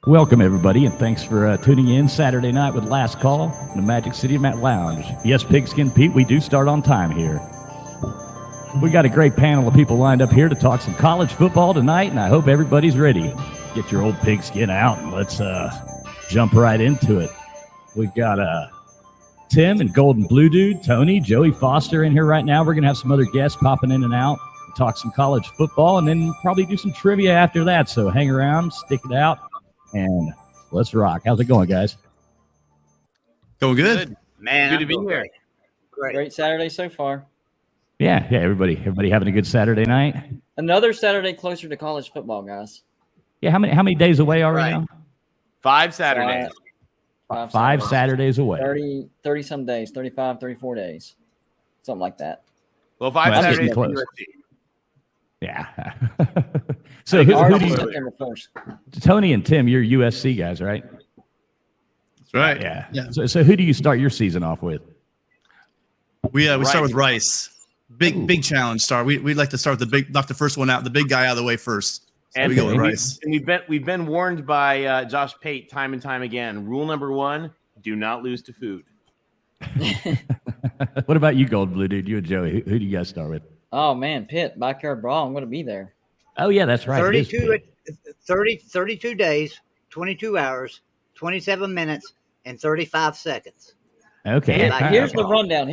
Welcome, everybody, and thanks for tuning in Saturday night with Last Call in the Magic City Mat Lounge. Yes, Pigskin Pete, we do start on time here. We got a great panel of people lined up here to talk some college football tonight, and I hope everybody's ready. Get your old pigskin out, and let's jump right into it. We've got Tim and Golden Blue Dude, Tony, Joey Foster in here right now. We're going to have some other guests popping in and out, talk some college football, and then probably do some trivia after that. So hang around, stick it out. And let's rock. How's it going, guys? Going good. Man, good to be here. Great Saturday so far. Yeah. Everybody having a good Saturday night. Another Saturday closer to college football, guys. Yeah. How many days away are we now? 5 Saturdays. Five Saturdays away. 30 some days, 35, 34 days, something like that. Well, 5 Saturdays. Close. Yeah. So who do you, Tony and Tim, you're USC guys, right? That's right. Yeah. So who do you start your season off with? We start with Rice. Big challenge start. We'd like to start with knock the first one out, the big guy out of the way first. So we go with Rice. And we've been warned by Josh Pate time and time again. Rule number 1: do not lose to food. What about you, Gold Blue Dude? You and Joey. Who do you guys start with? Oh man, Pitt, Backyard Brawl. I'm going to be there. Oh yeah, that's right. 32 days, 22 hours, 27 minutes, and 35 seconds. Okay. Here's the rundown.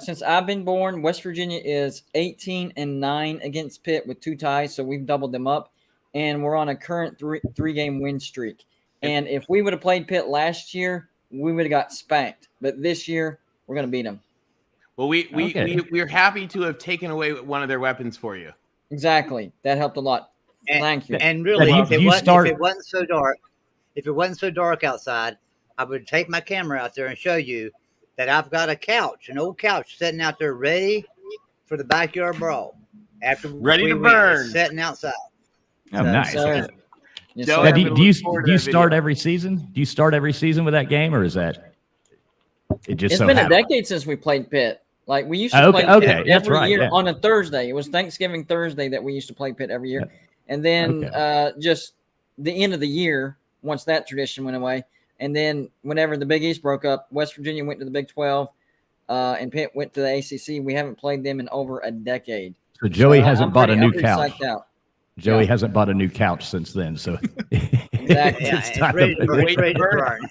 Since I've been born, West Virginia is 18-9 against Pitt with 2 ties, so we've doubled them up, and we're on a current three-game win streak. And if we would have played Pitt last year, we would have got spanked. But this year, we're going to beat them. Well, we're happy to have taken away one of their weapons for you. Exactly. That helped a lot. Thank you. And really, if it wasn't so dark outside, I would take my camera out there and show you that I've got an old couch sitting out there ready for the Backyard Brawl. Ready to burn. Sitting outside. Oh, nice. Yes, Now, do you start every season? Do you start every season with that game, or is that it just? It's so been happened? a decade since we played Pitt. Like we used to play Pitt every year on a Thursday. It was Thanksgiving Thursday that we used to play Pitt every year, and then just the end of the year once that tradition went away, and then whenever the Big East broke up, West Virginia went to the Big 12, and Pitt went to the ACC. We haven't played them in over a decade. So Joey hasn't bought a new couch. Joey Yeah. hasn't bought a new couch since then. So Exactly. It's ready to burn.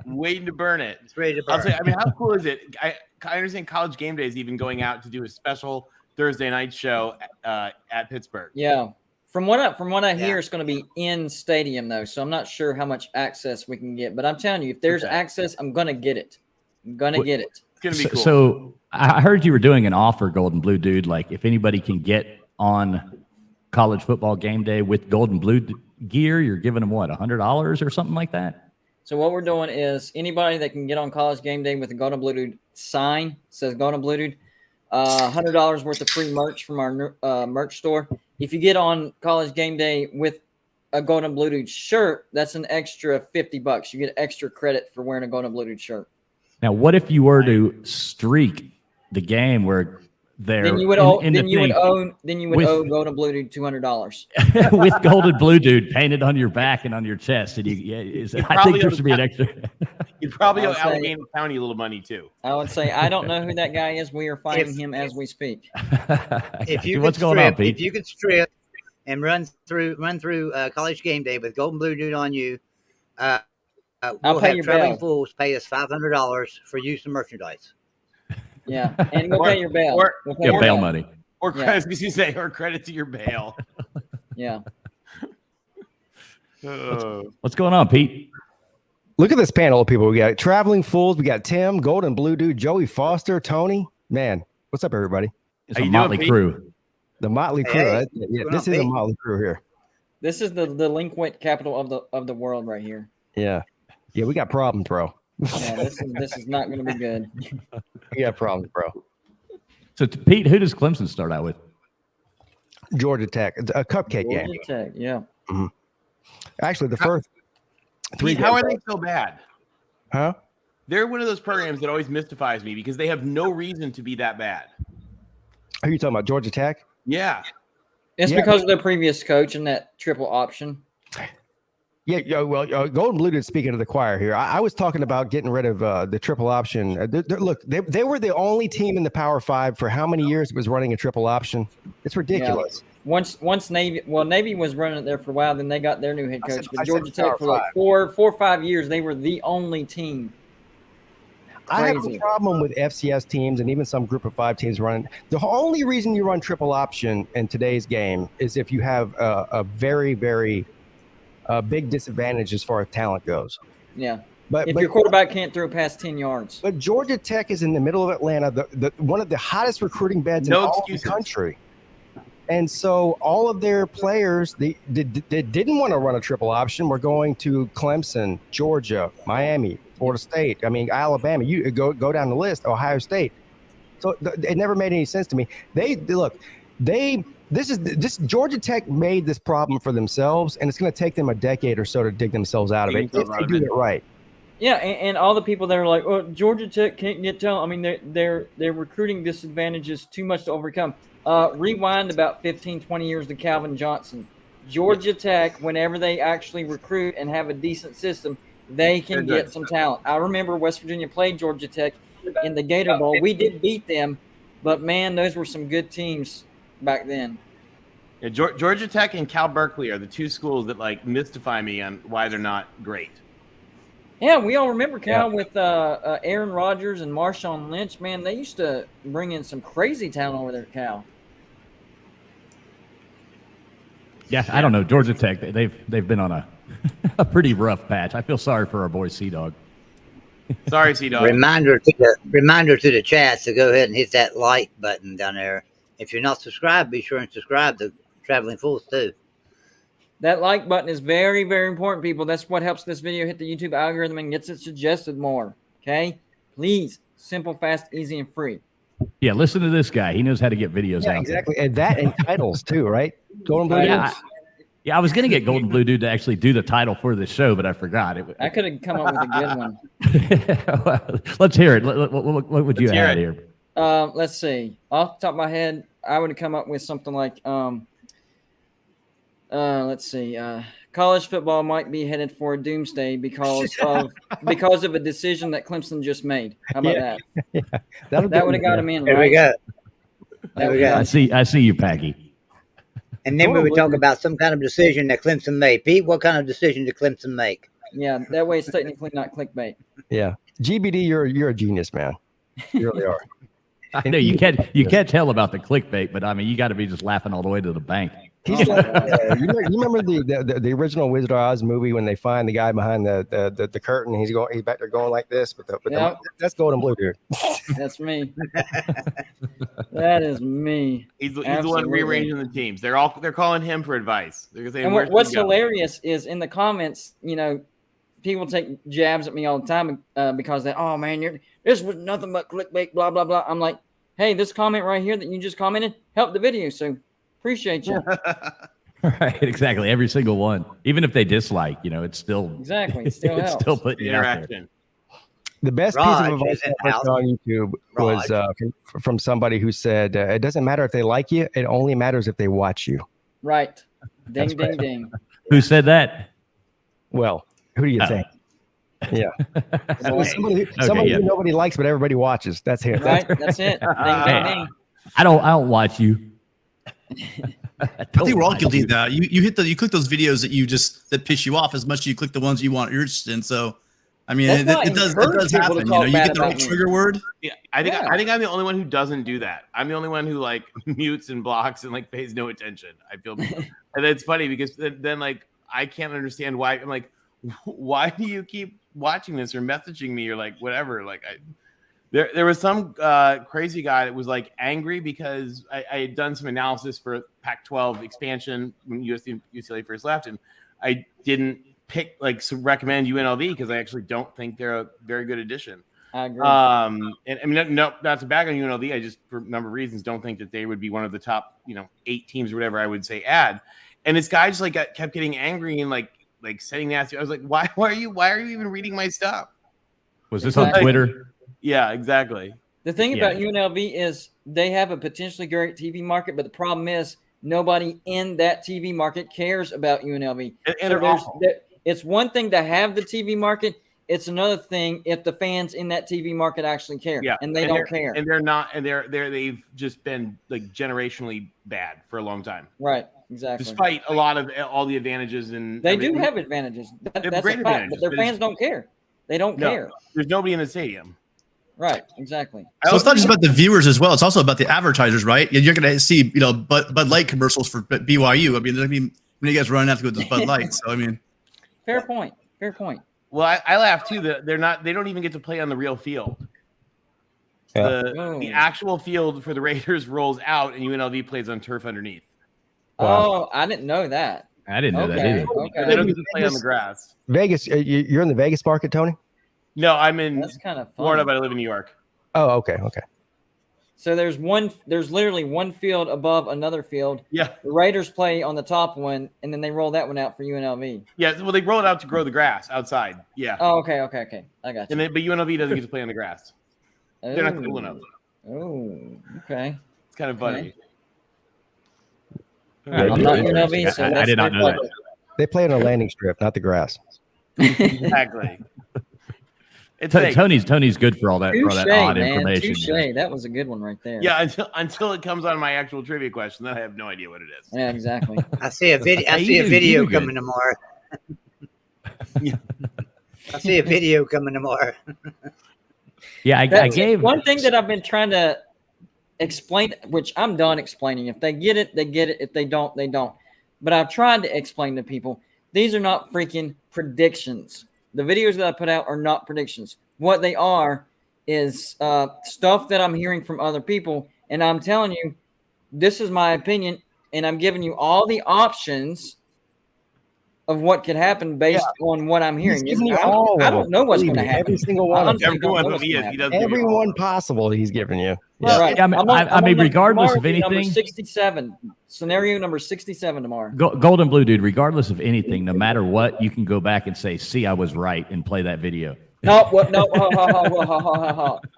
Waiting to burn it. It's ready to burn. I'll say, how cool is it? I understand College Game Day is even going out to do a special Thursday night show at Pittsburgh. Yeah. From what I hear, it's going to be in stadium though, so I'm not sure how much access we can get. But I'm telling you, if there's access, I'm going to get it. I'm going to get it. It's going to be cool. So I heard you were doing an offer, Golden Blue Dude. Like if anybody can get on College Football Game Day with Golden Blue gear, you're giving them what, $100 or something like that? So what we're doing is anybody that can get on College Game Day with a Golden Blue Dude sign, says Golden Blue Dude, $100 worth of free merch from our merch store. If you get on College Game Day with a Golden Blue Dude shirt, that's an extra $50. You get extra credit for wearing a Golden Blue Dude shirt. Now, what if you were to streak the game where then you would owe Golden Blue Dude $200 with Golden Blue Dude painted on your back and on your chest, and I think there should be an extra. You'd probably owe Allegheny County a little money too. I would say I don't know who that guy is. We are finding him as we speak. If you could strip and run through College Game Day with Golden Blue Dude on you, we'll pay have your Traveling bail. Fools pay us $500 for use of merchandise. Yeah, and we'll pay your bail. We'll pay your bail money. Or credit to your bail. Yeah. What's going on, Pete? Look at this panel of people. We got Traveling Fools. We got Tim, Golden Blue Dude, Joey Foster, Tony. Man, what's up, everybody? It's a motley crew. The motley crew. Hey, this is a motley crew here. This is the delinquent capital of the world right here. Yeah, we got problems, bro. Yeah, this is not going to be good. We got problems, bro. So, Pete, who does Clemson start out with? Georgia Tech. It's a cupcake game. Georgia Tech, yeah. Mm-hmm. Actually, the first three. How are they so bad? Huh? They're one of those programs that always mystifies me because they have no reason to be that bad. Are you talking about Georgia Tech? Yeah. It's because of their previous coach and that triple option. Yeah, well, Golden Blue did speaking to the choir here. I was talking about getting rid of the triple option. Look, they were the only team in the Power Five for how many years it was running a triple option? It's ridiculous. Yeah. Once Navy was running it there for a while, then they got their new head coach. But Georgia Tech for like 4 or 5 years, they were the only team. Crazy. I have a problem with FCS teams and even some Group of 5 teams running. The only reason you run triple option in today's game is if you have a very, very big disadvantage as far as talent goes. Yeah. But your quarterback can't throw past 10 yards. But Georgia Tech is in the middle of Atlanta, the one of the hottest recruiting beds in all the country. And so all of their players, they didn't want to run a triple option. We're going to Clemson, Georgia, Miami, Florida State. I mean, Alabama. You go down the list. Ohio State. So it never made any sense to me. This Georgia Tech made this problem for themselves, and it's going to take them a decade or so to dig themselves out of it if they do it right. Yeah, and all the people that are like, "Oh, Georgia Tech can't get talent." I mean, their recruiting disadvantages too much to overcome. Rewind about 15, 20 years to Calvin Johnson. Georgia Tech, whenever they actually recruit and have a decent system, they can get some talent. I remember West Virginia played Georgia Tech in the Gator Bowl. We did beat them, but man, those were some good teams back then. Yeah, Georgia Tech and Cal Berkeley are the two schools that like mystify me on why they're not great. Yeah, we all remember Cal with Aaron Rodgers and Marshawn Lynch. Man, they used to bring in some crazy talent over there at Cal. Yeah, I don't know. Georgia Tech, they've been on a pretty rough patch. I feel sorry for our boy Sea-Dog. Sorry, Sea-Dog. Reminder to the chat to go ahead and hit that like button down there. If you're not subscribed, be sure and subscribe to Traveling Fools too. That like button is very, very important, people. That's what helps this video hit the YouTube algorithm and gets it suggested more. Okay? Please. Simple, fast, easy, and free. Yeah, listen to this guy. He knows how to get videos out. Exactly. And that and titles too, right? Golden Blue Dude. Yeah, I was going to get Golden Blue Dude to actually do the title for this show, but I forgot. I could have come up with a good one. Let's hear it. What would you add here? Let's see. Off the top of my head, I would have come up with something like, let's see. College football might be headed for a doomsday because of a decision that Clemson just made. How about that? Yeah, that would have got him in. There we go. There we go. I see you, Paggy. And then we would talk about some kind of decision that Clemson made. Pete, what kind of decision did Clemson make? Yeah, that way it's technically not clickbait. Yeah, GBD, you're a genius, man. You really are. I know you can't tell about the clickbait, but I mean you got to be just laughing all the way to the bank. He's like, you remember the original Wizard of Oz movie when they find the guy behind the curtain? He's back there going like this, but that's Golden Blue Dude. That's me. That is me. He's the one rearranging the teams. They're calling him for advice. They're saying, and what's hilarious is in the comments, people take jabs at me all the time because this was nothing but clickbait, blah blah blah. I'm like, hey, this comment right here that you just commented helped the video, so. Appreciate you. Right, exactly. Every single one, even if they dislike, it's still exactly. Still it's helps. still putting you out there. The best piece of advice I heard on YouTube was from somebody who said, "It doesn't matter if they like you; it only matters if they watch you." Right. Ding, ding, ding. Who said that? Well, who do you think? Yeah, somebody who nobody likes, but everybody watches. That's him. Right. That's it. Ding, ding, ding. I don't watch you. I think we're all guilty of that. You click those videos that piss you off as much as you click the ones you want you're interested in. So, I mean, it does happen. You get the right trigger word. Yeah, I think I'm the only one who doesn't do that. I'm the only one who like mutes and blocks and like pays no attention. I feel, and it's funny because then like I can't understand why. I'm like, why do you keep watching this or messaging me or like whatever? Like There was some crazy guy that was like angry because I had done some analysis for Pac-12 expansion when UCLA first left, and I didn't recommend UNLV because I actually don't think they're a very good addition. I agree. And I mean, no, not to bag on UNLV. I just, for a number of reasons, don't think that they would be one of the top, 8 teams or whatever I would say add. And this guy just kept getting angry and like saying nasty. I was like, why are you even reading my stuff? Was this on Twitter? Yeah, exactly. The thing about UNLV is they have a potentially great TV market, but the problem is nobody in that TV market cares about UNLV. And they're awful. it's one thing to have the TV market. It's another thing if the fans in that TV market actually care. Yeah, and they don't care. And they're not. And they've just been like generationally bad for a long time. Right. Exactly. Despite a lot of all the advantages and they do have advantages. That's a fact. But their fans don't care. They don't care. There's nobody in the stadium. Right. Exactly. So it's not just about the viewers as well. It's also about the advertisers, right? You're going to see, Bud Light commercials for BYU. I mean, when you guys running out to go to Bud Light. So I mean, fair point. Fair point. Well, I laugh too that they don't even get to play on the real field. Yeah. The actual field for the Raiders rolls out and UNLV plays on turf underneath. Wow. Oh, I didn't know that. I didn't know that either. Okay. They don't get to play on the grass. Vegas, you're in the Vegas market, Tony? No, I'm in That's kind of Florida, but I live in New York. Oh, okay. So there's literally one field above another field. Yeah. The Raiders play on the top one, and then they roll that one out for UNLV. Yeah, well, they roll it out to grow the grass outside. Yeah. Oh, okay. I got you. But UNLV doesn't get to play on the grass. They're not cool enough. Oh, okay. It's kind of funny. Okay. I'm not UNLV, so I did not know that. They play on a landing strip, not the grass. Exactly. Tony's good for all that odd information. Touché. That was a good one right there. Yeah, until it comes on my actual trivia question, then I have no idea what it is. Yeah, exactly. I see a video coming tomorrow. I see a video coming tomorrow. Yeah, I gave one thing that I've been trying to explain, which I'm done explaining. If they get it, they get it. If they don't, they don't. But I've tried to explain to people, these are not freaking predictions. The videos that I put out are not predictions. What they are is stuff that I'm hearing from other people. And I'm telling you, this is my opinion. And I'm giving you all the options of what could happen based on what I'm hearing. I don't know what's going to happen. Every single one. Everyone possible he's giving you. Yeah. Right. I mean, regardless of anything. Number 67. Scenario number 67 tomorrow. Golden Blue Dude, regardless of anything, no matter what, you can go back and say, see, I was right, and play that video. No.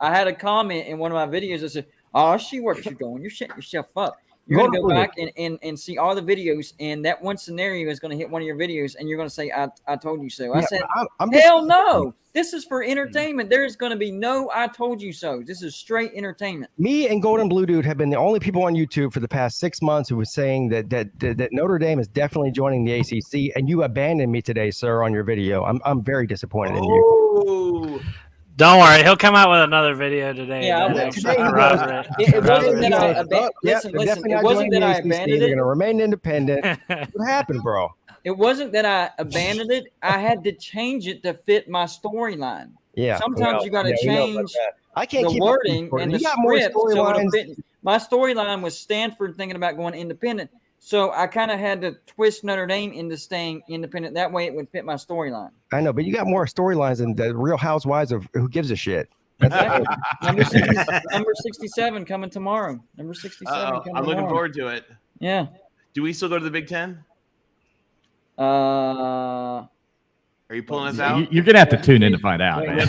I had a comment in one of my videos that said, oh, I see what you're doing. You're setting yourself up. You're going to go back and see all the videos, and that one scenario is going to hit one of your videos, and you're going to say, I told you so. I said, hell no. This is for entertainment. There is going to be no I told you so. This is straight entertainment. Me and Golden Blue Dude have been the only people on YouTube for the past 6 months who was saying that Notre Dame is definitely joining the ACC, and you abandoned me today, sir, on your video. I'm very disappointed in you. Don't worry, he'll come out with another video today. Yeah, it wasn't that I abandoned. Listen, it wasn't that I abandoned it. They're going to remain independent. What happened, bro? It wasn't that I abandoned it. I had to change it to fit my storyline. Yeah. Sometimes you got to change I can't the keep wording and the script. So my storyline was Stanford thinking about going independent. So I kind of had to twist Notre Dame into staying independent. That way it would fit my storyline. I know, but you got more storylines than the Real Housewives of Who Gives a Shit. Exactly. Number 67 coming tomorrow. Number 67 coming tomorrow. I'm looking forward to it. Yeah. Do we still go to the Big Ten? Are you pulling us out? You're going to have to tune in to find out, man. The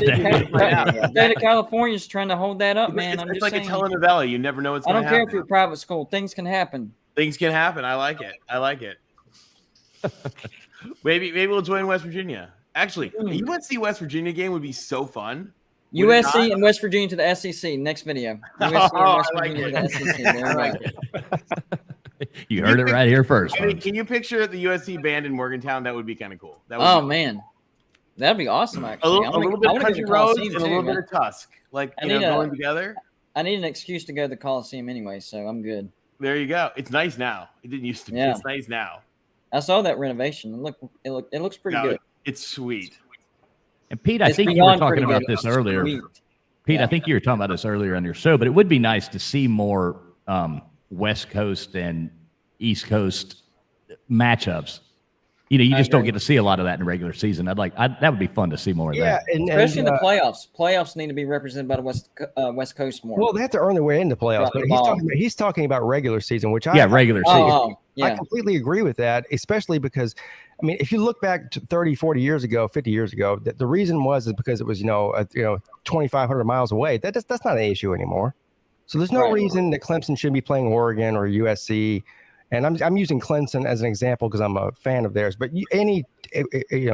state of California is trying to hold that up, man. It's like a telenovela. You never know what's going to happen. I don't care if you're a private school. Things can happen. Things can happen. I like it. Maybe we'll join West Virginia. Actually, a USC West Virginia game would be so fun. USC and West Virginia to the SEC. Next video. USC and West Virginia to the SEC. There I like it. You heard it right here first. Can you picture the USC band in Morgantown? That would be kind of cool. Man, that'd be awesome. Actually, a little bit of Country Roads and a little bit of Tusk, going together. I need an excuse to go to the Coliseum anyway, so I'm good. There you go. It's nice now. It didn't used to be. It's nice now. I saw that renovation. It looks pretty good. It's sweet. And Pete, I think you were talking about this earlier. Pete, I think you were talking about this earlier on your show, but it would be nice to see more West Coast and East Coast matchups. You just don't get to see a lot of that in the regular season. That would be fun to see more of that. Especially in the playoffs. Playoffs need to be represented by the West Coast more. Well, they have to earn their way into playoffs. But he's talking about regular season, which regular season. I completely agree with that, especially because, I mean, if you look back to 30, 40 years ago, 50 years ago, the reason is because it was, 2,500 miles away. That's not an issue anymore. So there's no reason that Clemson should be playing Oregon or USC. And I'm using Clemson as an example because I'm a fan of theirs. But any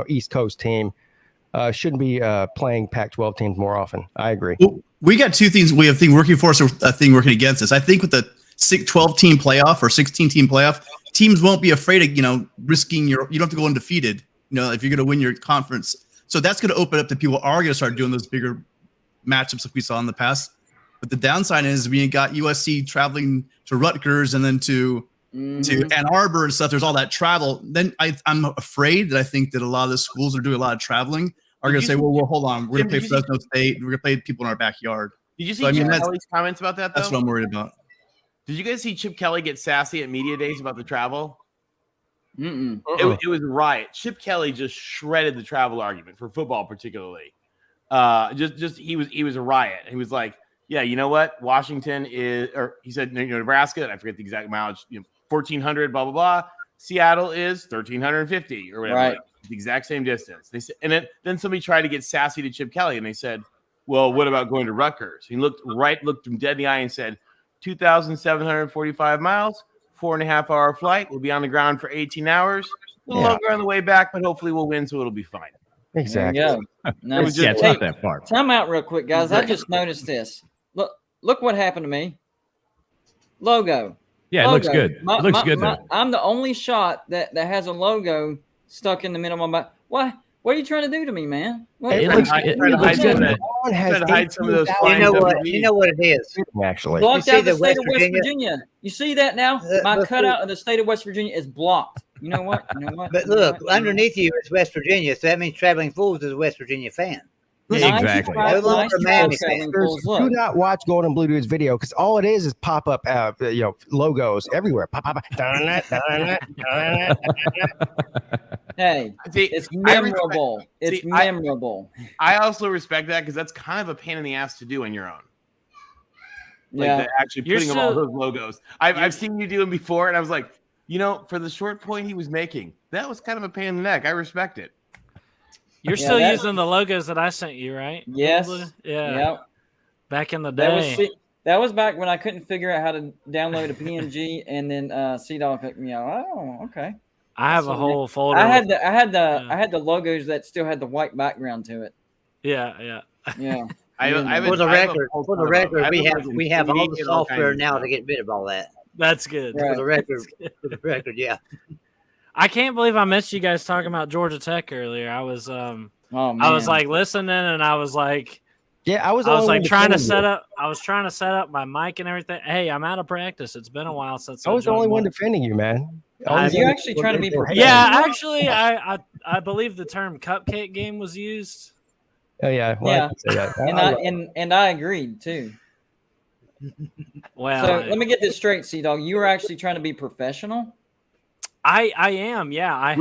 East Coast team shouldn't be playing Pac-12 teams more often. I agree. Well, we got two things. We have a thing working for us, or a thing working against us. I think with the 12-team playoff or 16-team playoff, teams won't be afraid of risking you don't have to go undefeated. If you're going to win your conference, so that's going to open up to people are going to start doing those bigger matchups like we saw in the past. But the downside is we got USC traveling to Rutgers and then to Ann Arbor and stuff. There's all that travel. Then I'm afraid that I think that a lot of the schools are doing a lot of traveling are going to say, well, hold on, we're going to play Fresno State. We're going to play people in our backyard. Did you see Chip Kelly's comments about that, though? That's what I'm worried about. Did you guys see Chip Kelly get sassy at media days about the travel? Mm-mm. It was a riot. Chip Kelly just shredded the travel argument for football, particularly. He was a riot. He was like, yeah, you know what? Washington is, or he said, Nebraska, and I forget the exact mileage, 1,400, blah, blah, blah. Seattle is 1,350 or whatever. Right. Like, the exact same distance. They said, and then somebody tried to get sassy to Chip Kelly, and they said, well, what about going to Rutgers? He looked him dead in the eye and said, 2,745 miles, 4.5-hour flight. We'll be on the ground for 18 hours. A little longer on the way back, but hopefully we'll win, so it'll be fine. Exactly. No, it's not that far. Time out real quick, guys. I just noticed this. Look what happened to me. Logo. Yeah, it looks good. It looks good. I'm the only shot that has a logo stuck in the middle of my back. What are you trying to do to me, man? It looks good. Hide some of those. You know what it is. Actually, blocked out the state of West Virginia. You see that now? My cutout of the state of West Virginia is blocked. You know what? But look, underneath you is West Virginia, so that means Traveling Fools is a West Virginia fan. Exactly. Do not watch Golden Blue Dude's video because all it is pop up, logos everywhere. Pop. Hey, it's memorable. It's memorable. I also respect that because that's kind of a pain in the ass to do on your own. Actually putting all those logos. I've seen you do them before, and I was like, for the short point he was making, that was kind of a pain in the neck. I respect it. You're still using the logos that I sent you, right? Yes. Yeah. Yep. Back in the day. That was back when I couldn't figure out how to download a PNG, and then CDawg picked me out. Oh, okay. I have a whole folder. I had the logos that still had the white background to it. Yeah. For the record, we have all the software now to get rid of all that. That's good. Right. For the record, yeah. I can't believe I missed you guys talking about Georgia Tech earlier. I was I was like listening, and I was like, I was trying to set up my mic and everything. Hey, I'm out of practice. It's been a while since I was the only one defending you, man. You're actually trying to be professional. Yeah, actually, I believe the term cupcake game was used. Oh yeah, I say that. And I agreed too. Well, so let me get this straight, CDawg. You were actually trying to be professional. I am, yeah. I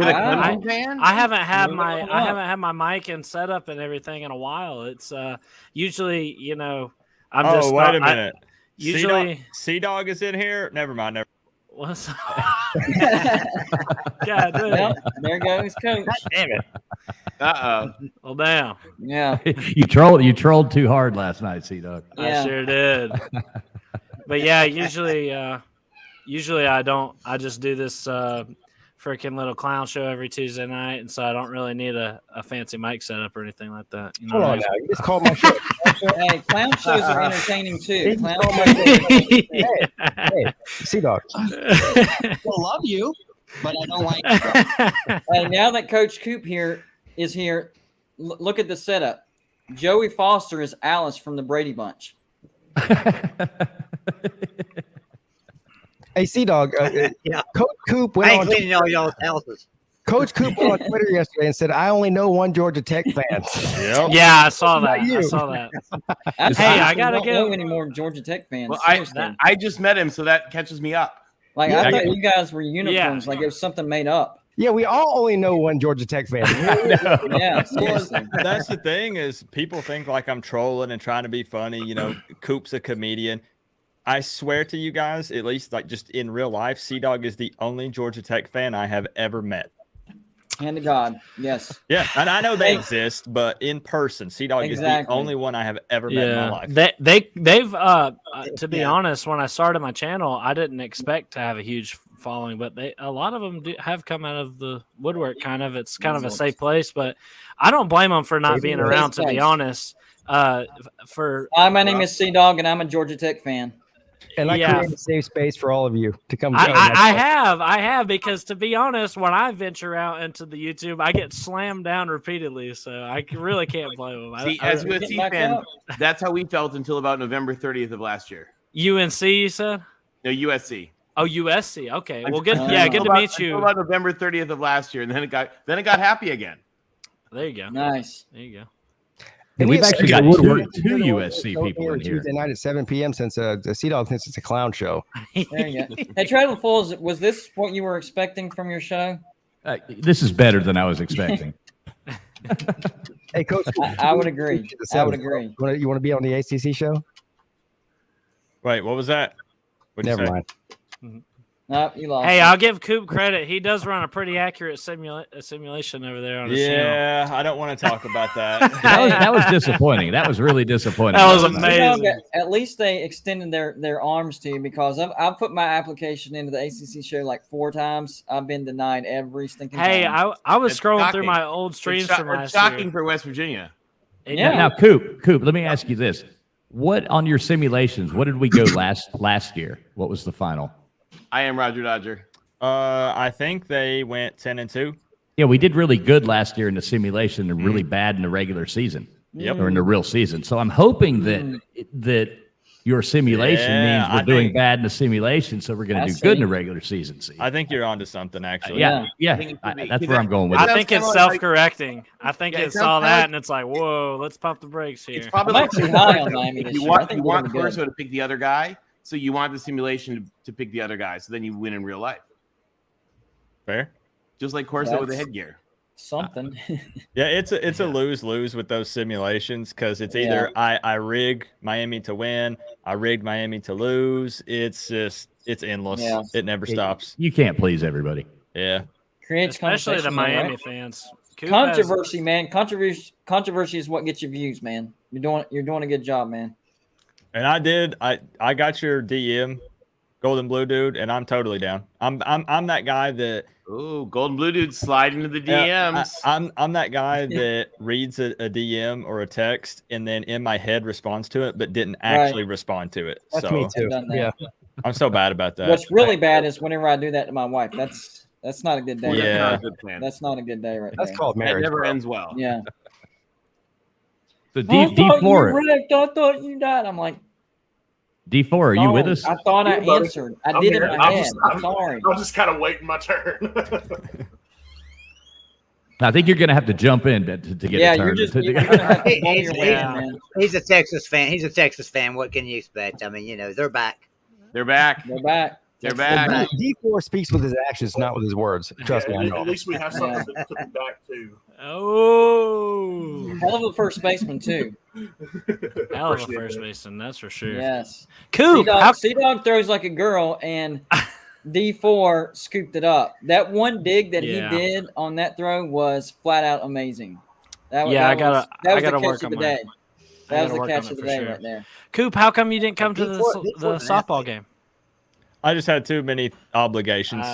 haven't had my mic and setup and everything in a while. It's usually, I'm just. Wait a minute. Usually, CDawg is in here. Never mind. What's God, well, there goes Coach. Damn it. Well, damn. Yeah. You trolled too hard last night, CDawg. I sure did. But yeah, usually I don't. I just do this freaking little clown show every Tuesday night, and so I don't really need a fancy mic setup or anything like that. Hold on now. You just called my show. Hey, clown shows are entertaining too. Hey, CDawg. I love you, but I don't like you. Hey, now that Coach Coop is here, look at the setup. Joey Foster is Alice from the Brady Bunch. Hey, CDawg, Coach Coop went on cleaning all y'all's houses. Coach Coop went on Twitter yesterday and said, I only know one Georgia Tech fan. Yep. Yeah, I saw that. Hey, I got to go. Know any more Georgia Tech fans. Well, I just met him, so that catches me up. I thought you guys were unicorns, like it was something made up. Yeah, we all only know one Georgia Tech fan. Yeah, that's the thing is people think like I'm trolling and trying to be funny. Coop's a comedian. I swear to you guys, at least like just in real life, CDawg is the only Georgia Tech fan I have ever met. Hand to God, yes. Yeah, and I know they exist, but in person, CDawg is the only one I have ever met in my life. They've to be honest, when I started my channel, I didn't expect to have a huge following, but a lot of them have come out of the woodwork. Kind of, it's kind of a safe place, but I don't blame them for not being around. To be honest, my name is Sea Dog, and I'm a Georgia Tech fan. And I create a safe space for all of you to come. I have, because to be honest, when I venture out into the YouTube, I get slammed down repeatedly, so I really can't blame them. See, as USC fans, that's how we felt until about November 30th of last year. UNC, you said? No, USC. Oh, USC. Okay, well, good. Good to meet you. About November 30th of last year, and then it got happy again. There you go. Nice. There you go. And we've actually got two USC people in here. Tuesday night at 7 p.m. since the Sea Dog thinks it's a clown show. There you go. Hey, Travel Fools, was this what you were expecting from your show? This is better than I was expecting. Hey, Coach. I would agree. I would agree. You want to be on the ACC show? Wait, what was that? Never mind. No, you lost. Hey, I'll give Coop credit. He does run a pretty accurate simulation over there on his channel. Yeah, I don't want to talk about that. that was disappointing. That was really disappointing. That was amazing. At least they extended their arms to you, because I've put my application into the ACC show like 4 times. I've been denied every stinking time. Hey, I was scrolling through my old streams from last year. It's shocking for West Virginia. Yeah. Now, Coop, let me ask you this. What on your simulations, what did we go last year? What was the final? I am Roger Dodger. I think they went 10-2. Yeah, we did really good last year in the simulation and really bad in the regular season. Yep. Or in the real season. So I'm hoping that your simulation means we're doing bad in the simulation, so we're going to do good in the regular season. I think you're onto something, actually. Yeah. That's where I'm going with it. I think it's self-correcting. I think it saw that and it's like, whoa, let's pump the brakes here. It's probably like high on Miami this year. You want Corso to pick the other guy, so you want the simulation to pick the other guy, so then you win in real life. Fair. Just like Corso with the headgear. Something. Yeah, it's a lose-lose with those simulations, because it's either I rig Miami to win, I rigged Miami to lose. It's endless. Yeah. It never stops. You can't please everybody. Yeah. Creates especially the Miami right? fans. Controversy, man. Controversy is what gets you views, man. You're doing a good job, man. And I got your DM, Golden Blue Dude, and I'm totally down. I'm that guy that. Ooh, Golden Blue Dude slide into the DMs. I'm that guy that reads a DM or a text and then in my head responds to it, but didn't actually respond to it. That's me too. Yeah, I'm so bad about that. What's really bad is whenever I do that to my wife. That's not a good day. Yeah, right there. That's not a good day right That's there. called marriage. It never ends well. Yeah. So D4. I thought you died. I'm like, D4, are you with us? I thought I answered. I did it in my head. I'm sorry. I'm just kind of waiting my turn. I think you're going to have to jump in to get a turn. He's a Texas fan. He's a Texas fan. What can you expect? I mean, they're back. They're back. They're back. D4 speaks with his actions, not with his words. Trust me, I know. At least we have something to put him back to. Oh, hell of a first baseman too. Hell of a first baseman, that's for sure. Yes. Cool. C-Dog throws like a girl, and D4 scooped it up. That one dig that he did on that throw was flat out amazing. I gotta work on that. That was the catch of the day right there. Coop, how come you didn't come to the softball game? I just had too many obligations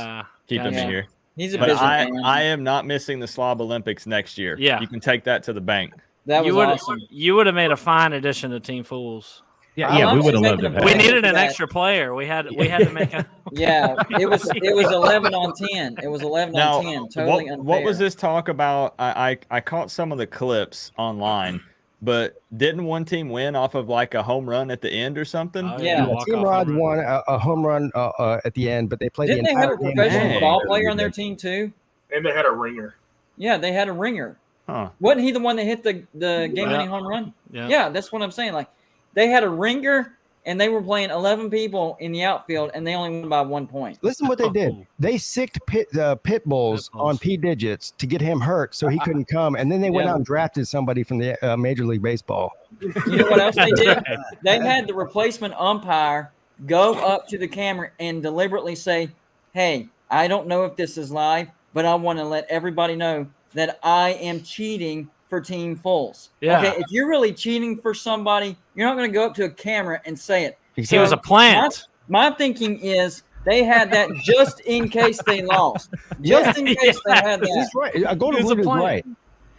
keeping me here. He's a but busy man. I am not missing the Slob Olympics next year. Yeah. You can take that to the bank. That was awesome. You would have made a fine addition to Team Fools. Yeah, we would have loved it. We needed an extra player. We had to make a. Yeah, it was 11 on 10. It was 11 on 10. Totally unfair. What was this talk about? I caught some of the clips online. But didn't one team win off of like a home run at the end or something? Team Rod won a home run at the end, but they played. Didn't they have a professional ball player on their team too? And they had a ringer. Yeah, they had a ringer. Huh. Wasn't he the one that hit the game-winning home run? Yeah, that's what I'm saying. Like they had a ringer, and they were playing 11 people in the outfield, and they only won by 1 point. Listen what they did. They sicked pit bulls on P digits to get him hurt so he couldn't come. And then they went out and drafted somebody from the Major League Baseball. You know what else they did? They had the replacement umpire go up to the camera and deliberately say, hey, I don't know if this is live, but I want to let everybody know that I am cheating for Team Fulls. Yeah. Okay, if you're really cheating for somebody, you're not going to go up to a camera and say it. He was a plant. My thinking is, They had that just in case they lost. Just in case they had that. He's right. Golden Blue is right.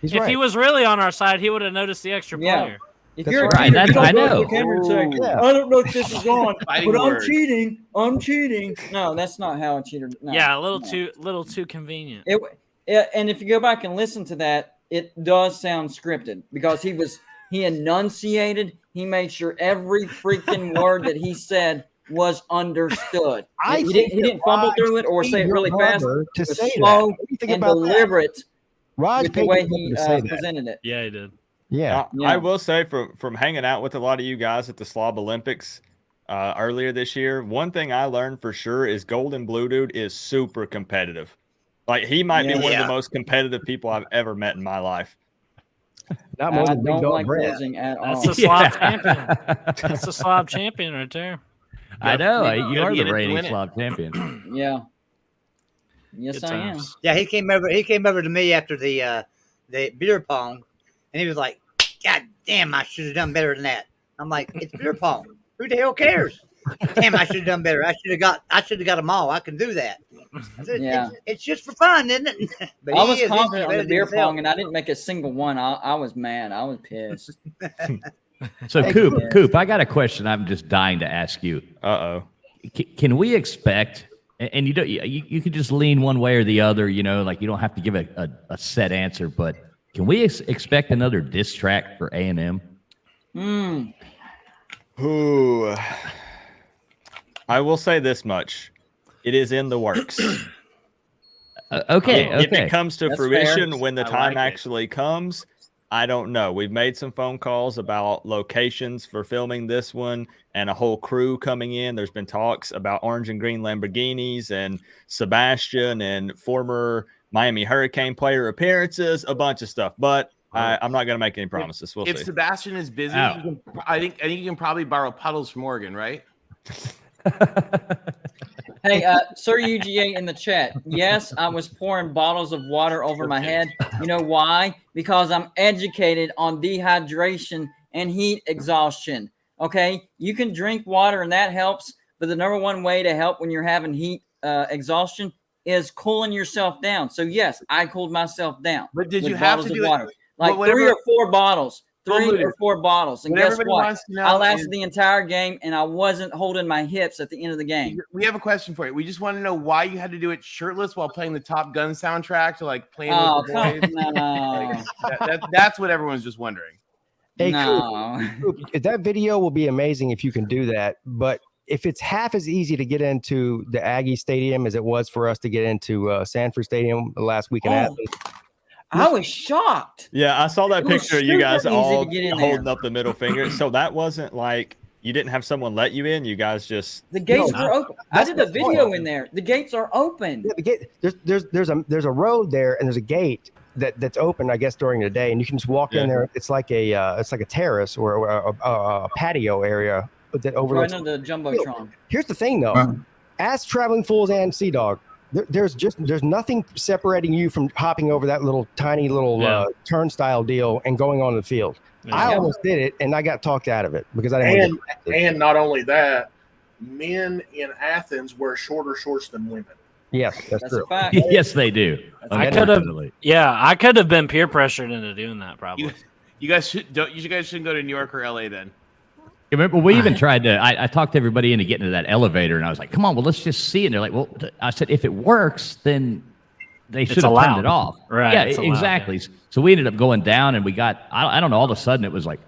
He's if right. he was really on our side, he would have noticed the extra player. If you're right. a cheater, I you don't know. go to the camera and say, Yeah. I don't know if this is on, but Fighting I'm word. cheating. I'm cheating. No, that's not how a cheater. No, Yeah, a little no. too convenient. And if you go back and listen to that, it does sound scripted because he enunciated. He made sure every freaking word that he said was understood. He didn't fumble through it or say it really fast. To It was say slow that. and deliberate Raj with the paid way people he to say that. presented it. Yeah, he did. Yeah. I will say from hanging out with a lot of you guys at the Slob Olympics earlier this year, one thing I learned for sure is Golden Blue Dude is super competitive. Like he might be one of the most competitive people I've ever met in my life. Not more I than Big don't Dog like Brad. losing at all. That's the slob champion. That's the slob champion right there. I know. You are be in the it to reigning win it. slob champion. Yeah. Yes, Good I am. times. Yeah, he came over to me after the beer pong, and he was like, "God damn, I should have done better than that." I'm like, "It's beer pong. Who the hell cares?" Damn, I should have done better. I should have got them all. I can do that. I said, Yeah. it's just for fun, isn't it? But I he was is. confident on the He's beer better than pong, and I didn't make a single one. I was mad. I was pissed. So, Coop, I got a question I'm just dying to ask you. Can we expect, and you don't, you can just lean one way or the other, like you don't have to give a set answer, but can we expect another diss track for A&M? Ooh. I will say this much. It is in the works. Okay. If it comes to That's fruition fair. when the time actually comes, I don't know. We've made some phone calls about locations for filming this one and a whole crew coming in. There's been talks about orange and green Lamborghinis and Sebastian and former Miami Hurricane player appearances, a bunch of stuff. But I'm not going to make any promises. We'll if see. Sebastian is busy, I think you can probably borrow puddles from Oregon, right? Hey, Sir UGA in the chat. Yes, I was pouring bottles of water over my head. You know why? Because I'm educated on dehydration and heat exhaustion. Okay, you can drink water and that helps, but the number one way to help when you're having heat exhaustion is cooling yourself down. So yes, I cooled myself down. But did with you have bottles to of do water? it? Like whatever, 3 or 4 bottles. Well, 3 or 4 bottles. And what guess everybody what? wants to know I lasted is- the entire game, and I wasn't holding my hips at the end of the game. We have a question for you. We just want to know why you had to do it shirtless while playing the Top Gun soundtrack to like playing Oh, with the boys. no. That's what everyone's just wondering. Hey, No. Coop, that video will be amazing if you can do that. But if it's half as easy to get into the Aggie Stadium as it was for us to get into Sanford Stadium the last week in Athens, I was shocked. Yeah, I saw that It was picture of you guys super easy to all get in there. holding up the middle finger. So that wasn't like you didn't have someone let you in. You guys just The gates No, were open. I did a video in there. The gates are open. yeah, the gate, there's a road there and there's a gate that's open, I guess, during the day, and you can just walk in there. It's like a terrace or a patio area that Right overlooks. under the jumbotron. Here's the thing, though. As traveling fools and Sea Dog, there's nothing separating you from hopping over that little tiny little turnstile deal and going on the field. Yeah. I almost did it, and I got talked out of it because I didn't. And not only that, men in Athens wear shorter shorts than women. Yes, that's That's true. a fact. Yes, they do. I could have. Yeah, I could have been peer pressured into doing that. Probably. You guys shouldn't go to New York or LA then. Remember, we even tried to. I talked everybody into getting into that elevator, and I was like, "Come on, well, let's just see." And they're like, "Well," I said, "If it works, then they should have turned allowed. it off." Right, Yeah, it's allowed, exactly. So we ended up going down, and we got. I don't know. All of a sudden, it was like,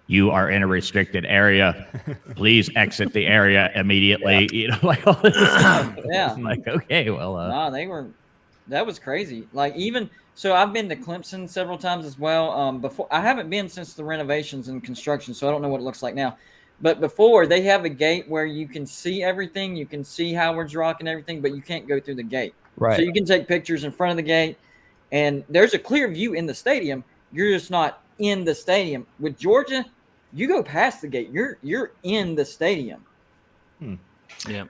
"You are in a restricted area. Please exit the area immediately." You know, like all this stuff. Yeah. Like, okay, well, No, that was crazy. Like even so, I've been to Clemson several times as well. Before I haven't been since the renovations and construction, so I don't know what it looks like now. But before they have a gate where you can see everything, you can see Howard's Rock and everything, but you can't go through the gate. Right. So you can take pictures in front of the gate, and there's a clear view in the stadium. You're just not in the stadium. With Georgia, you go past the gate. You're in the stadium. Yeah.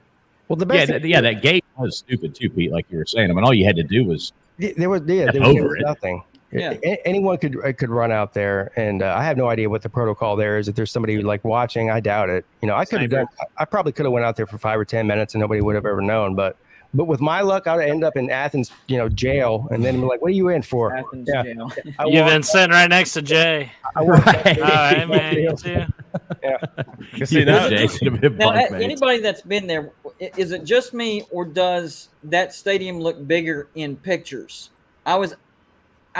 Well, the best. that gate was stupid too, Pete. Like you were saying. I mean, all you had to do was There was over it. nothing. Yeah. Anyone could run out there, and I have no idea what the protocol there is. If there's somebody like watching, I doubt it. I could have done. I probably could have went out there for 5 or 10 minutes, and nobody would have ever known. But with my luck, I'd end up in Athens, jail, and then be like, "What are you in for?" Athens jail. You've been sitting right next to Jay. Right. All right, man. You too. Now, anybody that's been there, is it just me, or does that stadium look bigger in pictures? I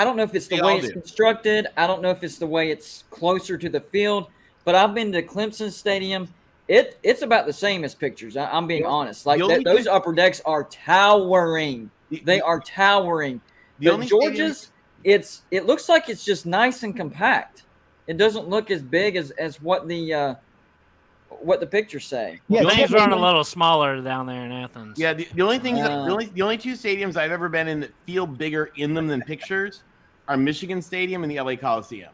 don't know if it's the way it's constructed. I don't know if it's the way it's closer to the field, but I've been to Clemson Stadium. It's about the same as pictures. I'm being honest. Like those upper decks are towering. They are towering. But Georgia's, it looks like it's just nice and compact. It doesn't look as big as what the pictures say. Yeah, things run a little smaller down there in Athens. Yeah, the only things the only two stadiums I've ever been in that feel bigger in them than pictures are Michigan Stadium and the LA Coliseum.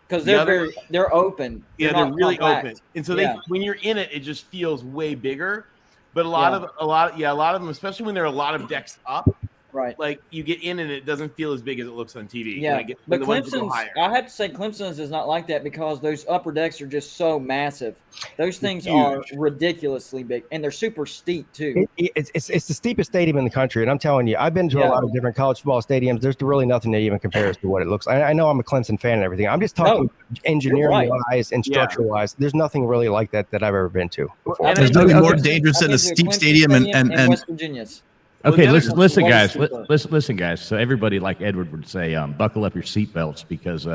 Because they're open. Yeah, they're really open, and so when you're in it, it just feels way bigger. But a lot of them, especially when there are a lot of decks up, right? Like you get in and it doesn't feel as big as it looks on TV. Yeah, but Clemson's, I have to say, Clemson's is not like that because those upper decks are just so massive. Those things are ridiculously big, and they're super steep too. It's the steepest stadium in the country, and I'm telling you, I've been to a lot of different college football stadiums. There's really nothing that even compares to what it looks like. I know I'm a Clemson fan and everything. I'm just talking engineering wise and structure wise. There's nothing really like that I've ever been to before. And there's nothing more dangerous than a steep stadium and West Virginia's. Okay, listen, guys. Listen, guys. So everybody, like Edward would say, buckle up your seatbelts because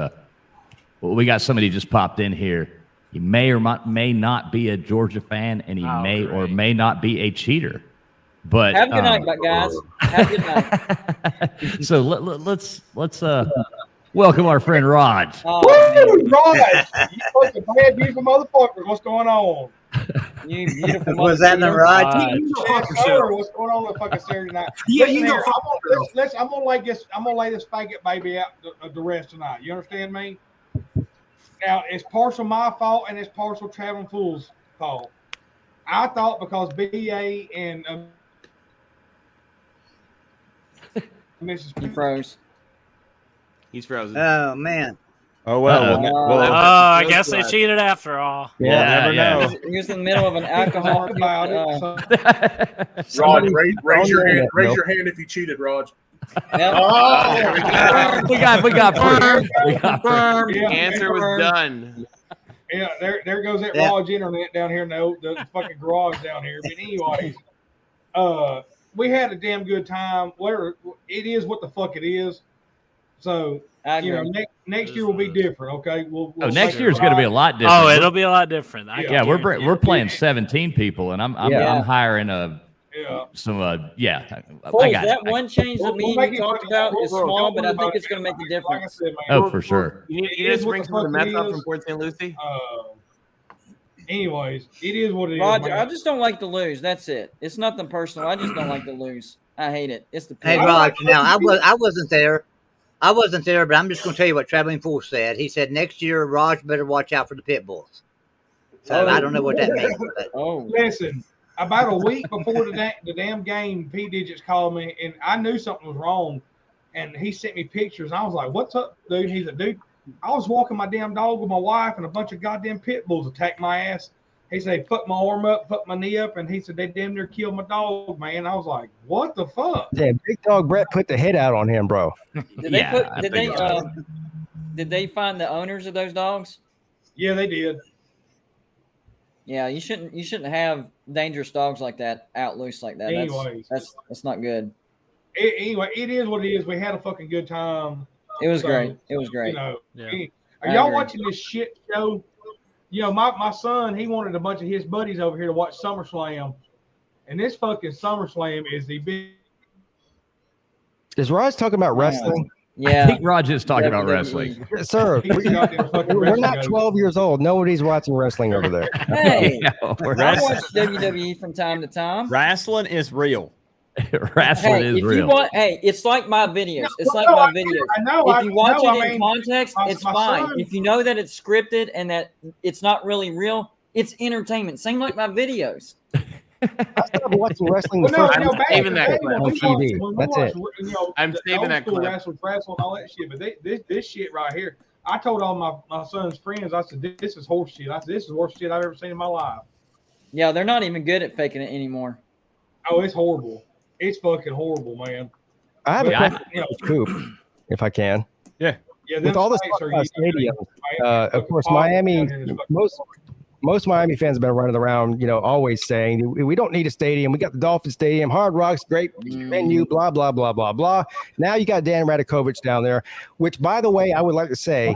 we got somebody just popped in here. He may or may not be a Georgia fan, and he may or may not be a cheater. But have a good night, guys. Have a good night. So let's welcome our friend Raj. Woo, Raj! You fucking bad, beautiful motherfuckers. What's going on? You beautiful Was that the Raj? What's going on with fucking Saturday night? Yeah, you go. I'm gonna lay this faggot baby out the rest tonight. You understand me? Now it's partial my fault and it's partial Traveling Fool's fault. I thought because BA and Mrs. He froze. He's frozen. Oh man. Oh well. I guess they cheated after all. Yeah, never know. He was in the middle of an alcohol about it. Raj, raise your hand. Raise your hand if you cheated, Raj. Yep. We got proof. We got proof. The answer was done. Yeah, there goes that Raj internet down here in the fucking garage down here. But anyways, we had a damn good time. Where it is what the fuck it is. So next year will be different. Okay, we'll next year is going to be a lot different. Oh, it'll be a lot different. We're playing 17 people, and I'm hiring some Folks, that one change that me and you talked about is small, but I think it's going to make a difference. Like I said, man, for sure. You need to bring some of the Mets up from Port St. Lucie. Anyways, it is what it is. Roger, I just don't like to lose. That's it. It's nothing personal. I just don't like to lose. I hate it. It's the Hey, Roger, now I wasn't there. I wasn't there, but I'm just going to tell you what Traveling Fool said. He said next year, Raj better watch out for the pit bulls. So I don't know what that means. But. Listen, about a week before the damn game, P Digits called me, and I knew something was wrong. And he sent me pictures. And I was like, "What's up, dude?" He's like, "Dude, I was walking my damn dog with my wife, and a bunch of goddamn pit bulls attacked my ass." He said, "Put my arm up, put my knee up," and he said, "They damn near killed my dog, man." I was like, "What the fuck?" Yeah, Big Dog Brett put the head out on him, bro. Did they find the owners of those dogs? Yeah, they did. Yeah, you shouldn't have dangerous dogs like that out loose like that. Anyways, that's not good. Anyway, it is what it is. We had a fucking good time. It was great. It was great. Are y'all watching this shit show? My son, he wanted a bunch of his buddies over here to watch SummerSlam, and this fucking SummerSlam is the big. Is Raj talking about wrestling? Yeah, I think Raj is talking about wrestling. Sir, we're not 12 years old. Nobody's watching wrestling over there. Hey, I watch WWE from time to time. Wrestling is real. Wrestling is real. It's like my videos. It's like my videos. I know. If you watch it in context, it's fine. If you know that it's scripted and that it's not really real, it's entertainment. Same like my videos. I started watching wrestling. Back saving that clip on TV. That's it. I'm saving that clip. Wrestling and all that shit, but this shit right here. I told all my son's friends, I said, this is horse shit. I said, this is the worst shit I've ever seen in my life. Yeah, they're not even good at faking it anymore. Oh, it's horrible. It's fucking horrible, man. I have a question, Coop, if I can. Yeah. With all this stadium, of course, Miami, most Miami fans have been running around, always saying, we don't need a stadium. We got the Dolphin Stadium, Hard Rock's great venue, blah, blah, blah, blah, blah. Now you got Dan Radakovich down there, which, by the way, I would like to say,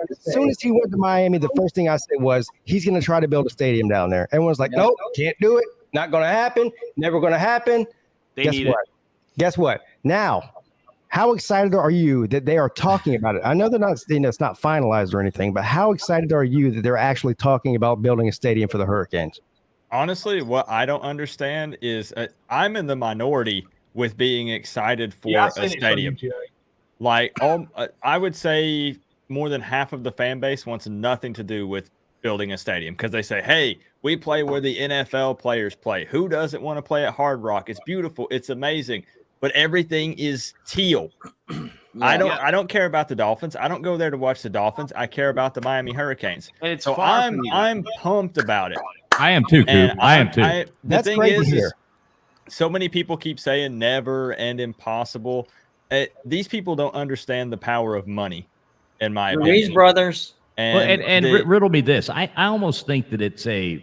as soon as he went to Miami, the first thing I said was, he's going to try to build a stadium down there. Everyone's like, nope, can't do it. Not going to happen. Never going to happen. Guess what? Now, how excited are you that they are talking about it? I know they're not, it's not finalized or anything, but how excited are you that they're actually talking about building a stadium for the Hurricanes? Honestly, what I don't understand is I'm in the minority with being excited for a stadium. I would say more than half of the fan base wants nothing to do with building a stadium because they say, hey, we play where the NFL players play. Who doesn't want to play at Hard Rock? It's beautiful. It's amazing. But everything is teal. I don't care about the Dolphins. I don't go there to watch the Dolphins. I care about the Miami Hurricanes. And so I'm pumped about it. I am too, Coop. I am too. The thing is, so many people keep saying never and impossible. These people don't understand the power of money, in my opinion. Ruiz brothers. And riddle me this. I almost think that it's an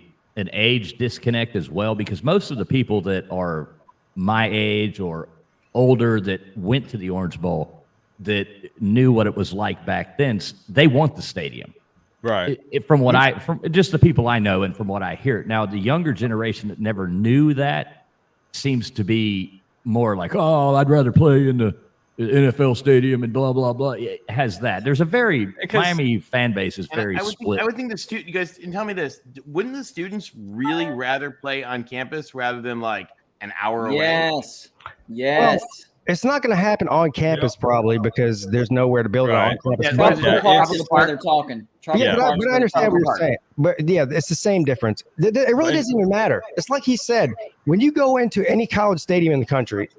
age disconnect as well, because most of the people that are my age or older that went to the Orange Bowl that knew what it was like back then, they want the stadium. Right. From just the people I know and from what I hear. Now, the younger generation that never knew that seems to be more like, oh, I'd rather play in the NFL stadium and blah, blah, blah. It has that. There's a Miami fan base is very split. I would think you guys, and tell me this, wouldn't the students really rather play on campus rather than like an hour away? Yes. Well, it's not going to happen on campus probably because there's nowhere to build it on campus. They're talking. But I understand what you're saying. But yeah, it's the same difference. It really doesn't even matter. It's like he said, when you go into any college stadium in the country,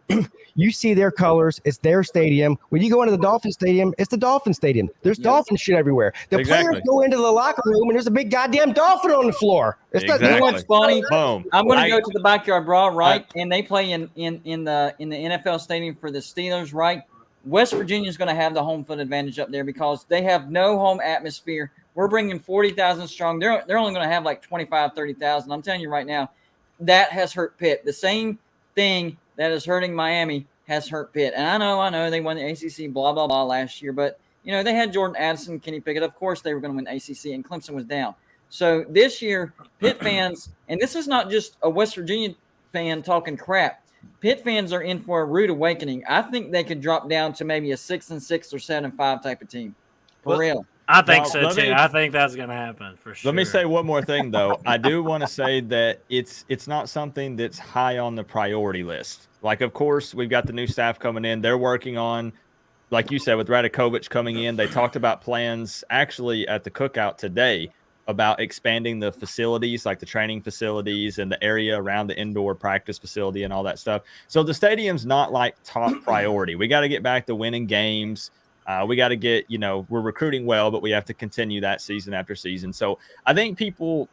you see their colors. It's their stadium. When you go into the Dolphin Stadium, it's the Dolphin Stadium. There's Dolphin shit everywhere. The players go into the locker room and there's a big goddamn dolphin on the floor. You know what's funny? Boom. I'm going to go to the Backyard Brawl, right? And they play in the NFL stadium for the Steelers, right? West Virginia is going to have the home field advantage up there because they have no home atmosphere. We're bringing 40,000 strong. They're only going to have like 25, 30,000. I'm telling you right now, that has hurt Pitt. The same thing that is hurting Miami has hurt Pitt. And I know they won the ACC, blah, blah, blah last year. But, they had Jordan Addison, Kenny Pickett. Of course, they were going to win ACC, and Clemson was down. So this year, Pitt fans, and this is not just a West Virginia fan talking crap. Pitt fans are in for a rude awakening. I think they could drop down to maybe a 6-6 or 7-5 type of team. For real. I think so too. I think that's going to happen for sure. Let me say one more thing though. I do want to say that it's not something that's high on the priority list. Like, of course, we've got the new staff coming in. They're working on, like you said, with Radakovich coming in. They talked about plans actually at the cookout today about expanding the facilities, like the training facilities and the area around the indoor practice facility and all that stuff. So the stadium's not like top priority. We got to get back to winning games. We got to get, we're recruiting well, but we have to continue that season after season. So I think people,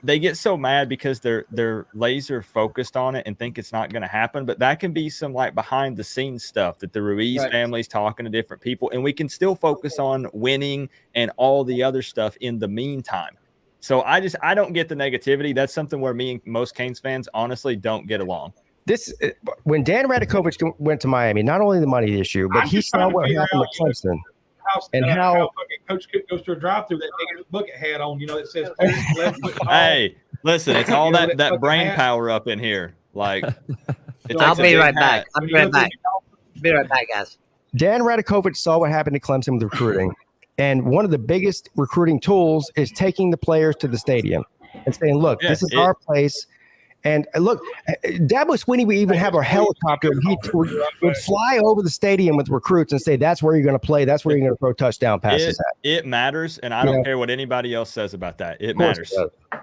they get so mad because they're laser focused on it and think it's not going to happen. But that can be some like behind the scenes stuff that the Ruiz family's talking to different people, and we can still focus on winning and all the other stuff in the meantime. So I don't get the negativity. That's something where me and most Canes fans honestly don't get along. When Dan Radakovich went to Miami, not only the money issue, but he saw what happened at Clemson. How Coach Cook goes to a drive-through that nigga bucket hat on, it says hey, listen, it's all that brain power up in here. Like, I'll be right back. I'll be right back. Be right back, guys. Dan Radakovich saw what happened to Clemson with recruiting, and one of the biggest recruiting tools is taking the players to the stadium and saying, "Look, this is our place." And look, Dabo Swinney would even have a helicopter. He would fly over the stadium with recruits and say, that's where you're going to play. That's where you're going to throw touchdown passes at. It matters, and I don't care what anybody else says about that. It matters.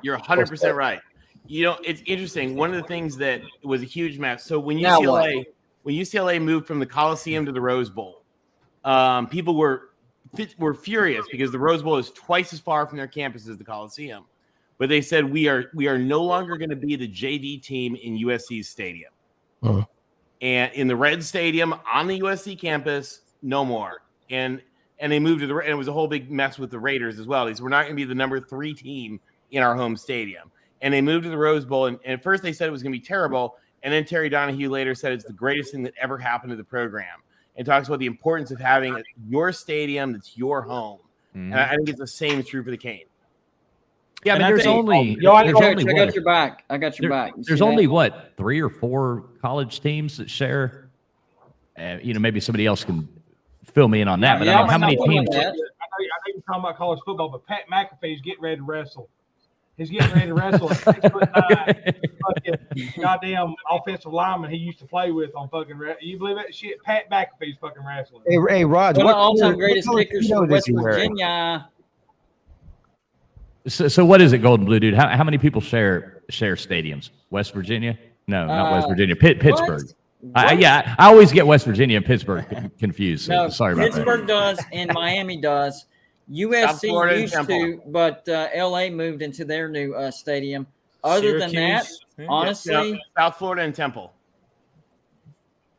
You're 100% right. You know, it's interesting. One of the things that was a huge mess. So when UCLA moved from the Coliseum to the Rose Bowl, people were furious because the Rose Bowl is twice as far from their campus as the Coliseum. But they said we are no longer going to be the JV team in USC's stadium. Uh-huh. And in the Red Stadium on the USC campus, no more. And they moved to and it was a whole big mess with the Raiders as well. They said, we're not going to be the number 3 team in our home stadium. And they moved to the Rose Bowl. And at first they said it was going to be terrible. And then Terry Donahue later said it's the greatest thing that ever happened to the program. And talks about the importance of having your stadium that's your home. Mm-hmm. And I think it's the same is true for the Cane. Yeah, but there's only. I got your back. I got your back. There's only what 3 or 4 college teams that share. Maybe somebody else can fill me in on that. But I mean, how many teams? I know you're talking about college football, but Pat McAfee's getting ready to wrestle. He's getting ready to wrestle at 6'9". Goddamn offensive lineman he used to play with on fucking. You believe that shit? Pat McAfee's fucking wrestling. Hey, Rod. One of the all-time greatest kickers from West Virginia. So what is it, Golden Blue Dude? How many people share stadiums? West Virginia? No, not West Virginia. Pittsburgh. I always get West Virginia and Pittsburgh confused. So sorry about that. Pittsburgh does and Miami does. USC used to, but LA moved into their new stadium. Other than that, honestly, South Florida and Temple.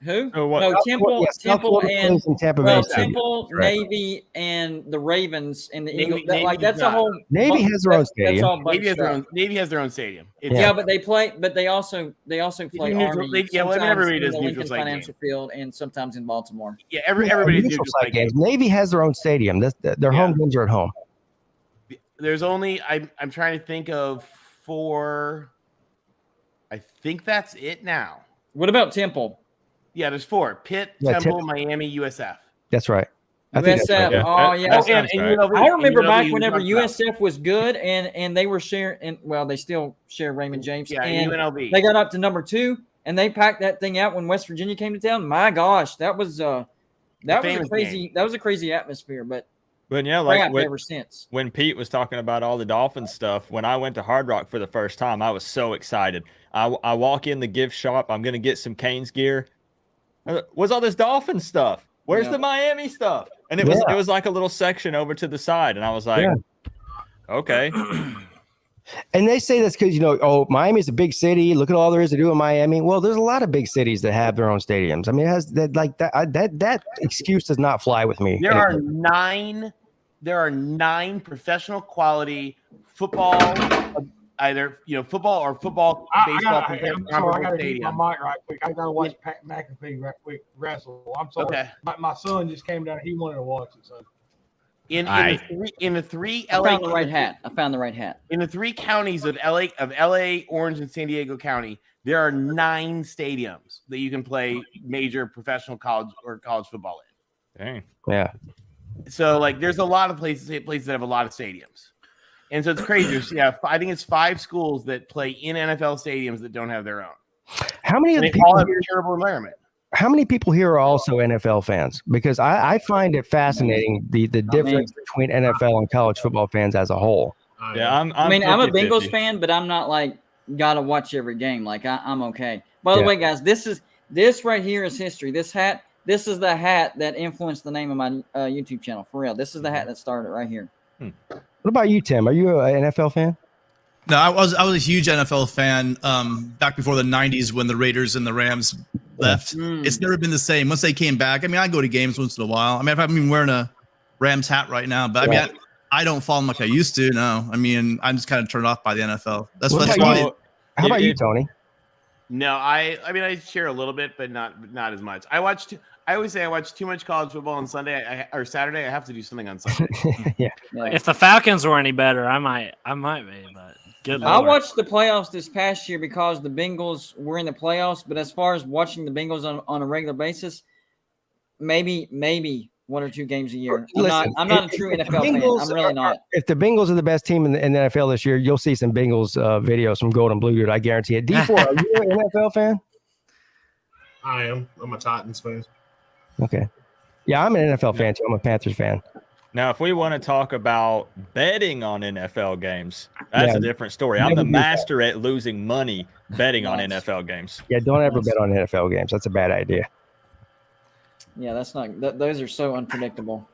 Who? No, Temple and Tampa Bay. Temple, Navy, and the Ravens and the Eagles. That's a whole. Navy has their own stadium. Navy has their own stadium. But they play. But they also play Army. Everybody does the Lincoln neutral site Financial Field and sometimes in Baltimore. Yeah, everybody does neutral site games. Navy has their own stadium. Their home games are at home. There's only I'm trying to think of 4. I think that's it now. What about Temple? Yeah, there's 4: Pitt, Temple, Miami, USF. That's right. USF. I remember back whenever USF was good, and they were sharing, and they still share Raymond James. Yeah, and UNLV. They got up to number 2, and they packed that thing out when West Virginia came to town. My gosh, that was a crazy atmosphere. But yeah, like ever since when Pete was talking about all the Dolphins stuff, when I went to Hard Rock for the first time, I was so excited. I walk in the gift shop. I'm gonna get some Canes gear. What's all this Dolphin stuff? Where's the Miami stuff? And it was like a little section over to the side, and I was like, okay. And they say that's because Miami's a big city. Look at all there is to do in Miami. Well, there's a lot of big cities that have their own stadiums. I mean, it has that excuse does not fly with me. There are 9 professional quality football. Either football or baseball. I gotta get my mic right quick. I gotta watch Pat McAfee right quick wrestle. I'm sorry. Okay. My son just came down. He wanted to watch it. So in the 3 LA, I found the right hat. In the 3 counties of LA, Orange, and San Diego County, there are 9 stadiums that you can play major professional college football in. Dang. Yeah. So there's a lot of places that have a lot of stadiums. And so it's crazy. I think it's 5 schools that play in NFL stadiums that don't have their own. How many of the people all have a terrible environment? How many people here are also NFL fans? Because I find it fascinating the difference between NFL and college football fans as a whole. Yeah, I'm a Bengals fan, but I'm not gotta watch every game. I'm okay. By the way, guys, this right here is history. This is the hat that influenced the name of my YouTube channel. For real, this is the hat that started right here. What about you, Tim? Are you an NFL fan? No, I was a huge NFL fan back before the 90s when the Raiders and the Rams left. It's never been the same. Once they came back, I mean, I go to games once in a while. I mean, I'm even wearing a Rams hat right now, but I mean, I don't follow them like I used to. No, I mean, I'm just kind of turned off by the NFL. That's why. How about you, Tony? No, I mean, I share a little bit, but not as much. I always say I watch too much college football on Sunday or Saturday. I have to do something on Sunday. If the Falcons were any better, I might be. But good Lord. I watched the playoffs this past year because the Bengals were in the playoffs. But as far as watching the Bengals on a regular basis, maybe 1 or 2 games a year. I'm not a true NFL fan. I'm really not. If the Bengals are the best team in the NFL this year, you'll see some Bengals videos from Golden Blue Dude. I guarantee it. D4, are you an NFL fan? I am. I'm a Titans fan. Okay. Yeah, I'm an NFL fan too. I'm a Panthers fan. Now, if we want to talk about betting on NFL games, that's a different story. I'm the master at losing money betting on NFL games. Yeah, don't ever bet on NFL games. That's a bad idea. Yeah, that's not. Those are so unpredictable.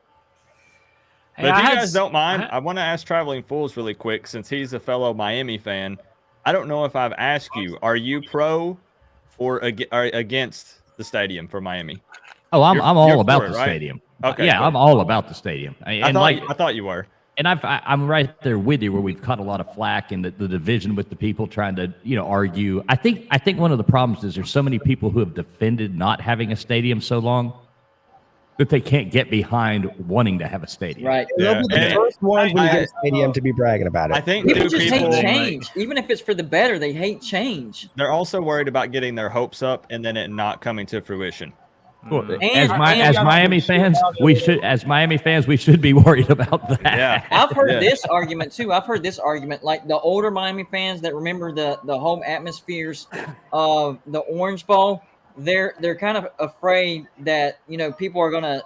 But if you guys don't mind, I want to ask Traveling Fools really quick, since he's a fellow Miami fan. I don't know if I've asked you, are you pro or against the stadium for Miami? Oh, I'm all about the stadium. Okay, yeah, I'm all about the stadium. I thought you were. And I'm right there with you, where we've caught a lot of flack in the division with the people trying to argue. I think one of the problems is there's so many people who have defended not having a stadium so long that they can't get behind wanting to have a stadium. Right. They'll be the first ones when you get a stadium to be bragging about it. I think people just hate change. Even if it's for the better, they hate change. They're also worried about getting their hopes up and then it not coming to fruition. Well, as Miami fans, we should be worried about that. Yeah. I've heard this argument too. I've heard this argument, like the older Miami fans that remember the home atmospheres of the Orange Bowl. They're kind of afraid that people are gonna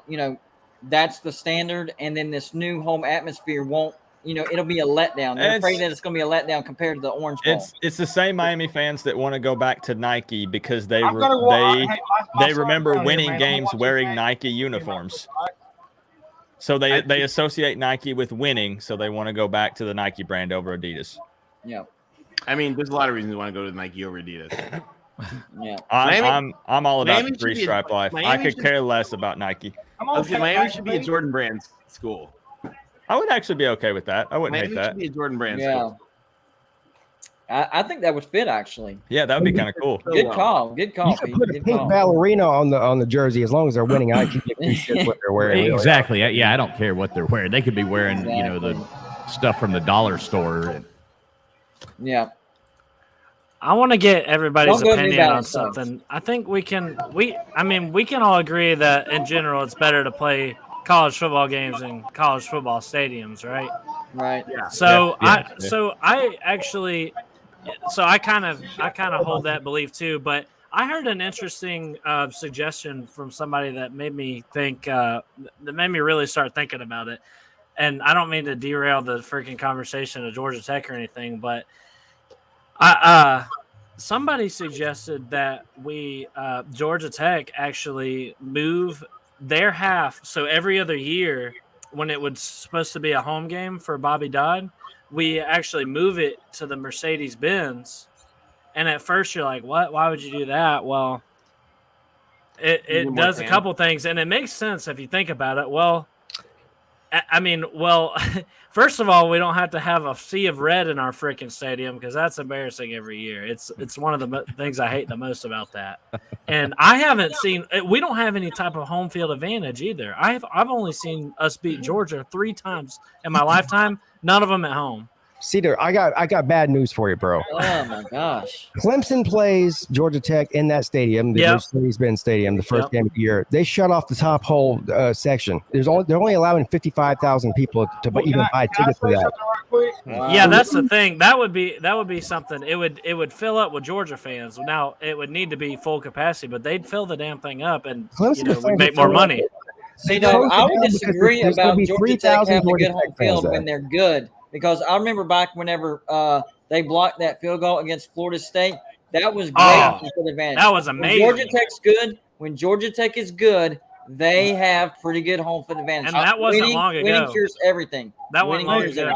that's the standard, and then this new home atmosphere won't. It'll be a letdown. They're afraid that it's going to be a letdown compared to the Orange Bowl. It's the same Miami fans that want to go back to Nike because they remember winning games wearing Nike uniforms. So they associate Nike with winning, so they want to go back to the Nike brand over Adidas. Yeah. I mean, there's a lot of reasons to want to go to Nike over Adidas. Yeah. I'm all about the three stripe life. I could care less about Nike. Miami should be a Jordan Brand school. I would actually be okay with that. I wouldn't hate that. Should be a Jordan Brand school. I think that would fit actually. Yeah, that would be kind of cool. Good call. Good call. You can put a pink ballerina on the jersey as long as they're winning. I can get what they're wearing. Exactly. Yeah, I don't care what they're wearing. They could be wearing the stuff from the dollar store. Yeah. I want to get everybody's opinion on something. I think we can all agree that in general it's better to play college football games in college football stadiums, right? Right. Yeah. So I kind of hold that belief too. But I heard an interesting suggestion from somebody that made me think that made me really start thinking about it. And I don't mean to derail the freaking conversation of Georgia Tech or anything, but somebody suggested that we Georgia Tech actually move their half. So every other year when it was supposed to be a home game for Bobby Dodd, we actually move it to the Mercedes-Benz. And at first you're like, what? Why would you do that? Well, it does a couple things, and it makes sense if you think about it. Well, first of all, we don't have to have a sea of red in our freaking stadium because that's embarrassing every year. It's one of the things I hate the most about that. And I haven't seen – we don't have any type of home field advantage either. I've only seen us beat Georgia 3 times in my lifetime, none of them at home. Cedar, I got bad news for you, bro. Oh my gosh! Clemson plays Georgia Tech in that stadium, the Mercedes-Benz Stadium, the first game of the year. They shut off the top whole section. They're only allowing 55,000 people to even buy tickets for that. Wow. Yeah, that's the thing. That would be something. It would fill up with Georgia fans. Now it would need to be full capacity, but they'd fill the damn thing up, and we'd make more money. See, I would disagree about Georgia Tech having a good home field when they're good. Because I remember back whenever they blocked that field goal against Florida State, that was great for advantage. That was amazing. When Georgia Tech's good, when Georgia Tech is good, they have pretty good home field advantage. And that wasn't long ago. Winning cures everything. That wasn't long ago.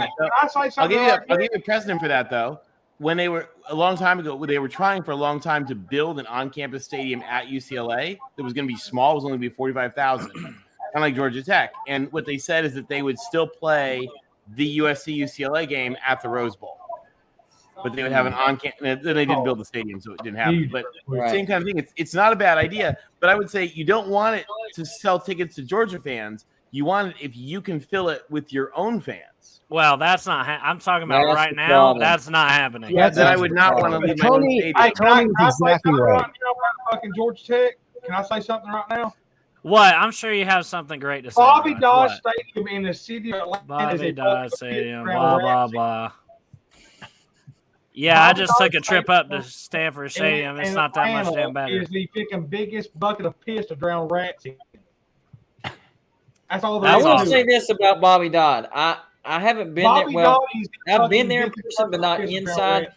I'll give you a precedent for that though. When they were a long time ago, they were trying for a long time to build an on-campus stadium at UCLA that was going to be small. It was only going to be 45,000, kind of like Georgia Tech. And what they said is that they would still play the USC-UCLA game at the Rose Bowl, but they would have an on-campus. Then they didn't build the stadium, so it didn't happen. But same kind of thing. It's not a bad idea, but I would say you don't want it to sell tickets to Georgia fans. You want it if you can fill it with your own fans. Well, that's not. I'm talking about right now. That's not happening. Yeah, then I would not want to leave my own stadium. Tony's exactly right. Fucking Georgia Tech. Can I say something right now? What? I'm sure you have something great to say. Bobby Dodd Stadium in the city of Atlanta. Bobby Dodd Stadium. Blah blah blah. Yeah, I just took a trip up to Stanford Stadium. It's not that much damn better. Is the freaking biggest bucket of piss to drown rats in. That's all. I will say this about Bobby Dodd. I haven't been Bobby there. Well, Dodd, I've been there in person, but not inside.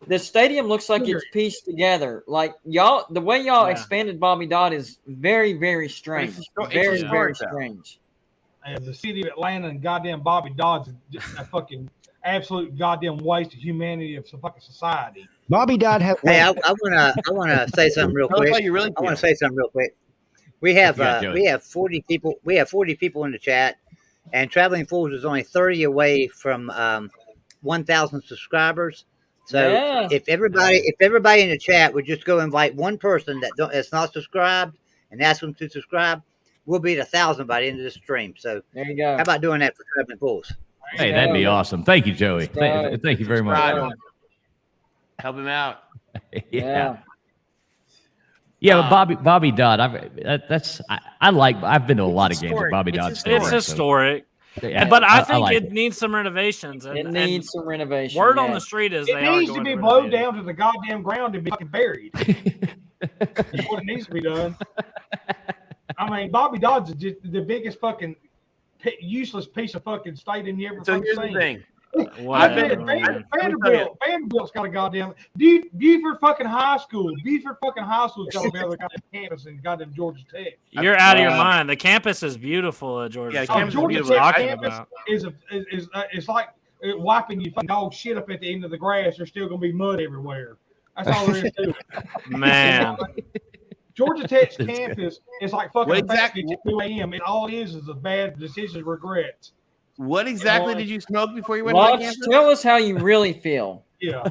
The stadium looks like it's pieced together. Like y'all, the way y'all expanded Bobby Dodd is very, very strange. Very, very strange. And the city of Atlanta and goddamn Bobby Dodd's a fucking absolute goddamn waste of humanity of some fucking society. Bobby Dodd has. Hey, I wanna say something real quick. I want to say something real quick. We have 40 people. We have 40 people in the chat, and Traveling Fools is only 30 away from 1,000 subscribers. So if everybody in the chat would just go invite one person that's not subscribed and ask them to subscribe, we'll be at 1,000 by the end of the stream. So there you go. How about doing that for Traveling Fools? Hey, that'd be awesome. Thank you, Joey. Thank you very much. Help him out. Yeah, but Bobby Dodd. I've been to a lot of games at Bobby Dodd Stadium. It's historic. Yeah, but I think it needs some renovations. It needs some renovation. Word on the street is it needs to be blown down to the goddamn ground and be fucking buried. That's what it needs to be done. I mean, Bobby Dodd's just the biggest fucking useless piece of fucking stadium you ever seen. Here's the thing. Vanderbilt's got a goddamn Buford fucking high school. Buford fucking high school's got a better goddamn campus than goddamn Georgia Tech. You're out of your mind. The campus is beautiful at Georgia Tech. Georgia Tech campus is like wiping your fucking dog shit up at the end of the grass. There's still gonna be mud everywhere. That's all there is to it. Man. Georgia Tech's campus is like fucking at 2 a.m. and all it is a bad decisions, regrets. What exactly did you smoke before you went to the campus? Tell us how you really feel. Yeah.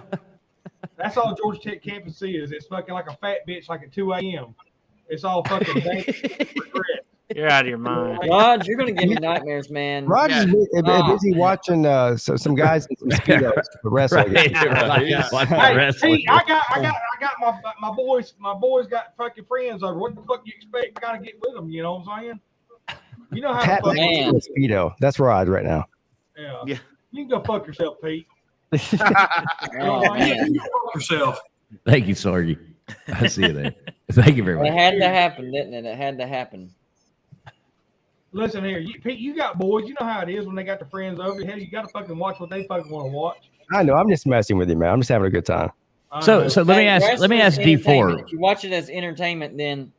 That's all Georgia Tech campus is. It's fucking like a fat bitch like at 2 a.m. It's all fucking bad regret. You're out of your mind. Rod, you're going to give me nightmares, man. Rod is busy watching some guys in some speedos for wrestling. Hey, I got my boys. My boys got fucking friends over. What the fuck you expect? Gotta get with them. You know what I'm saying? You know how Pat speedo. That's Rod right now. Yeah. You can go fuck yourself, Pete. Yourself. Thank you, Sorgy. I see you there. Thank you very much. It had to happen, didn't it? It had to happen. Listen here, Pete. You got boys. You know how it is when they got their friends over. Hell, you got to fucking watch what they fucking want to watch. I know. I'm just messing with you, man. I'm just having a good time. So let me ask D4. If you watch it as entertainment, then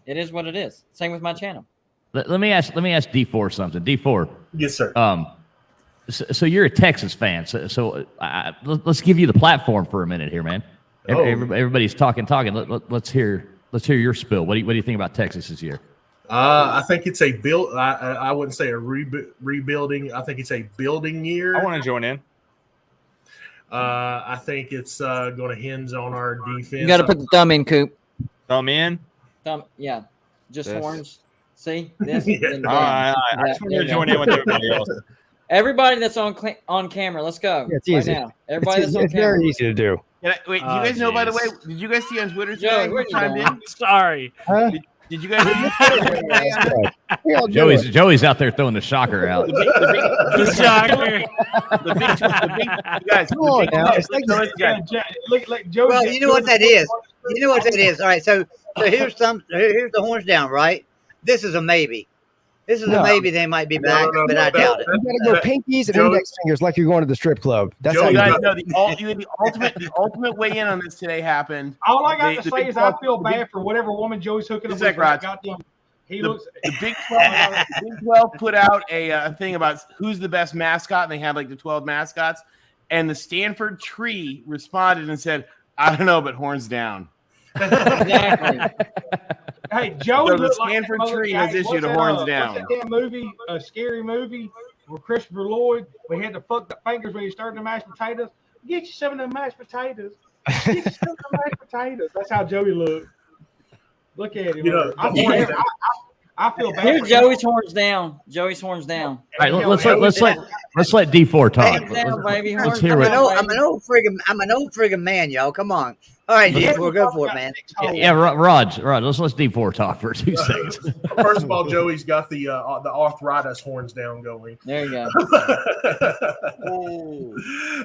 it is what it is. Same with my channel. Let me ask D4 something. D4. Yes, sir. So you're a Texas fan. So let's give you the platform for a minute here, man. Everybody's talking. Let's hear your spill. What do you think about Texas this year? I think it's a build. I wouldn't say a rebuilding. I think it's a building year. I want to join in. I think it's going to hinge on our defense. You got to put the thumb in, Coop. Thumb in. Yeah. Just horns. See this? All right. I just want to join in with everybody else. Everybody that's on camera, let's go. Yeah, it's easy. Right now. Everybody that's on it's camera. very easy to do. Wait, do you guys know, by the way, did you guys see on Twitter today? Sorry. Did you guys? Joey's out there throwing the shocker out. The shocker. Well, you know what that is. You know what that is. All right, so here's the horns down. Right, this is a maybe. This is a maybe they might be back, but I doubt it. You gotta go pinkies and index fingers like you're going to the strip club. That's how you guys know the ultimate weigh in on this today happened. All I got to say is I feel bad for whatever woman Joey's hooking up with. Goddamn, the Big 12 put out a thing about who's the best mascot, and they had like the 12 mascots, and the Stanford Tree responded and said, "I don't know, but horns down." Exactly. Hey, Joey, the Stanford Tree has issued a horns down. What's that damn movie? A scary movie with Christopher Lloyd. We had to fuck the fingers when you started the mashed potatoes. Get you some of the mashed potatoes. Get you some of the mashed potatoes. That's how Joey looked. Look at him. I feel bad. Here's Joey's horns down. Joey's horns down. All right, let's let D4 talk. Let's hear it. I'm an old friggin' man, y'all. Come on. All right, D4, go for it, man. Yeah, Rod, let's D4 talk for 2 seconds. First of all, Joey's got the arthritis horns down going. There you go.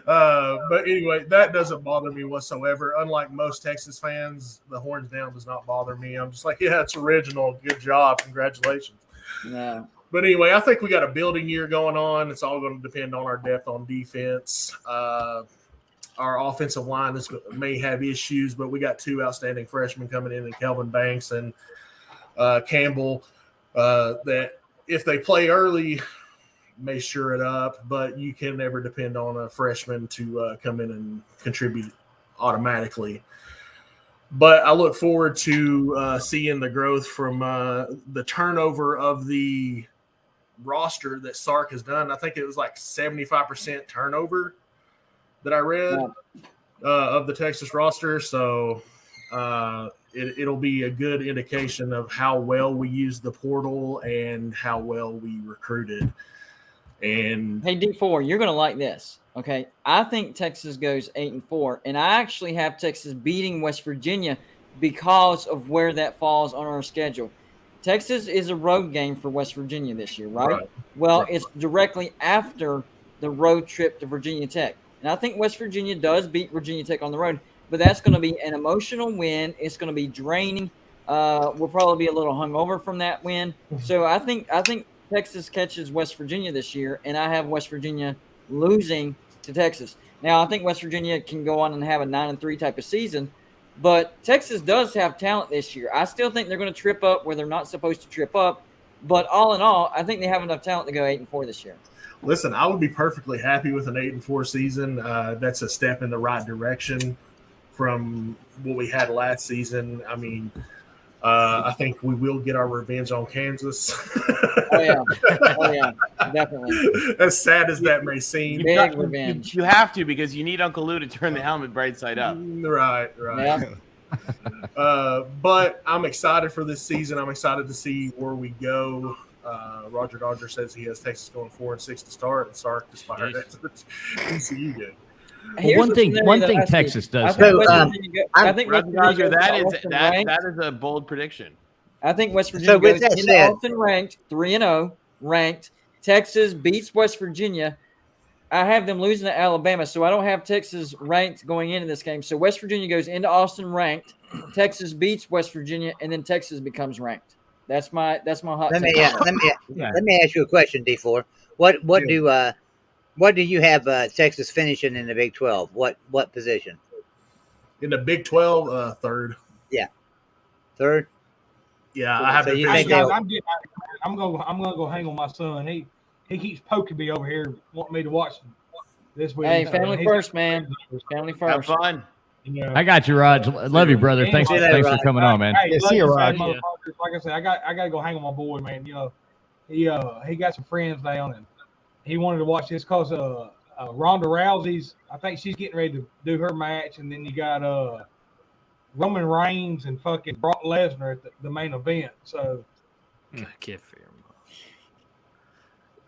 But anyway, that doesn't bother me whatsoever. Unlike most Texas fans, the horns down does not bother me. I'm just like, yeah, it's original. Good job. Congratulations. No. But anyway, I think we got a building year going on. It's all going to depend on our depth on defense. Our offensive line may have issues, but we got 2 outstanding freshmen coming in Kelvin Banks and Campbell that if they play early may sure it up, but you can never depend on a freshman to come in and contribute automatically. But I look forward to seeing the growth from the turnover of the roster that Sark has done. I think it was like 75% turnover that I read of the Texas roster. So it'll be a good indication of how well we use the portal and how well we recruited. And hey, D4, you're going to like this. Okay. I think Texas goes 8-4, and I actually have Texas beating West Virginia because of where that falls on our schedule. Texas is a road game for West Virginia this year, right? Well, it's directly after the road trip to Virginia Tech. And I think West Virginia does beat Virginia Tech on the road, but that's going to be an emotional win. It's going to be draining. We'll probably be a little hungover from that win. So I think Texas catches West Virginia this year, and I have West Virginia losing to Texas. Now, I think West Virginia can go on and have a 9-3 type of season, but Texas does have talent this year. I still think they're going to trip up where they're not supposed to trip up, but all in all, I think they have enough talent to go 8-4 this year. Listen, I would be perfectly happy with an 8-4 season. That's a step in the right direction from what we had last season. I mean, I think we will get our revenge on Kansas. Oh yeah, definitely. As sad as that may seem, big revenge. You have to, because you need Uncle Lou to turn the helmet bright side up. Right. Yeah. But I'm excited for this season. I'm excited to see where we go. Roger Dodger says he has Texas going 4-6 to start, and Sark aspired to see you good. Well, one thing Texas does. I think West Virginia that is a bold prediction. I think West Virginia goes into Austin ranked 3-0, ranked. Texas beats West Virginia. I have them losing to Alabama, so I don't have Texas ranked going into this game. So West Virginia goes into Austin ranked. Texas beats West Virginia, and then Texas becomes ranked. That's my hot take. Let me ask you a question, D4. What do you have Texas finishing in the Big 12? What position? In the Big 12, third. Yeah, third. Yeah, I have. So I'm gonna go hang on my son. He keeps poking me over here, wanting me to watch this week. Hey, family first, man. Family first. Have fun. I got you, Raj. Love you, brother. Thanks for coming on, man. Hey, see you, Raj. Like I said, I got to go hang on my boy, man. You know, he got some friends down, and he wanted to watch this because Ronda Rousey's. I think she's getting ready to do her match, and then you got Roman Reigns and fucking Brock Lesnar at the main event. So, kid for your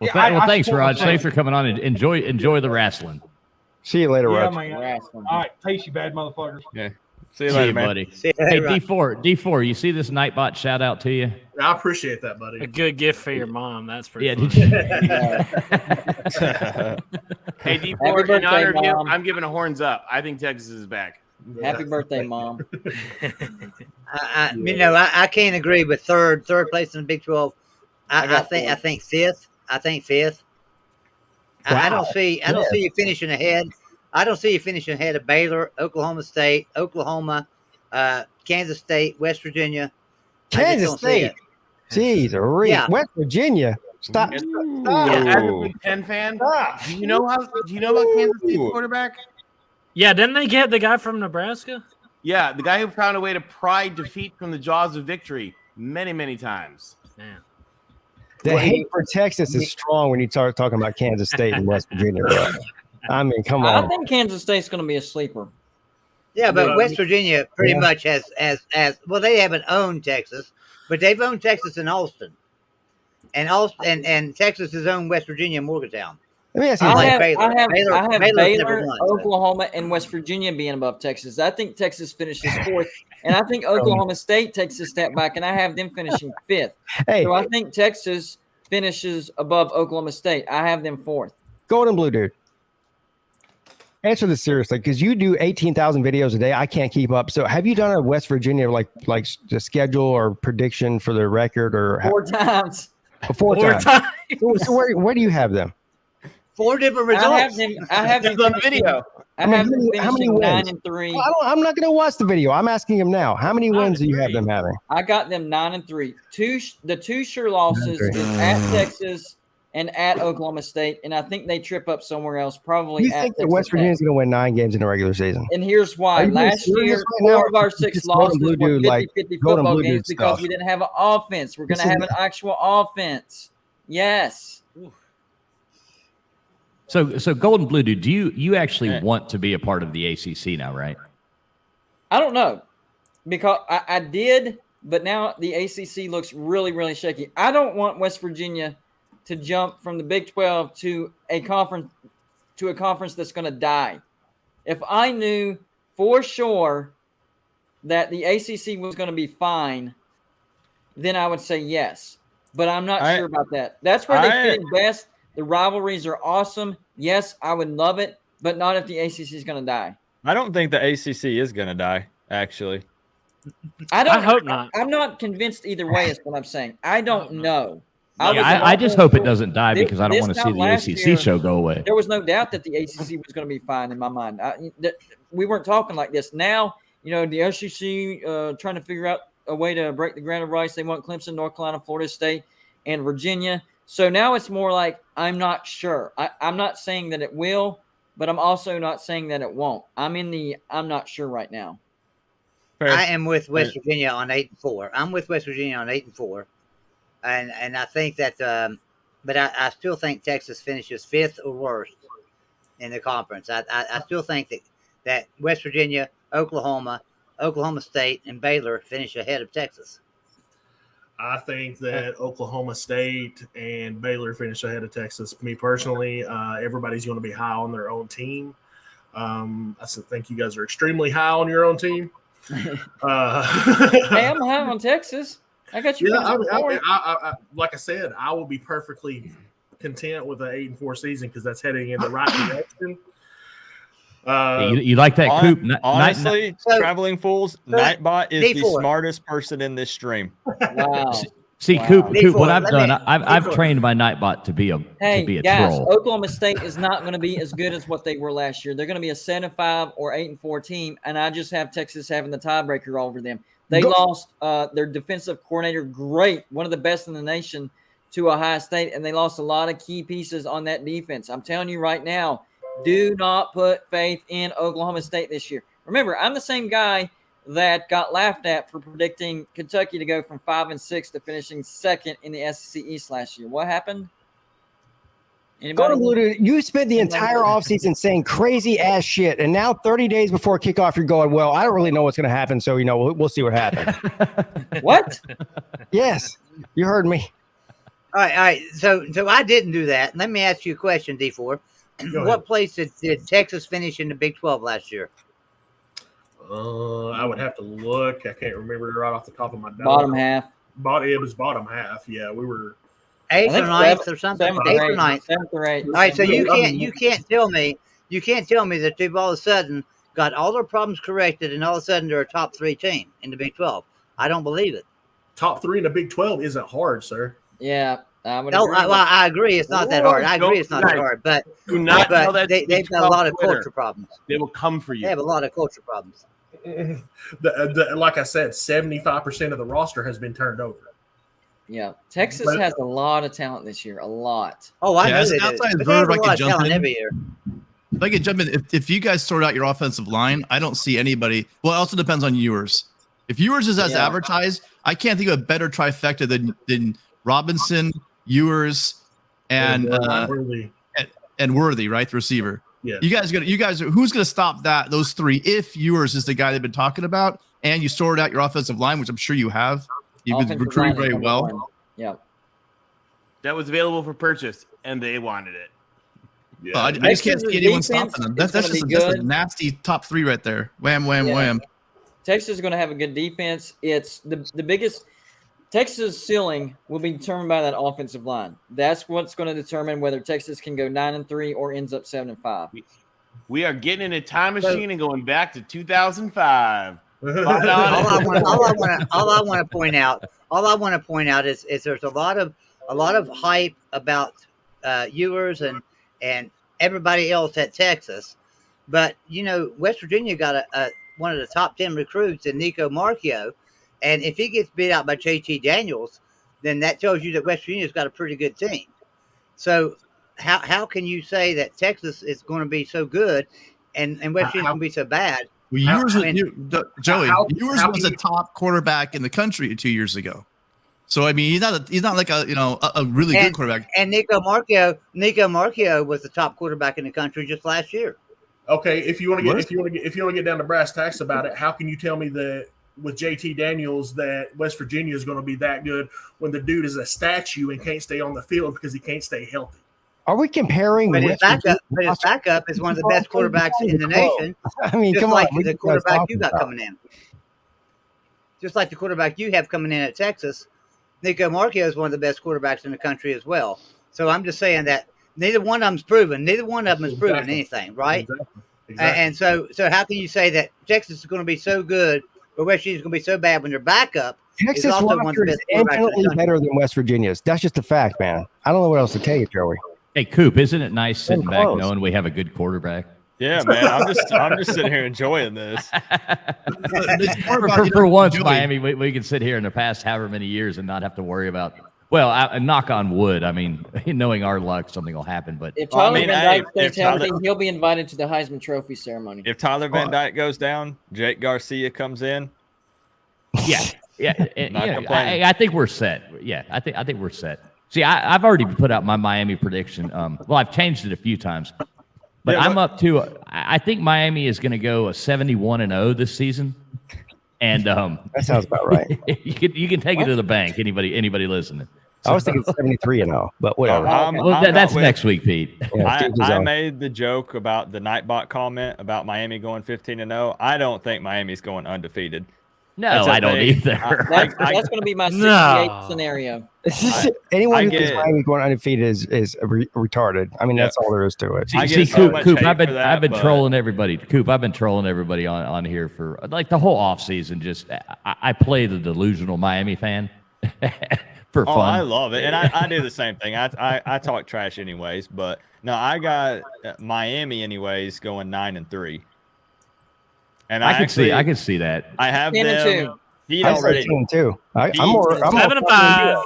mom. Well, thanks, Raj. Thanks for coming on and enjoy the wrestling. See you later, Raj. Man. All right, peace, you bad motherfuckers. Yeah. See you later, man. Buddy. Hey, D4, you see this Nightbot shout out to you? I appreciate that, buddy. A good gift for your mom. That's for Did you? Hey, D4, in honor of you, I'm giving a horns up. I think Texas is back. Happy birthday, Mom. I can't agree with third place in the Big 12. I think fifth. Wow. I don't see you finishing ahead. I don't see you finishing ahead of Baylor, Oklahoma State, Oklahoma, Kansas State, West Virginia. Kansas State. Jeez, yeah. West Virginia. Stop. As a Big Ten fan, do you know about Kansas State's quarterback? Yeah, didn't they get the guy from Nebraska? Yeah, the guy who found a way to pry defeat from the jaws of victory many, many times. Man. The hate for Texas is strong when you start talking about Kansas State and West Virginia. Bro. I mean, come on. I think Kansas State's going to be a sleeper. Yeah, but West Virginia pretty much has well, they haven't owned Texas, but they've owned Texas in Austin, and Texas has owned West Virginia and Morgantown. Let me ask you. I have Baylor, won, Oklahoma, and West Virginia being above Texas. I think Texas finishes fourth, and I think Oklahoma State takes a step back, and I have them finishing fifth. Hey, so I think Texas finishes above Oklahoma State. I have them fourth. Gold and blue, dude. Answer this seriously, because you do 18,000 videos a day. I can't keep up. So, have you done a West Virginia like the schedule or prediction for the record or 4 times? 4 times. So where do you have them? 4 different results. I have them on the video. I have them finishing 9-3. Well, I'm not going to watch the video. I'm asking him now. How many wins do you have them having? I got them 9-3. The two sure losses is at Texas and at Oklahoma State, and I think they trip up somewhere else. Probably. You think that West Virginia is going to win 9 games in the regular season? And here's why. Last year, 4 of our 6 losses were 50-50 football games because we didn't have an offense. We're going to have an actual offense. Yes. So Golden Blue Dude, do you actually want to be a part of the ACC now, right? I don't know, because I did, but now the ACC looks really, really shaky. I don't want West Virginia to jump from the Big 12 to a conference that's going to die. If I knew for sure that the ACC was going to be fine, then I would say yes. But I'm not sure about that. That's where they fit best. The rivalries are awesome. Yes, I would love it, but not if the ACC is going to die. I don't think the ACC is going to die, actually. I hope not. I'm not convinced either way is what I'm saying. I don't know. I just hope it doesn't die because I don't want to see the ACC show go away. There was no doubt that the ACC was going to be fine in my mind. We weren't talking like this. Now, the SEC trying to figure out a way to break the grant of rights. They want Clemson, North Carolina, Florida State, and Virginia. So now it's more like I'm not sure. I'm not saying that it will, but I'm also not saying that it won't. I'm not sure right now. I am with West Virginia on 8-4. I'm with West Virginia on 8-4, and I think that, but I still think Texas finishes 5th or worse in the conference. I still think that West Virginia, Oklahoma State, and Baylor finish ahead of Texas. I think that Oklahoma State and Baylor finish ahead of Texas. Me personally, everybody's going to be high on their own team. I think you guys are extremely high on your own team. Hey, I'm high on Texas. I got you. Yeah, I like I said, I will be perfectly content with an 8-4 season because that's heading in the right direction. You like that, Coop? Honestly, Traveling Fools, Nightbot is the smartest person in this stream. Wow. See, Coop, what I've done, I've trained my Nightbot to be a troll. Oklahoma State is not going to be as good as what they were last year. They're going to be a 7-5 or 8-4 team, and I just have Texas having the tiebreaker over them. They lost their defensive coordinator, one of the best in the nation, to Ohio State, and they lost a lot of key pieces on that defense. I'm telling you right now, do not put faith in Oklahoma State this year. Remember, I'm the same guy that got laughed at for predicting Kentucky to go from 5-6 to finishing 2nd in the SEC East last year. What happened? Anybody? You spent the entire offseason saying crazy ass shit, and now 30 days before kickoff, you're going, well, I don't really know what's going to happen, so we'll see what happens. What? Yes, you heard me. All right. So I didn't do that. Let me ask you a question, D4. What place did Texas finish in the Big 12 last year? I would have to look. I can't remember right off the top of my dome. Bottom half. It was bottom half. Yeah, we were 8th or 9th or something. 8th or 9th. 7th or 8th. All right, so you can't tell me that they've all of a sudden got all their problems corrected and all of a sudden they're a top 3 team in the Big 12. I don't believe it. Top 3 in the Big 12 isn't hard, sir. Yeah. I agree. It's not that hard. But they've got a lot of culture problems. They will come for you. They have a lot of culture problems. Like I said, 75% of the roster has been turned over. Yeah, Texas has a lot of talent this year. A lot. Oh, I know they do. Outside But Verb, they have a I lot could of jump talent in. every year. If I could jump in, if you guys sort out your offensive line, I don't see anybody. Well, it also depends on Ewers. If Ewers is as advertised, I can't think of a better trifecta than Robinson, Ewers, and Worthy, right? The receiver. Yeah. You guys, who's going to stop those 3 if Ewers is the guy they've been talking about, and you sorted out your offensive line, which I'm sure you have. You've been recruiting very well. Yeah. That was available for purchase, and they wanted it. Yeah. I just can't see anyone stopping them. That's just a nasty top 3 right there. Wham, wham, wham. Texas is going to have a good defense. It's the biggest. Texas' ceiling will be determined by that offensive line. That's what's going to determine whether Texas can go 9-3 or ends up 7-5. We are getting in a time machine and going back to 2005. All I want to point out is there's a lot of a lot of hype about Ewers and everybody else at Texas. But, West Virginia got one of the top 10 recruits in Nico Marchio. And if he gets beat out by JT Daniels, then that tells you that West Virginia's got a pretty good team. So how can you say that Texas is going to be so good and West Virginia's going to be so bad? Well, Ewers was a top quarterback in the country 2 years ago. So I mean, he's not like a really good quarterback. And Nico Marchio was the top quarterback in the country just last year. Okay, if you want to get down to brass tacks about it, how can you tell me that with JT Daniels that West Virginia is going to be that good when the dude is a statue and can't stay on the field because he can't stay healthy? Are we comparing? But his backup is one of the best quarterbacks in the nation. I mean, just come like on. The quarterback you got coming in. Just like the quarterback you have coming in at Texas, Nico Marchio is one of the best quarterbacks in the country as well. So I'm just saying that neither one of them is proven. Neither one of them has proven anything, right? Exactly. And so how can you say that Texas is going to be so good, but West Virginia is going to be so bad when their backup Texas is also one of the is best quarterbacks infinitely better than West Virginia's. That's just a fact, man. I don't know what else to tell you, Joey. Hey, Coop, isn't it nice sitting back knowing we have a good quarterback? Yeah, man. I'm just sitting here enjoying this. For once, Miami, we can sit here in the past however many years and not have to worry about. Well, knock on wood. I mean, knowing our luck, something will happen. But if Tyler Van Dyke stays healthy, he'll be invited to the Heisman Trophy ceremony. If Tyler Van Dyke goes down, Jake Garcia comes in. Yeah. I think we're set. Yeah, I think we're set. See, I've already put out my Miami prediction. Well, I've changed it a few times, but I'm up to. I think Miami is going to go 71-0 this season, and that sounds about right. you can take it to the bank. Anybody listening? I was thinking 73-0, but whatever. That's next week, Pete. Yeah, I made the joke about the Nightbot comment about Miami going 15-0. I don't think Miami's going undefeated. No, I don't either. That's going to be my 68 scenario. Anyone who thinks Miami going undefeated is retarded. I mean, that's all there is to it. See, Coop, I've been trolling everybody. Coop, I've been trolling everybody on here for like the whole offseason. Just I play the delusional Miami fan for fun. I love it, and I do the same thing. I talk trash anyways, but no, I got Miami anyways going 9-3. And I can see that. I have them. Pete already. 10-2. I'm 7-5.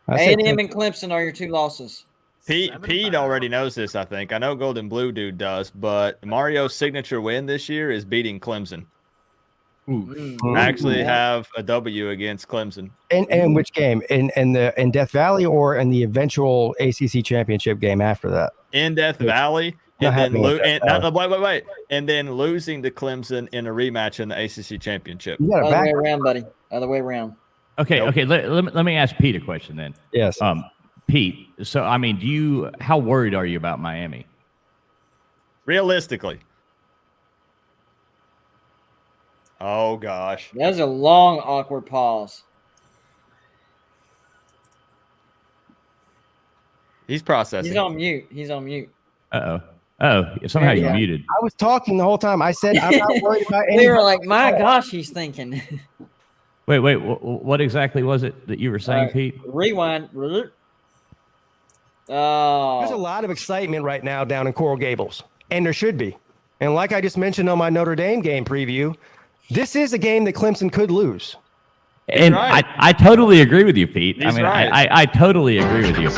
A&M and Clemson are your two losses. Pete already knows this, I think. I know Golden Blue Dude does, but Mario's signature win this year is beating Clemson. I actually have a W against Clemson. In which game? In Death Valley or in the eventual ACC championship game after that? In Death Valley. And then wait. And then losing to Clemson in a rematch in the ACC championship. Other way around, buddy. Other way around. Okay. Let me ask Pete a question then. Yes. Pete. So I mean, how worried are you about Miami? Realistically. Oh gosh. That was a long, awkward pause. He's processing. He's on mute. Uh-oh. Oh, somehow you're muted. I was talking the whole time. I said I'm not worried about anything. We were like, my gosh, he's thinking. Wait. What exactly was it that you were saying, Pete? Rewind. Oh. There's a lot of excitement right now down in Coral Gables, and there should be. And like I just mentioned on my Notre Dame game preview, this is a game that Clemson could lose. And right. I totally agree with you, Pete. He's I totally agree with you.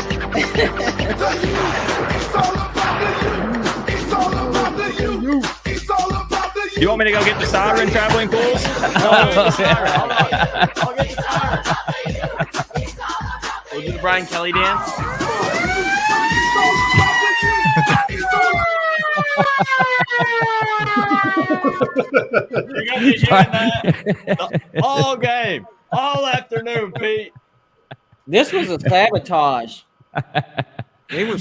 You want me to go get the siren, Traveling Pools? I'll get the siren. We'll do the Brian Kelly dance. You're going to be hearing that all game, all afternoon, Pete. This was a sabotage.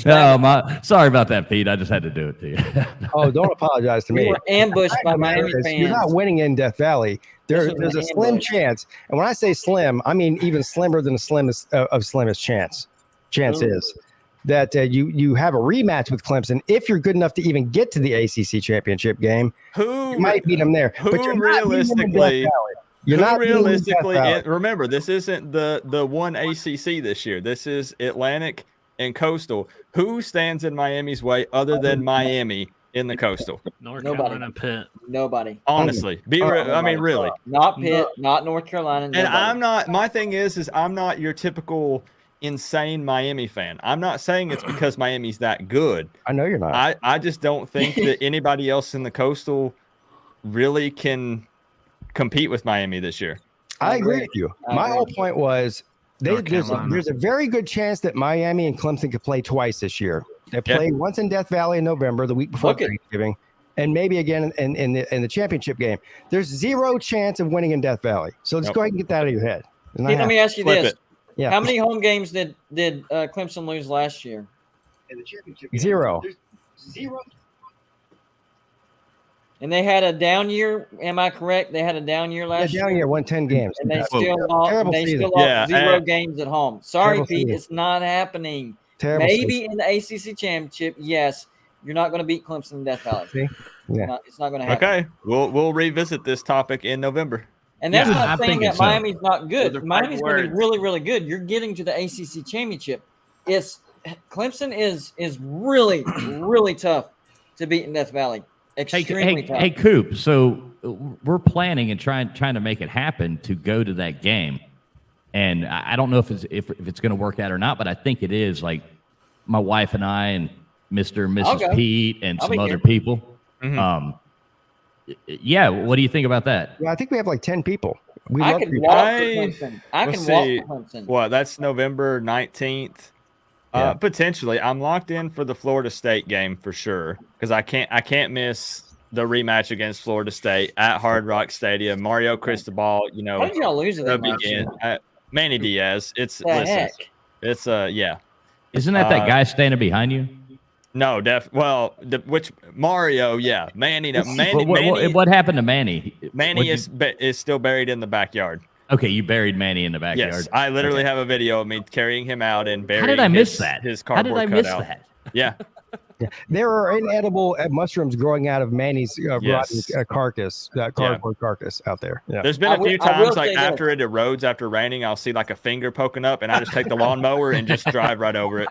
Sorry about that, Pete. I just had to do it to you. Oh, don't apologize to me. We were ambushed by Miami fans. You're not winning in Death Valley. There's a slim chance, and when I say slim, I mean even slimmer than the slimmest of slimmest chance. Chance is that you have a rematch with Clemson if you're good enough to even get to the ACC championship game. You might beat them there, but you're realistically, remember, this isn't the one ACC this year. This is Atlantic and Coastal. Who stands in Miami's way other than Miami in the Coastal? North Carolina, Pitt. Nobody. Honestly, I mean, really. Not Pitt, not North Carolina. And I'm not. My thing is I'm not your typical insane Miami fan. I'm not saying it's because Miami's that good. I know you're not. I just don't think that anybody else in the Coastal really can compete with Miami this year. I agree with you. My whole point was there's a very good chance that Miami and Clemson could play twice this year. They played once in Death Valley in November, the week before Thanksgiving, and maybe again in the championship game. There's zero chance of winning in Death Valley. So let's go ahead and get that out of your head. Let me ask you this. Yeah. How many home games did Clemson lose last year? In the championship game, zero. Zero. And they had a down year. Am I correct? They had a down year last year. Down year, won 10 games. And they still lost. They still lost zero games at home. Sorry, Pete, it's not happening. Maybe in the ACC championship, yes, you're not going to beat Clemson in Death Valley. It's not going to happen. Okay, we'll revisit this topic in November. And that's not saying that Miami's not good. Miami's going to be really, really good. You're getting to the ACC championship. Clemson is really, really tough to beat in Death Valley. Extremely tough. Hey, Coop. So we're planning and trying to make it happen to go to that game, and I don't know if it's going to work out or not, but I think it is. Like my wife and I and Mr. and Mrs. Pete and some other people. Mm-hmm. Yeah, what do you think about that? Yeah, I think we have like 10 people. I can walk to Clemson. I can walk to Clemson. What? That's November 19th. Potentially. I'm locked in for the Florida State game for sure because I can't miss the rematch against Florida State at Hard Rock Stadium. Mario Cristobal, How did y'all lose it? Manny Diaz. It's heck? It's yeah. Isn't that guy standing behind you? No, which Mario? Yeah, Manny. What happened to Manny? Manny is still buried in the backyard. Okay, you buried Manny in the backyard. Yes, I literally have a video of me carrying him out and burying. How did I miss that? His cardboard How did I miss cutout. that? Yeah. There are inedible mushrooms growing out of Manny's rotten carcass, cardboard carcass out there. Yeah. There's been a few times like after it erodes after raining, I'll see like a finger poking up, and I just take the lawnmower and just drive right over it.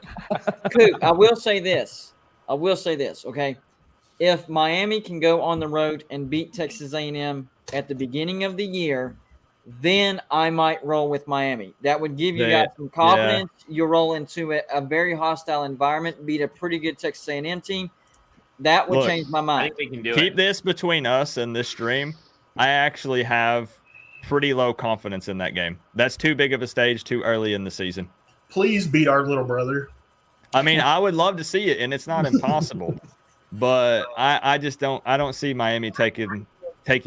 Coop, I will say this. Okay, if Miami can go on the road and beat Texas A&M at the beginning of the year, then I might roll with Miami. That would give you guys some confidence. Yeah. You roll into a very hostile environment, beat a pretty good Texas A&M team. That would change my mind. I think we can do Keep this between us and this stream. I actually have pretty low confidence in that game. That's too big of a stage too early in the season. Please beat our little brother. I mean, I would love to see it, and it's not impossible. But I just don't see Miami taking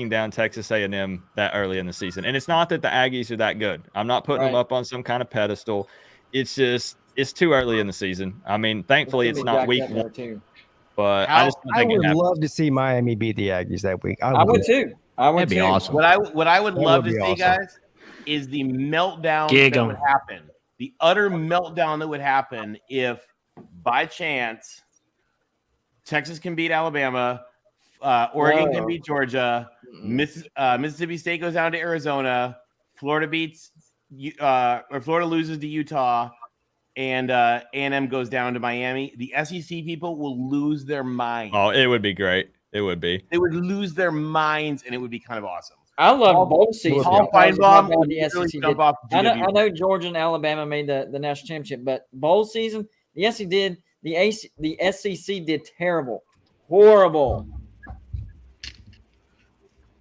down Texas A&M that early in the season. And it's not that the Aggies are that good. I'm not putting them up on some kind of pedestal. It's just it's too early in the season. I mean, thankfully it's not week one. But I would love to see Miami beat the Aggies that week. I would too. That'd be awesome. What I would love to see, guys, is the meltdown that would happen. The utter meltdown that would happen if, by chance, Texas can beat Alabama, Oregon can beat Georgia, Mississippi State goes down to Arizona, Florida loses to Utah, and A&M goes down to Miami. The SEC people will lose their minds. Oh, it would be great. It would be. They would lose their minds, and it would be kind of awesome. I love bowl season. I know Georgia and Alabama made the national championship, but bowl season, the SEC did terrible, horrible.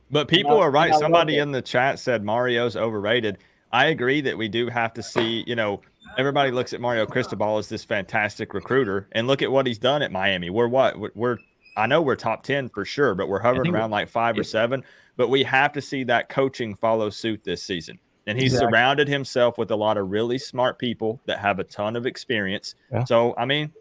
But people are right. Somebody in the chat said Mario's overrated. I agree that we do have to see. Everybody looks at Mario Cristobal as this fantastic recruiter, and look at what he's done at Miami. I know we're top 10 for sure, but we're hovering around like 5 or 7. But we have to see that coaching follow suit this season. And he's surrounded himself with a lot of really smart people that have a ton of experience. Yeah. So, I mean,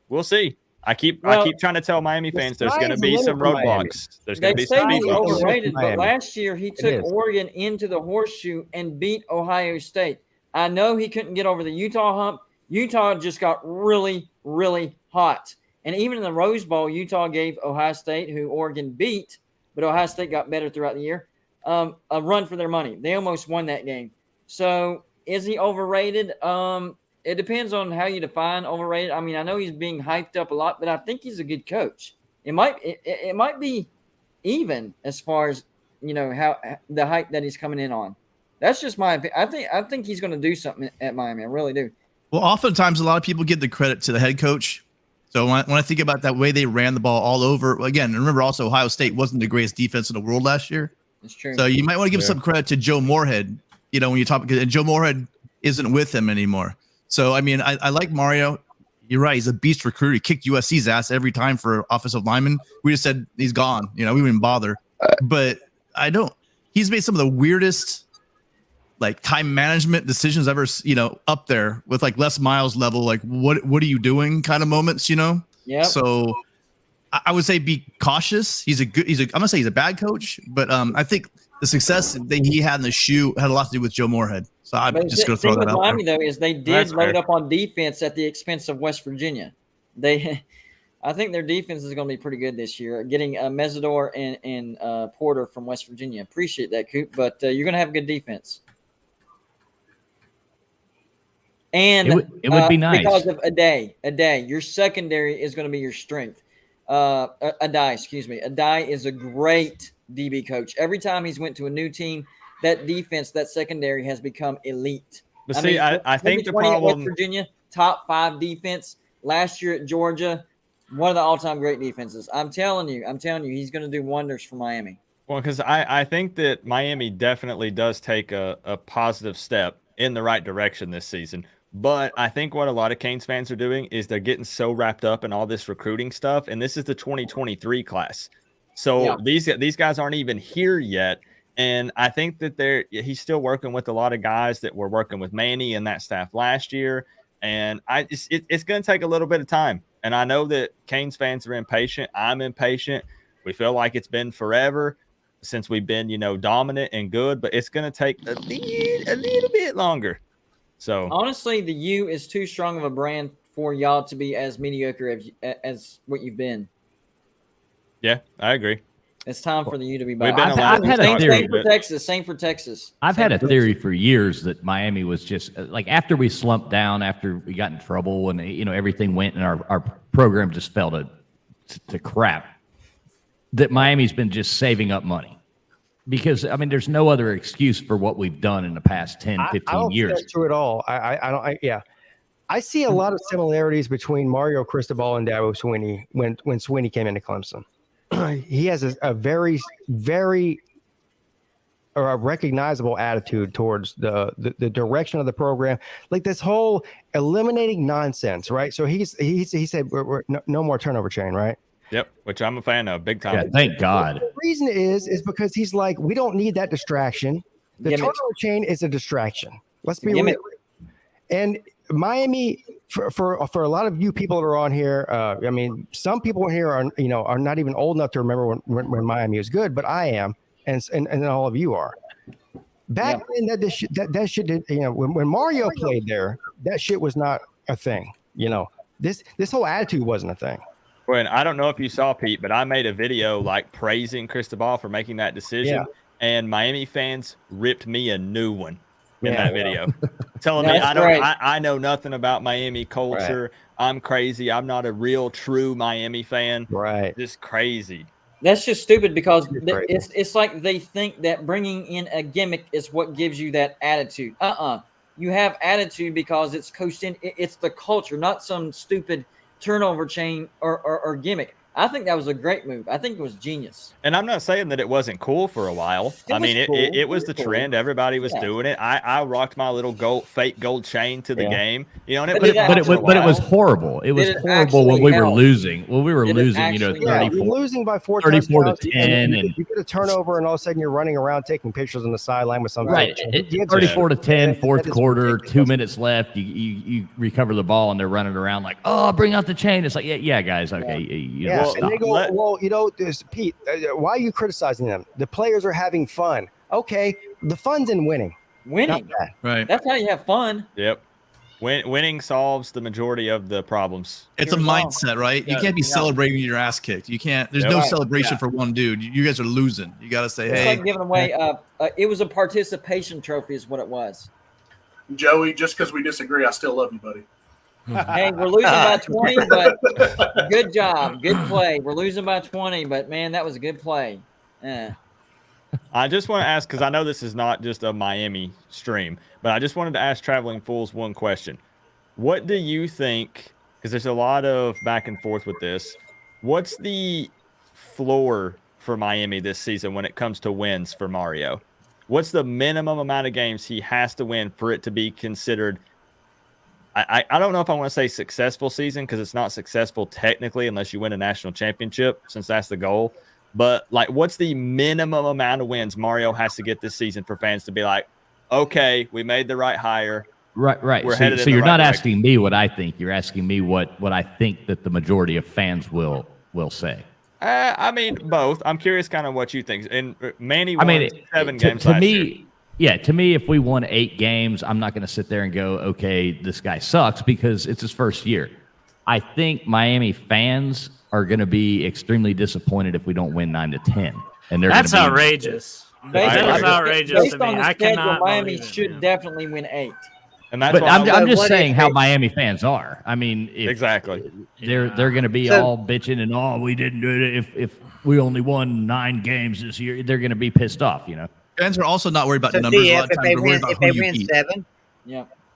we'll see. I keep trying to tell Miami fans there's going to be some roadblocks. There's going to be some speed bumps. Overrated, but last year he took Oregon into the horseshoe and beat Ohio State. I know he couldn't get over the Utah hump. Utah just got really, really hot. And even in the Rose Bowl, Utah gave Ohio State, who Oregon beat, but Ohio State got better throughout the year, a run for their money. They almost won that game. So is he overrated? It depends on how you define overrated. I mean, I know he's being hyped up a lot, but I think he's a good coach. It might be even as far as, how the hype that he's coming in on. That's just my opinion. I think he's going to do something at Miami. I really do. Well, oftentimes a lot of people give the credit to the head coach. So when I think about that way they ran the ball all over, again, remember also Ohio State wasn't the greatest defense in the world last year. That's true. So you might want to give some credit to Joe Moorhead, when you talk, and Joe Moorhead isn't with him anymore. So, I mean, I like Mario. You're right. He's a beast recruiter. He kicked USC's ass every time for offensive lineman. We just said he's gone. We wouldn't even bother. But he's made some of the weirdest time management decisions ever, up there with Les Miles level, what are you doing kind of moments, Yeah. So I would say be cautious. I'm gonna say he's a bad coach, but I think the success that he had in the shoe had a lot to do with Joe Moorhead. So I'm just going to throw that out Miami, there. Though, is they did load up on defense at the expense of West Virginia. I think their defense is going to be pretty good this year. Getting Mesidor and Porter from West Virginia. Appreciate that, Coop. But you're going to have a good defense. And it would be nice because of Adai. Your secondary is going to be your strength. Adai is a great DB coach. Every time he's went to a new team, that defense, that secondary has become elite. But I think the problem West Virginia, top 5 defense. Last year at Georgia, one of the all-time great defenses. I'm telling you, he's going to do wonders for Miami. Well, because I think that Miami definitely does take a positive step in the right direction this season. But I think what a lot of Canes fans are doing is they're getting so wrapped up in all this recruiting stuff. And this is the 2023 class. So these guys aren't even here yet. And I think that he's still working with a lot of guys that were working with Manny and that staff last year. And it's going to take a little bit of time. And I know that Canes fans are impatient. I'm impatient. We feel like it's been forever since we've been, dominant and good. But it's going to take a little bit longer. So honestly, the U is too strong of a brand for y'all to be as mediocre as what you've been. Yeah, I agree. It's time for the U to be better. I've had a theory. Same for Texas. I've had a theory for years that Miami was just after we slumped down, after we got in trouble, and everything went, and our program just fell to crap. That Miami's been just saving up money. Because, there's no other excuse for what we've done in the past 10, 15 years. That's true at all. I see a lot of similarities between Mario Cristobal and Dabo Swinney when Swinney came into Clemson. He has a very, very recognizable attitude towards the direction of the program. Like this whole eliminating nonsense, right? So he said we're no more turnover chain, right? Yep, which I'm a fan of, big time. Yeah, thank God. The reason is because he's like, we don't need that distraction. The turnover chain is a distraction. Let's be real. And Miami, for a lot of you people that are on here, some people here are not even old enough to remember when Miami was good, but I am, and all of you are. Back then, that shit did, when Mario played there, that shit was not a thing. This whole attitude wasn't a thing. Well, and I don't know if you saw, Pete, but I made a video praising Cristobal for making that decision, and Miami fans ripped me a new one in that video, telling me I know nothing about Miami culture. Right. I'm crazy. I'm not a real true Miami fan. Right. Just crazy. That's just stupid because it's like they think that bringing in a gimmick is what gives you that attitude. You have attitude because it's coached in. It's the culture, not some stupid turnover chain or gimmick. I think that was a great move. I think it was genius. And I'm not saying that it wasn't cool for a while. It was the trend. Everybody was doing it. I rocked my little fake gold chain to the game. And but it was horrible. It was horrible when we were losing. When we were losing, 34, you're losing by 34 to 10, and you get a turnover, and all of a sudden you're running around taking pictures on the sideline with something. Right. 34 to 10, fourth quarter, 2 minutes left. You recover the ball, and they're running around like, oh, bring out the chain. It's like, yeah, guys, okay, and they go, Pete, why are you criticizing them? The players are having fun. Okay, the fun's in winning. Right. That's how you have fun. Yep. Winning solves the majority of the problems. It's a mindset, right? You can't be celebrating your ass kicked. You can't. There's no celebration for one dude. You guys are losing. You got to say, it's hey. like giving away. It was a participation trophy, is what it was. Joey, just because we disagree, I still love you, buddy. Hey, we're losing by 20, but good job, good play. We're losing by 20, but man, that was a good play. I just want to ask, because I know this is not just a Miami stream, but I just wanted to ask Traveling Fools one question. What do you think, because there's a lot of back and forth with this, what's the floor for Miami this season when it comes to wins for Mario? What's the minimum amount of games he has to win for it to be considered? I don't know if I want to say successful season, because it's not successful technically unless you win a national championship, since that's the goal. But like, what's the minimum amount of wins Mario has to get this season for fans to be like, okay, we made the right hire. Right. We're So you're not asking me what I think. You're asking me what I think that the majority of fans will say. I mean, both. I'm curious kind of what you think. And Manny won 7 games to last me, year. Yeah, to me, if we won 8 games, I'm not going to sit there and go, okay, this guy sucks, because it's his first year. I think Miami fans are going to be extremely disappointed if we don't win 9 to 10. And that's outrageous. That is outrageous to me. I cannot. Miami should definitely win 8. And that's but I'm just saying how Miami fans are. I mean, exactly. They're going to be all bitching and we didn't do it. If we only won 9 games this year, they're going to be pissed off. Fans are also not worried about numbers. TF, if they win 7,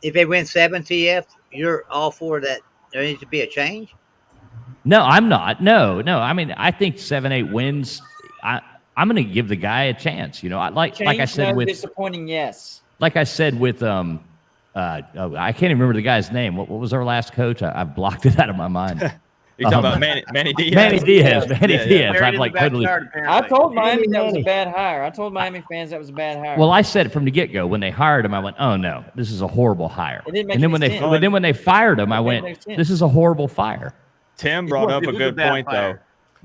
if they win 7, TF, you're all for that. There needs to be a change. No, I'm not. No. I mean, I think 7, 8 wins. I'm going to give the guy a chance. Like I said with disappointing. Yes. Like I said with I can't even remember the guy's name. What was our last coach? I've blocked it out of my mind. You're talking about Manny Diaz? Manny Diaz. I've like totally. I told Miami that was a bad hire. I told Miami fans that was a bad hire. Well, I said it from the get-go. When they hired him, I went, "Oh no, this is a horrible hire." It didn't make and then when they fired him, I went, "This is a horrible fire." Tim brought up a good point though.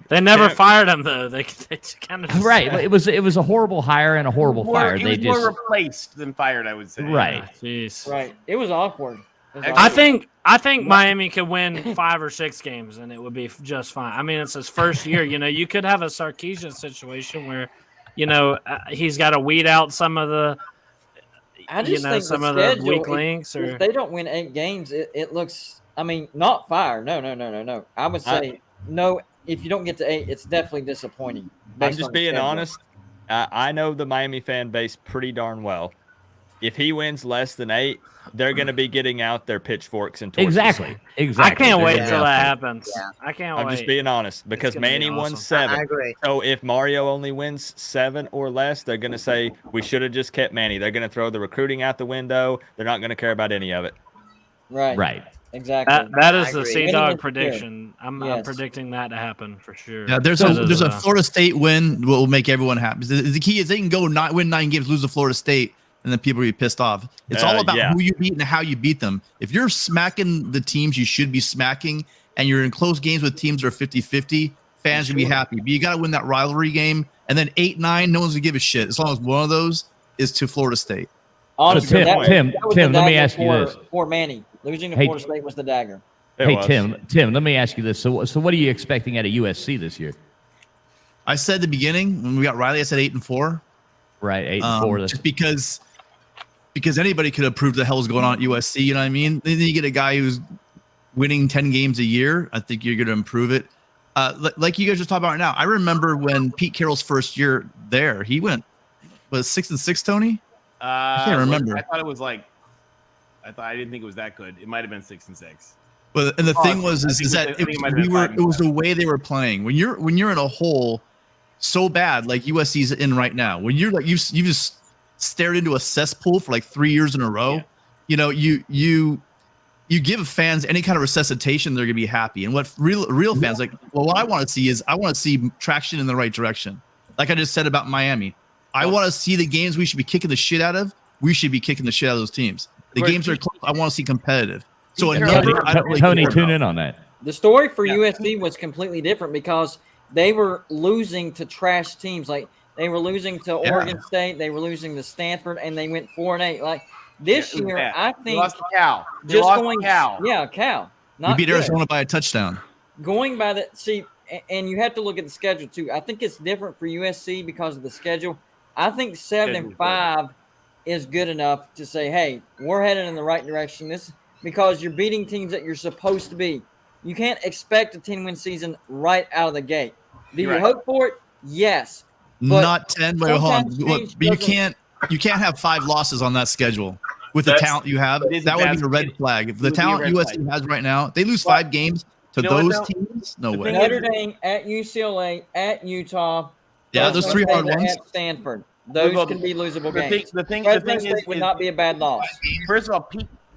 They never fired him though. They kind of right. It was a horrible hire and a horrible fire. It was more replaced than fired, I would say. Right. Jeez. Right. It was awkward. I think Miami could win 5 or 6 games and it would be just fine. I mean, it's his first year. You could have a Sarkisian situation where, he's got to weed out some of the, some of the weak links. Or if they don't win 8 games, it looks. I mean, not fire. No. I would say no. If you don't get to 8, it's definitely disappointing. I'm just being honest. I know the Miami fan base pretty darn well. If he wins less than 8, they're going to be getting out their pitchforks and torches. Exactly. I can't wait till that happens. Yeah. I can't wait. I'm just being honest because Manny won 7. I agree. So if Mario only wins 7 or less, they're going to say we should have just kept Manny. They're going to throw the recruiting out the window. They're not going to care about any of it. Right. Exactly. That is the Sea-Dog prediction. I'm predicting that to happen for sure. Yeah, there's a Florida State win will make everyone happy. The key is they can go win 9 games, lose to Florida State, and then people will be pissed off. It's all about who you beat and how you beat them. If you're smacking the teams you should be smacking, and you're in close games with teams that are 50-50, fans will be happy. But you got to win that rivalry game, and then 8-9, no one's gonna give a shit as long as one of those is to Florida State. Honestly, Tim, let me ask you this: for Manny, losing to Florida State was the dagger. Tim, let me ask you this: so what are you expecting out of USC this year? I said at the beginning when we got Riley, I said 8-4. Right, 8-4. Just because anybody could have proved the hell's going on at USC. You know what I mean? Then you get a guy who's winning 10 games a year. I think you're going to improve it. Like you guys just talking about right now. I remember when Pete Carroll's first year there, he went 6-6. Tony. I can't remember. I thought it was like, I didn't think it was that good. It might have been 6-6. But and the thing was that it was the way they were playing. When you're in a hole so bad like USC's in right now, when you're like you just stared into a cesspool for like 3 years in a row, you give fans any kind of resuscitation, they're gonna be happy. And what real fans like, well, what I want to see is I want to see traction in the right direction. Like I just said about Miami. I want to see the games we should be kicking the shit out of. We should be kicking the shit out of those teams. The games are close. I want to see competitive. So Tony, tune in on that. The story for USC was completely different because they were losing to trash teams. Like they were losing to Oregon State, they were losing to Stanford, and they went 4-8. Like This year, I think we lost Cal. Just going, Cal. We beat Arizona by a touchdown. Going by the and you have to look at the schedule too. I think it's different for USC because of the schedule. I think 7-5 is good enough to say, hey, we're headed in the right direction. This because you're beating teams that you're supposed to be. You can't expect a 10-win season right out of the gate. Do you hope for it? Yes. Not 10, but hold on. Look, you can't have 5 losses on that schedule with the talent you have. That would be a red flag. If the talent USC has right now, they lose 5 games to those teams. No way. Notre Dame, at UCLA, at Utah. Yeah, those 3 hard ones. At Stanford. Those can be losable games. The thing is, would not be a bad loss. First of all,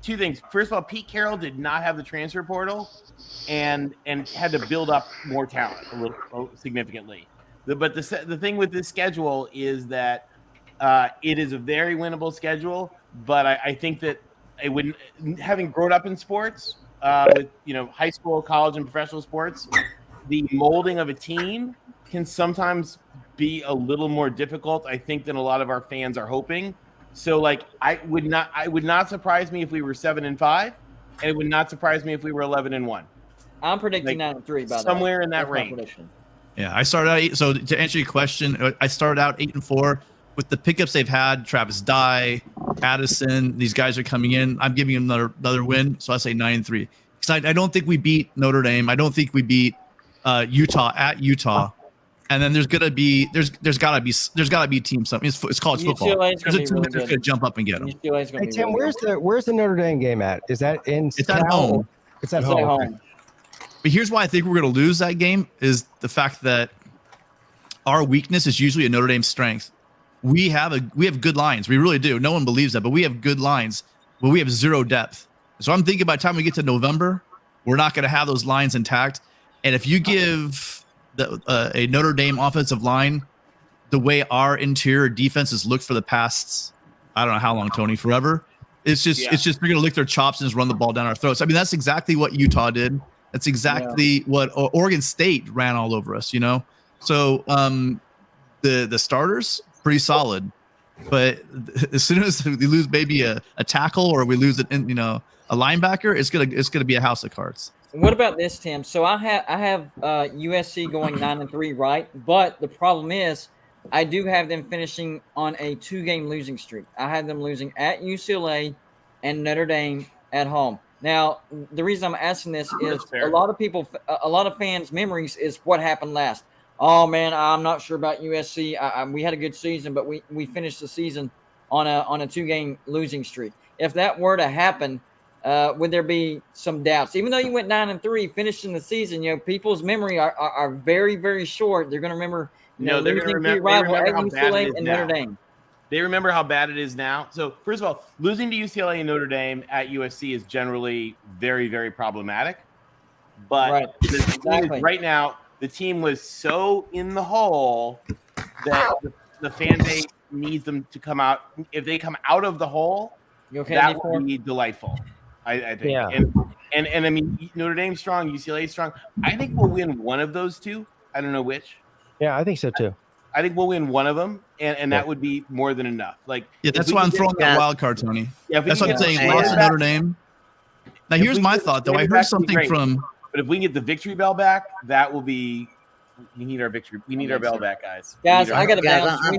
two things. First of all, Pete Carroll did not have the transfer portal, and had to build up more talent significantly. But the thing with this schedule is that it is a very winnable schedule. But I think that it would, having grown up in sports, with high school, college, and professional sports, the molding of a team can sometimes be a little more difficult, I think, than a lot of our fans are hoping. So, I would not surprise me if we were 7-5, and it would not surprise me if we were 11-1. I'm predicting 9-3. By somewhere in that range. Yeah, I started out 8. So to answer your question, I started out 8-4 with the pickups they've had. Travis Dye, Addison, these guys are coming in. I'm giving them another win, so I say 9-3. Because I don't think we beat Notre Dame. I don't think we beat Utah at Utah. And then there's gotta be teams. Something it's college football. There's a team that's gonna jump up and get them. Hey Tim, where's the Notre Dame game at? Is that in? It's at home. It's at home. But here's why I think we're gonna lose that game is the fact that our weakness is usually a Notre Dame strength. We have good lines. We really do. No one believes that, but we have good lines, but we have 0 depth. So I'm thinking by the time we get to November, we're not gonna have those lines intact. And if you give a Notre Dame offensive line, the way our interior defenses look for the past, I don't know how long, Tony, forever. It's just they're gonna lick their chops and just run the ball down our throats. I mean, that's exactly what Utah did. That's exactly what Oregon State ran all over us. So the starters pretty solid, but as soon as we lose maybe a tackle or we lose a linebacker, it's gonna be a house of cards. What about this, Tim? So I have USC going 9-3, right? But the problem is, I do have them finishing on a 2-game losing streak. I have them losing at UCLA and Notre Dame at home. Now, the reason I'm asking this is a lot of fans' memories is what happened last. Oh man, I'm not sure about USC. We had a good season, but we finished the season on a 2-game losing streak. If that were to happen, would there be some doubts? Even though you went 9-3, finishing the season, people's memory are very, very short. They're going to remember, they're going to remember how bad it is and Notre Dame. They remember how bad it is now. So first of all, losing to UCLA and Notre Dame at USC is generally very, very problematic. But right now, the team was so in the hole that the fan base needs them to come out. If they come out of the hole, that would be delightful. I think. Yeah. And I mean, Notre Dame's strong, UCLA's strong. I think we'll win one of those two. I don't know which. Yeah, I think so too. I think we'll win one of them, and that would be more than enough. That's why I'm throwing that wild card, Tony. Yeah, that's what I'm saying. Lost to Notre Dame. Now, here's my thought, though. I heard something from. But if we can get the victory bell back, that will be. We need our victory. We need our bell back, guys. Guys, I got to bounce.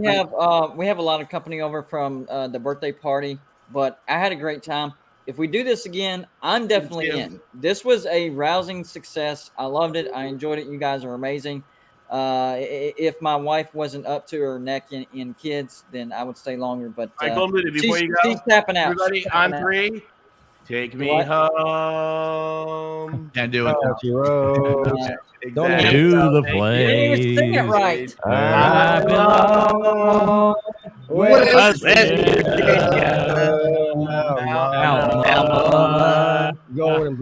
We have a lot of company over from the birthday party, but I had a great time. If we do this again, I'm definitely in. This was a rousing success. I loved it. I enjoyed it. You guys are amazing. If my wife wasn't up to her neck in kids, then I would stay longer. But she's tapping out. Everybody on 3. Take me home. Can't do it. Exactly. To the place. You sing it right. I belong.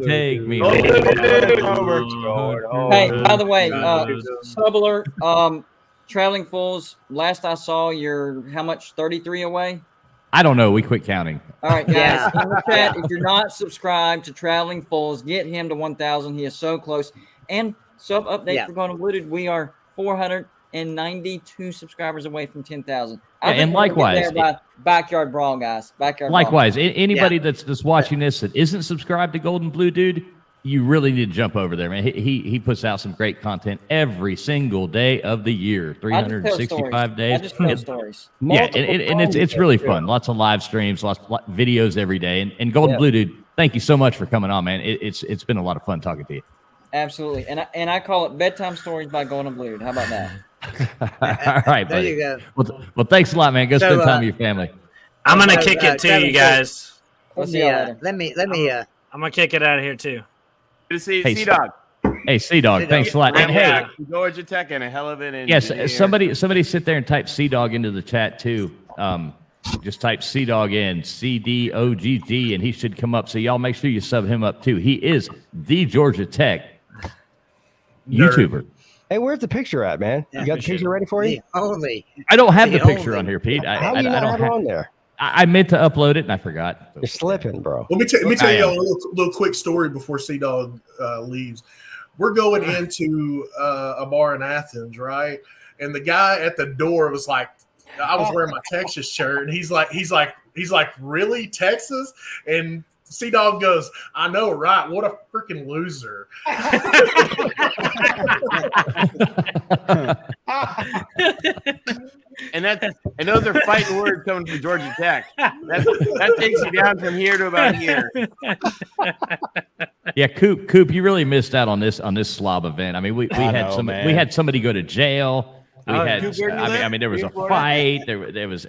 Take me home. Hey, by the way, sub alert. Traveling Fools. Last I saw, you're how much? 33 away. I don't know. We quit counting. All right, guys. In the chat, if you're not subscribed to Traveling Fools, get him to 1,000. He is so close. And sub update for Going Unbluted. We are 450 992 subscribers away from 10,000. And likewise, Backyard Brawl, guys. Likewise, anybody that's watching this that isn't subscribed to Golden Blue Dude, you really need to jump over there, man. He puts out some great content every single day of the year, 365 days. I just post stories. Yeah, and it's really fun. Lots of live streams, lots of videos every day. And Golden Blue Dude, thank you so much for coming on, man. It's been a lot of fun talking to you. Absolutely, and I call it Bedtime Stories by Golden Blue Dude. How about that? All right, buddy. There you go. Well, thanks a lot, man. Go spend time with your family. I'm gonna kick it too, you guys. We'll see you later. Let me. I'm gonna kick it out of here too. Good to see you, C-Dog. Hey, C-Dog, thanks a lot. And hey, Georgia Tech and a hell of it. Yes, somebody sit there and type C-Dog into the chat too. Just type C-Dog in, CDOGG, and he should come up. So y'all make sure you sub him up too. He is the Georgia Tech YouTuber. Hey, where's the picture at, man? You got the picture ready for you? I don't have the picture on here, Pete. How do you not have it on there? I meant to upload it and I forgot. You're slipping, bro. Let me tell you a little quick story before C-Dog leaves. We're going into a bar in Athens, right? And the guy at the door was like, I was wearing my Texas shirt, and he's like, really, Texas? And C-Dog goes, I know, right? What a freaking loser. And those are fighting words coming from Georgia Tech. That takes you down from here to about here. Yeah, Coop, you really missed out on this slob event. I mean, we had somebody go to jail. There was a fight. There was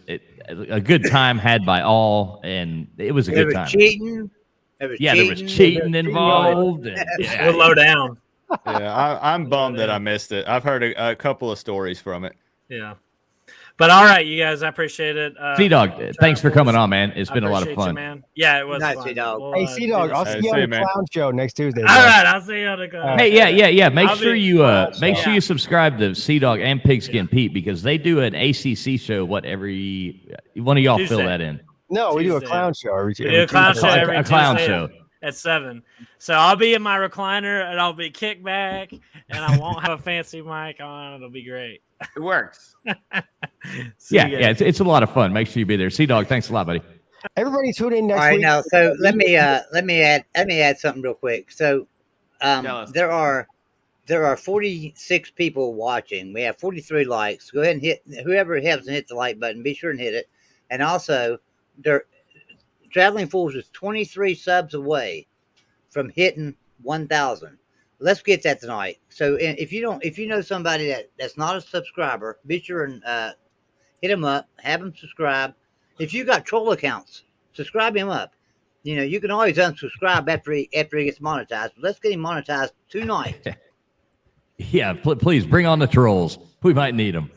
a good time had by all, and it was a good time. There was cheating involved. We're low down. Yeah, I'm bummed that I missed it. I've heard a couple of stories from it. Yeah. But all right, you guys, I appreciate it. C-Dog, thanks for coming on, man. It's been a lot of fun. You, man. Yeah, it was nice, fun. C-Dog. We'll, hey, C-Dog, I'll see you on the clown show next Tuesday. All right, I'll see you on the clown. Hey, yeah. Make sure you subscribe to C-Dog and Pigskin Pete, because they do an ACC show. Every one of y'all Tuesday. fill that in? No, we do a clown show every Tuesday. We do a clown show every clown Tuesday show at 7. So I'll be in my recliner and I'll be kicked back and I won't have a fancy mic on. It'll be great. It works. Yeah, it's a lot of fun. Make sure you be there. C-Dog, thanks a lot, buddy. Everybody tune in next week. All right, week. now, so let me add something real quick. So there are 46 people watching. We have 43 likes. Go ahead and hit whoever hasn't hit the like button. Be sure and hit it. And also, Traveling Fools is 23 subs away from hitting 1,000. Let's get that tonight. So if you know somebody that's not a subscriber, be sure and hit them up, have them subscribe. If you got troll accounts, subscribe him up. You know, you can always unsubscribe after he gets monetized. But let's get him monetized tonight. Yeah, please bring on the trolls. We might need them.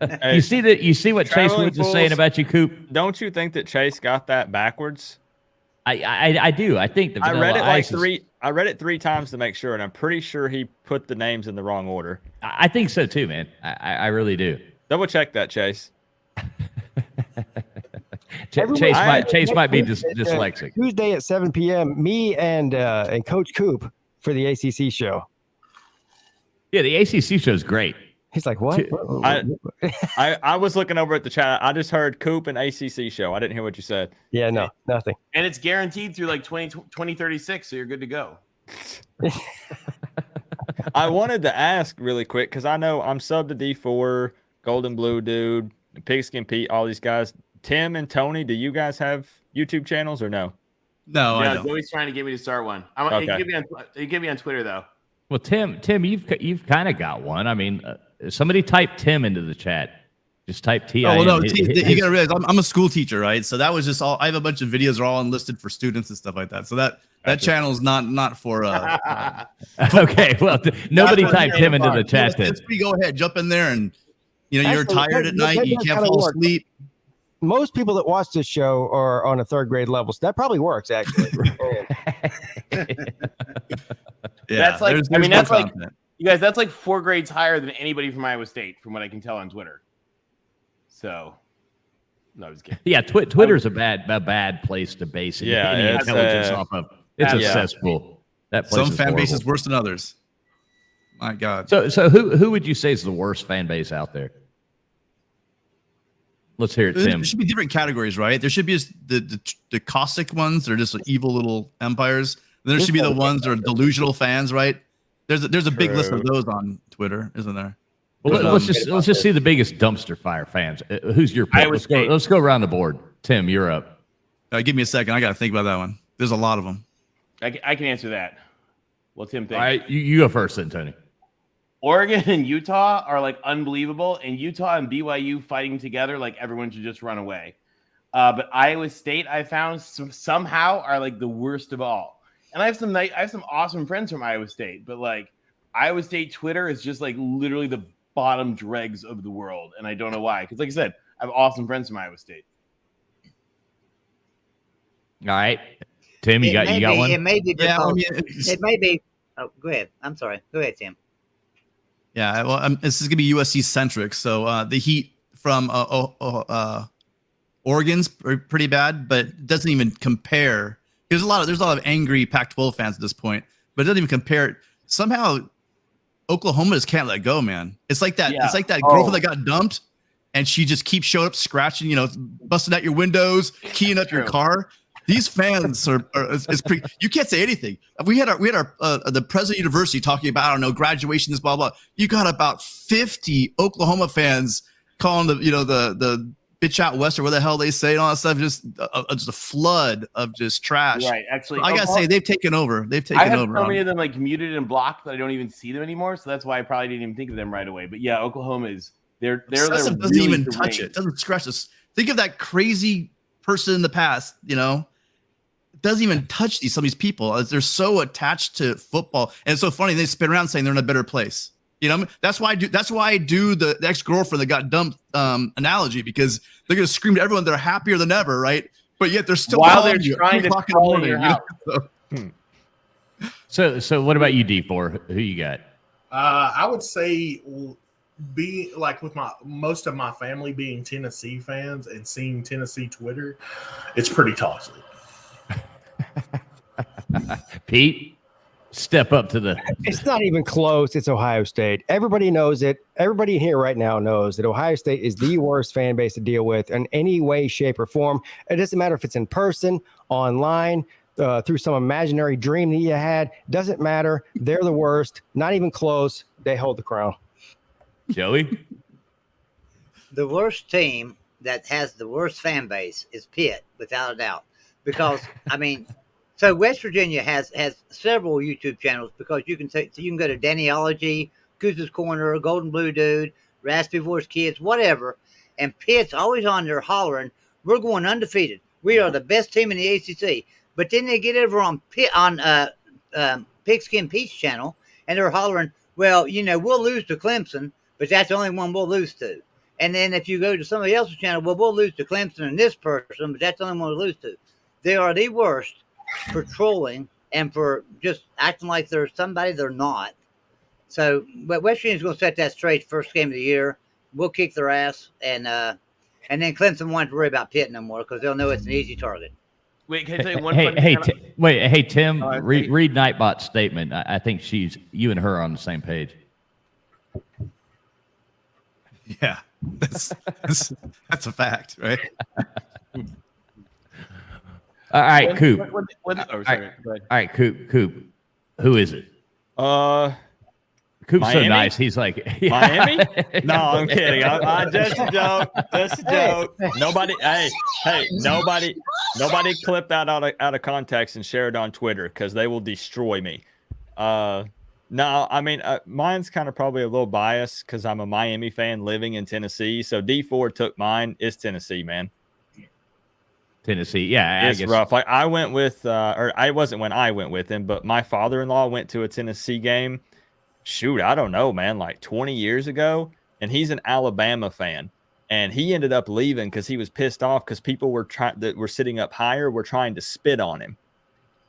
Hey, you see what Chase Woods is saying about you, Coop? Don't you think that Chase got that backwards? I do. I think I read it I read it 3 times to make sure, and I'm pretty sure he put the names in the wrong order. I think so too, man. I really do. Double check that, Chase. Chase might be dyslexic. Tuesday at 7 p.m. Me and Coach Coop for the ACC show. Yeah, the ACC show is great. He's like, what? I was looking over at the chat. I just heard Coop and ACC show. I didn't hear what you said. Yeah, no, nothing. And it's guaranteed through like 2036, so you're good to go. I wanted to ask really quick, because I know I'm sub to D4, Golden Blue Dude, Pigskin Pete, all these guys. Tim and Tony, do you guys have YouTube channels or no? No, I don't. Joey's trying to get me to start one. He get me on Twitter though. Well, Tim, you've kind of got one. I mean, somebody type Tim into the chat. Just type T. Oh, well, no, you gotta realize I'm a school teacher, right? So that was just all. I have a bunch of videos that are all unlisted for students and stuff like that. So that channel is not for. Okay, well, nobody type Tim into the chat. Then go ahead, jump in there, and you're tired at night, you can't fall asleep. Most people that watch this show are on a 3rd grade level, so that probably works actually. That's like that's like you guys. That's like 4 grades higher than anybody from Iowa State, from what I can tell on Twitter. So, no, I was kidding. Yeah, Twitter's a bad place to base any intelligence off of. It's a cesspool. That place some fan base is worse than others. My God. So who would you say is the worst fan base out there? Let's hear it, Tim. There should be different categories, right? There should be the caustic ones that are just evil little empires. And there should be the ones that are delusional fans, right? There's a big list of those on Twitter, isn't there? Well, let's just see the biggest dumpster fire fans. Who's your pick? Let's go around the board. Tim, you're up. Give me a second. I got to think about that one. There's a lot of them. I can answer that. Well, Tim, think. All right, you go first then, Tony. Oregon and Utah are like unbelievable, and Utah and BYU fighting together, like everyone should just run away. But Iowa State, I found somehow are like the worst of all. And I have some awesome friends from Iowa State, but like Iowa State Twitter is just like literally the bottom dregs of the world, and I don't know why. Because like I said, I have awesome friends from Iowa State. All right, Tim, you got one. It may be. It may be. Oh, go ahead. I'm sorry. Go ahead, Tim. Yeah, well, this is gonna be USC centric. So the heat from Oregon's pretty bad, but it doesn't even compare. There's a lot of angry Pac-12 fans at this point, but it doesn't even compare. Somehow, Oklahoma just can't let go, man. It's like that. Yeah. It's like that girlfriend that got dumped, and she just keeps showing up, scratching, busting out your windows, keying up your car. These fans are pretty. You can't say anything. We had our the president of the university talking about, I don't know, graduation, this blah blah. You got about 50 Oklahoma fans calling the bitch out west or what the hell they say and all that stuff. Just a flood of just trash. Right. Actually, I gotta say they've taken over. I have so many of them like muted and blocked that I don't even see them anymore. So that's why I probably didn't even think of them right away. But yeah, Oklahoma is they're doesn't really even touch it. Doesn't scratch us. Think of that crazy person in the past. Doesn't even touch some of these people. They're so attached to football, and it's so funny. They spin around saying they're in a better place. That's why I do the ex-girlfriend that got dumped analogy, because they're gonna scream to everyone they're happier than ever, right? But yet they're still while they're trying to crawl in your house. So what about you, D4? Who you got? I would say be like with most of my family being Tennessee fans and seeing Tennessee Twitter, it's pretty toxic. Pete, step up to the. It's not even close. It's Ohio State. Everybody knows it. Everybody here right now knows that Ohio State is the worst fan base to deal with in any way, shape, or form. It doesn't matter if it's in person, online, through some imaginary dream that you had. Doesn't matter. They're the worst. Not even close. They hold the crown. Joey? The worst team that has the worst fan base is Pitt, without a doubt. Because, so West Virginia has several YouTube channels, because you can go to Dannyology, Goose's Corner, Golden Blue Dude, Raspy Voice Kids, whatever, and Pitt's always on there hollering, we're going undefeated. We are the best team in the ACC. But then they get over on Pigskin Pete's channel, and they're hollering, well, we'll lose to Clemson, but that's the only one we'll lose to. And then if you go to somebody else's channel, well, we'll lose to Clemson and this person, but that's the only one we'll lose to. They are the worst for trolling and for just acting like they're somebody they're not. So, but West Virginia's going to set that straight first game of the year. We'll kick their ass, and then Clemson won't have to worry about Pitt no more, because they'll know it's an easy target. Wait, can I tell you one? Hey, Tim, read Nightbot's statement. I think you and her are on the same page. Yeah, that's a fact, right? All right, Coop. All right, Coop. Who is it? Coop's Miami? so nice. He's like Miami. No, I'm kidding. I just a joke. Just a joke. Nobody. Hey, nobody clip that out of context and share it on Twitter, because they will destroy me. No, mine's kind of probably a little biased because I'm a Miami fan living in Tennessee. So D4 took mine. It's Tennessee, man. Tennessee, yeah, it's rough. Like I went with, or I wasn't when I went with him, but my father-in-law went to a Tennessee game. Shoot, I don't know, man, like 20 years ago, and he's an Alabama fan, and he ended up leaving because he was pissed off because people that were sitting up higher were trying to spit on him,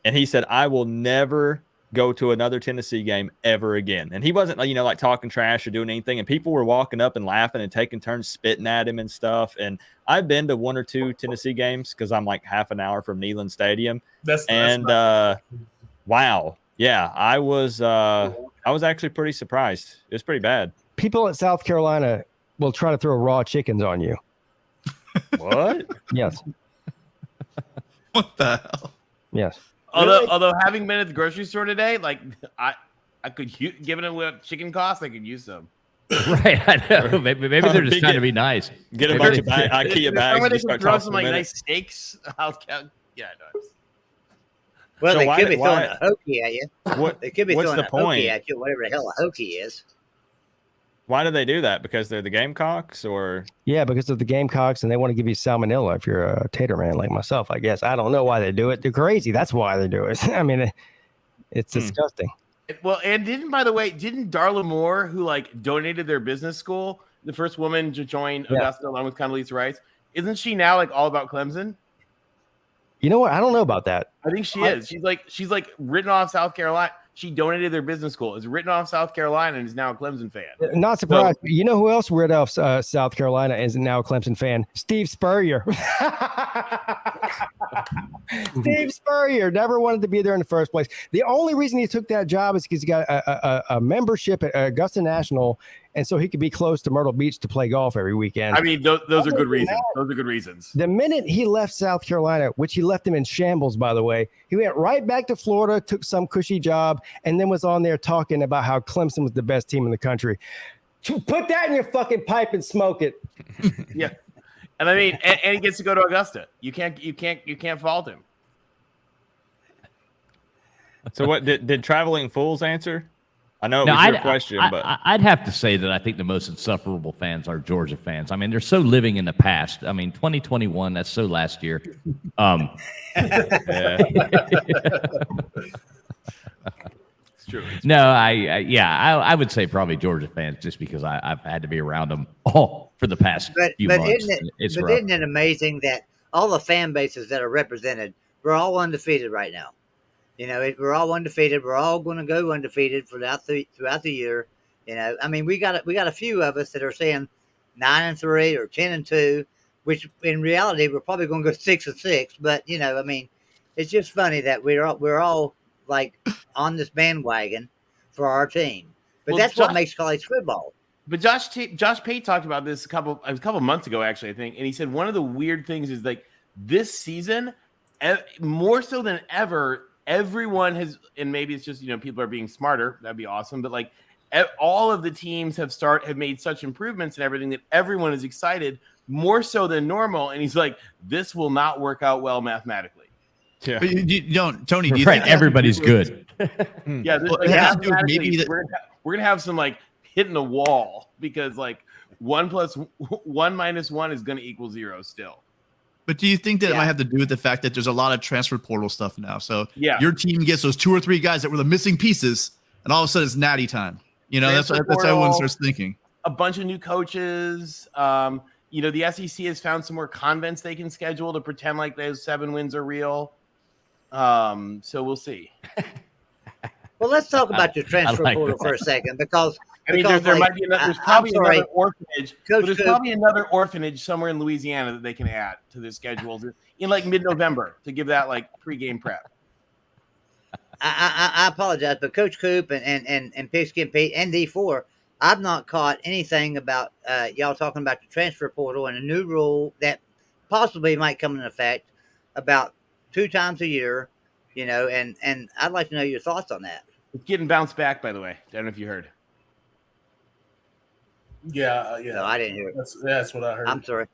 and he said, "I will never go to another Tennessee game ever again." And he wasn't, like talking trash or doing anything. And people were walking up and laughing and taking turns spitting at him and stuff. And I've been to one or two Tennessee games because I'm like half an hour from Neyland Stadium. Wow. Yeah, I was I was actually pretty surprised. It was pretty bad. People at South Carolina will try to throw raw chickens on you. What? Yes. What the hell? Yes. Although having been at the grocery store today, like I could given what chicken costs, I could use some. Right, I know. Maybe they're just trying to be nice. Get a bunch of IKEA bags. They can throw some like nice steaks. Yeah, no. Well, so they could be throwing a hokey at you. They could be throwing a hokey at you, whatever the hell a hokey is. Why do they do that? Because they're the Gamecocks, or yeah, because of the Gamecocks, and they want to give you salmonella if you're a tater man like myself. I guess I don't know why they do it. They're crazy. That's why they do it. I mean, it's disgusting. Well, and didn't Darla Moore, who like donated their business school, the first woman to join Augusta along with Condoleezza Rice, isn't she now like all about Clemson? You know what? I don't know about that. I think she is. She's like written off South Carolina. She donated their business school. Is written off South Carolina and is now a Clemson fan. Not surprised. So, you know who else writ off South Carolina and is now a Clemson fan? Steve Spurrier. Steve Spurrier never wanted to be there in the first place. The only reason he took that job is because he got a membership at Augusta National, and so he could be close to Myrtle Beach to play golf every weekend. I mean, those are good reasons. Those are good reasons. The minute he left South Carolina, which he left him in shambles, by the way, he went right back to Florida, took some cushy job, and then was on there talking about how Clemson was the best team in the country. Put that in your fucking pipe and smoke it. Yeah. And I mean, and he gets to go to Augusta. You can't fault him. So what did Traveling Fools answer? I know it was your question, but I'd have to say that I think the most insufferable fans are Georgia fans. I mean, they're so living in the past. I mean, 2021, that's so last year. It's true. No, I would say probably Georgia fans just because I've had to be around them all for the past few months. Isn't it amazing that all the fan bases that are represented, we're all undefeated right now. You know, we're all undefeated. We're all going to go undefeated throughout the year. You know, I mean, we got a few of us that are saying 9-3 or 10-2, which in reality we're probably going to go 6-6. But you know, I mean, it's just funny that we're all like on this bandwagon for our team. But that's what makes college football. But Josh Pate talked about this a couple months ago, actually, I think, and he said one of the weird things is like this season, more so than ever. Everyone has, and maybe it's just, you know, people are being smarter. That'd be awesome. But like all of the teams have made such improvements and everything that everyone is excited more so than normal. And he's like, this will not work out well mathematically. Yeah. But you don't, Tony, do you think everybody's good? Yeah. We're going to have some like hitting the wall because like 1 + 1 - 1 is going to equal 0 still. But do you think that it might have to do with the fact that there's a lot of transfer portal stuff now? So your team gets those 2 or 3 guys that were the missing pieces, and all of a sudden it's natty time. You know, that's how everyone starts thinking. A bunch of new coaches. You know, the SEC has found some more convents they can schedule to pretend like those 7 wins are real. So we'll see. Well, let's talk about your transfer portal for a second, because I mean, there might be there's probably another orphanage. There's probably another orphanage somewhere in Louisiana that they can add to their schedules in like mid-November to give that like pregame prep. I apologize, but Coach Coop and Pigskin Pete and D4, I've not caught anything about y'all talking about the transfer portal and a new rule that possibly might come into effect about 2 times a year. You know, and I'd like to know your thoughts on that. It's getting bounced back, by the way. I don't know if you heard. Yeah. No, I didn't hear it. That's what I heard. I'm sorry.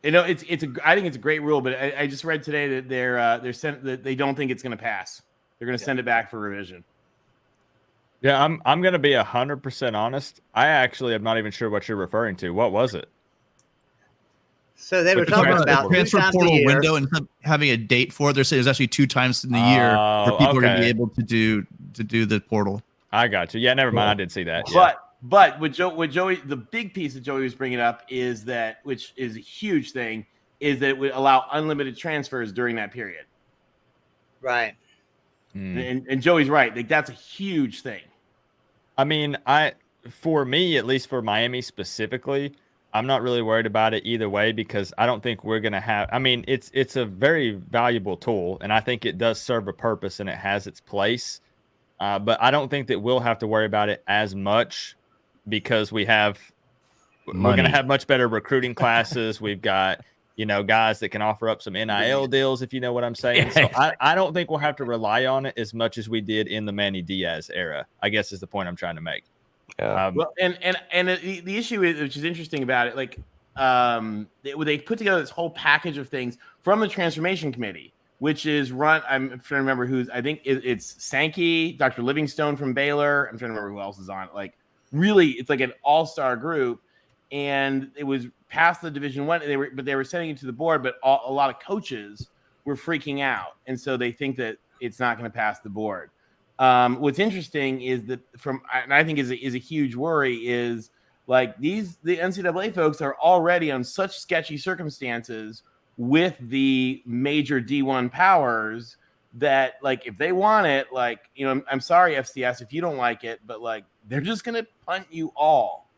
You know, I think it's a great rule, but I just read today that they don't think it's going to pass. They're going to send it back for revision. Yeah, I'm going to be 100% honest. I actually am not even sure what you're referring to. What was it? So they were talking about transfer portal window, and having a date for it. They're saying there's actually 2 times in the year where people are going to be able to do the portal. I got you. Yeah, never mind. I did see that. But with Joey, the big piece that Joey was bringing up is that, which is a huge thing, is that it would allow unlimited transfers during that period. Right. And Joey's right. Like, that's a huge thing. I mean, for me, at least for Miami specifically, I'm not really worried about it either way, because I don't think we're going to have – I mean, it's a very valuable tool, and I think it does serve a purpose and it has its place. But I don't think that we'll have to worry about it as much because we're going to have much better recruiting classes. We've got, guys that can offer up some NIL deals, if you know what I'm saying. So I don't think we'll have to rely on it as much as we did in the Manny Diaz era, I guess is the point I'm trying to make. Well, the issue is, which is interesting about it, like they put together this whole package of things from the transformation committee, which is run. I'm trying to remember who's. I think it's Sankey, Dr. Livingstone from Baylor. I'm trying to remember who else is on it. Like, really, it's like an all-star group, and it was past the Division I. They were sending it to the board, but a lot of coaches were freaking out, and so they think that it's not going to pass the board. What's interesting is that and I think is a huge worry is like the NCAA folks are already on such sketchy circumstances with the major D1 powers that like if they want it, like I'm sorry FCS if you don't like it, but like they're just gonna punt you all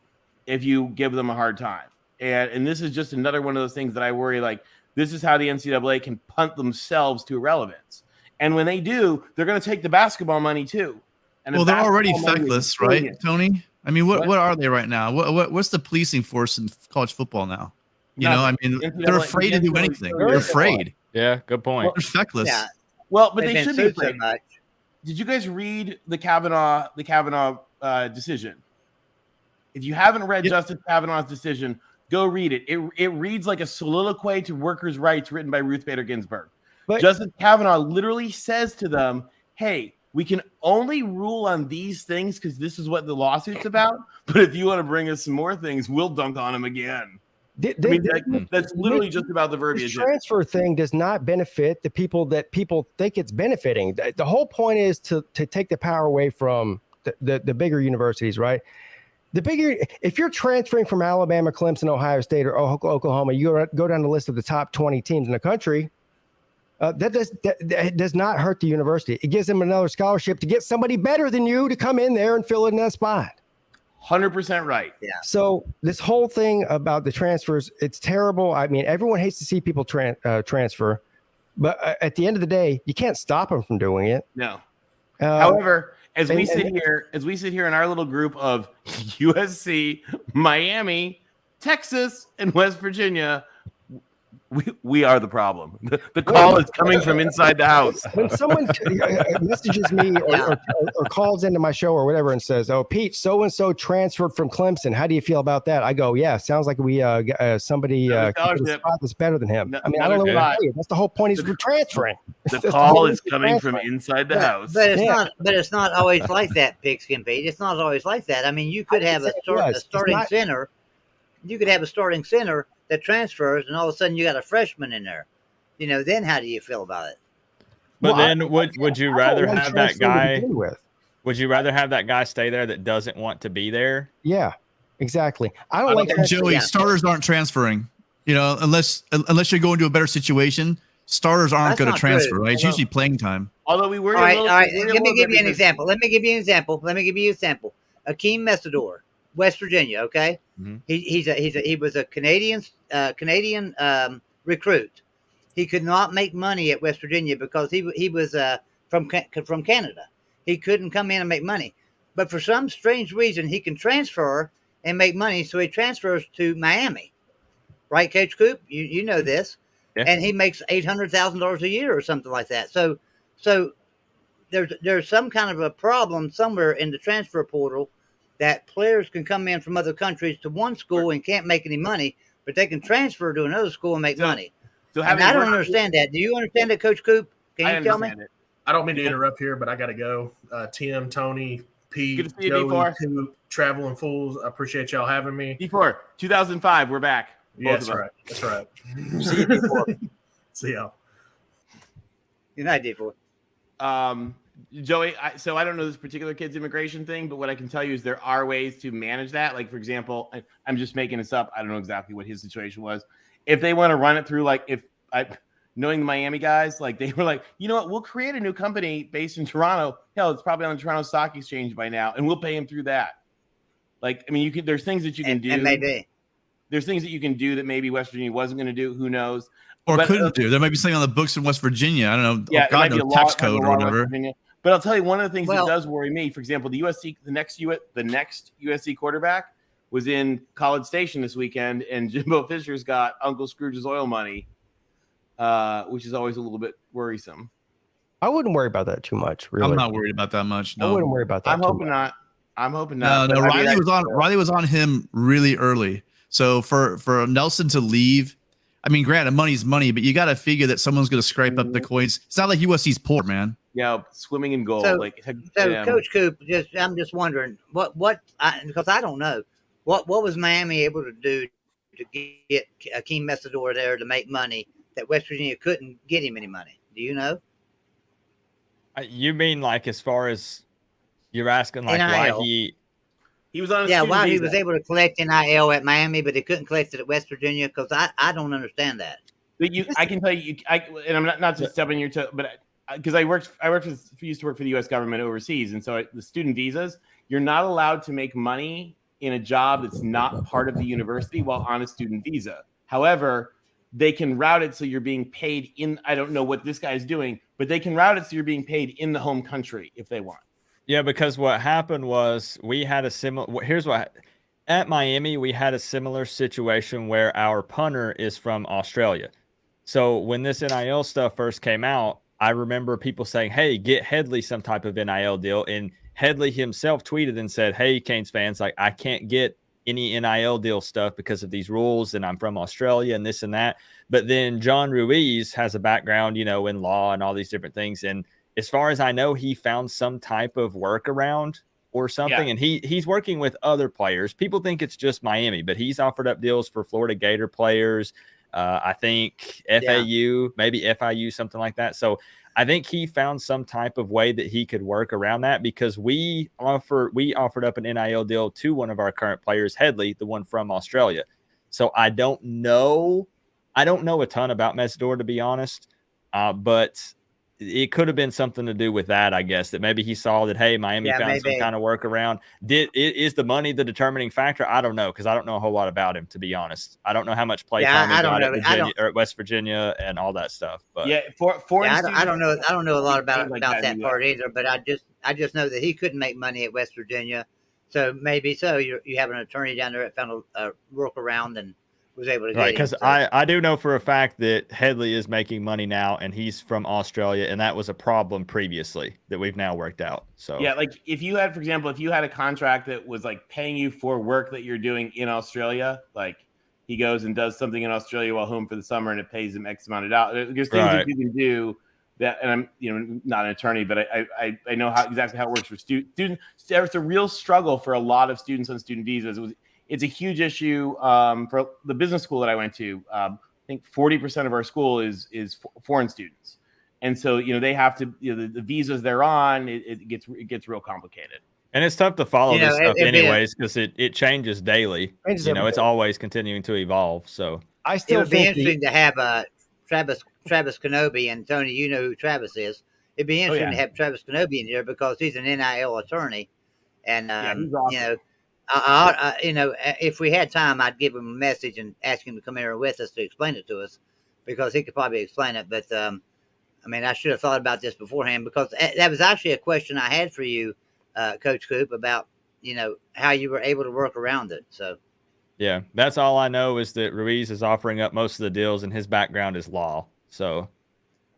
if you give them a hard time. And this is just another one of those things that I worry, like this is how the NCAA can punt themselves to irrelevance. And when they do, they're going to take the basketball money too. And they're already feckless, right, Tony? I mean, what are they right now? What's the policing force in college football now? They're afraid to do anything. They're afraid. Yeah, good point. They're feckless. Yeah. Well, but they should be afraid. So did you guys read the Kavanaugh decision? If you haven't read Justice Kavanaugh's decision, go read it. It reads like a soliloquy to workers' rights written by Ruth Bader Ginsburg. But Justice Kavanaugh literally says to them, hey, we can only rule on these things because this is what the lawsuit's about. But if you want to bring us some more things, we'll dunk on them again. That's literally just about the verbiage. The transfer thing does not benefit the people that people think it's benefiting. The whole point is to take the power away from the bigger universities, right? If you're transferring from Alabama, Clemson, Ohio State, or Oklahoma, you go down the list of the top 20 teams in the country. That does not hurt the university. It gives them another scholarship to get somebody better than you to come in there and fill in that spot. 100% right. Yeah. So this whole thing about the transfers, it's terrible. I mean, everyone hates to see people transfer, but at the end of the day, you can't stop them from doing it. No. However, as we sit here in our little group of USC, Miami, Texas, and West Virginia, we are the problem. The call is coming from inside the house. When someone messages me or calls into my show or whatever and says, "Oh, Pete, so and so transferred from Clemson. How do you feel about that?" I go, "Yeah, sounds like we somebody that's better than him." I mean, I don't know what to tell you. That's the whole point. Is we're transferring. The call is coming from inside the house. But it's not. But it's not always like that, Pigskin Pete. It's not always like that. I mean, you could have a starting center. You could have a starting center that transfers, and all of a sudden you got a freshman in there. Then how do you feel about it? But then would you rather have that guy? Would you rather have that guy stay there that doesn't want to be there? Yeah, exactly. I don't like Joey. Yeah. Starters aren't transferring. Unless you're going to a better situation, starters aren't going to transfer. Right? It's usually playing time. Although we were all right. Let me give you an example. Akeem Messador, West Virginia. Okay. Mm-hmm. He was a Canadian recruit. He could not make money at West Virginia because he was from Canada. He couldn't come in and make money, but for some strange reason he can transfer and make money. So he transfers to Miami, right, Coach Coop? You know this, yeah. And he makes $800,000 a year or something like that. So there's some kind of a problem somewhere in the transfer portal that players can come in from other countries to one school and can't make any money, but they can transfer to another school and make money. So I don't understand that. Do you understand that, Coach Coop? Can you tell me? I don't mean to interrupt here, but I got to go. Tim, Tony, Pete, good to see you, Joey, D4. Traveling Fools. I appreciate y'all having me. D4, 2005, we're back. Yeah, that's right. That's right. See you, D4. See y'all. Good night, D4. Joey, so I don't know this particular kid's immigration thing, but what I can tell you is there are ways to manage that. Like, for example, I'm just making this up. I don't know exactly what his situation was. If they want to run it through, knowing the Miami guys, like they were like, you know what, we'll create a new company based in Toronto. Hell, it's probably on the Toronto Stock Exchange by now, and we'll pay him through that. Like, I mean, there's things that you can do. And maybe. There's things that you can do that maybe West Virginia wasn't going to do. Who knows? Or couldn't do. There might be something on the books in West Virginia. I don't know. Yeah, God knows tax code or whatever. But I'll tell you one of the things that does worry me. For example, the next USC quarterback was in College Station this weekend, and Jimbo Fisher's got Uncle Scrooge's oil money, which is always a little bit worrisome. I wouldn't worry about that too much. Really, I'm not worried about that much. No, I wouldn't worry about that. I'm hoping not. No, Riley was on him really early. So for Nelson to leave, I mean, granted, money's money, but you got to figure that someone's going to scrape up the coins. It's not like USC's poor, man. Yeah, swimming in gold. So Coach Coop, I'm just wondering because I don't know what was Miami able to do to get Akeem Mesidor there to make money that West Virginia couldn't get him any money. Do you know? You mean like as far as you're asking like NIL. why he was on why he was able to collect NIL at Miami, but he couldn't collect it at West Virginia? Because I don't understand that. But I can tell you, and I'm not just stepping your toe, but because I used to work for the U.S. government overseas, and so the student visas, you're not allowed to make money in a job that's not part of the university while on a student visa. However, they can route it so you're being paid in. I don't know what this guy's doing, but they can route it so you're being paid in the home country if they want. Yeah, because what happened was we had a similar. Here's what at Miami we had a similar situation where our punter is from Australia. So when this NIL stuff first came out, I remember people saying, "Hey, get Headley some type of NIL deal." And Headley himself tweeted and said, "Hey, Canes fans, like I can't get any NIL deal stuff because of these rules, and I'm from Australia and this and that." But then John Ruiz has a background, in law and all these different things. And as far as I know, he found some type of workaround or something. Yeah. And he's working with other players. People think it's just Miami, but he's offered up deals for Florida Gator players. I think FAU, maybe FIU, something like that. So I think he found some type of way that he could work around that, because we offered up an NIL deal to one of our current players, Headley, the one from Australia. So I don't know a ton about Mesidor, to be honest, but it could have been something to do with that, I guess, that maybe he saw that, hey, Miami found some kind of workaround. Is the money the determining factor? I don't know, because I don't know a whole lot about him, to be honest. I don't know how much play time he got at West Virginia and all that stuff. But I don't know. I don't know a lot about that part either. But I just know that he couldn't make money at West Virginia, so maybe you have an attorney down there that found a workaround and was able to get because I do know for a fact that Headley is making money now, and he's from Australia, and that was a problem previously that we've now worked out. So yeah, like if you had a contract that was like paying you for work that you're doing in Australia, like he goes and does something in Australia while home for the summer, and it pays him X amount of dollars. There's things that you can do that, and I'm not an attorney, but I know exactly how it works for students. It's a real struggle for a lot of students on student visas. It's a huge issue for the business school that I went to. I think 40% of our school is foreign students, and so they have to the visas they're on. It gets real complicated, and it's tough to follow this stuff anyways, because it changes daily. It's always continuing to evolve. So I still think it would be interesting to have Travis Kenobi, and Tony, you know who Travis is. It'd be interesting to have Travis Kenobi in here because he's an NIL attorney, and he's awesome. If we had time, I'd give him a message and ask him to come here with us to explain it to us, because he could probably explain it. But I should have thought about this beforehand, because that was actually a question I had for you, Coach Coop, about how you were able to work around it. So yeah, that's all I know, is that Ruiz is offering up most of the deals, and his background is law. So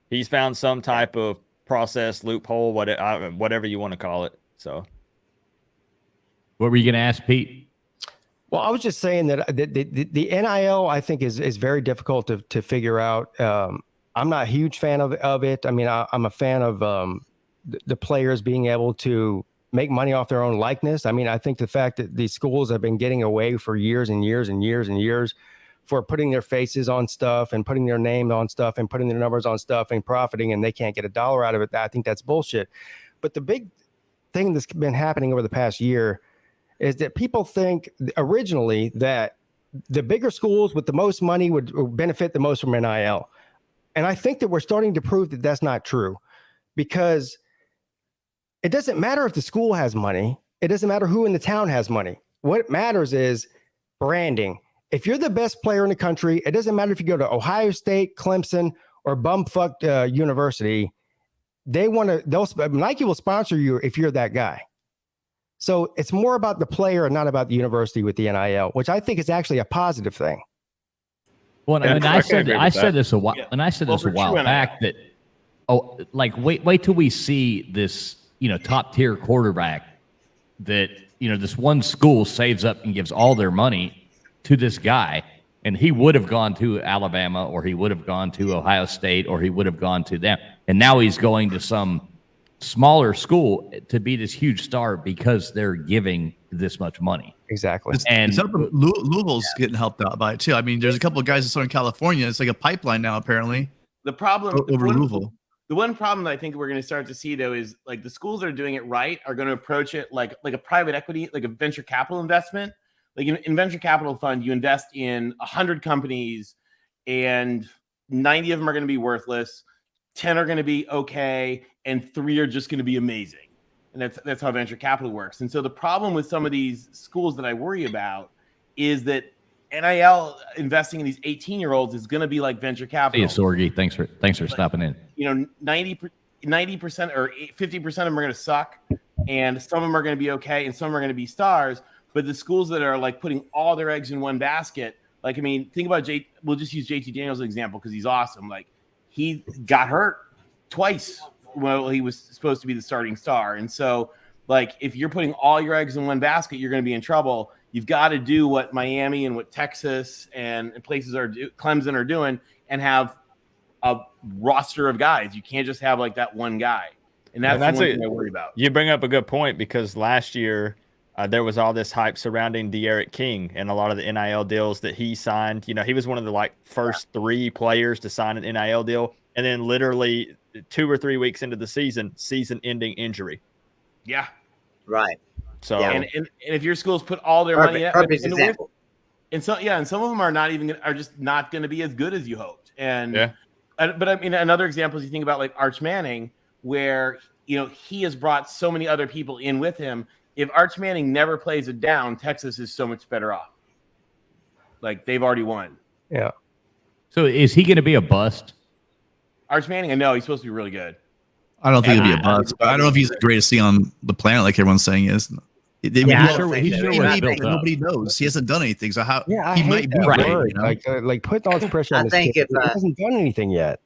he's found some type of process, loophole, whatever you want to call it. So. What were you going to ask, Pete? Well, I was just saying that the NIL, I think, is very difficult to figure out. I'm not a huge fan of it. I mean, I'm a fan of the players being able to make money off their own likeness. I mean, I think the fact that these schools have been getting away for years and years and years and years for putting their faces on stuff and putting their name on stuff and putting their numbers on stuff and profiting, and they can't get $1 out of it. I think that's bullshit. But the big thing that's been happening over the past year is that people think originally that the bigger schools with the most money would benefit the most from NIL. And I think that we're starting to prove that that's not true, because it doesn't matter if the school has money. It doesn't matter who in the town has money. What matters is branding. If you're the best player in the country, it doesn't matter if you go to Ohio State, Clemson, or bumfuck university. Nike will sponsor you if you're that guy. So it's more about the player and not about the university with the NIL, which I think is actually a positive thing. Well, and I said this a while, and I said this a while back that, wait till we see this, top tier quarterback that, this one school saves up and gives all their money to this guy, and he would have gone to Alabama, or he would have gone to Ohio State, or he would have gone to them, and now he's going to some smaller school to be this huge star because they're giving this much money. Exactly. And Louisville's getting helped out by it too. I mean, there's a couple of guys in Southern California. It's like a pipeline now, apparently. The problem over Louisville. The one problem that I think we're going to start to see, though, is like the schools that are doing it right are going to approach it like a private equity, like a venture capital investment. Like in venture capital fund, you invest in 100 companies, and 90 of them are going to be worthless, 10 are going to be okay, and 3 are just going to be amazing. And that's how venture capital works. And so the problem with some of these schools that I worry about is that NIL investing in these 18-year-olds is going to be like venture capital. Hey, Sorgi, thanks for stopping in. 90% or 50% of them are going to suck, and some of them are going to be okay, and some are going to be stars. But the schools that are like putting all their eggs in one basket, think about we'll just use JT Daniels as an example because he's awesome. Like, he got hurt twice while he was supposed to be the starting star. And so, like, if you're putting all your eggs in one basket, you're going to be in trouble. You've got to do what Miami and what Texas and places Clemson are doing, and have a roster of guys. You can't just have like that one guy. And that's the one thing I worry about. You bring up a good point, because last year there was all this hype surrounding De'Aaron King and a lot of the NIL deals that he signed. He was one of the first 3 players to sign an NIL deal, and then literally 2 or 3 weeks into the season-ending injury. Yeah, right. So and if your schools put all their money into and some of them are just not going to be as good as you hoped. And but I mean, another example is you think about like Arch Manning, where he has brought so many other people in with him. If Arch Manning never plays it down, Texas is so much better off. Like, they've already won. Yeah. So is he going to be a bust? Arch Manning, I know he's supposed to be really good. I don't think he'll be a bust, but I don't know if he's the greatest thing on the planet, like everyone's saying he is. Nobody knows. He hasn't done anything. So how he might be right. Like put all the pressure on his kid. He hasn't done anything yet.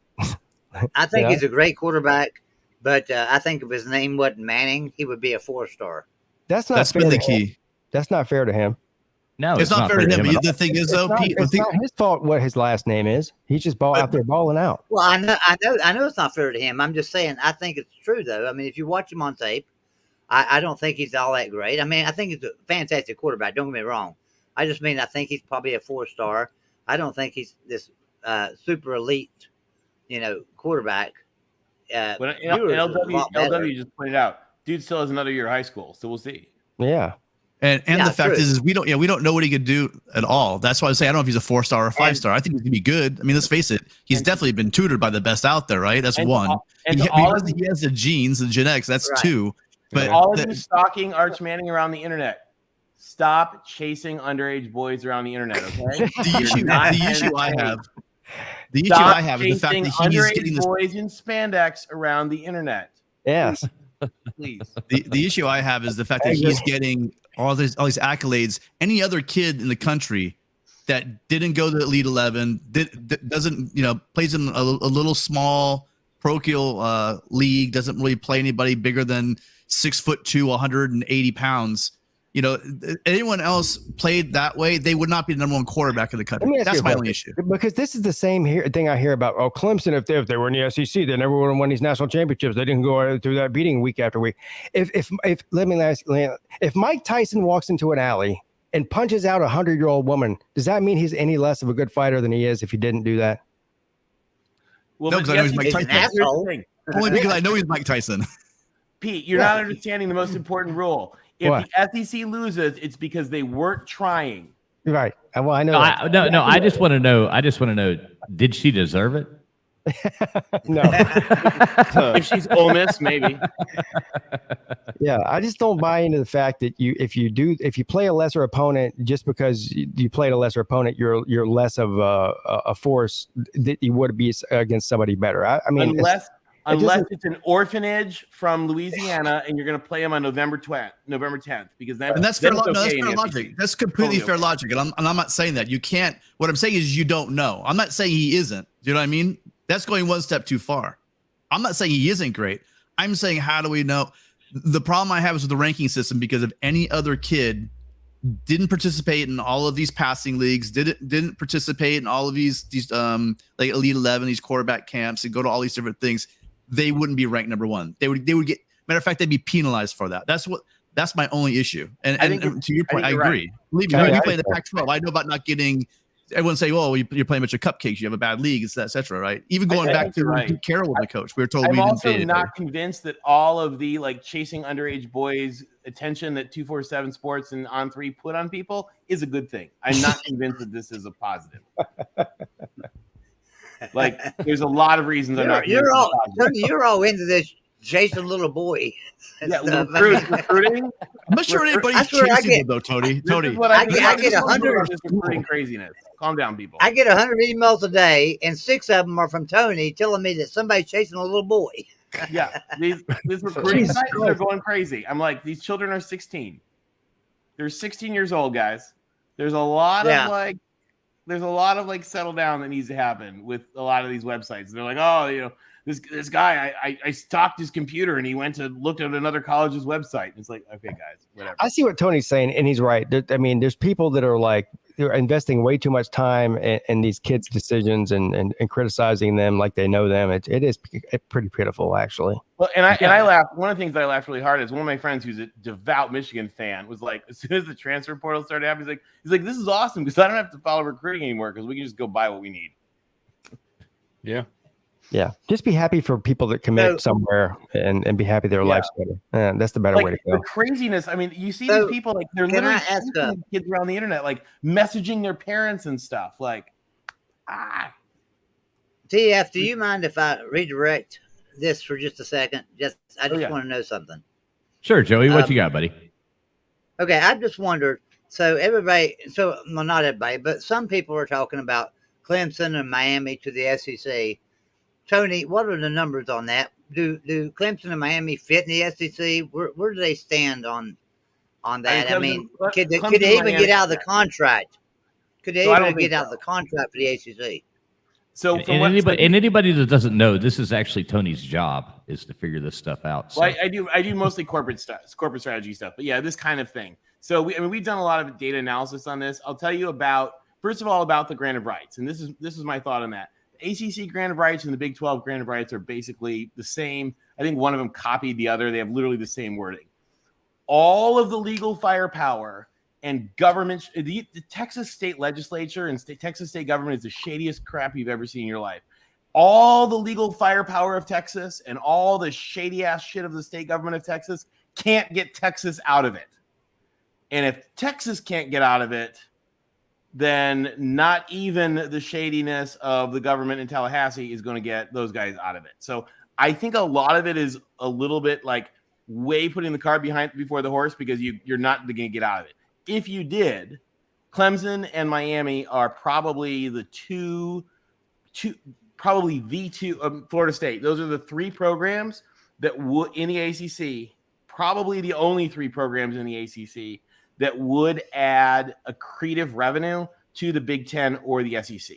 I think he's a great quarterback, but I think if his name wasn't Manning, he would be a 4-star. That's been the key. That's not fair to him. No, it's not fair to him. The thing is, though, Pete, it's not his fault what his last name is. He's just out there balling out. Well, I know it's not fair to him. I'm just saying, I think it's true, though. I mean, if you watch him on tape, I don't think he's all that great. I mean, I think he's a fantastic quarterback. Don't get me wrong. I just mean I think he's probably a 4-star. I don't think he's this super elite, quarterback. But LW just pointed out, dude still has another year of high school, so we'll see. Yeah. And the fact is we don't know what he could do at all. That's why I say I don't know if he's a 4-star or a 5-star. I think he's gonna be good. I mean, let's face it, he's definitely been tutored by the best out there, right? That's one. He has the genes, the genetics. That's right. 2. But all of you stalking Arch Manning around the internet, stop chasing underage boys around the internet. Okay. the issue I have is the fact that he's getting boys in spandex around the internet. Yes. Please. The issue I have is the fact that he's getting all these accolades. Any other kid in the country that didn't go to the Elite 11, doesn't plays in a little small parochial league, doesn't really play anybody bigger than 6'2", 180 pounds. Anyone else played that way, they would not be the number 1 quarterback in the country. That's my only issue. Because this is the same thing I hear about. Clemson, if they were in the SEC, they never would have won these national championships. They didn't go through that beating week after week. If Mike Tyson walks into an alley and punches out a 100-year-old woman, does that mean he's any less of a good fighter than he is if he didn't do that? Well, no, because I know he's Mike Tyson. Only because I know he's Mike Tyson. Pete, you're not understanding the most important rule. If the SEC loses, it's because they weren't trying. Right. Well, I know. No. I just want to know. Did she deserve it? No. If she's Ole Miss, maybe. Yeah, I just don't buy into the fact that if you play a lesser opponent, just because you played a lesser opponent, you're less of a force that you would be against somebody better. I mean, unless it's an orphanage from Louisiana and you're going to play them on November 10th, because that's fair. No, that's fair logic. That's completely fair logic. And I'm not saying that you can't. What I'm saying is you don't know. I'm not saying he isn't. Do you know what I mean? That's going one step too far. I'm not saying he isn't great. I'm saying, how do we know? The problem I have is with the ranking system, because if any other kid didn't participate in all of these passing leagues, didn't participate in all of these like Elite 11, these quarterback camps, and go to all these different things, they wouldn't be ranked number one. They would get, matter of fact, they'd be penalized for that. That's my only issue. And to your point, I agree. Right. Believe me, you play in the Pac-12. I know about not getting. Everyone say, "Oh, you're playing a bunch of cupcakes. You have a bad league, etc." Right? Even going back to Pete Carroll, the coach, we were told. I'm we didn't also pay not convinced that all of the like chasing underage boys attention that 247 Sports and On3 put on people is a good thing. I'm not convinced that this is a positive. Like, there's a lot of reasons I'm not. You're all into this chasing little boy. Yeah, recruiting. I'm not sure anybody's chasing though, Tony. I get 100 recruiting craziness. Calm down, people. I get 100 emails a day, and 6 of them are from Tony telling me that somebody's chasing a little boy. Yeah, these recruiting sites are going crazy. I'm like, these children are 16. They're 16 years old, guys. There's a lot of like settle down that needs to happen with a lot of these websites. They're like, oh, you know, this guy, I stalked his computer and he went to look at another college's website. It's like, okay, guys, whatever. I see what Tony's saying, and he's right. I mean, there's people that are like, they're investing way too much time in these kids' decisions and criticizing them like they know them. It is pretty pitiful, actually. Well, and I laugh. One of the things that I laughed really hard is one of my friends who's a devout Michigan fan was like, as soon as the transfer portal started happening, he's like, this is awesome because I don't have to follow recruiting anymore because we can just go buy what we need. Yeah. Yeah, just be happy for people that commit somewhere and be happy their life's better. Yeah, that's the better way to go. The craziness. I mean, you see these people like they're literally kids around the internet, like messaging their parents and stuff. Like, TF, do you mind if I redirect this for just a second? I just want to know something. Sure, Joey. What you got, buddy? Okay, I just wondered. So not everybody, but some people are talking about Clemson and Miami to the SEC. Tony, what are the numbers on that? Do Clemson and Miami fit in the SEC? Where do they stand on that? I mean, could they even get out of the contract? Could they even get out of the contract for the ACC? So, anybody that doesn't know, this is actually Tony's job is to figure this stuff out. So. Well, I do mostly corporate strategy stuff, but yeah, this kind of thing. So we've done a lot of data analysis on this. I'll tell you about the grant of rights, and this is my thought on that. ACC grant of rights and the Big 12 grant of rights are basically the same. I think one of them copied the other. They have literally the same wording. All of the legal firepower and government, the Texas state legislature and Texas state government is the shadiest crap you've ever seen in your life. All the legal firepower of Texas and all the shady ass shit of the state government of Texas can't get Texas out of it. And if Texas can't get out of it, then not even the shadiness of the government in Tallahassee is going to get those guys out of it. So I think a lot of it is a little bit like way putting the cart before the horse because you're not going to get out of it. If you did, Clemson and Miami are probably the two Florida State. Those are the three programs that would in the ACC, probably the only three programs in the ACC that would add accretive revenue to the Big Ten or the SEC.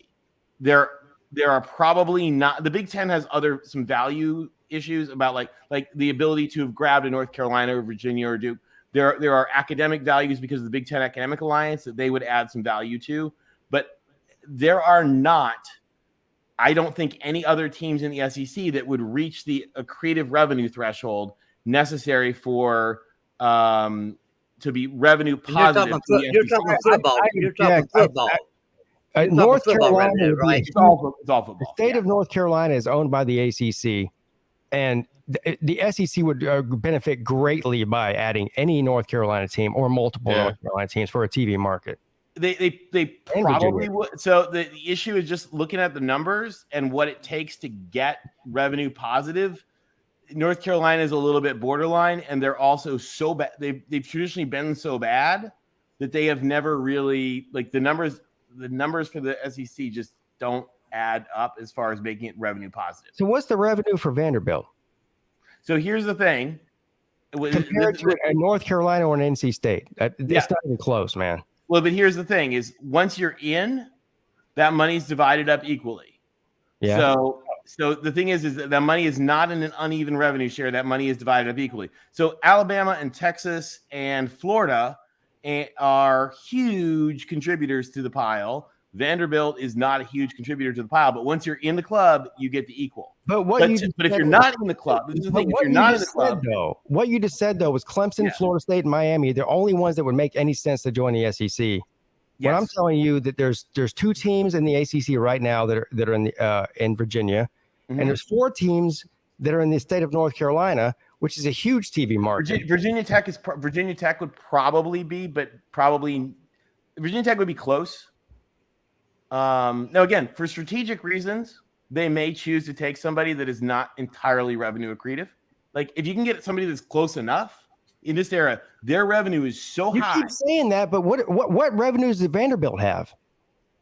There are probably not. The Big Ten has some value issues about like the ability to have grabbed a North Carolina or Virginia or Duke. There are academic values because of the Big Ten Academic Alliance that they would add some value to, but there are not. I don't think any other teams in the SEC that would reach the accretive revenue threshold necessary for to be revenue positive. You're talking football. You're talking football. North Carolina, right? It's all football. The state of North Carolina is owned by the ACC, and the SEC would benefit greatly by adding any North Carolina team or multiple North Carolina teams for a TV market. They probably would. So the issue is just looking at the numbers and what it takes to get revenue positive. North Carolina is a little bit borderline, and they're also so bad. They've traditionally been so bad that they have never really the numbers for the SEC just don't add up as far as making it revenue positive. So what's the revenue for Vanderbilt? So here's the thing. Compared to North Carolina or an NC State, it's not even close, man. Well, but here's the thing: is once you're in, that money's divided up equally. Yeah. So the thing is that money is not in an uneven revenue share. That money is divided up equally. So Alabama and Texas and Florida are huge contributors to the pile. Vanderbilt is not a huge contributor to the pile, but once you're in the club, you get the equal. But if you're not in the club, this is the thing. If you're not in the club, what you just said though was Clemson, Florida State, and Miami. They're only ones that would make any sense to join the SEC. Yes. But I'm telling you that there's 2 teams in the ACC right now that are in Virginia, and there's 4 teams that are in the state of North Carolina, which is a huge TV market. Virginia Tech would probably be, but Virginia Tech would be close. Now, again, for strategic reasons, they may choose to take somebody that is not entirely revenue accretive. Like if you can get somebody that's close enough in this era, their revenue is so high. You keep saying that, but what revenues does Vanderbilt have?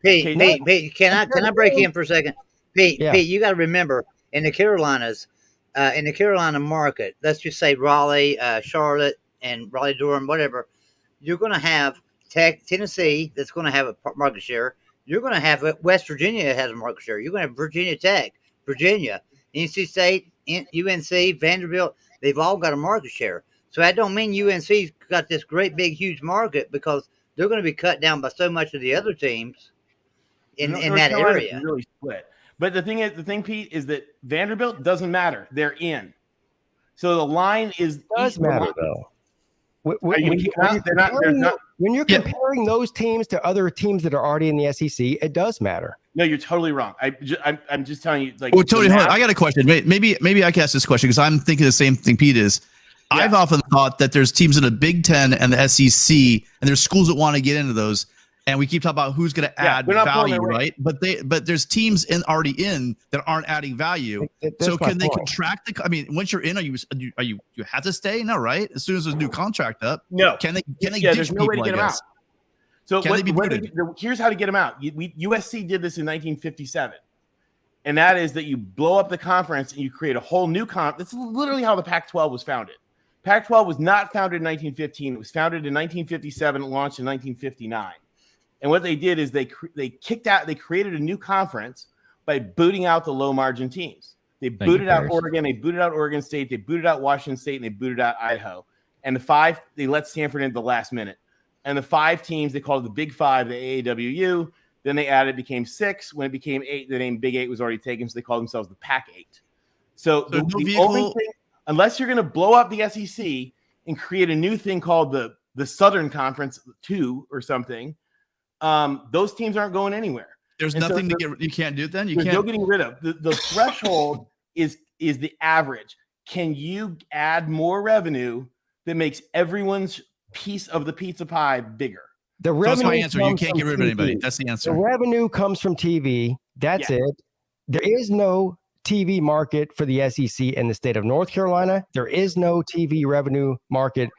Pete, can I break in for a second? Pete, you got to remember in the Carolinas, in the Carolina market, let's just say Raleigh, Charlotte, and Raleigh-Durham, whatever, you're going to have Tennessee that's going to have a market share. You're going to have West Virginia that has a market share. You're going to have Virginia Tech, Virginia, NC State, UNC, Vanderbilt. They've all got a market share. So that don't mean UNC's got this great, big, huge market because they're going to be cut down by so much of the other teams in that area. Really split. But the thing, Pete, is that Vanderbilt doesn't matter. They're in. So the line does matter though. When you're comparing those teams to other teams that are already in the SEC, it does matter. No, you're totally wrong. I'm just telling you. Like, Tony, hold on. I got a question. Maybe I can ask this question because I'm thinking the same thing Pete is. Yeah. I've often thought that there's teams in the Big Ten and the SEC, and there's schools that want to get into those. And we keep talking about who's going to add value, right? But there's teams already in that aren't adding value. So can they contract once you're in, you have to stay? No, right? As soon as there's a new contract up, no. Can they ditch there's no people? Way to get them out. So here's how to get them out. USC did this in 1957, and that is that you blow up the conference and you create a whole new conference. That's literally how the Pac-12 was founded. Pac-12 was not founded in 1915. It was founded in 1957. It launched in 1959. And what they did is they created a new conference by booting out the low margin teams. They booted out Oregon, they booted out Oregon State, they booted out Washington State, and they booted out Idaho. And they let Stanford in at the last minute. And the 5 teams, they called it the Big 5, the AAWU. Then they became 6. When it became 8, the name Big 8 was already taken, so they called themselves the Pac-8. So the only thing, unless you're going to blow up the SEC and create a new thing called the Southern Conference 2 or something, those teams aren't going anywhere. There's nothing you can't do it then? There's no getting rid of. The threshold is the average. Can you add more revenue that makes everyone's piece of the pizza pie bigger? That's my answer. You can't get rid of anybody. That's the answer. The revenue comes from TV. That's it. There is no TV market for the SEC in the state of North Carolina. There is no TV revenue market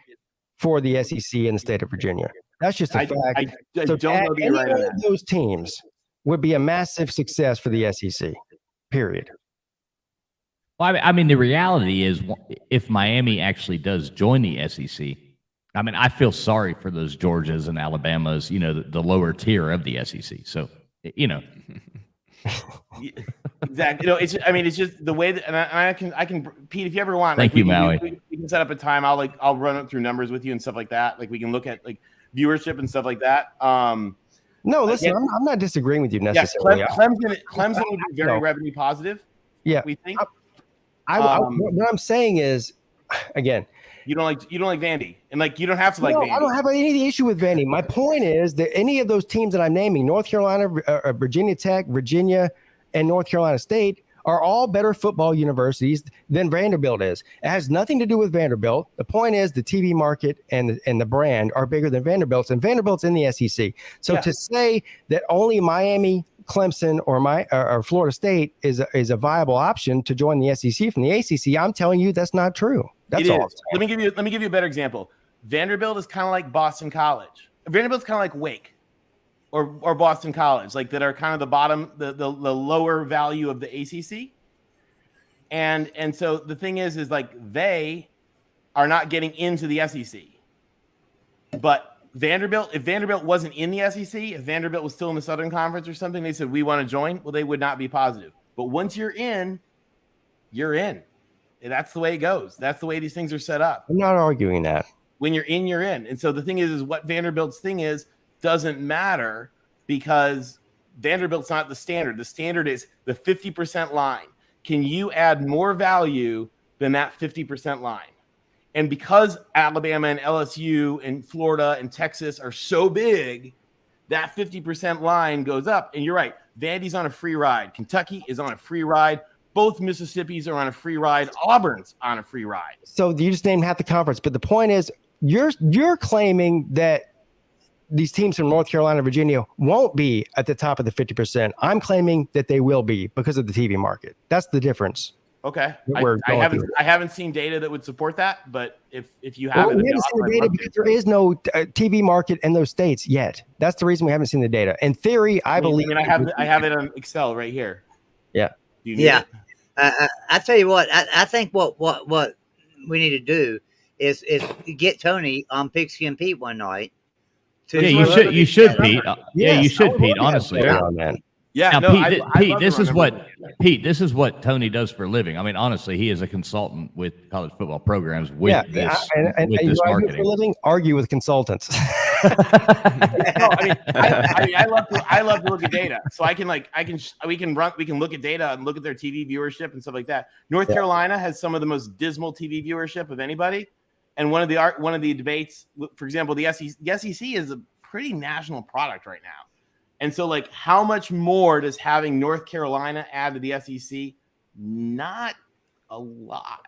for the SEC in the state of Virginia. That's just a fact. I don't know any one of those teams would be a massive success for the SEC, period. Well, I mean, the reality is if Miami actually does join the SEC, I mean, I feel sorry for those Georgias and Alabamas, the lower tier of the SEC. So, Exactly. It's just the way that, and I can, Pete, if you ever want, Thank you, Maui. We can set up a time. I'll run it through numbers with you and stuff like that. Like we can look at viewership and stuff like that. No, listen, I'm not disagreeing with you necessarily. Clemson would be very revenue positive. Yeah, we think. What I'm saying is, again, you don't like Vandy, and you don't have to like Vandy. I don't have any issue with Vandy. My point is that any of those teams that I'm naming, North Carolina, Virginia Tech, Virginia, and North Carolina State, are all better football universities than Vanderbilt is. It has nothing to do with Vanderbilt. The point is the TV market and the brand are bigger than Vanderbilt's, and Vanderbilt's in the SEC. So to say that only Miami, Clemson, or Florida State is a viable option to join the SEC from the ACC, I'm telling you that's not true. That's all. Let me give you a better example. Vanderbilt is kind of like Boston College. Vanderbilt's kind of like Wake. or Boston College, like that are kind of the bottom, the lower value of the ACC. And so the thing is like they are not getting into the SEC. But Vanderbilt, if Vanderbilt wasn't in the SEC, if Vanderbilt was still in the Southern Conference or something, they said, we want to join. Well, they would not be positive. But once you're in, you're in. That's the way it goes. That's the way these things are set up. I'm not arguing that. When you're in, you're in. And so the thing is what Vanderbilt's thing is doesn't matter because Vanderbilt's not the standard. The standard is the 50% line. Can you add more value than that 50% line? And because Alabama and LSU and Florida and Texas are so big, that 50% line goes up. And you're right. Vandy's on a free ride. Kentucky is on a free ride. Both Mississippis are on a free ride. Auburn's on a free ride. So you just named half the conference. But the point is, you're claiming that these teams from North Carolina and Virginia won't be at the top of the 50%. I'm claiming that they will be because of the TV market. That's the difference. Okay. I haven't seen data that would support that, but if you have it, we haven't seen the data because there is no TV market in those states yet. That's the reason we haven't seen the data. In theory, I believe. I have it on Excel right here. Yeah. Yeah. I tell you what. I think what we need to do is get Tony on Pigskin Pete one night. You should, Pete. Yeah, you should, Pete. Honestly, man. Yeah, now, Pete, this is what Tony does for a living. I mean, honestly, he is a consultant with college football programs with this marketing. For a living, argue with consultants. I love to look at data. So we can look at data and look at their TV viewership and stuff like that. North Carolina has some of the most dismal TV viewership of anybody. And one of the debates, for example, the SEC is a pretty national product right now. And so, like, how much more does having North Carolina add to the SEC? Not a lot,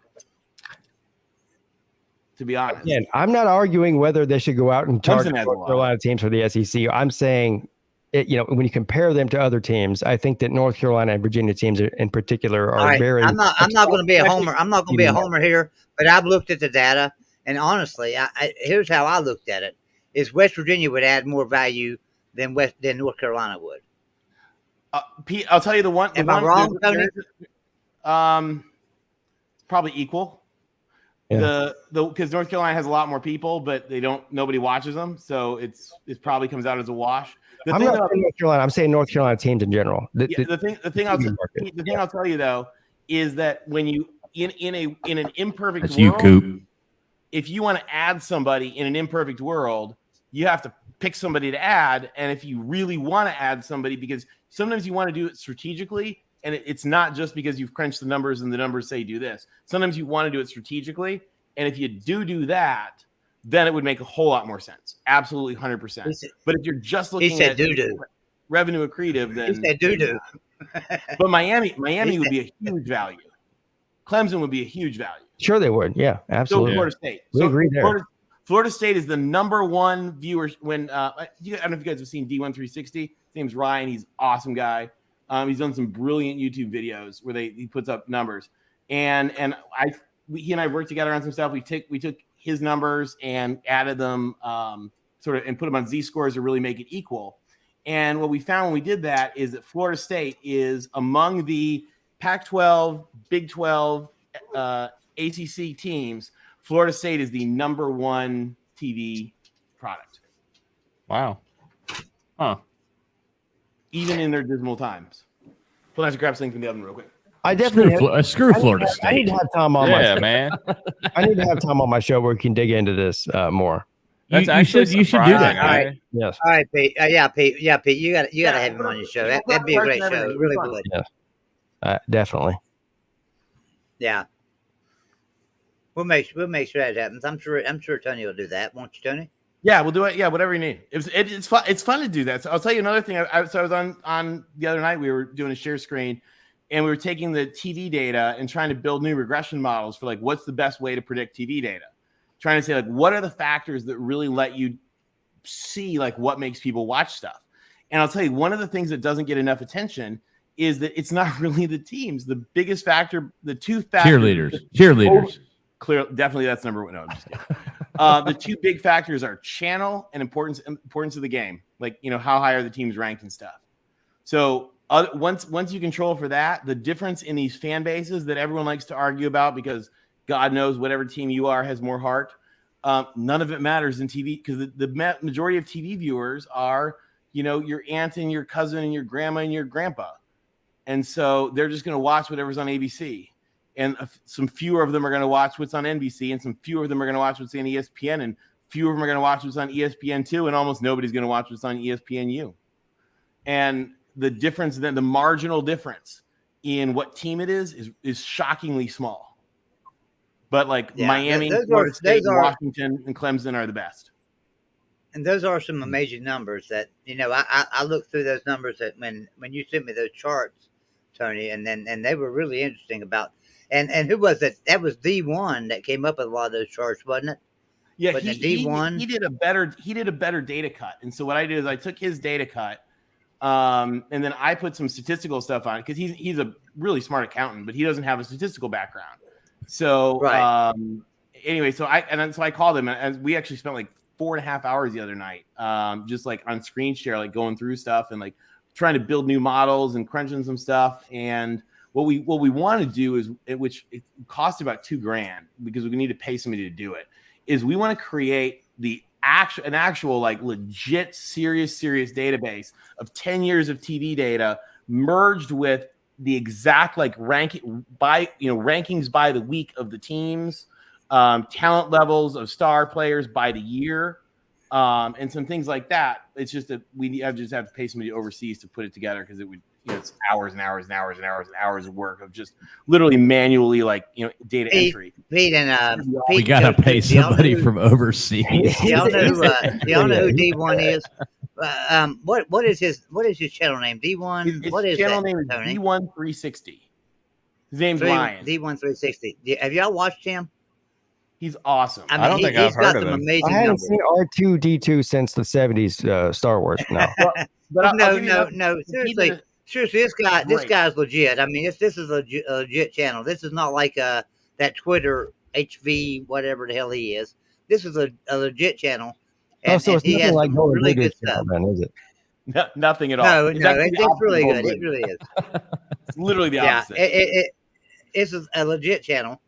to be honest. Again, I'm not arguing whether they should go out and target North Carolina teams for the SEC. I'm saying, when you compare them to other teams, I think that North Carolina and Virginia teams in particular are very. I'm not going to be a homer. I'm not going to be a homer here, but I've looked at the data, and honestly, here's how I looked at it: is West Virginia would add more value than North Carolina would. Pete, I'll tell you the one. Am I wrong, Tony? Probably equal. Yeah. Because North Carolina has a lot more people, but nobody watches them, so it probably comes out as a wash. I'm not saying North Carolina. I'm saying North Carolina teams in general. The thing I'll tell you though is that when you in an imperfect world, if you want to add somebody in an imperfect world, you have to pick somebody to add. And if you really want to add somebody, because sometimes you want to do it strategically, and it's not just because you've crunched the numbers and the numbers say do this. Sometimes you want to do it strategically. And if you do that, then it would make a whole lot more sense. Absolutely 100%. But if you're just looking at revenue accretive, then he said doo-doo. But Miami would be a huge value. Clemson would be a huge value. Sure they would. Yeah, absolutely. So Florida State. We agree there. Florida State is the number one viewer when I don't know if you guys have seen D1360. His name's Ryan. He's an awesome guy. He's done some brilliant YouTube videos where he puts up numbers. And he and I worked together on some stuff. We took his numbers and added them and put them on Z-scores to really make it equal. And what we found when we did that is that Florida State is among the Pac-12, Big 12, ACC teams. Florida State is the number one TV product. Wow. Huh. Even in their dismal times. Hold on, I have to grab something from the oven real quick. I definitely screw Florida State. I need to have Tom on my show. Man. I need to have Tom on my show where we can dig into this more. You should do that. All right. Yes. All right, Pete. Pete. You got to have him on your show. That'd be a great show. It really would. Yes. Definitely. Yeah. We'll make sure that happens. I'm sure Tony will do that. Won't you, Tony? Yeah, we'll do it. Yeah, whatever you need. It's fun. It's fun to do that. So I'll tell you another thing. I was on the other night. We were doing a share screen, and we were taking the TV data and trying to build new regression models for like what's the best way to predict TV data. Trying to say like what are the factors that really let you see like what makes people watch stuff. And I'll tell you one of the things that doesn't get enough attention is that it's not really the teams. The biggest factor, the two factors. Cheerleaders. Clearly, definitely that's number one. No, I'm just kidding. The two big factors are channel and importance of the game. like, you know, how high are the teams ranked and stuff. So once you control for that, the difference in these fan bases that everyone likes to argue about, because God knows whatever team you are has more heart, none of it matters in TV, because the majority of TV viewers are, you know, your aunt and your cousin and your grandma and your grandpa. And so they're just going to watch whatever's on ABC. And some fewer of them are going to watch what's on NBC, and some fewer of them are going to watch what's on ESPN, and fewer of them are going to watch what's on ESPN2, and almost nobody's going to watch what's on ESPNU. And the difference, then the marginal difference in what team it is shockingly small. But like Miami, Florida State, Washington, and Clemson are the best. And those are some amazing numbers that, you know, I looked through those numbers that when you sent me those charts, Tony, and they were really interesting about, and who was it? That was D1 that came up with a lot of those charts, wasn't it? Yeah, D1. He did a better data cut. And so what I did is I took his data cut, and then I put some statistical stuff on it, because he's a really smart accountant, but he doesn't have a statistical background. So anyway, so I called him, and we actually spent like 4.5 hours the other night, just like on screen share, like going through stuff and like trying to build new models and crunching some stuff. And what we want to do is, which it costs about $2,000 because we need to pay somebody to do it, is we want to create an actual like legit serious database of 10 years of TV data merged with the exact like ranking by, you know, rankings by the week of the teams, talent levels of star players by the year, and some things like that. It's just that we just have to pay somebody overseas to put it together, because it would, you know, it's hours and hours and hours and hours and hours of work of just literally manually, like, you know, data entry. Pete, we gotta pay somebody from overseas. Y'all know who D1 is? What is his channel name? D1. What is channel that, name? Tony? D1 360. His name's Ryan. D1 360. Have y'all watched him? He's awesome. I mean, I don't think I've heard of him. I haven't seen R2D2 since the 70s Star Wars. No. No. Seriously, this guy's legit. I mean, this is a legit channel. This is not like that Twitter HV whatever the hell he is. This is a legit channel. And, so it's nothing like Noah really good stuff. Then, is it? No, nothing at all. No, it's really good. It really is. It's literally the opposite. It's a legit channel.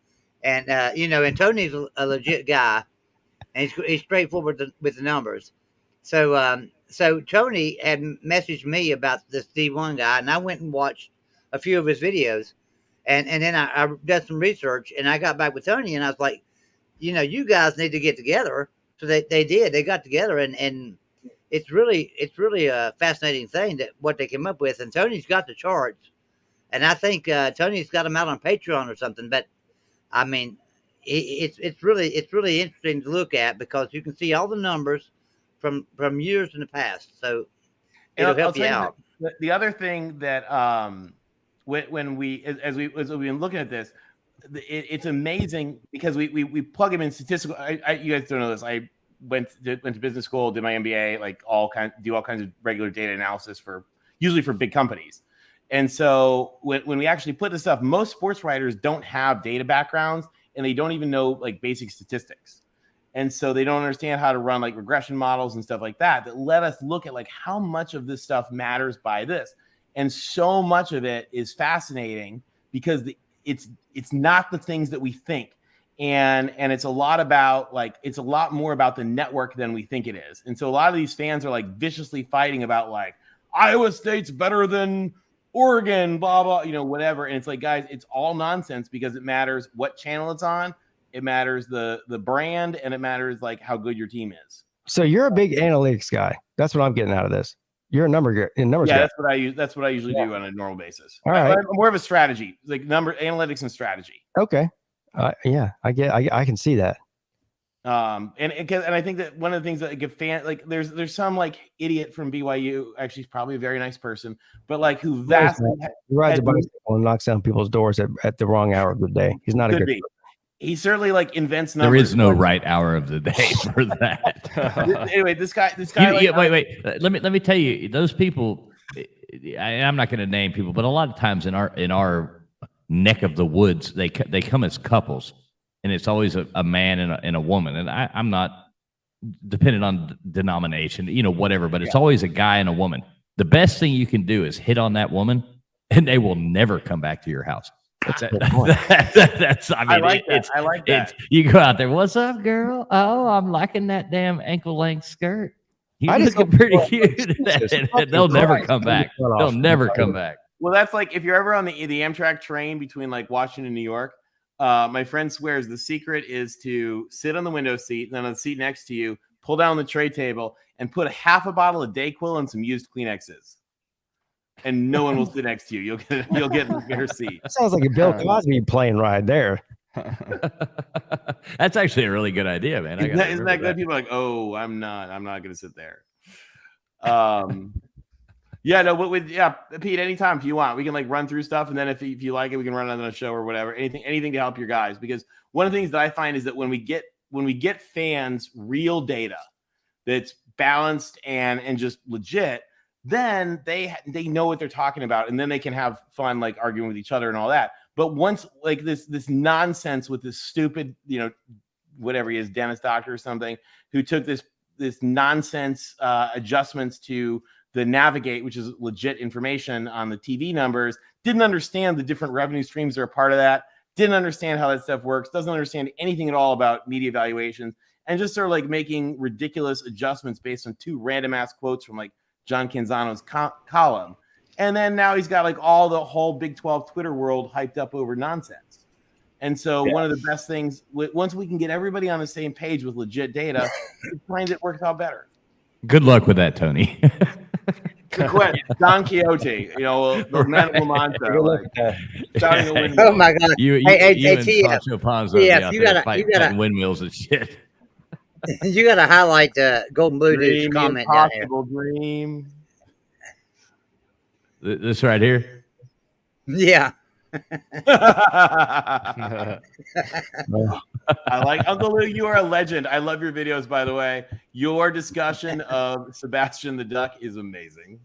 And, you know, and Tony's a legit guy, and he's straightforward with the numbers. So Tony had messaged me about this D1 guy, and I went and watched a few of his videos, and then I did some research, and I got back with Tony, and I was like, you know, you guys need to get together. So they did. They got together, and it's really a fascinating thing that what they came up with. And Tony's got the charts, and I think Tony's got them out on Patreon or something, but I mean, it's really interesting to look at, because you can see all the numbers from years in the past. So it'll help you out. The other thing that when we as we've been looking at this, it's amazing, because we plug them in statistical. You guys don't know this. I went to business school, did my MBA, like do all kinds of regular data analysis usually for big companies. And so when we actually put this stuff, most sports writers don't have data backgrounds, and they don't even know like basic statistics. And so they don't understand how to run like regression models and stuff like that let us look at like how much of this stuff matters by this. And so much of it is fascinating, because it's not the things that we think. And it's a lot about it's a lot more about the network than we think it is. And so a lot of these fans are like viciously fighting about like Iowa State's better than Oregon, blah, blah, you know, whatever. And it's like, guys, it's all nonsense, because it matters what channel it's on. It matters the brand, and it matters like how good your team is. So you're a big analytics guy. That's what I'm getting out of this. You're a numbers guy. That's what I use. That's what I usually do on a normal basis. All right. I'm more of a strategy, like analytics and strategy. Okay. Yeah, I can see that. And I think that one of the things that give there's some like idiot from BYU, actually he's probably a very nice person, but like who vastly he rides a bicycle and knocks down people's doors at the wrong hour of the day. He's not a good person. He certainly like invents numbers. There is no right hour of the day for that. Anyway, this guy. Wait. Let me tell you, those people. I'm not going to name people, but a lot of times in our neck of the woods, they come as couples, and it's always a man and a woman. And I'm not depending on denomination, whatever, but it's always a guy and a woman. The best thing you can do is hit on that woman, and they will never come back to your house. I like that. You go out there, what's up, girl? Oh, I'm liking that damn ankle length skirt. You looking pretty cute. They'll never come back. They'll never come back. Well, that's like if you're ever on the Amtrak train between like Washington and New York. My friend swears the secret is to sit on the window seat, and then on the seat next to you, pull down the tray table, and put half a bottle of Dayquil and some used Kleenexes. And no one will sit next to you. You'll get in the better seat. That sounds like a Bill Cosby plane ride there. That's actually a really good idea, man. Isn't that good? People are like, oh, I'm not going to sit there. Pete, anytime if you want, we can like run through stuff, and then if you like it, we can run on a show or whatever. Anything to help your guys, because one of the things that I find is that when we get fans real data that's balanced and just legit, then they know what they're talking about, and then they can have fun like arguing with each other and all that. But once like this nonsense with this stupid, whatever he is, dentist doctor or something, who took this nonsense adjustments to the Navigate, which is legit information on the TV numbers, didn't understand the different revenue streams that are a part of that, didn't understand how that stuff works, doesn't understand anything at all about media evaluations, and just sort of like making ridiculous adjustments based on two random ass quotes from like John Canzano's column. And then now he's got like the whole Big 12 Twitter world hyped up over nonsense. And so one of the best things, once we can get everybody on the same page with legit data, we find it works out better. Good luck with that, Tony. Quit. Don Quixote, the man of La Mancha. Oh my God! You and Sancho Panza you gotta windmills and shit. You gotta highlight the Golden Blue Dude's comment down here. Dream. This right here. Yeah. I like Uncle Lou. You are a legend. I love your videos, by the way. Your discussion of Sebastian the Duck is amazing.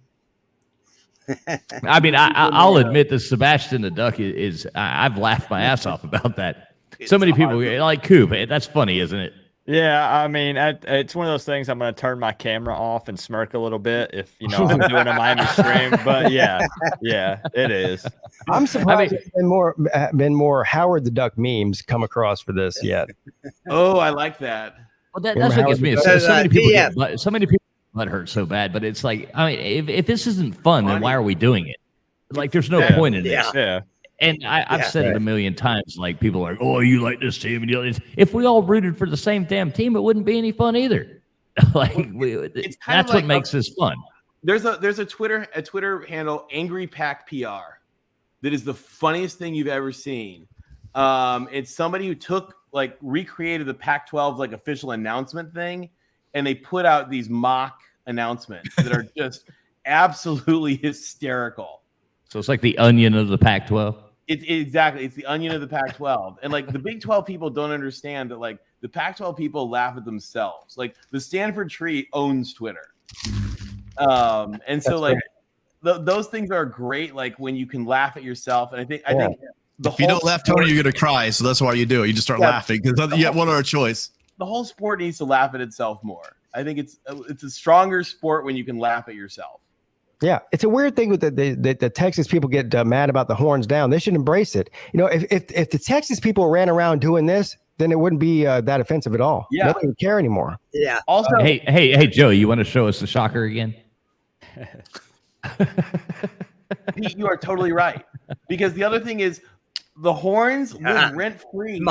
I mean, I'll admit that Sebastian the Duck is I've laughed my ass off about that. So many people like Coop. That's funny, isn't it? Yeah, I mean, it's one of those things. I'm going to turn my camera off and smirk a little bit if I'm doing a Miami stream. But yeah, it is. I'm surprised there's been more Howard the Duck memes come across for this yet. Oh, I like that. Well, that's what gets me. So many people butt hurt so bad, but it's like, I mean, if this isn't fun, then why are we doing it? Like, there's no point in this. Yeah. And I've said it a million times. Like, people are like, "Oh, you like this team?" And if we all rooted for the same damn team, it wouldn't be any fun either. That's what makes this fun. There's a Twitter handle, Angry Pack PR, that is the funniest thing you've ever seen. It's somebody who recreated the Pac-12 like official announcement thing, and they put out these mock announcements that are just absolutely hysterical. So it's like the Onion of the Pac-12. Exactly. It's the Onion of the Pac-12. And like the Big 12 people don't understand that like the Pac-12 people laugh at themselves. Like the Stanford tree owns Twitter. And so like those things are great. Like when you can laugh at yourself. And I think if you don't laugh, Tony, you're going to cry. So that's why you do it. You just start laughing because you have one other choice. The whole sport needs to laugh at itself more. I think it's a stronger sport when you can laugh at yourself. Yeah, it's a weird thing with the Texas people get mad about the horns down. They should embrace it. If the Texas people ran around doing this, then it wouldn't be that offensive at all. Yeah, nobody would care anymore. Yeah. Also, hey, Joe, you want to show us the shocker again? Pete, you are totally right. Because the other thing is, the horns live rent free.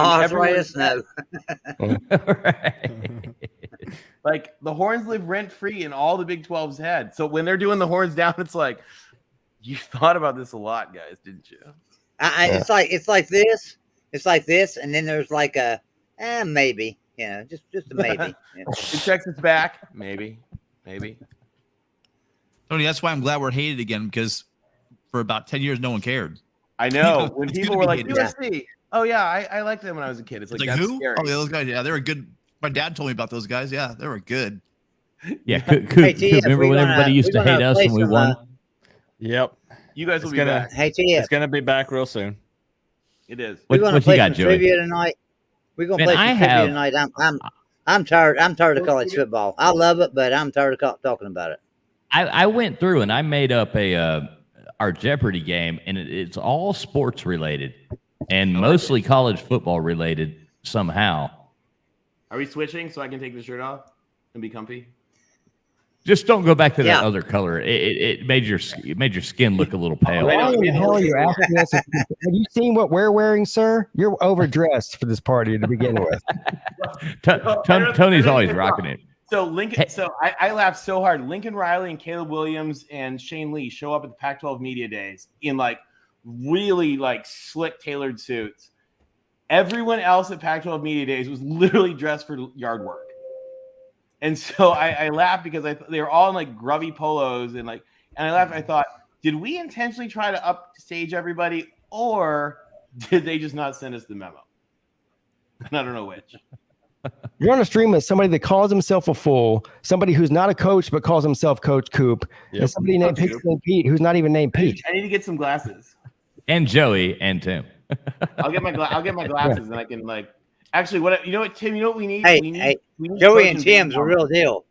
Like the horns live rent free in all the Big 12's head. So when they're doing the horns down, it's like, you thought about this a lot, guys, didn't you? It's like this, and then there's like a maybe, just a maybe. Is Texas back? Maybe. Tony, that's why I'm glad we're hated again, because for about 10 years, no one cared. I know. When people were like, USC, oh yeah, I liked them when I was a kid. It's like that's who? Scary. Oh, yeah, those guys. Yeah, they were good. My dad told me about those guys. Yeah, they were good. Yeah, remember when everybody used to hate us when we won? Yep. You guys will be back. Hey, it's going to be back real soon. It is. We're going to play some trivia tonight. We're going to play some trivia tonight. I'm tired of college football. I love it, but I'm tired of talking about it. I went through and I made up our Jeopardy game, and it's all sports related and mostly college football related somehow. Are we switching so I can take the shirt off and be comfy? Just don't go back to that other color. It made your skin look a little pale. Why in the hell are you asking us? Have you seen what we're wearing, sir? You're overdressed for this party to begin with. Tony's always rocking it. So Lincoln, I laughed so hard. Lincoln Riley and Caleb Williams and Shane Lee show up at the Pac-12 media days in like really like slick tailored suits. Everyone else at Pac-12 media days was literally dressed for yard work. And so I laughed because they were all in like grubby polos and I laughed. I thought, did we intentionally try to upstage everybody, or did they just not send us the memo? And I don't know which. You're on a stream with somebody that calls himself a fool, somebody who's not a coach but calls himself Coach Coop, and somebody named Pigskin Pete who's not even named Pete. I need to get some glasses. And Joey and Tim. I'll get my glasses and I can like. Actually, Tim? You know what we need? Hey, we need Joey and Tim's a real deal.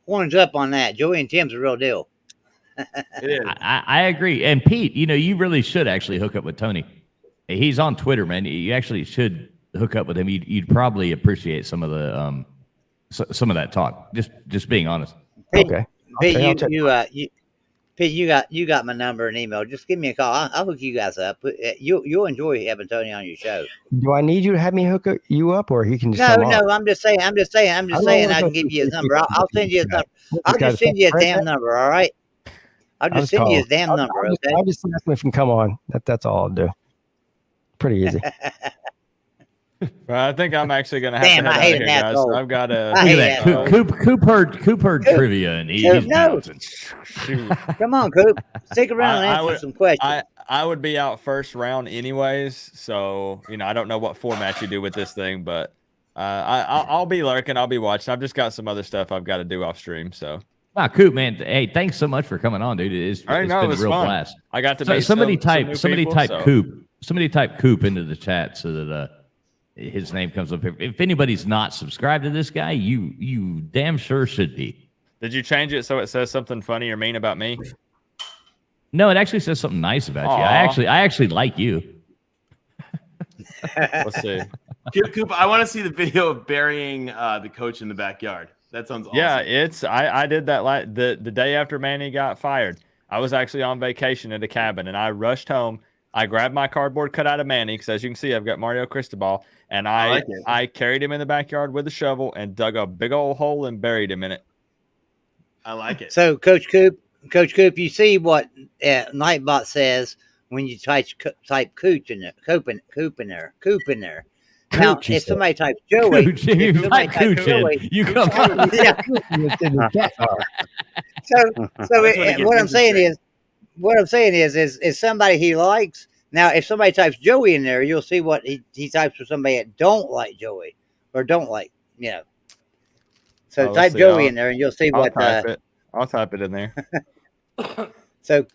Horns up on that. Joey and Tim's a real deal. It is. I agree. And Pete, you really should actually hook up with Tony. He's on Twitter, man. You actually should hook up with him. You'd probably appreciate some of the some of that talk. Just being honest. Pete, Okay. Pete, you got my number and email. Just give me a call. I'll hook you guys up. You'll enjoy having Tony on your show. Do I need you to have me hook you up, or he can just No. I'm just saying. I can give you his number. I'll send you his number. I'll just send you a damn number. All right. I'll just send you his damn number. Okay. I'll just ask him if he can come on. That's all I'll do. Pretty easy. Well, I think I'm actually going to have to head out of here, guys. So I've got to. Look at that. Coop heard trivia, and he's bouncing. Come on, Coop. Stick around and answer some questions. I would be out first round anyways, so I don't know what format you do with this thing, but I'll be lurking. I'll be watching. I've just got some other stuff I've got to do off stream. So. Coop, man. Hey, thanks so much for coming on, dude. It's been a real blast. I got to meet somebody type people, Coop. Somebody type Coop into the chat so that his name comes up. If anybody's not subscribed to this guy, you damn sure should be. Did you change it so it says something funny or mean about me? No, it actually says something nice about you. I actually like you. Let's see. Coop, I want to see the video of burying the coach in the backyard. That sounds awesome. Yeah, I did that the day after Manny got fired. I was actually on vacation at a cabin, and I rushed home. I grabbed my cardboard cutout of Manny, because as you can see, I've got Mario Cristobal, and I carried him in the backyard with a shovel and dug a big old hole and buried him in it. I like it. So, Coach Coop, you see what Nightbot says when you type Cooch in there, Coop in there. Now, Cooch, if somebody types Joey, you come on. Yeah. What I'm saying is somebody he likes. Now, if somebody types Joey in there, you'll see what he types for somebody that don't like Joey or don't like, So type Joey in there, and you'll see what. I'll type it in there. So.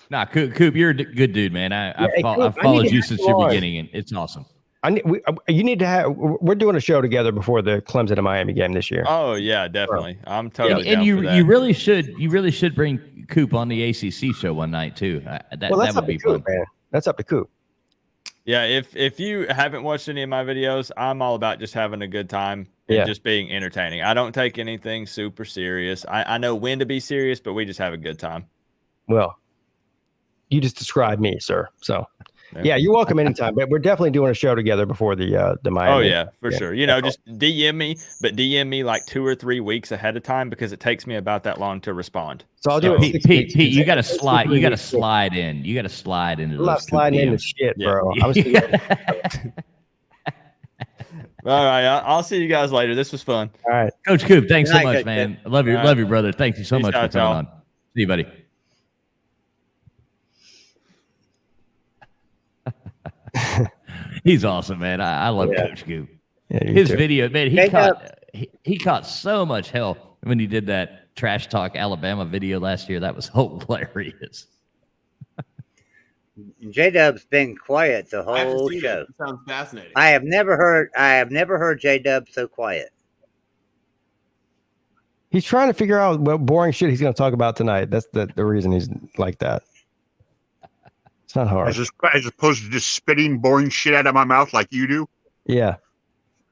Nah, Coop, you're a good dude, man. I've followed you since your beginning, and it's awesome. You need to have. We're doing a show together before the Clemson and Miami game this year. Oh yeah, definitely. I'm totally. And down you for that. you really should bring Coop on the ACC show one night too. That would be fun. Man. That's up to Coop. Yeah, if you haven't watched any of my videos, I'm all about just having a good time and just being entertaining. I don't take anything super serious. I know when to be serious, but we just have a good time. Well, you just described me, sir. So, yeah, you're welcome anytime. But we're definitely doing a show together before the Miami. Oh yeah, for sure. Just DM me, but DM me like 2 or 3 weeks ahead of time because it takes me about that long to respond. So I'll do it. Pete, you got to slide. You got to slide in. You got to slide into. I'm not sliding into shit, bro. All right, I'll see you guys later. This was fun. All right, Coach Coop, thanks so much, man. I love you, brother. Thank you so much for coming on. See you, buddy. He's awesome, man. I love Coach Coop. Yeah, his video, man, he caught so much hell when he did that Trash Talk Alabama video last year. That was hilarious. J-Dub's been quiet the whole show. It sounds fascinating. I have never heard J-Dub so quiet. He's trying to figure out what boring shit he's going to talk about tonight. That's the reason he's like that. It's not hard. As opposed to just spitting boring shit out of my mouth like you do. Yeah.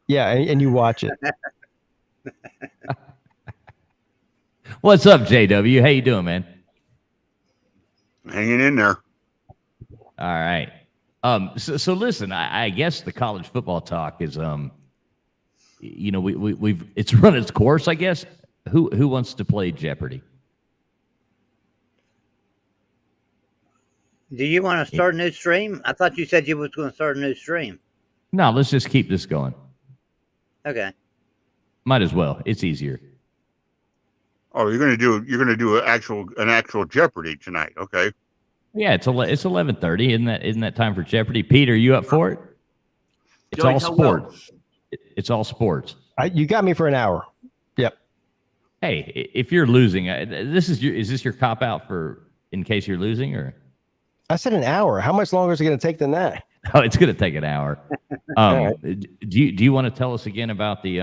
Yeah, and you watch it. What's up, JW? How you doing, man? Hanging in there. All right. So listen, I guess the college football talk is we've it's run its course, I guess. Who wants to play Jeopardy? Do you want to start a new stream? I thought you said you was going to start a new stream. No, let's just keep this going. Okay. Might as well. It's easier. Oh, you're gonna do an actual Jeopardy tonight, okay? Yeah, it's 11:30. Isn't that time for Jeopardy? Pete, are you up for it? It's all sports. It's all sports. You got me for an hour. Yep. Hey, if you're losing, is this your cop out for in case you're losing, or? I said an hour. How much longer is it going to take than that? Oh, it's going to take an hour. Do you want to tell us again about the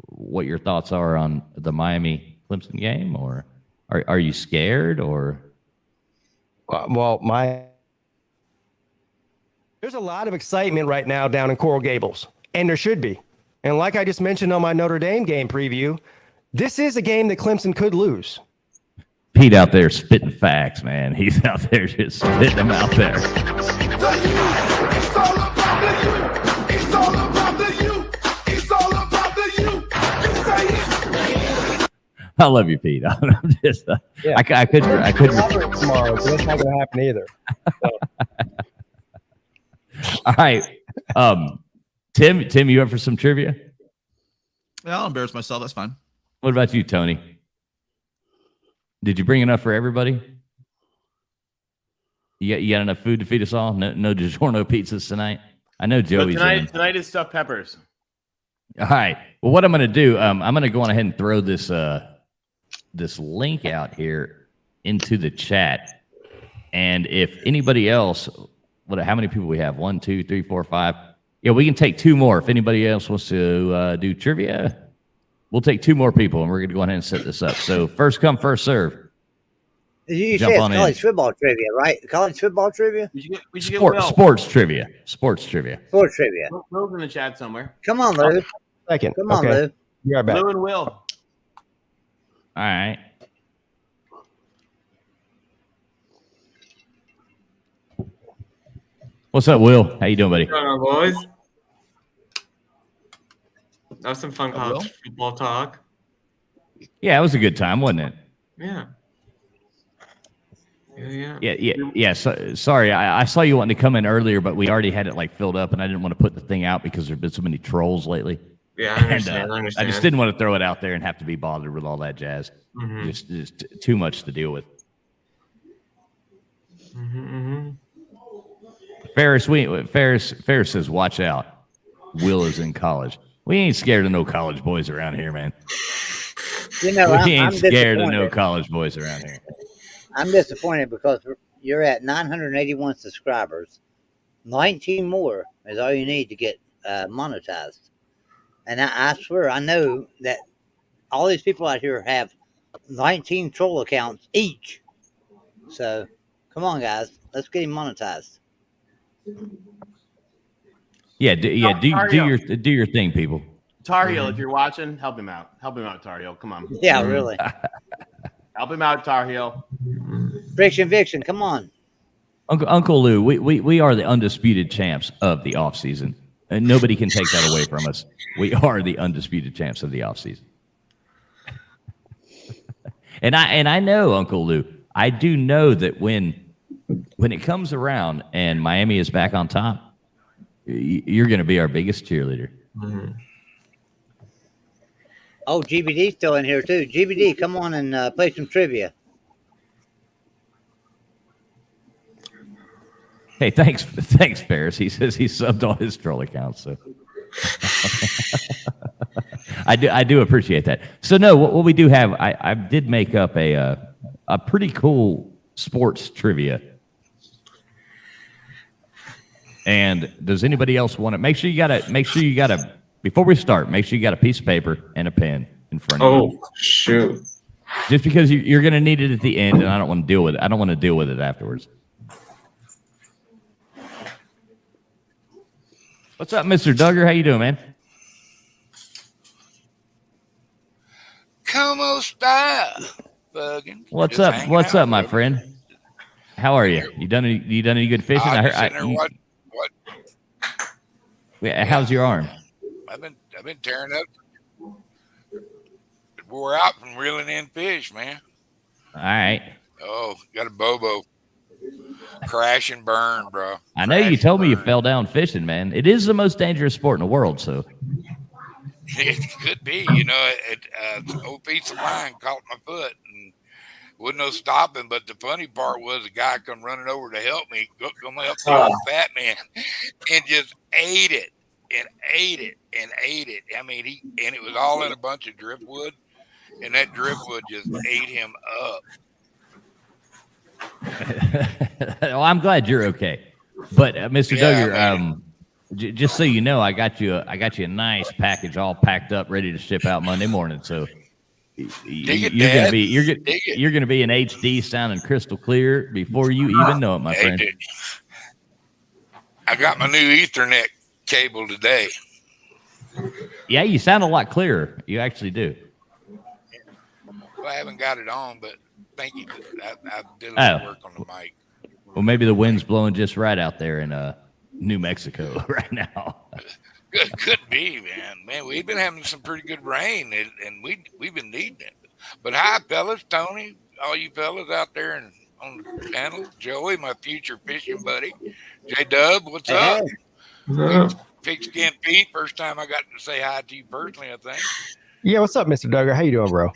what your thoughts are on the Miami Clemson game, or are you scared, or? Well, there's a lot of excitement right now down in Coral Gables, and there should be. And like I just mentioned on my Notre Dame game preview, this is a game that Clemson could lose. Pete out there spitting facts, man. He's out there just spitting them out there. I love you, Pete. I'm just, I couldn't. Tomorrow, so that's not going to happen either. All right, Tim, you up for some trivia? Yeah, I'll embarrass myself. That's fine. What about you, Tony? Did you bring enough for everybody? You got enough food to feed us all? No DiGiorno pizzas tonight. I know Joey's tonight is stuffed peppers. All right. Well, what I'm going to do, I'm going to go on ahead and throw this link out here into the chat. And if anybody else, how many people we have? 1, 2, 3, 4, 5. Yeah, we can take 2 more. If anybody else wants to do trivia, we'll take 2 more people, and we're going to go ahead and set this up. So first come, first serve. You say it's college football trivia, right? College football trivia? Sports trivia. Sports trivia. Sports trivia. Will's in the chat somewhere. Come on, Lou. Second. Come on, Lou. You're right back. Lou and Will. All right. What's up, Will? How you doing, buddy? What's going on, boys? That was some fun college football talk. Yeah, it was a good time, wasn't it? Yeah. Yeah. So, sorry, I saw you wanting to come in earlier, but we already had it filled up, and I didn't want to put the thing out because there's been so many trolls lately. Yeah, I understand. I just didn't want to throw it out there and have to be bothered with all that jazz. Mm-hmm. Just too much to deal with. Ferris says, "Watch out, Will is in college." We ain't scared of no college boys around here, man. We ain't scared of no college boys around here. I'm disappointed because you're at 981 subscribers. 19 more is all you need to get monetized. And I swear, I know that all these people out here have 19 troll accounts each. So, come on, guys. Let's get him monetized. Yeah, do your thing, people. Tar Heel, if you're watching, help him out. Help him out, Tar Heel. Come on. Yeah, really. Help him out, Tar Heel. Friction Viction, come on. Uncle Lou, we are the undisputed champs of the offseason. And nobody can take that away from us. We are the undisputed champs of the offseason. and I know, Uncle Lou, I do know that when it comes around and Miami is back on top, you're going to be our biggest cheerleader. Mm-hmm. Oh, GBD's still in here too. GBD, come on and play some trivia. Hey, thanks, Ferris. He says he subbed all his troll accounts, so I do appreciate that. So no, what we do have, I did make up a pretty cool sports trivia. And does anybody else want to make sure you got to before we start, make sure you got a piece of paper and a pen in front of you. Oh, shoot. Just because you're going to need it at the end, and I don't want to deal with it. I don't want to deal with it afterwards. What's up, Mr. Duggar? How you doing, man? Como está? Bugging. What's up? What's up, my friend? How are you? You done any good fishing? What? How's your arm? I've been tearing up. Wore out from reeling in fish, man. All right. Oh, got a bobo. Crash and burn, bro. I know you told me you fell down fishing, man. It is the most dangerous sport in the world, so. It could be, old piece of line caught my foot and wasn't no stopping. But the funny part was the guy come running over to help me, come help the old fat man, and just ate it and ate it and ate it. I mean, and it was all in a bunch of driftwood, and that driftwood just ate him up. Well, I'm glad you're okay. But Mr. Duggar, just so you know, I got you a nice package all packed up, ready to ship out Monday morning. So you're gonna be in HD, sounding crystal clear before you even know it, my friend. Dude, I got my new Ethernet cable today. Yeah, you sound a lot clearer. You actually do. Well, I haven't got it on, but thank you. I did a little work on the mic. Well, maybe the wind's blowing just right out there in New Mexico right now. Could be, man. Man, we've been having some pretty good rain, and we've been needing it. But hi, fellas, Tony, all you fellas out there and on the panel, Joey, my future fishing buddy, J-Dub, what's up? Pigskin Pete, first time I got to say hi to you personally, I think. Yeah, what's up, Mr. Duggar? How you doing, bro?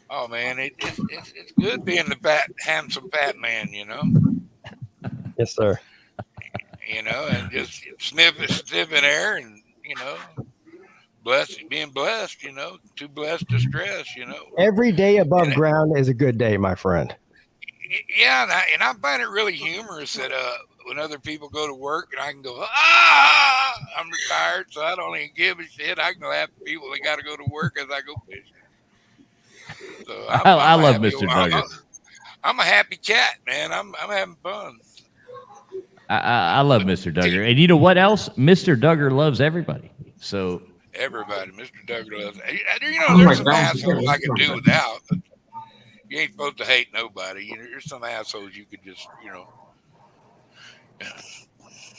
Oh man, it's good being the handsome fat man, Yes, sir. And just sniffing air, and being blessed, too blessed to stress, Every day above ground is a good day, my friend. Yeah, and I find it really humorous that when other people go to work and I can go, I'm retired, so I don't even give a shit. I can laugh at people that got to go to work as I go fishing. So I love Mr. Duggar. I'm a happy cat, man. I'm having fun. I love Mr. Duggar. And you know what else? Mr. Duggar loves everybody. So everybody, Mr. Duggar loves. There's some assholes I can do without, but you ain't supposed to hate nobody. There's some assholes you could just, All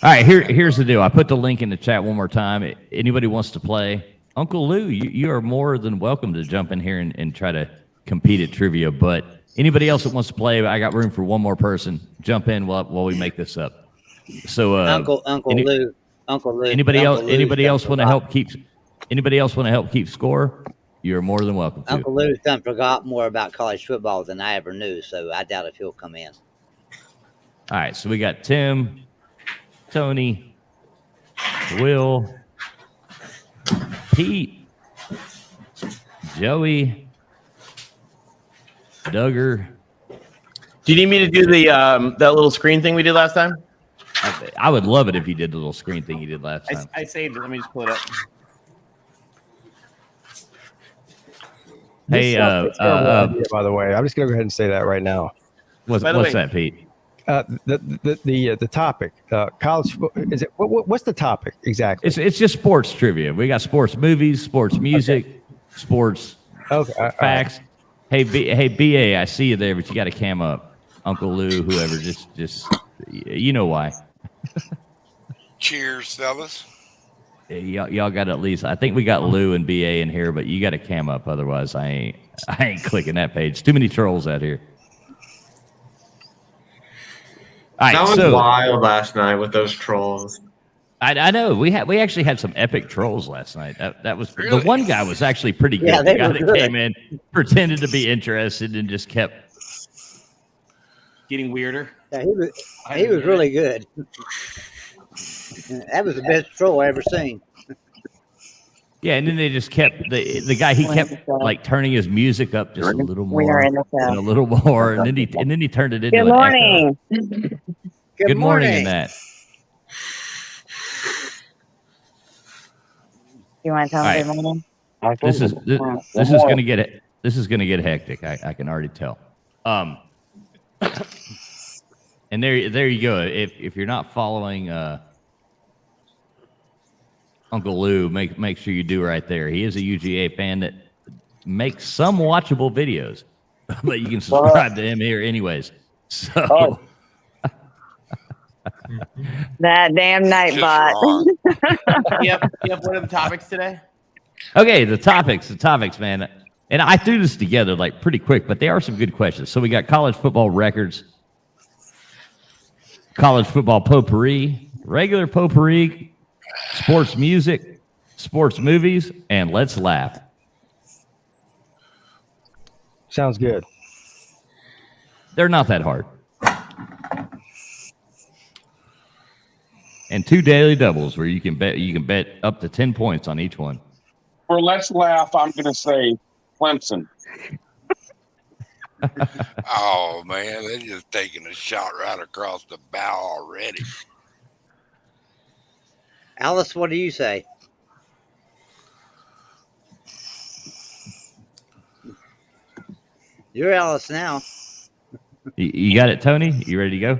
right, here's the deal. I put the link in the chat one more time. Anybody wants to play? Uncle Lou, you are more than welcome to jump in here and try to compete at trivia. But anybody else that wants to play, I got room for one more person. Jump in while we make this up. So, Uncle Lou. Anybody else want to help keep? Anybody else want to help keep score? You're more than welcome to. Uncle Lou's done forgot more about college football than I ever knew, so I doubt if he'll come in. All right, so we got Tim, Tony, Will, Pete, Joey, Duggar. Do you need me to do the that little screen thing we did last time? I would love it if you did the little screen thing you did last time. I saved it. Let me just pull it up. Hey, by the way, I'm just gonna go ahead and say that right now. What's that, Pete? The topic, college. Is it what's the topic exactly? It's just sports trivia. We got sports movies, sports music, sports facts. Right. Hey, BA, I see you there, but you got to cam up. Uncle Lou, whoever, just you know why. Cheers, fellas. Y'all got at least. I think we got Lou and BA in here, but you got to cam up. Otherwise, I ain't clicking that page. Too many trolls out here. All right, that was wild last night with those trolls. I know we actually had some epic trolls last night. That was really? The one guy was actually pretty good. Yeah, the guy that came in, pretended to be interested, and just kept getting weirder. Yeah, he was really good. That was the best troll I ever seen. Yeah, and then they just kept the guy. He kept like turning his music up just a little more and a little more, and then he turned it into. Good morning. Good morning, in that. You want to tell them good morning? This is going to get it. This is going to get hectic. I can already tell. And there you go. If you're not following Uncle Lou, make sure you do right there. He is a UGA fan that makes some watchable videos, but you can subscribe to him here anyways. So that damn Nightbot. Yep. What are the topics today? Okay, the topics, man. And I threw this together like pretty quick, but they are some good questions. So we got college football records, college football potpourri, regular potpourri, sports music, sports movies, and let's laugh. Sounds good. They're not that hard. And 2 daily doubles where you can bet up to 10 points on each one. For let's laugh, I'm going to say Clemson. Oh man, they're just taking a shot right across the bow already. Alice, what do you say? You're Alice now. You got it, Tony? You ready to go?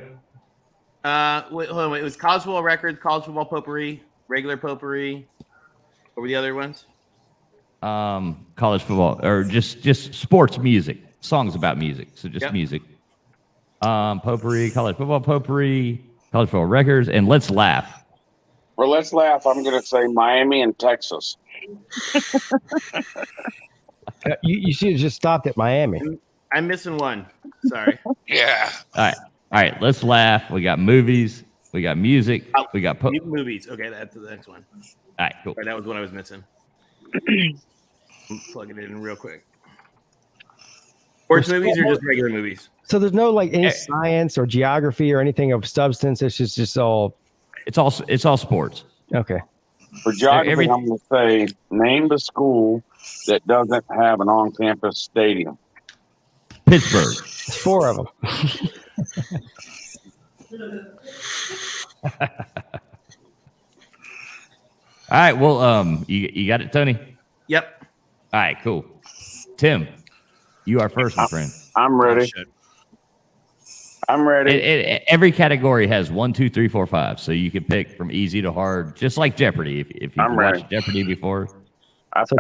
Wait, hold on. Wait. It was college football records, college football potpourri, regular potpourri. What were the other ones? College football or just sports music, songs about music. So just music. Potpourri, college football potpourri, college football records, and let's laugh. For let's laugh, I'm going to say Miami and Texas. You should have just stopped at Miami. I'm missing one. Sorry. Yeah. All right. Let's laugh. We got movies. We got music. We got movies. Okay, that's the next one. All right, cool. Right, that was one I was missing. Plug it in real quick. Sports movies or just regular movies? So there's no like any science or geography or anything of substance. It's just all. It's all sports. Okay. For geography, I'm going to say name the school that doesn't have an on-campus stadium. Pittsburgh. It's 4 of them. All right. Well, you got it, Tony? Yep. All right, cool. Tim, you are first, my friend. I'm ready. I'm ready. Every category has 1, 2, 3, 4, 5. So you can pick from easy to hard, just like Jeopardy. If you've watched Jeopardy before. I take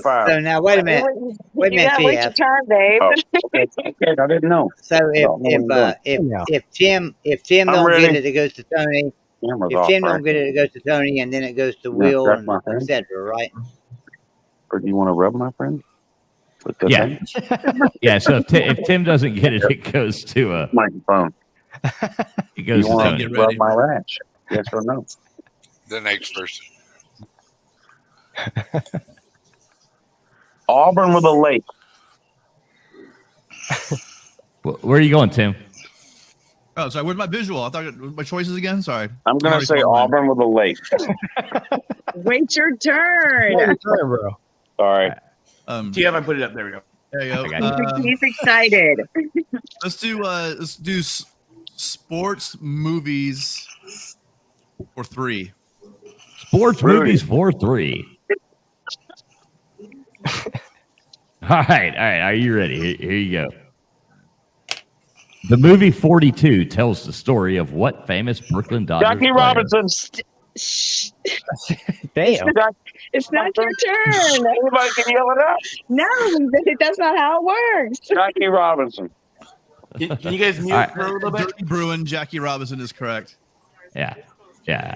5. So now, wait a minute. Wait a minute, wait your turn, Dave. Oh, okay, I didn't know. So if Tim don't ready. get it, it goes to Tony. If Tim don't get it, it goes to Tony, and then it goes to Will, and etc. Right? Or do you want to rub my friend? Yeah. Yeah. So if Tim doesn't get it, it goes to a microphone. It goes you to want Tony. to rub my ranch? Yes or no? The next person. Auburn with a lake. Where are you going, Tim? Oh, sorry. Where's my visual? I thought my choices again. Sorry. I'm going to say Auburn with a lake. Wait your turn. Wait your turn, bro. Sorry. TF, I put it up. There we go. There you go. He's excited. Let's do sports movies for 3. Sports movies for 3. All right. Are you ready? Here you go. The movie 42 tells the story of what famous Brooklyn Dodgers Jackie player? Robinson. Damn. It's not your turn. Anybody can yell it out. No, that's not how it works. Jackie Robinson. Can you guys mute for a little bit? Dirty Bruin, Jackie Robinson is correct. Yeah.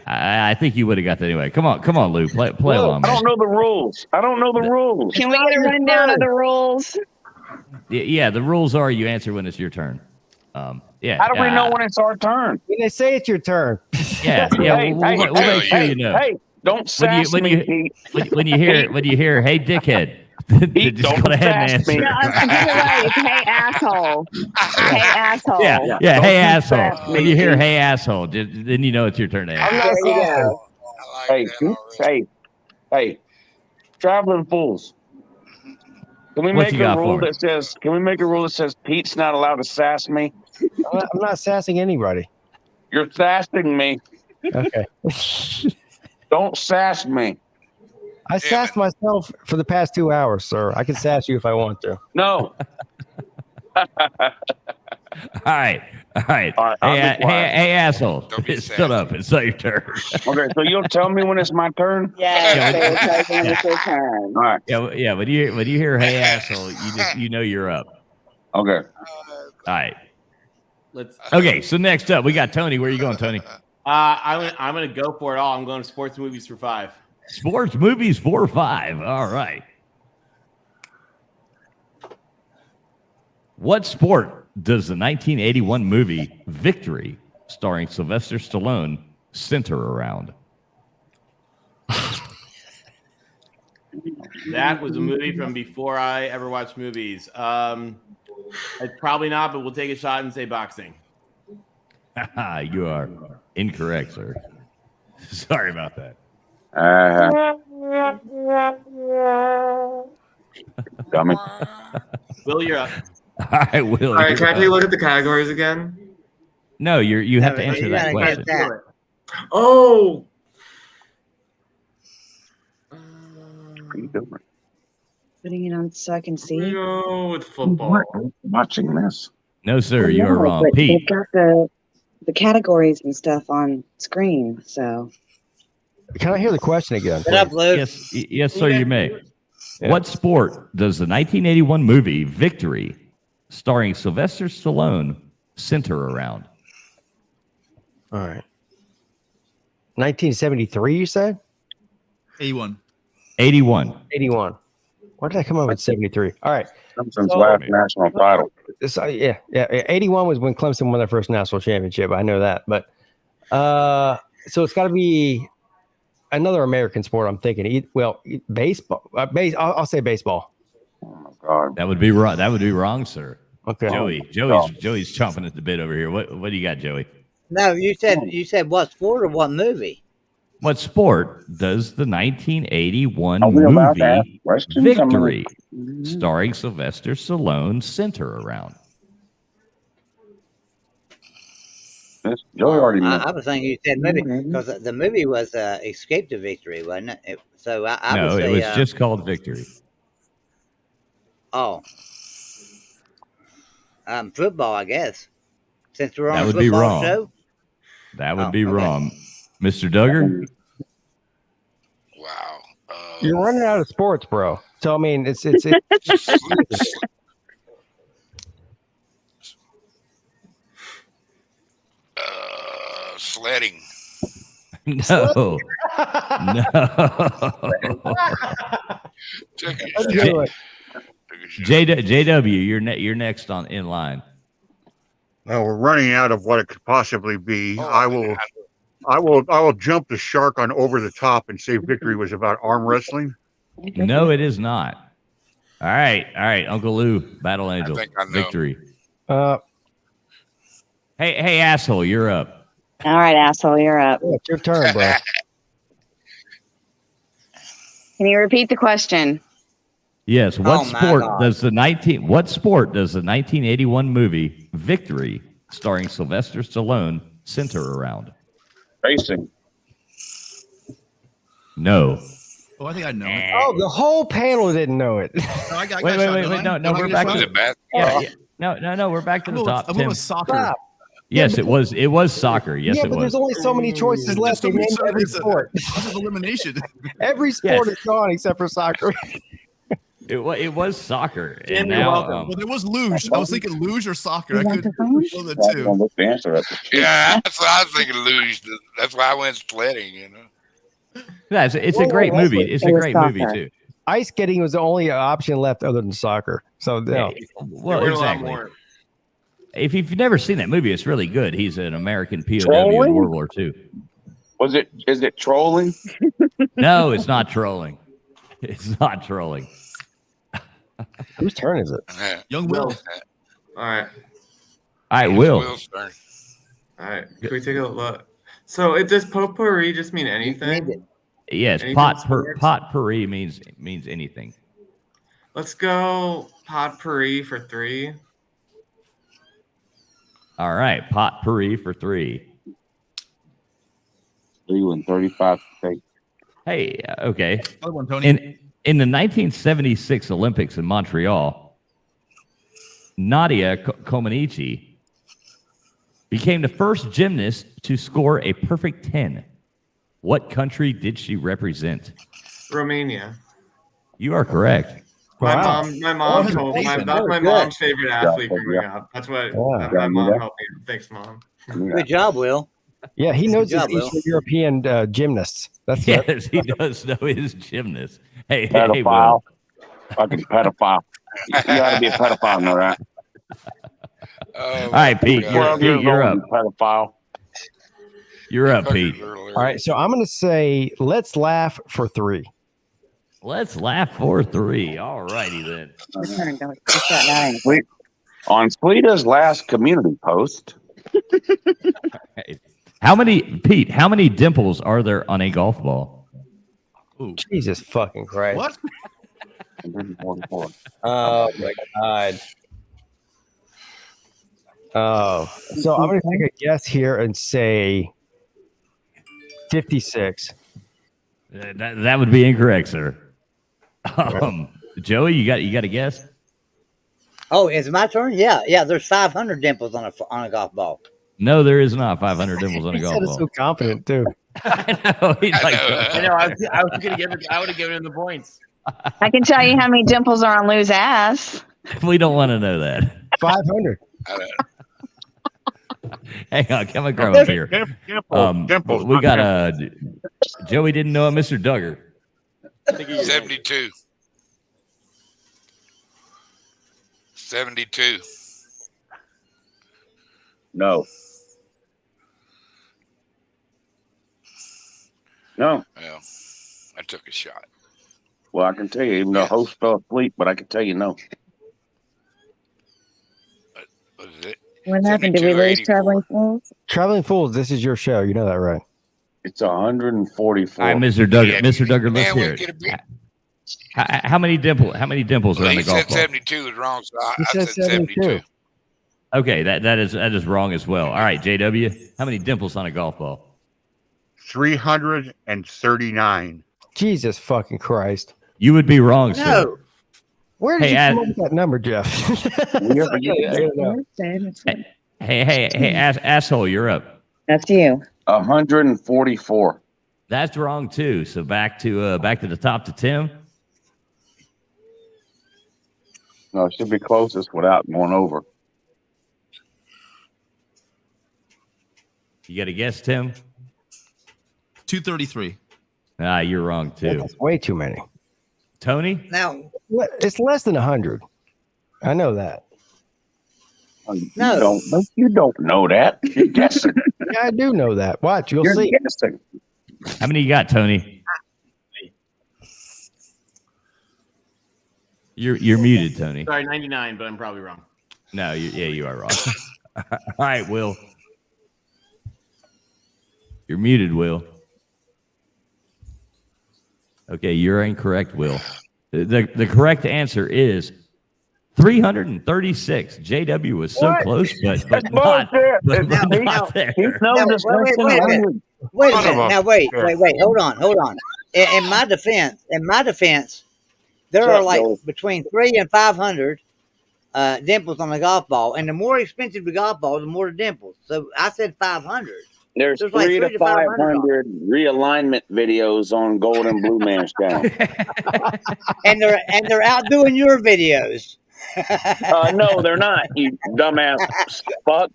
I think you would have got that anyway. Come on, Lou. Play along. I don't know the rules. Can we get a rundown of the rules? Yeah, the rules are you answer when it's your turn. Yeah. How do we know when it's our turn? When they say it's your turn. Yeah. We'll make sure you know. Hey, don't sass me. When you hear, hey, dickhead, just go ahead and answer. No, I'm right. Hey, asshole. Hey, asshole. Yeah. Hey, asshole. When you hear, hey, asshole, then you know it's your turn to answer. Hey, traveling fools. Can we make a rule that says? Can we make a rule that says Pete's not allowed to sass me? I'm not sassing anybody. You're sassing me. Okay. Don't sass me. I sassed myself for the past 2 hours, sir. I can sass you if I want to. No. All right. Hey, asshole. Shut up. It's not your turn. Okay, so you'll tell me when it's my turn? Yes, it's your turn. All right. Yeah. When you hear "Hey, asshole," you know you're up. Okay. All right. Okay. So next up, we got Tony. Where are you going, Tony? I'm gonna go for it all. I'm going to sports movies for 5. Sports movies 4 or 5. All right. What sport does the 1981 movie Victory, starring Sylvester Stallone, center around? That was a movie from before I ever watched movies. It's probably not, but we'll take a shot and say boxing. You are incorrect, sir. Sorry about that. Dummy. Will, you're up. All right, Will. All right, can I take a look at the categories again? No, you have to answer that question. Oh. Putting it on so I can see. No, with football. Watching this. No, sir, you are wrong. But Pete. they've got the categories and stuff on screen. So Can I hear the question again? Yes, sir, you may. Yeah. What sport does the 1981 movie Victory, starring Sylvester Stallone, center around? All right. 1973, you said? 81. 81. Why did I come up with 73? All right. Clemson's last national title. Yeah. 81 was when Clemson won their first national championship. I know that. But so it's got to be another American sport, I'm thinking. Baseball. I'll say baseball. Oh, my God. That would be wrong. That would be wrong, sir. Okay. Joey's chomping at the bit over here. What do you got, Joey? No, you said what sport or what movie? What sport does the 1981 movie Victory, starring Sylvester Stallone, center around? Joey already knew. I was thinking you said movie because the movie was Escape to Victory, wasn't it? So I would say, it was just called Victory. Oh, football, I guess. Since we're on That a would be football wrong. show. That would be wrong. Mr. Duggar? Wow. You're running out of sports, bro. So I mean, it's sledding. No. JW, you're next in line. Well, we're running out of what it could possibly be. I will jump the shark on Over the Top and say Victory was about arm wrestling. No, it is not. All right, Uncle Lou, Battle Angel, Victory. Hey, asshole, you're up. all right, asshole, you're up. it's your turn, bro. Can you repeat the question? Yes. What sport does the 1981 movie Victory, starring Sylvester Stallone, center around? Racing. No. Oh, I think I know it. Oh, the whole panel didn't know it. No, I got Wait. No, we're back to No, we're back to the top. I'm Tim. with soccer. Yes, it was soccer. Yes, yeah, it but was. there's only so many choices left. They named every sport. Elimination. Every sport is gone except for soccer. It was soccer. And now, well, there was luge. I was thinking luge or soccer. I couldn't know the two. Yeah, that's what I was thinking. Luge. That's why I went sledding. You know. Yeah, it's a great movie. It's a great movie too. Ice skating was the only option left other than soccer. So no. Well, exactly. If you've never seen that movie, it's really good. He's an American POW Trolling? in World War II. Is it trolling? No, it's not trolling. It's not trolling. Whose turn is it? Young Will. All right. All right, Will. Will's turn. All right. Can we take a look? So does potpourri just mean anything? Yes, Anything potpourri means anything. Let's go potpourri for 3. All right, potpourri for 3. 3 and 35. Hey, Hey, okay. Another one, Tony. In the 1976 Olympics in Montreal, Nadia Comaneci became the first gymnast to score a perfect 10. What country did she represent? Romania. You are correct. My mom told me that's my mom's favorite athlete growing up. That's what my mom helped me. Thanks, Mom. Good job, Will. Yeah, he knows his job, Eastern European gymnasts. That's yes, he does know his gymnasts. Hey, pedophile. Will. Fucking pedophile. You gotta be a pedophile, know that? All right, Pete, you're up. Pedophile. You're up, Pete. All right, so I'm going to say let's laugh for 3. Let's laugh for 3. All righty then. On Sweeta's last community post. How many dimples are there on a golf ball? Ooh. Jesus fucking Christ. What? 144. Oh my God. Oh, so I'm going to take a guess here and say 56. That would be incorrect, sir. Joey, you got a guess? Oh, it's my turn. Yeah. There's 500 dimples on a golf ball. No, there is not 500 dimples on a golf ball. So confident too. I know. I was gonna give it. I would have given him the points. I can tell you how many dimples are on Lou's ass. We don't want to know that. 500. Hang on, come and grab up here. Dimples. We got Joey didn't know it, Mr. Duggar. 72. 72. No. Well, I took a shot. Well, I can tell you, even though host fell asleep, but I can tell you no. What is it? What happened? Did we lose Traveling Fools? Traveling Fools, this is your show. You know that, right? It's 144. All right, Mr. Duggar. Mr. Duggar, let's hear it. How many dimples are on the golf ball? 72 is wrong, so I said 72. Okay, that is wrong as well. All right, JW, how many dimples on a golf ball? 339. Jesus fucking Christ. You would be wrong, sir. No. Where did you come up with that number, Jeff? Hey, asshole, you're up. That's you. 144. That's wrong too. So back to the top to Tim. No, it should be closest without going over. You got a guess, Tim? 233. You're wrong too. That's way too many. Tony? Now, it's less than 100. I know that. No. You don't know that. You're guessing. Yeah, I do know that. Watch, you'll You're see. guessing. How many you got, Tony? You're muted, Tony. Sorry, 99, but I'm probably wrong. No, you are wrong. All right, Will. You're muted, Will. Okay, you're incorrect, Will. The correct answer is 336. JW was so close, but not there. Wait a minute. Now wait. Hold on. In my defense, there are like between 300 and 500 dimples on the golf ball, and the more expensive the golf ball, the more the dimples. So I said 500. There's 300 to 500 realignment videos on Gold and Blue Man's channel. and they're outdoing your videos. No, they're not, you dumbass fuck.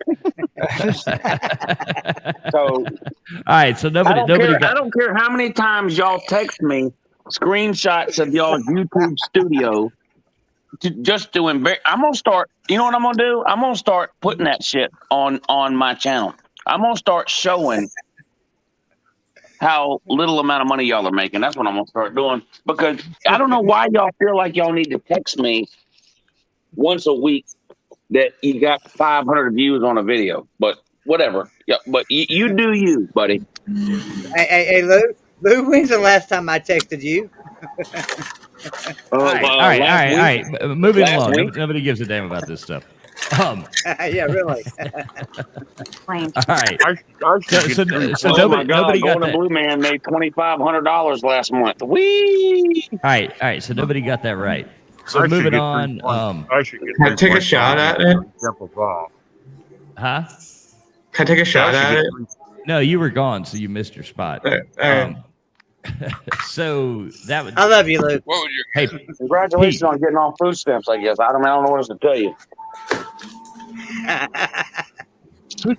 So, all right. So nobody. I don't care how many times y'all text me screenshots of y'all's YouTube studio. Just to embarrass. I'm gonna start. You know what I'm gonna do? I'm gonna start putting that shit on my channel. I'm gonna start showing how little amount of money y'all are making. That's what I'm gonna start doing, because I don't know why y'all feel like y'all need to text me once a week that you got 500 views on a video, but whatever. Yeah, but you do you, buddy. Hey, Lou, when's the last time I texted you? All right. Moving along. Nobody gives a damn about this stuff. Yeah, really. Plain. All right. So nobody got Golden that. Blue Man made $2,500 last month. Whee! All right. So nobody got that right. So moving on. I should get. Can I take a shot at it? Huh? Can I take a shot at it? No, you were gone, so you missed your spot. All right. So that would. I love you, Luke. What was your Hey, Congratulations on getting on food stamps, I guess. I don't know what else to tell you.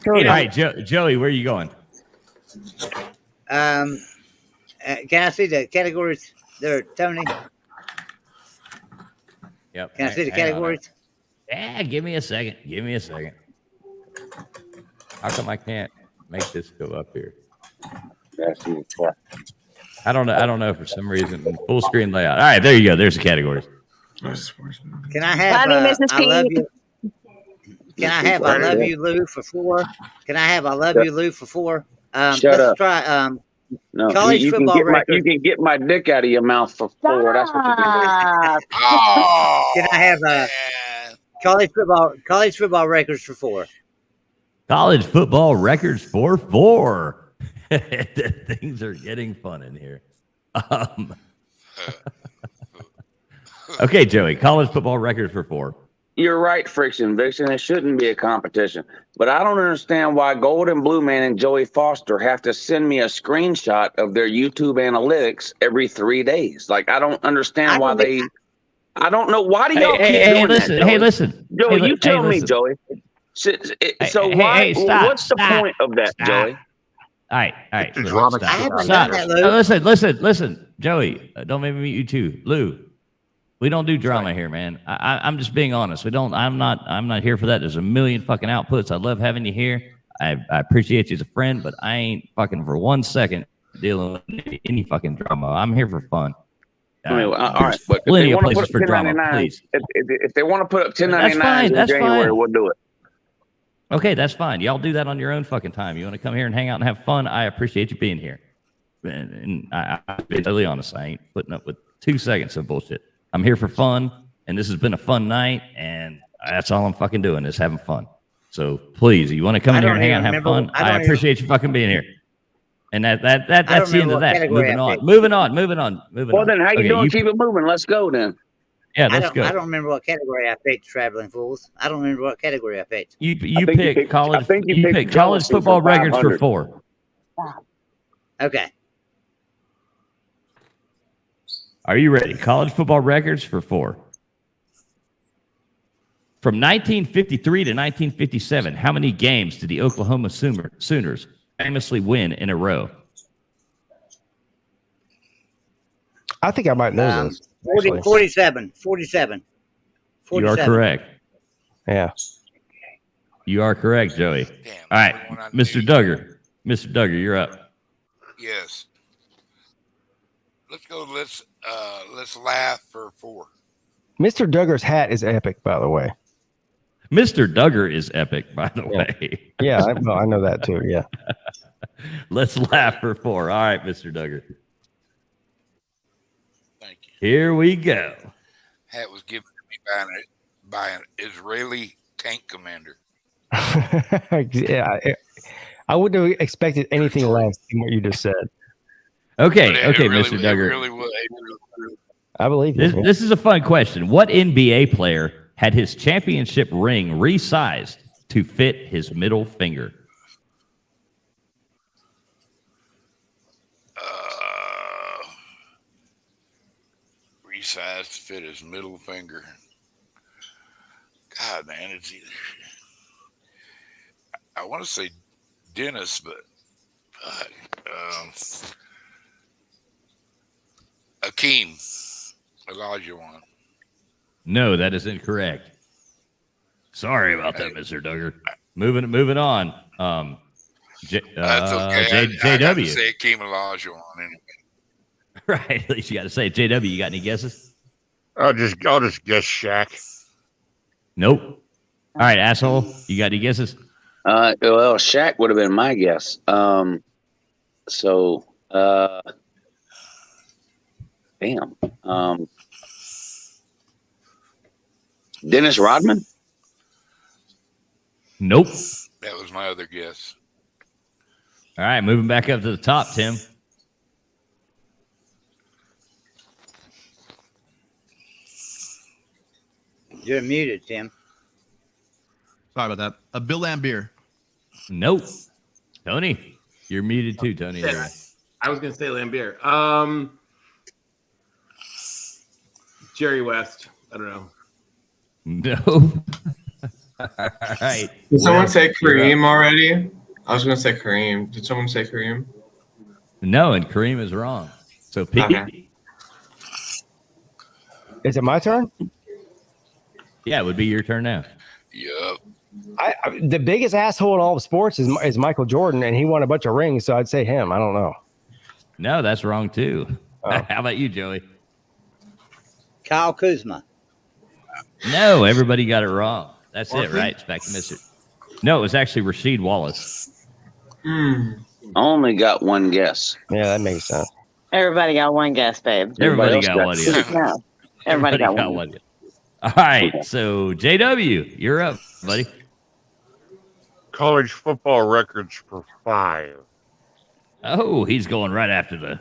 all right, Joey, where are you going? Can I see the categories there, Tony? Yep. Can I see the categories? Yeah, give me a second. How come I can't make this go up here? I don't know for some reason. Full screen layout. All right, there you go. There's the categories. Can I have I love you? Can I have I love you, Lou, for 4? Can I have I love you, Lou, for 4? Shut let's up. try No, college you football record. You can get my dick out of your mouth for 4. That's what you can do. Can I have college football records for 4? College football records for 4. Things are getting fun in here. Okay, Joey, college football records for 4. You're right, Friction Vixen. It shouldn't be a competition. But I don't understand why Golden Blue Man and Joey Foster have to send me a screenshot of their YouTube analytics every 3 days. Like, I don't understand why they... I don't know. Why do y'all keep doing that, Joey? Hey, listen. Joey, you tell me, Joey. So why? Stop, what's the point of that, Joey? All right. Listen, Joey. Don't make me meet you too, Lou. We don't do drama here, man. I'm just being honest. We don't. I'm not here for that. There's a million fucking outputs. I love having you here. I appreciate you as a friend, but I ain't fucking for 1 second dealing with any fucking drama. I'm here for fun. All right, but plenty of places for drama, please. If they want to put up 1099 in January, we'll do it. Okay, that's fine. Y'all do that on your own fucking time. You want to come here and hang out and have fun? I appreciate you being here. And I'll be totally honest. I ain't putting up with 2 seconds of bullshit. I'm here for fun, and this has been a fun night, and that's all I'm fucking doing is having fun. So please, you want to come in here and hang out and have fun? I appreciate you fucking being here. And that's the end of that. Moving on. Well, then how you doing? Keep it moving. Let's go then. Yeah, let's go. I don't remember what category I picked, Traveling Fools. I don't remember what category I picked. You picked college. You picked college football records for 4. Okay. Are you ready? College football records for 4. From 1953 to 1957, how many games did the Oklahoma Sooners famously win in a row? I think I might know this. 47. You are correct. Yeah. You are correct, Joey. Damn, all right, Mr. Duggar. Mr. Duggar, you're up. Yes. Let's go. Let's laugh for 4. Mr. Duggar's hat is epic, by the way. Mr. Duggar is epic, by the way. Yeah, I know that too. Yeah. Let's laugh for 4. All right, Mr. Duggar. Thank you. Here we go. Hat was given to me by an Israeli tank commander. Yeah, I wouldn't have expected anything less than what you just said. Okay, Mr. Duggar. I believe you. This is a fun question. What NBA player had his championship ring resized to fit his middle finger? Resized to fit his middle finger. God, man, it's either. I want to say Dennis, but Akeem Olajuwon. No, that is incorrect. Sorry about that, Mr. Duggar. Moving on. That's okay. JW. I got to say Akeem Olajuwon anyway. Right, at least you got to say it. JW, you got any guesses? I'll just guess Shaq. Nope. All right, asshole. You got any guesses? Well, Shaq would have been my guess. Damn. Dennis Rodman? Nope. That was my other guess. All right, moving back up to the top, Tim. You're muted, Tim. Sorry about that. Bill Lambier. Nope. Tony, you're muted too, Tony. Yeah, I was going to say Lambier. Jerry West. I don't know. No. All right. Did someone say Kareem already? I was going to say Kareem. Did someone say Kareem? No, and Kareem is wrong. So, Pete. Okay. Is it my turn? Yeah, it would be your turn now. Yep. The biggest asshole in all of sports is Michael Jordan, and he won a bunch of rings, so I'd say him. I don't know. No, that's wrong too. Oh. How about you, Joey? Kyle Kuzma. No, everybody got it wrong. That's it, right? It's back to Mr. No, it was actually Rasheed Wallace. Only got one guess. Yeah, that makes sense. Everybody got one guess, babe. Everybody got one. Yeah. Everybody got one. All right, so JW, you're up, buddy. College football records for 5. Oh, he's going right after the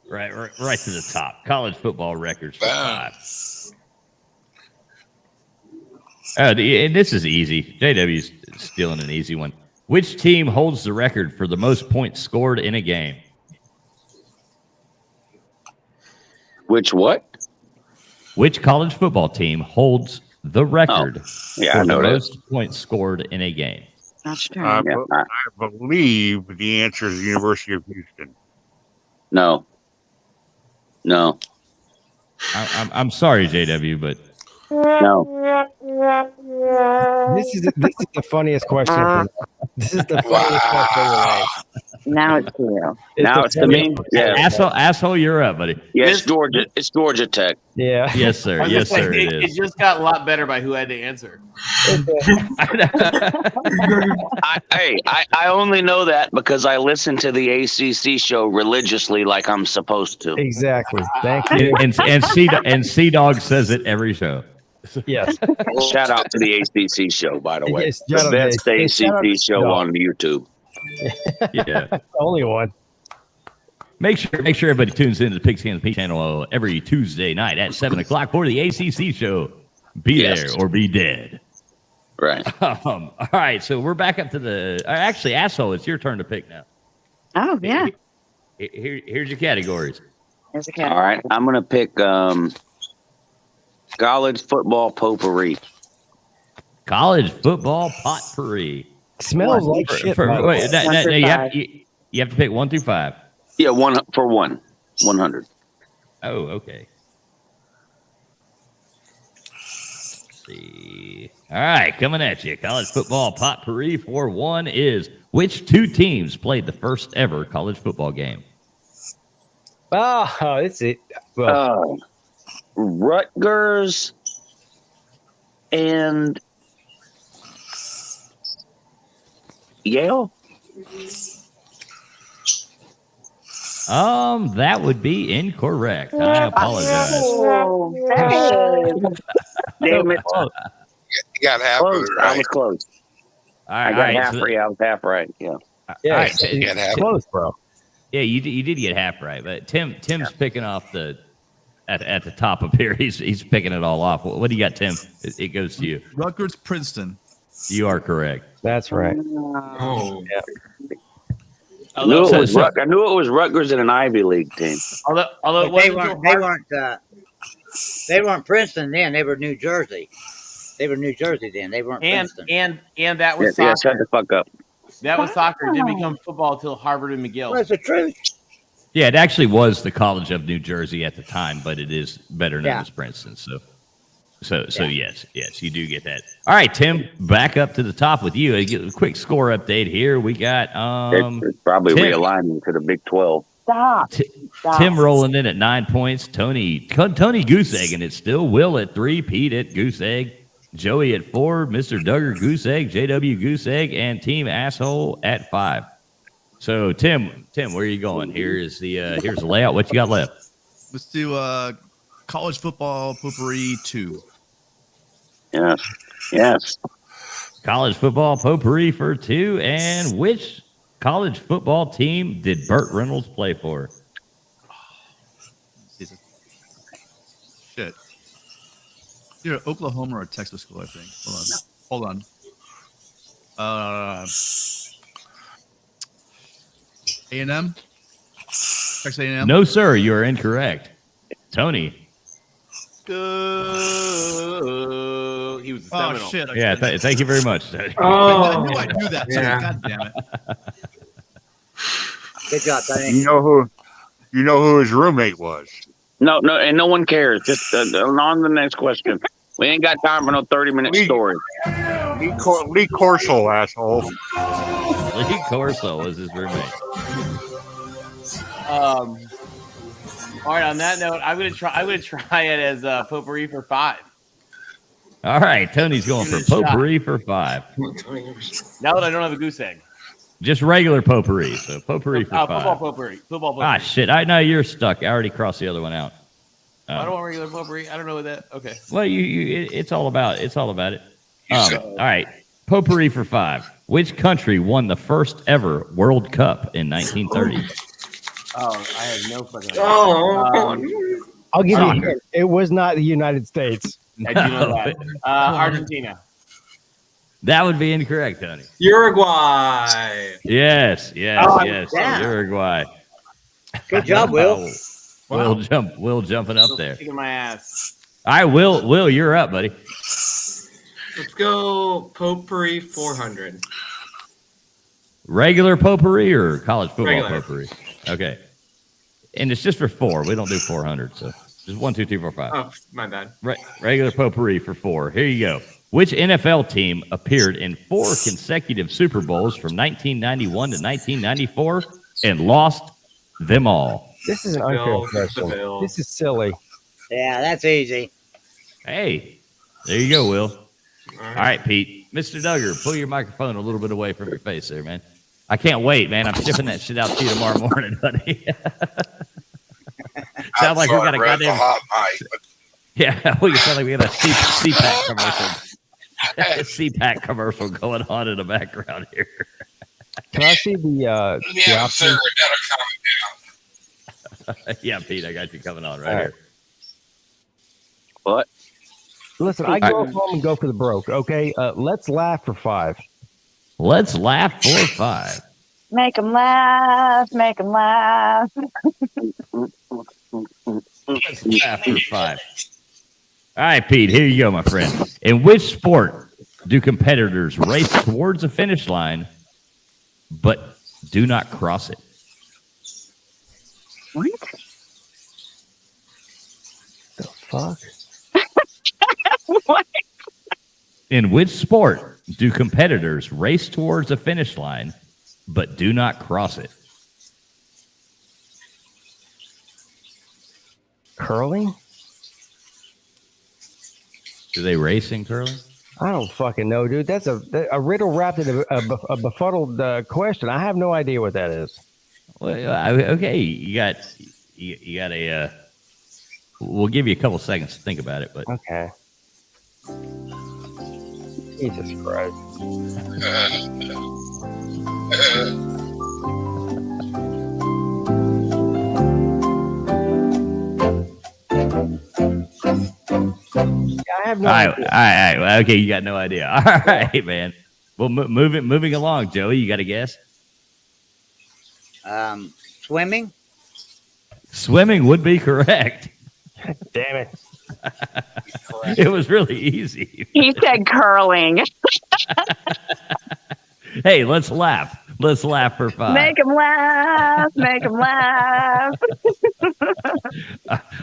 right to the top. College football records for 5. And this is easy. JW's stealing an easy one. Which team holds the record for the most points scored in a game? Which what? Which college football team holds the record for the most points scored in a game? That's true. I believe the answer is the University of Houston. No. I'm sorry, JW, but no. This is the funniest question. This is the funniest question. Now it's you. Now it's to me. Yeah. Asshole, you're up, buddy. Yes, Georgia. It's Georgia Tech. Yeah. Yes, sir. Yes, sir. It just got a lot better by who had to answer. I only know that because I listen to the ACC show religiously, like I'm supposed to. Exactly. Thank you. And C Dog says it every show. Yes. Shout out to the ACC show, by the way. Yes, The best ACC show on YouTube. Yeah. Only one. Make sure everybody tunes into the Pigskin and Pete channel every Tuesday night at 7:00 for the ACC show. Be there or be dead. Right. All right, so we're back up to the. Actually, asshole, it's your turn to pick now. Oh yeah. Here's your categories. There's a category. All right, I'm gonna pick college football potpourri. College football potpourri. Smells like shit. Wait, you have to pick 1 through 5. Yeah, 100. Oh, okay. Let's see. All right, coming at you. College football potpourri for 1 is which 2 teams played the first ever college football game? Oh, it's it. Well, Rutgers and Yale. That would be incorrect. I apologize. Damn it! You got half of it right. I was close. I got half right. I was half right. Yeah. Yeah, right. You got half close, bro. Yeah, you did get half right, but Tim's picking off at the top up here. He's picking it all off. What do you got, Tim? It goes to you. Rutgers, Princeton. You are correct. That's right. Oh. Yeah. I knew it was Rutgers in an Ivy League team. Although they weren't Princeton then. They were New Jersey. They were New Jersey then. They weren't Princeton. And that was Yeah, soccer. shut the fuck up. That was soccer. It didn't become football until Harvard and McGill. That's the truth. Yeah, it actually was the College of New Jersey at the time, but it is better known Yeah. as Princeton. So yes, you do get that. All right, Tim, back up to the top with you. A quick score update here. We got It's probably Tim. realigning to the Big 12. Stop. Tim rolling in at 9 points. Tony goose egging it still. Will at 3. Pete at goose egg. Joey at 4. Mr. Duggar goose egg. JW goose egg, and Team Asshole at 5. So Tim, where are you going? Here's the layout. What you got left? Let's do college football potpourri 2. Yes. College football potpourri for 2. And which college football team did Burt Reynolds play for? Shit. You're at Oklahoma or Texas school, I think. Hold on. A&M? Texas A&M? No, sir. You are incorrect. Tony. He was a Seminole. Oh, shit. Yeah, thank you very much. I knew I'd do that. Yeah. God damn it. Good job, Tony. You know who his roommate was? No, and no one cares. Just on to the next question. We ain't got time for no 30-minute story. Lee Corso, asshole. Lee Corso was his roommate. All right. On that note, I'm gonna try it as potpourri for 5. All right, Tony's going for potpourri for 5. Now that I don't have a goose egg, just regular potpourri. So potpourri for 5. Football potpourri. Ah, shit! I know you're stuck. I already crossed the other one out. I don't want regular potpourri. I don't know what that. Okay. Well, it's all about it. All right, potpourri for 5. Which country won the first ever World Cup in 1930? Oh, I have no fucking idea. I'll give you a hint. It was not the United States. I do know that. Argentina. That would be incorrect, Tony. Uruguay. Yes. Yeah. Uruguay. Good job, Will. Will jumping up there. Kicking my ass. All right, Will, you're up, buddy. Let's go potpourri 400. Regular potpourri or college football Regular. potpourri? Okay. And it's just for 4. We don't do 400, so just 1, 2, 3, 4, 5. Oh, my bad. Regular potpourri for 4. Here you go. Which NFL team appeared in 4 consecutive Super Bowls from 1991 to 1994 and lost them all? This is an unfair question. This is silly. Yeah, that's easy. Hey, there you go, Will. All right, Pete. Mr. Duggar, pull your microphone a little bit away from your face there, man. I can't wait, man. I'm shipping that shit out to you tomorrow morning, buddy. Sound like we got a goddamn hot mic, but yeah. We sound like we got a CPAC commercial. A CPAC commercial going on in the background here. Can I see the option? Yeah, Pete, I got you coming on right here. What? Listen, I go home and go for the broke. Okay, let's laugh for 5. Let's laugh for 5. Make them laugh. Make them laugh. Let's laugh for 5. All right, Pete, here you go, my friend. In which sport do competitors race towards the finish line but do not cross it? What? The fuck? What? In which sport do competitors race towards the finish line but do not cross it? Curling? Do they race in curling? I don't fucking know, dude. That's a riddle wrapped in a befuddled question. I have no idea what that is. Well, okay, you got a. We'll give you a couple seconds to think about it, but okay. Jesus Christ. I have no idea. All right. Okay, you got no idea. All right, man. Well, moving along, Joey. You got a guess? Swimming. Swimming would be correct. Damn it. It was really easy. He said curling. Hey, let's laugh. Let's laugh for 5. Make them laugh. Make them laugh.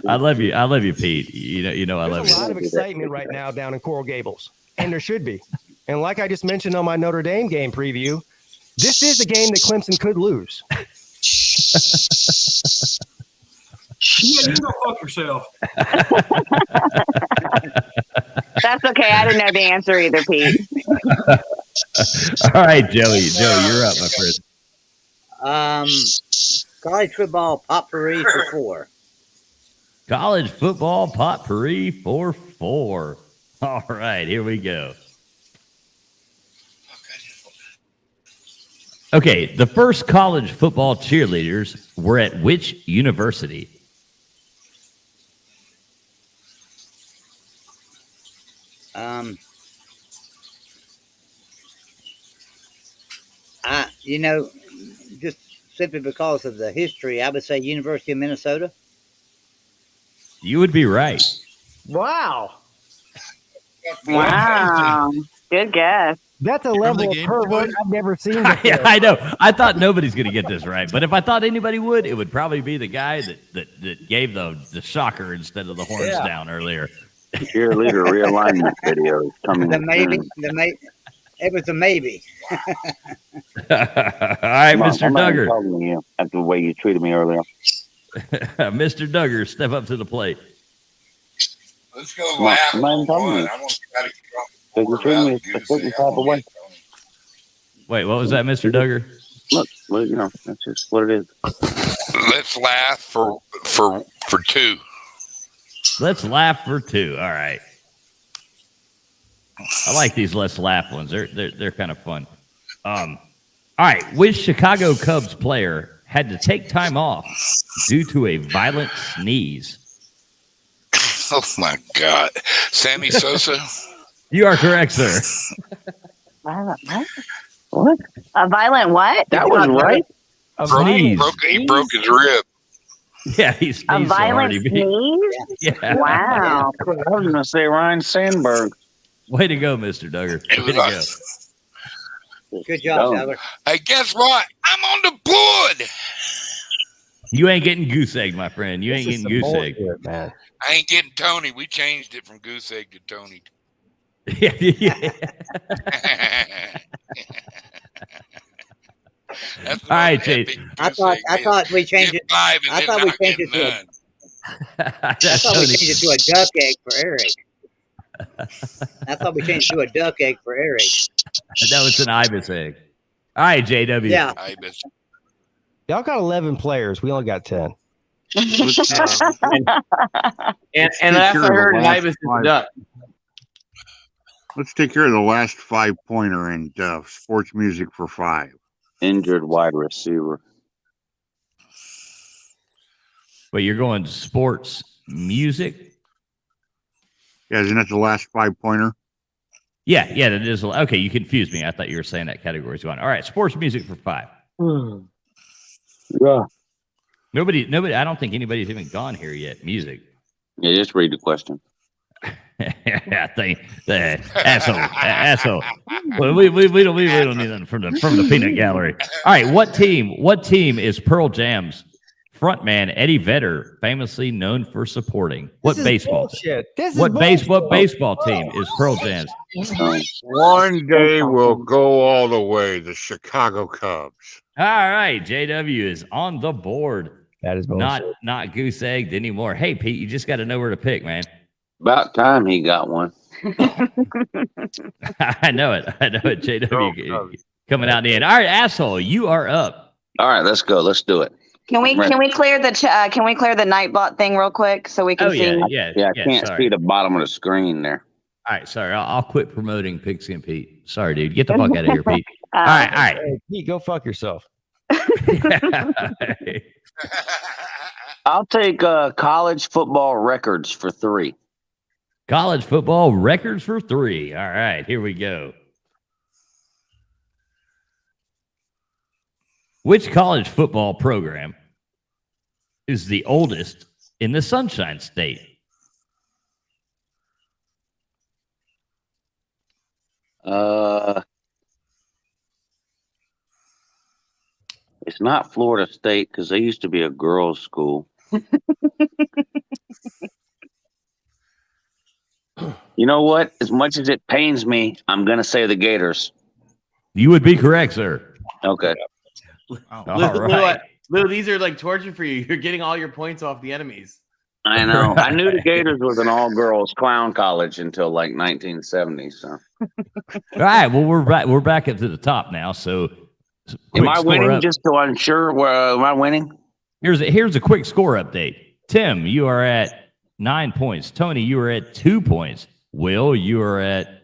I love you. I love you, Pete. You know I love you. There's a lot of excitement right now down in Coral Gables, and there should be. And like I just mentioned on my Notre Dame game preview, this is a game that Clemson could lose. Yeah, you go fuck yourself. That's okay. I didn't know the answer either, Pete. All right, Joey. Joe, you're up, my friend. College football potpourri for 4. College football potpourri for 4. All right, here we go. Okay, the first college football cheerleaders were at which university? Just simply because of the history, I would say University of Minnesota. You would be right. Wow. Wow. Good guess. That's a level of pervert I've never seen before. Yeah, I know. I thought nobody's going to get this right, but if I thought anybody would, it would probably be the guy that gave the shocker instead of the horns down earlier. Cheerleader realignment video is coming. It was a maybe. All right, Mr. Duggar. You after the way you treated me earlier. Mr. Duggar, step up to the plate. Let's go laugh. I want to Wait, what was that, Mr. Duggar? Look, well, that's just what it is. Let's laugh for two. Let's laugh for two. All right. I like these let's laugh ones. They're kind of fun. All right. Which Chicago Cubs player had to take time off due to a violent sneeze? Oh my God, Sammy Sosa. You are correct, sir. What? A violent what? That was right. Sneeze. He broke his rib. Yeah, he sneezed A violent so sneeze? Yeah. Wow. I was going to say Ryan Sandberg. Way to go, Mr. Duggar. Way to go. Good job, Duggar. Hey, guess what? I'm on the board. You ain't getting goose egg, my friend. You ain't getting goose egg. Man. I ain't getting Tony. We changed it from goose egg to Tony. Yeah. That's all right, Chase. I thought we changed it. I thought we changed it to a duck egg for Eric. I thought we changed it to a duck egg for Eric. No, it's an ibis egg. All right, JW. Yeah. Ibis. Y'all got 11 players. We only got 10. And after I heard ibis is a duck. Let's take care of the last 5-pointer in sports music for 5. Injured wide receiver. But you're going sports music? Yeah, isn't that the last 5-pointer? Yeah, that is. Okay, you confused me. I thought you were saying that category's going. All right, sports music for 5. Yeah. Nobody. I don't think anybody's even gone here yet. Music. Yeah, just read the question. I think the asshole. Well, we don't need that from the peanut gallery. All right, what team is Pearl Jam's frontman Eddie Vedder famously known for supporting? What baseball team? What baseball team is Pearl Jam's? One day we'll go all the way. The Chicago Cubs. All right, JW is on the board. That is not goose egged anymore. Hey, Pete, you just got to know where to pick, man. About time he got one. I know it. JW coming out in the end. All right, asshole, you are up. All right, let's go. Let's do it. Can we clear the Nightbot thing real quick so we can see? Yeah, I can't see the bottom of the screen there. All right, sorry. I'll quit promoting Pigskin Pete. Sorry, dude. Get the fuck out of here, Pete. All right. Hey, Pete, go fuck yourself. I'll take college football records for 3. College football records for 3. All right, here we go. Which college football program is the oldest in the Sunshine State? It's not Florida State because they used to be a girls' school. You know what? As much as it pains me, I'm going to say the Gators. You would be correct, sir. Okay. All right. Lou, these are like torture for you. You're getting all your points off the enemies. I know. I knew the Gators was an all-girls clown college until like 1970. So. All right. Well, we're back up to the top now. So, am I winning? Just so I'm sure. Am I winning? Here's a quick score update. Tim, you are at 9 points. Tony, you are at 2 points. Will, you are at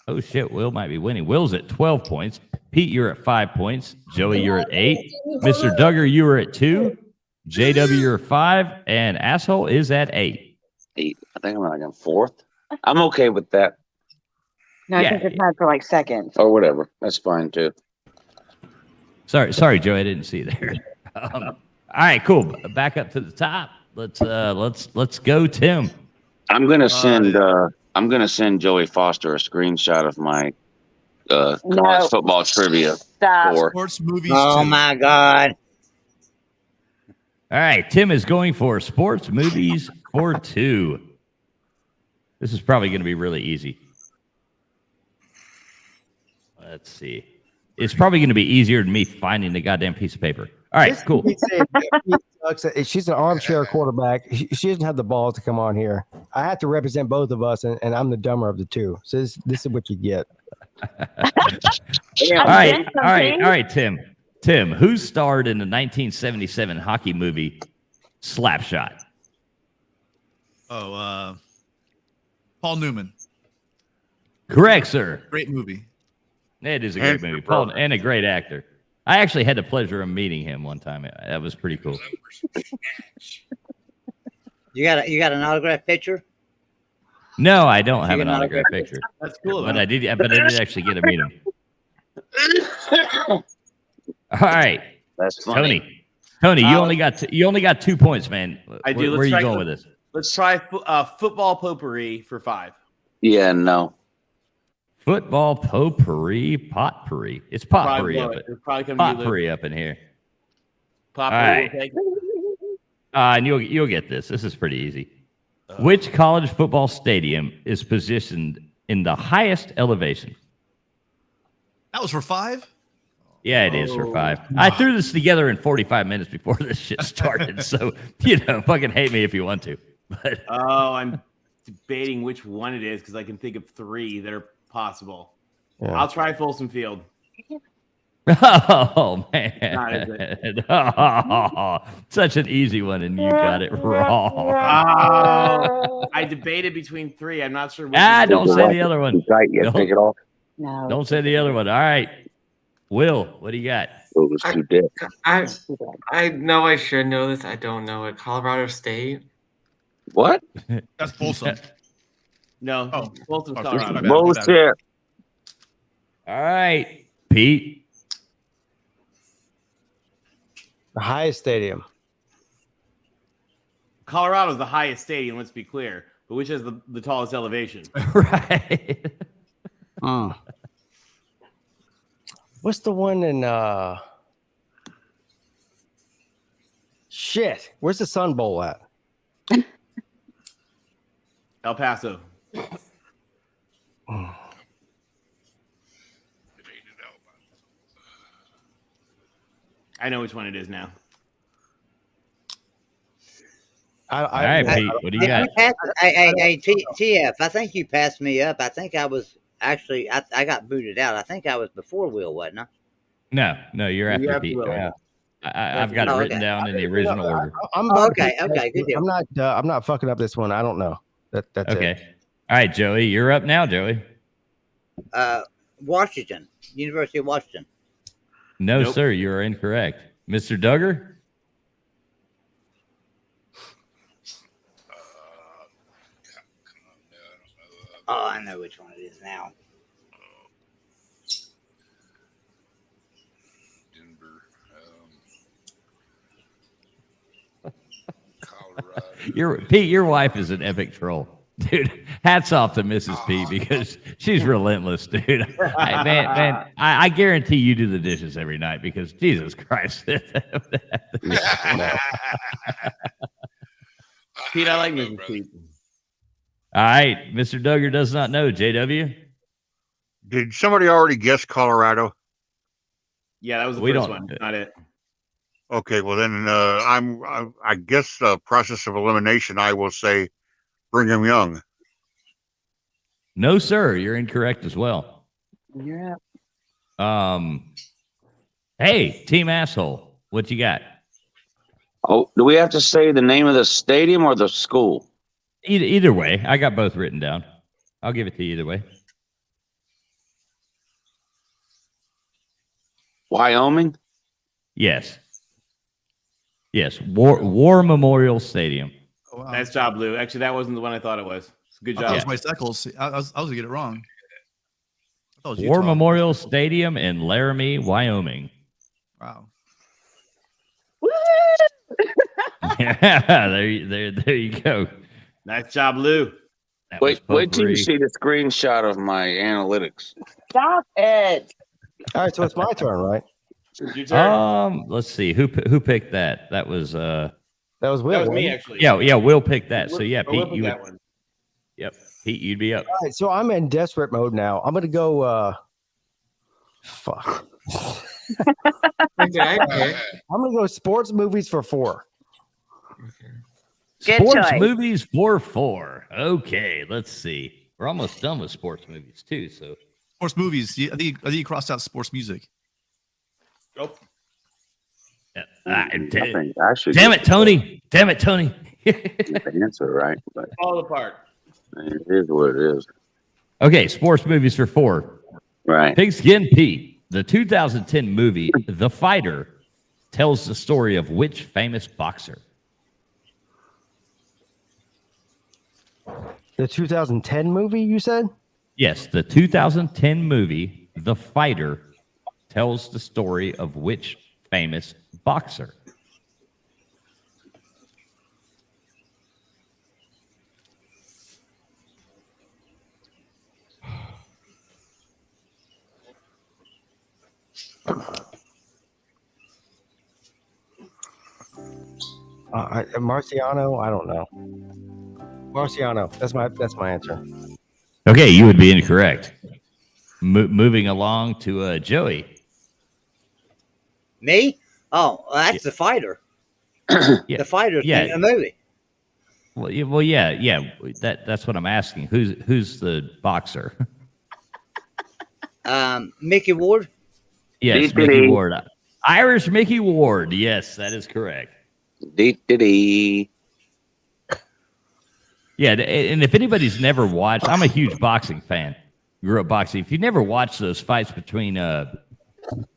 Oh, shit. Will might be winning. Will's at 12 points. Pete, you're at 5 points. Joey, you're at 8. Mr. Duggar, you are at 2. JW, you're at 5. And Asshole is at 8. 8. I think I'm like in 4th. I'm okay with that. No, I think it's tied for like seconds. Or whatever. That's fine too. Sorry, Joey. I didn't see you there. All right, cool. Back up to the top. Let's go, Tim. I'm gonna send Joey Foster a screenshot of my college football trivia. Stop. Sports movies. Oh my God. All right, Tim is going for sports movies for 2. This is probably going to be really easy. Let's see. It's probably going to be easier than me finding the goddamn piece of paper. All right, cool. She's an armchair quarterback. She doesn't have the balls to come on here. I have to represent both of us, and I'm the dumber of the two. So this is what you get. All right, Tim. Tim, who starred in the 1977 hockey movie Slapshot? Oh, Paul Newman. Correct, sir. Great movie. It is a great movie. Paul, and a great actor. I actually had the pleasure of meeting him one time. That was pretty cool. You got an autograph picture? No, I don't have an autograph picture. That's cool. But I did actually get to meet him. All right. That's funny. Tony, you only got 2 points, man. I do. Where are you going with this? Let's try football potpourri for 5. Yeah, no. Football potpourri. It's potpourri up in here. All right. And you'll get this. This is pretty easy. Which college football stadium is positioned in the highest elevation? That was for 5? Yeah, it is for 5. I threw this together in 45 minutes before this shit started. So, fucking hate me if you want to. But I'm debating which one it is because I can think of 3 that are possible. Yeah. I'll try Folsom Field. Oh, man. Such an easy one, and you got it wrong. I debated between 3. I'm not sure. Don't say the other one. Take it off. No. Don't say the other one. All right. Will, what do you got? It was too deep. I know I should know this. I don't know it. Colorado State. What? That's Folsom. No. Folsom, Colorado. Bullshit. All right, Pete. The highest stadium. Colorado's the highest stadium, let's be clear. But which has the tallest elevation? Right. What's the one in shit? Where's the Sun Bowl at? El Paso. I know which one it is now. All right, Pete, what do you got? TF, I think you passed me up. I think I was actually, I got booted out. I think I was before Will, wasn't I? No, you're after Pete. Yeah. I've got it written down in the original order. Okay, good deal. I'm not fucking up this one. I don't know. That's okay. It. All right, Joey, you're up now, Joey. Washington, University of Washington. No, sir, you are incorrect. Mr. Duggar? Oh, I know which one it is now. Colorado. Pete, your wife is an epic troll. Dude, hats off to Mrs. P because she's relentless, dude. I guarantee you do the dishes every night because Jesus Christ. Pete, I like Mrs. P. All right, Mr. Duggar does not know. JW? Did somebody already guess Colorado? Yeah, that was the first one, not it. Okay, well then I guess process of elimination, I will say Brigham Young. No, sir. You're incorrect as well. You're up. Hey, Team Asshole, what you got? Oh, do we have to say the name of the stadium or the school? Either way. I got both written down. I'll give it to you either way. Wyoming? Yes. Yes. War Memorial Stadium. Oh, wow. Nice job, Lou. Actually, that wasn't the one I thought it was. Good job. That was Bryce Eccles. I was going to get it wrong. War Memorial Stadium in Laramie, Wyoming. Wow. Yeah, there you go. Nice job, Lou. Wait till you see the screenshot of my analytics. Stop it. All right, so it's my turn, right? Your turn. Let's see who picked that. That was Will. That was me, actually. Yeah, Will picked that. So yeah, Will Pete, you that would. one. Yep, Pete, you'd be up. All right, so I'm in desperate mode now. I'm gonna go. Fuck. Okay. I'm gonna go sports movies for 4. Good Sports choice. movies for 4. Okay, let's see. We're almost done with sports movies too. So Sports movies. I think you crossed out sports music. Nope. Damn it, Tony. Damn it, Tony. The answer, right? But Fall apart. it is what it is. Okay, sports movies for 4. Right. Pigskin Pete. The 2010 movie The Fighter tells the story of which famous boxer? The 2010 movie, you said? Yes, the 2010 movie The Fighter tells the story of which famous boxer? Marciano, I don't know. Marciano, that's my answer. Okay, you would be incorrect. Moving along to Joey. Me? Oh, that's The Fighter. Yeah. The Fighter's in the movie. Well, yeah. That's what I'm asking. Who's the boxer? Mickey Ward. Yes, Mickey Ward. Irish Mickey Ward. Yes, that is correct. Yeah, and if anybody's never watched, I'm a huge boxing fan. Grew up boxing. If you never watched those fights between who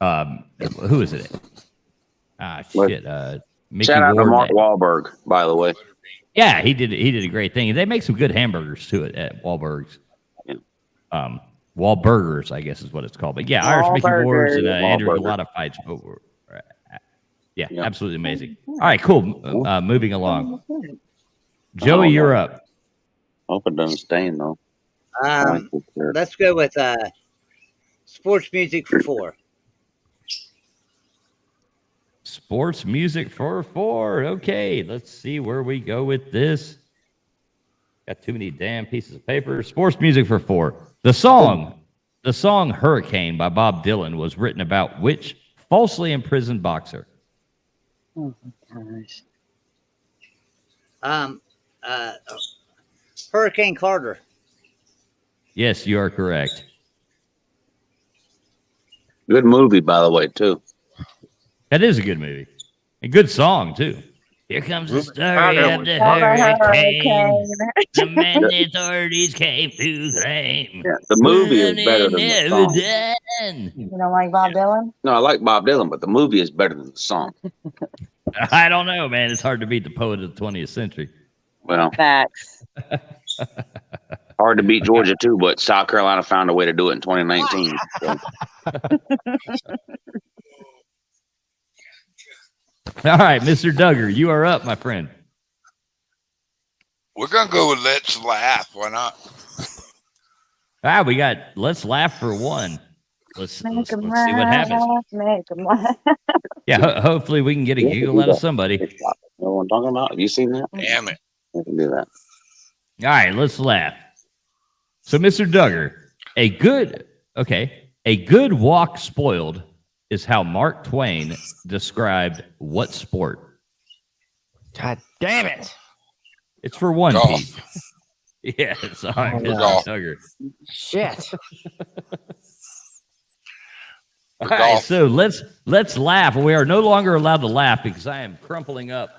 is it? Mickey Shout out Ward. to Mark Wahlberg, by the way. Yeah, he did a great thing. They make some good hamburgers too at Wahlberg's. Yeah. Wahlburgers, I guess is what it's called. But yeah, Irish Mickey Wards and entered a lot of fights. But yeah, absolutely amazing. All right, cool. Moving along. Joey, you're up. Hope it doesn't stain though. Let's go with sports music for 4. Sports music for 4. Okay, let's see where we go with this. Got too many damn pieces of paper. Sports music for 4. The song Hurricane by Bob Dylan was written about which falsely imprisoned boxer? Oh my gosh. Hurricane Carter. Yes, you are correct. Good movie, by the way, too. That is a good movie. A good song, too. Here comes the story of the hurricane. The many authorities came to claim. Yeah, the movie is better than the song. You don't like Bob Dylan? No, I like Bob Dylan, but the movie is better than the song. I don't know, man. It's hard to beat the poet of the 20th century. Well, Facts. hard to beat Georgia too, but South Carolina found a way to do it in 2019. So. All right, Mr. Duggar, you are up, my friend. We're gonna go with Let's Laugh. Why not? We got Let's Laugh for 1. Let's see what happens. Make 'em laugh. Yeah, hopefully we can get a giggle out of somebody. You know what I'm talking about? Have you seen that? Damn it. We can do that. All right, let's laugh. So, Mr. Duggar, a good walk spoiled is how Mark Twain described what sport? God damn it. It's for 1, Golf. Pete. Yeah, sorry, Mr. Golf. Duggar. Shit. All right, so let's laugh. We are no longer allowed to laugh because I am crumpling up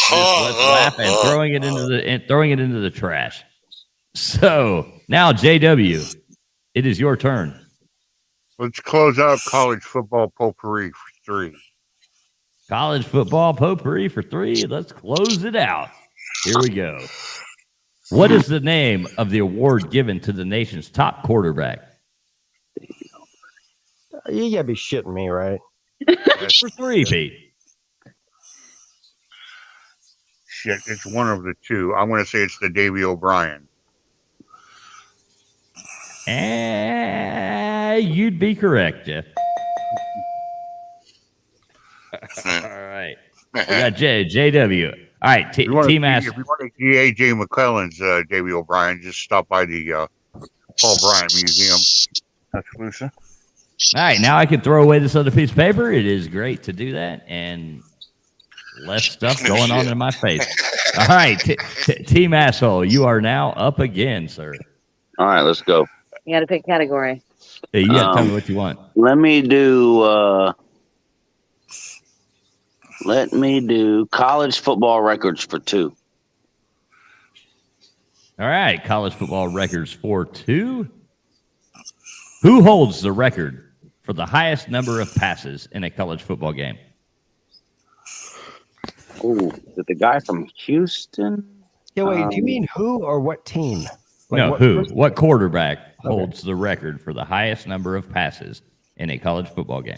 this let's laugh and throwing it into the trash. So now, JW, it is your turn. Let's close out college football potpourri for 3. College football potpourri for 3. Let's close it out. Here we go. What is the name of the award given to the nation's top quarterback? You gotta be shitting me, right? For 3, Pete. Shit, it's one of the two. I'm going to say it's the Davey O'Brien. You'd be correct, Jeff. All right. We got JW. All right, Team Ass. If you want to see A.J. McClellan's Davey O'Brien, just stop by the Paul Bryant Museum. Tuscaloosa. All right, now I can throw away this other piece of paper. It is great to do that, and less stuff going on in my face. All right, Team Asshole, you are now up again, sir. All right, let's go. You got to pick category. Yeah, you got to tell me what you want. Let me do college football records for 2. All right, college football records for 2. Who holds the record for the highest number of passes in a college football game? Oh, is it the guy from Houston? Yeah, wait, do you mean who or what team? What quarterback holds the record for the highest number of passes in a college football game?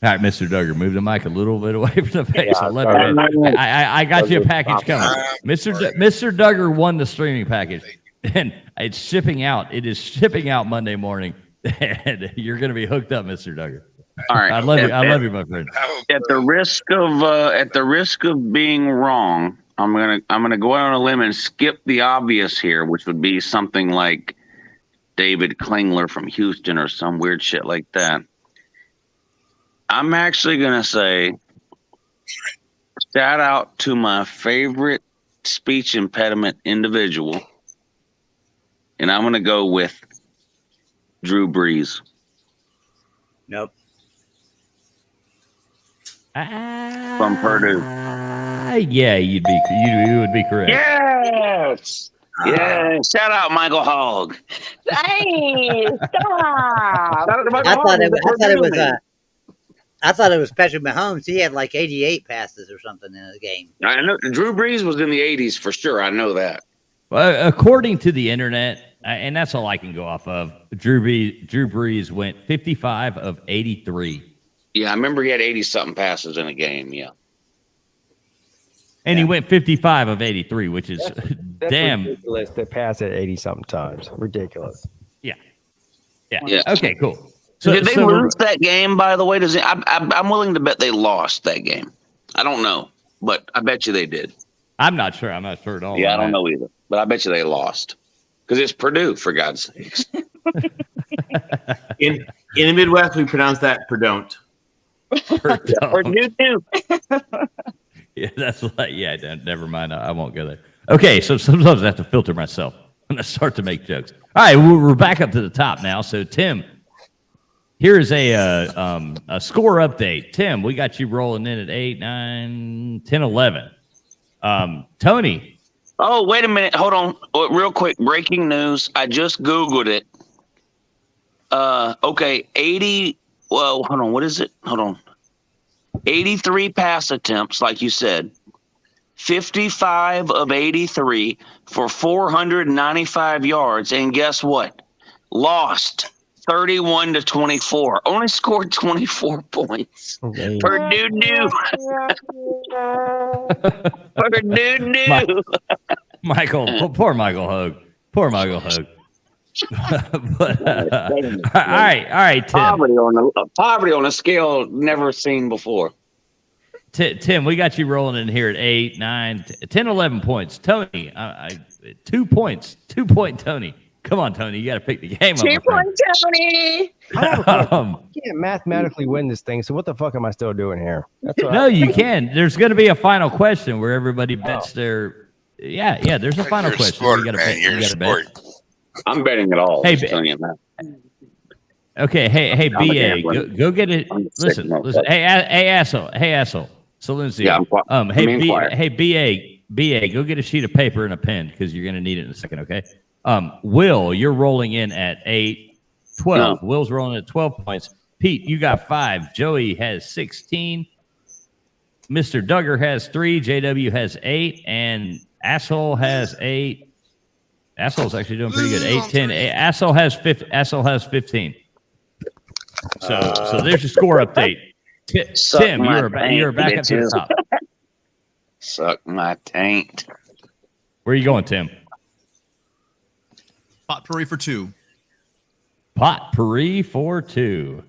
All right, Mr. Duggar, move the mic a little bit away from the face. Yeah, I got you a package coming. Mr. Duggar won the streaming package, and it's shipping out. It is shipping out Monday morning, and you're going to be hooked up, Mr. Duggar. All right, I love you, my friend. At the risk of being wrong, I'm gonna go out on a limb and skip the obvious here, which would be something like David Klingler from Houston or some weird shit like that. I'm actually going to say, shout out to my favorite speech impediment individual, and I'm going to go with Drew Brees. Nope. From Purdue. Yeah, you would be correct. Yes. Yeah, shout out Michael Hogg. Hey, stop! I thought it was Patrick Mahomes. He had like 88 passes or something in the game. I know Drew Brees was in the 80s for sure. I know that. Well, according to the internet, and that's all I can go off of, Drew Brees went 55 of 83. Yeah, I remember he had 80-something passes in a game, yeah. And he went 55 of 83, which is that's damn ridiculous to pass it 80-something times. Ridiculous. Yeah. Okay, cool. Did they lose that game, by the way? I'm willing to bet they lost that game. I don't know, but I bet you they did. I'm not sure. I'm not sure at all. Yeah, I don't know either, but I bet you they lost because it's Purdue, for God's sakes. In the Midwest, we pronounce that Perdon't. Purdue too. Yeah, that's like never mind. I won't go there. Okay, so sometimes I have to filter myself when I start to make jokes. All right, we're back up to the top now. So Tim. Here is a score update. Tim, we got you rolling in at 8, 9, 10, 11. Tony. Oh, wait a minute. Hold on. Real quick. Breaking news. I just Googled it. Okay. 80. Well, hold on. What is it? Hold on. 83 pass attempts, like you said. 55 of 83 for 495 yards. And guess what? Lost 31-24. Only scored 24 points. Okay. Purdue knew. Purdue knew. Poor Michael Hogue. All right, Tim. Poverty on a scale never seen before. Tim, we got you rolling in here at 8, 9, 10, 11 points. Tony, 2 points. 2-point Tony. Come on, Tony. You got to pick the game up. 2-point Tony. I can't mathematically win this thing, so what the fuck am I still doing here? No, you can. There's going to be a final question where everybody bets their. Yeah. There's a final question. Sport, you got to bet. I'm betting it all. Hey, okay. Hey, BA, go get it. Listen. Hey, asshole. Saloon. Yeah, hey, BA, BA, go get a sheet of paper and a pen because you're going to need it in a second, okay? Will, you're rolling in at 12. No. Will's rolling at 12 points. Pete, you got 5. Joey has 16. Mr. Duggar has 3. JW has 8. And Asshole has 8. Asshole's actually doing pretty good. 8, 10. Asshole has 15. So there's your score update. Tim, you're back up to the top. Suck my taint. Where are you going, Tim? Potpourri for 2. Potpourri for 2.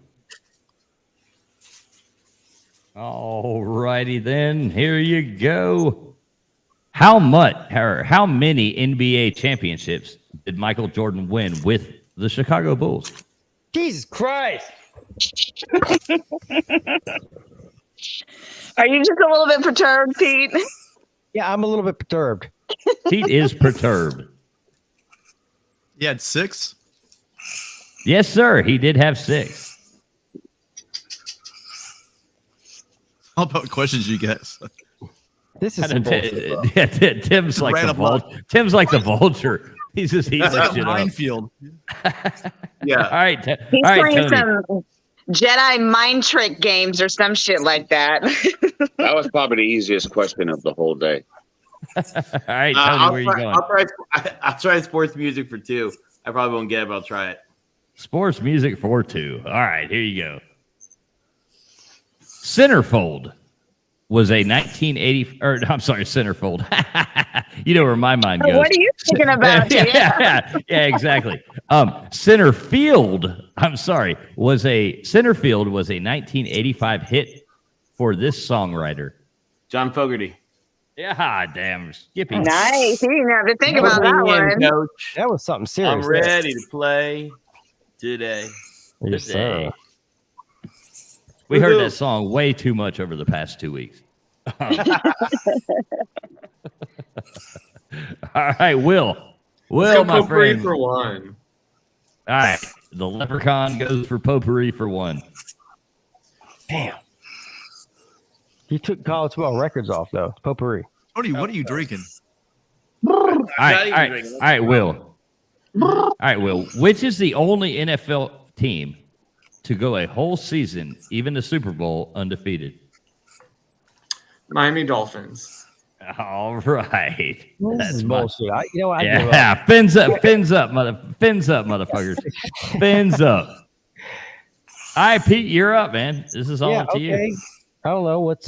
All righty then. Here you go. How many NBA championships did Michael Jordan win with the Chicago Bulls? Jesus Christ. Are you just a little bit perturbed, Pete? Yeah, I'm a little bit perturbed. Pete is perturbed. He had 6? Yes, sir. He did have 6. How about questions you guess? This is Tim's like the vulture. Tim's like the vulture. He's just like a minefield. Yeah. All right. He's playing some Jedi mind trick games or some shit like that. That was probably the easiest question of the whole day. All right, Tony, where are you going? I'll try sports music for 2. I probably won't get it, but I'll try it. Sports music for 2. All right, here you go. Centerfold was a 1980. Centerfold. You know where my mind goes. What are you thinking about? yeah, exactly. Centerfield was a 1985 hit for this songwriter, John Fogerty. Yeah, damn, Skippy. Nice. You didn't have to think about that one. Coach. That was something serious. I'm ready to play today. Yes, sir. We heard that song way too much over the past 2 weeks. All right, Will, my friend. For 1. All right, the Leprechaun goes for potpourri for 1. Damn. You took college football records off though. Potpourri. Tony, what are you drinking? All right, Will. All right, Will. Which is the only NFL team to go a whole season, even the Super Bowl, undefeated? Miami Dolphins. All right. That's bullshit. Fins up, motherfuckers. Fins up. All right, Pete, you're up, man. This is all up to you. I don't know what's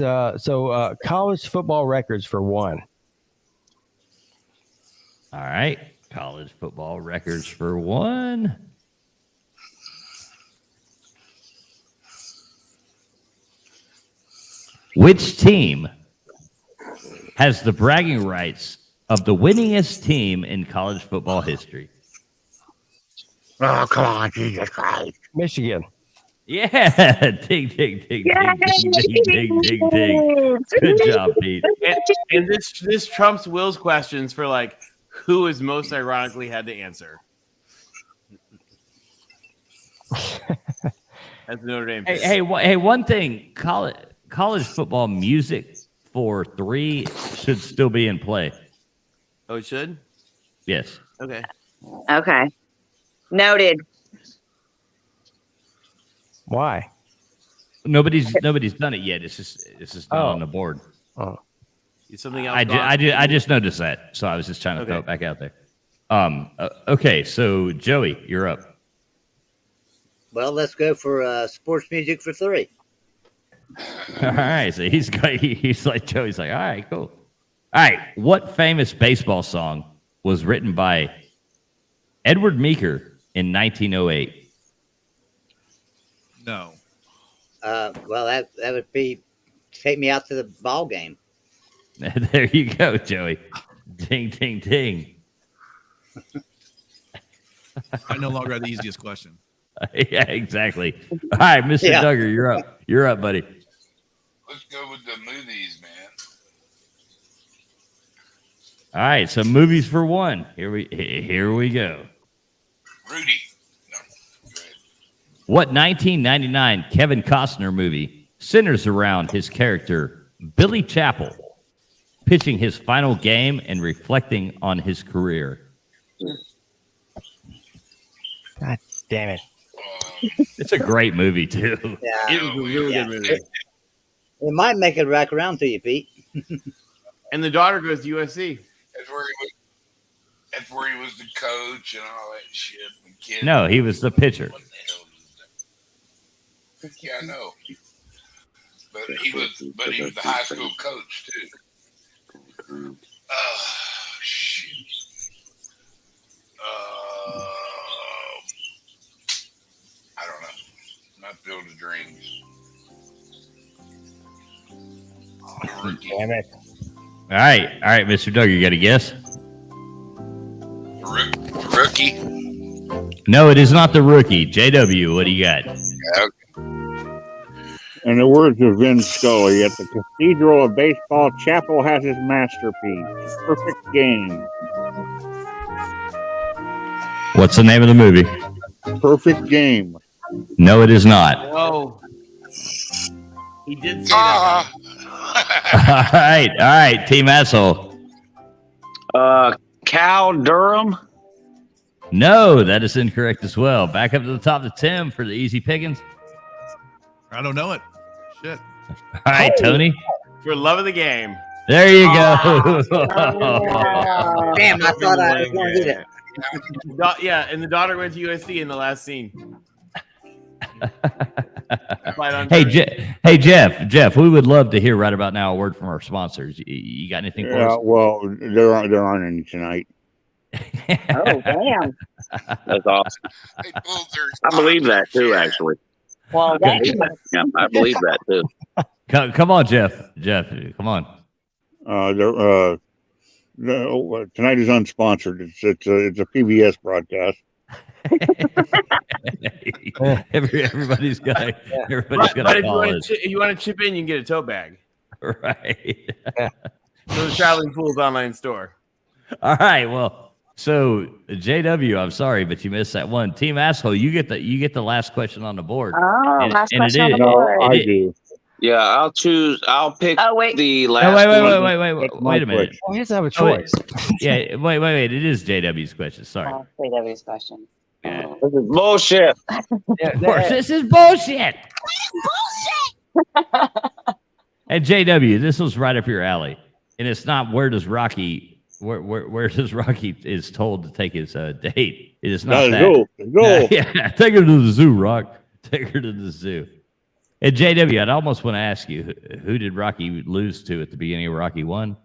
college football records for 1. All right, college football records for 1. Which team has the bragging rights of the winningest team in college football history? Oh, come on, Jesus Christ. Michigan. Yeah, ding. Good job, Pete. And this trumps Will's questions for like who is most ironically had to answer. That's Notre Dame. Hey, one thing, college football music for 3 should still be in play. Oh, it should? Yes. Okay. Okay. Noted. Why? Nobody's done it yet. It's just not on the board. Oh. Is something else? I just noticed that, so I was just trying to throw it back out there. Okay, so Joey, you're up. Well, let's go for sports music for 3. All right, so he's like Joey's like, all right, cool. All right, what famous baseball song was written by Edward Meeker in 1908? No. Well, that would be Take Me Out to the Ball Game. There you go, Joey. Ding. I no longer have the easiest question. Yeah, exactly. All right, Mr. Duggar, you're up. You're up, buddy. Let's go with the movies, man. All right, so movies for 1. Here we go. Rudy. No, go ahead. What 1999 Kevin Costner movie centers around his character Billy Chapel? pitching his final game and reflecting on his career. God damn it. It's a great movie, too. Yeah. It was a really good movie. It might make it back around to you, Pete. And the daughter goes to USC. That's where he was the coach and all that shit. No, he was the pitcher. Yeah, I know. But he was the high school coach too. Oh shit. I don't know. Not Field of Dreams. Damn it. All right, Mr. Doug, you got a guess? The Rookie. No, it is not The Rookie. JW, what do you got? In the words of Vin Scully, at the Cathedral of Baseball, Chappell has his masterpiece. Perfect Game. What's the name of the movie? Perfect Game. No, it is not. Oh, he did say that. All right, Team Asshole. Cal Durham. No, that is incorrect as well. Back up to the top to Tim for the easy pickings. I don't know it. Shit. All right, Tony. For love of the game. There you go. Damn, I thought I was going to get it. Yeah, and the daughter went to USC in the last scene. Hey, Jeff, we would love to hear right about now a word from our sponsors. You got anything for us? Well, there aren't any tonight. Oh, damn. That's awesome. I believe that too, actually. Well, yeah, I believe that too. Come on, Jeff, come on. Tonight is unsponsored. It's a PBS broadcast. Everybody's got a call. If you want to chip in, you can get a tote bag. Right. So the Traveling Fools online store. All right. Well, so JW, I'm sorry, but you missed that one. Team Asshole, you get the last question on the board. Oh, last question on the board. I do. Yeah, I'll choose. I'll pick the last. No, wait a minute. Well, he doesn't have a choice. Yeah, wait. It is JW's question. Sorry. JW's question. Yeah. This is bullshit. This is bullshit. And JW, this was right up your alley, and it's not where does Rocky is told to take his date. It is not that. Go. Yeah, take her to the zoo, Rock. Take her to the zoo. And JW, I'd almost want to ask you, who did Rocky lose to at the beginning of Rocky 1?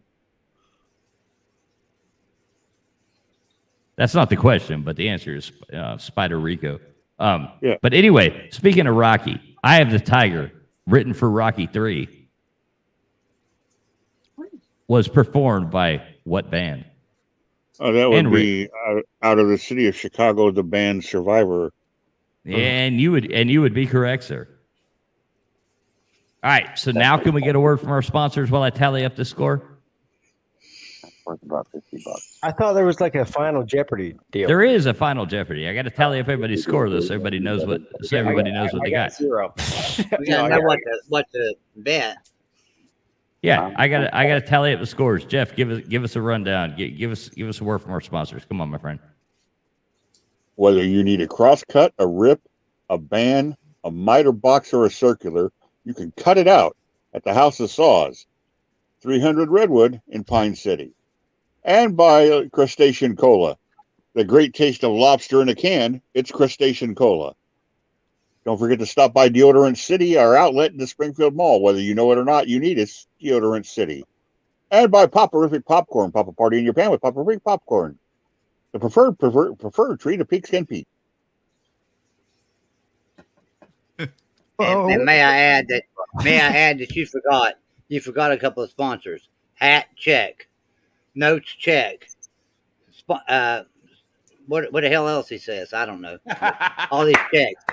That's not the question, but the answer is Spider Rico. Yeah. But anyway, speaking of Rocky, I Have the Tiger, written for Rocky 3, was performed by what band? Oh, that would be out of the city of Chicago, the band Survivor. And you would be correct, sir. All right, so now can we get a word from our sponsors while I tally up the score? Worth about $50. I thought there was like a Final Jeopardy deal. There is a Final Jeopardy. I got to tally up everybody's score, though, so everybody knows what they got. Zero. We got to know what to bet. Yeah, I got to tally up the scores. Jeff, give us a rundown. Give us a word from our sponsors. Come on, my friend. Whether you need a crosscut, a rip, a band, a miter box, or a circular, you can cut it out at the House of Saws, 300 Redwood in Pine City. And by Crustacean Cola. The great taste of lobster in a can, it's Crustacean Cola. Don't forget to stop by Deodorant City, our outlet in the Springfield Mall. Whether you know it or not, you need it. Deodorant City. And by Popperific Popcorn. Pop a party in your pan with Popperific Popcorn. The preferred treat of Pigskin Pete. And may I add that you forgot a couple of sponsors. Hat check, notes check. What the hell else he says? I don't know. All these checks,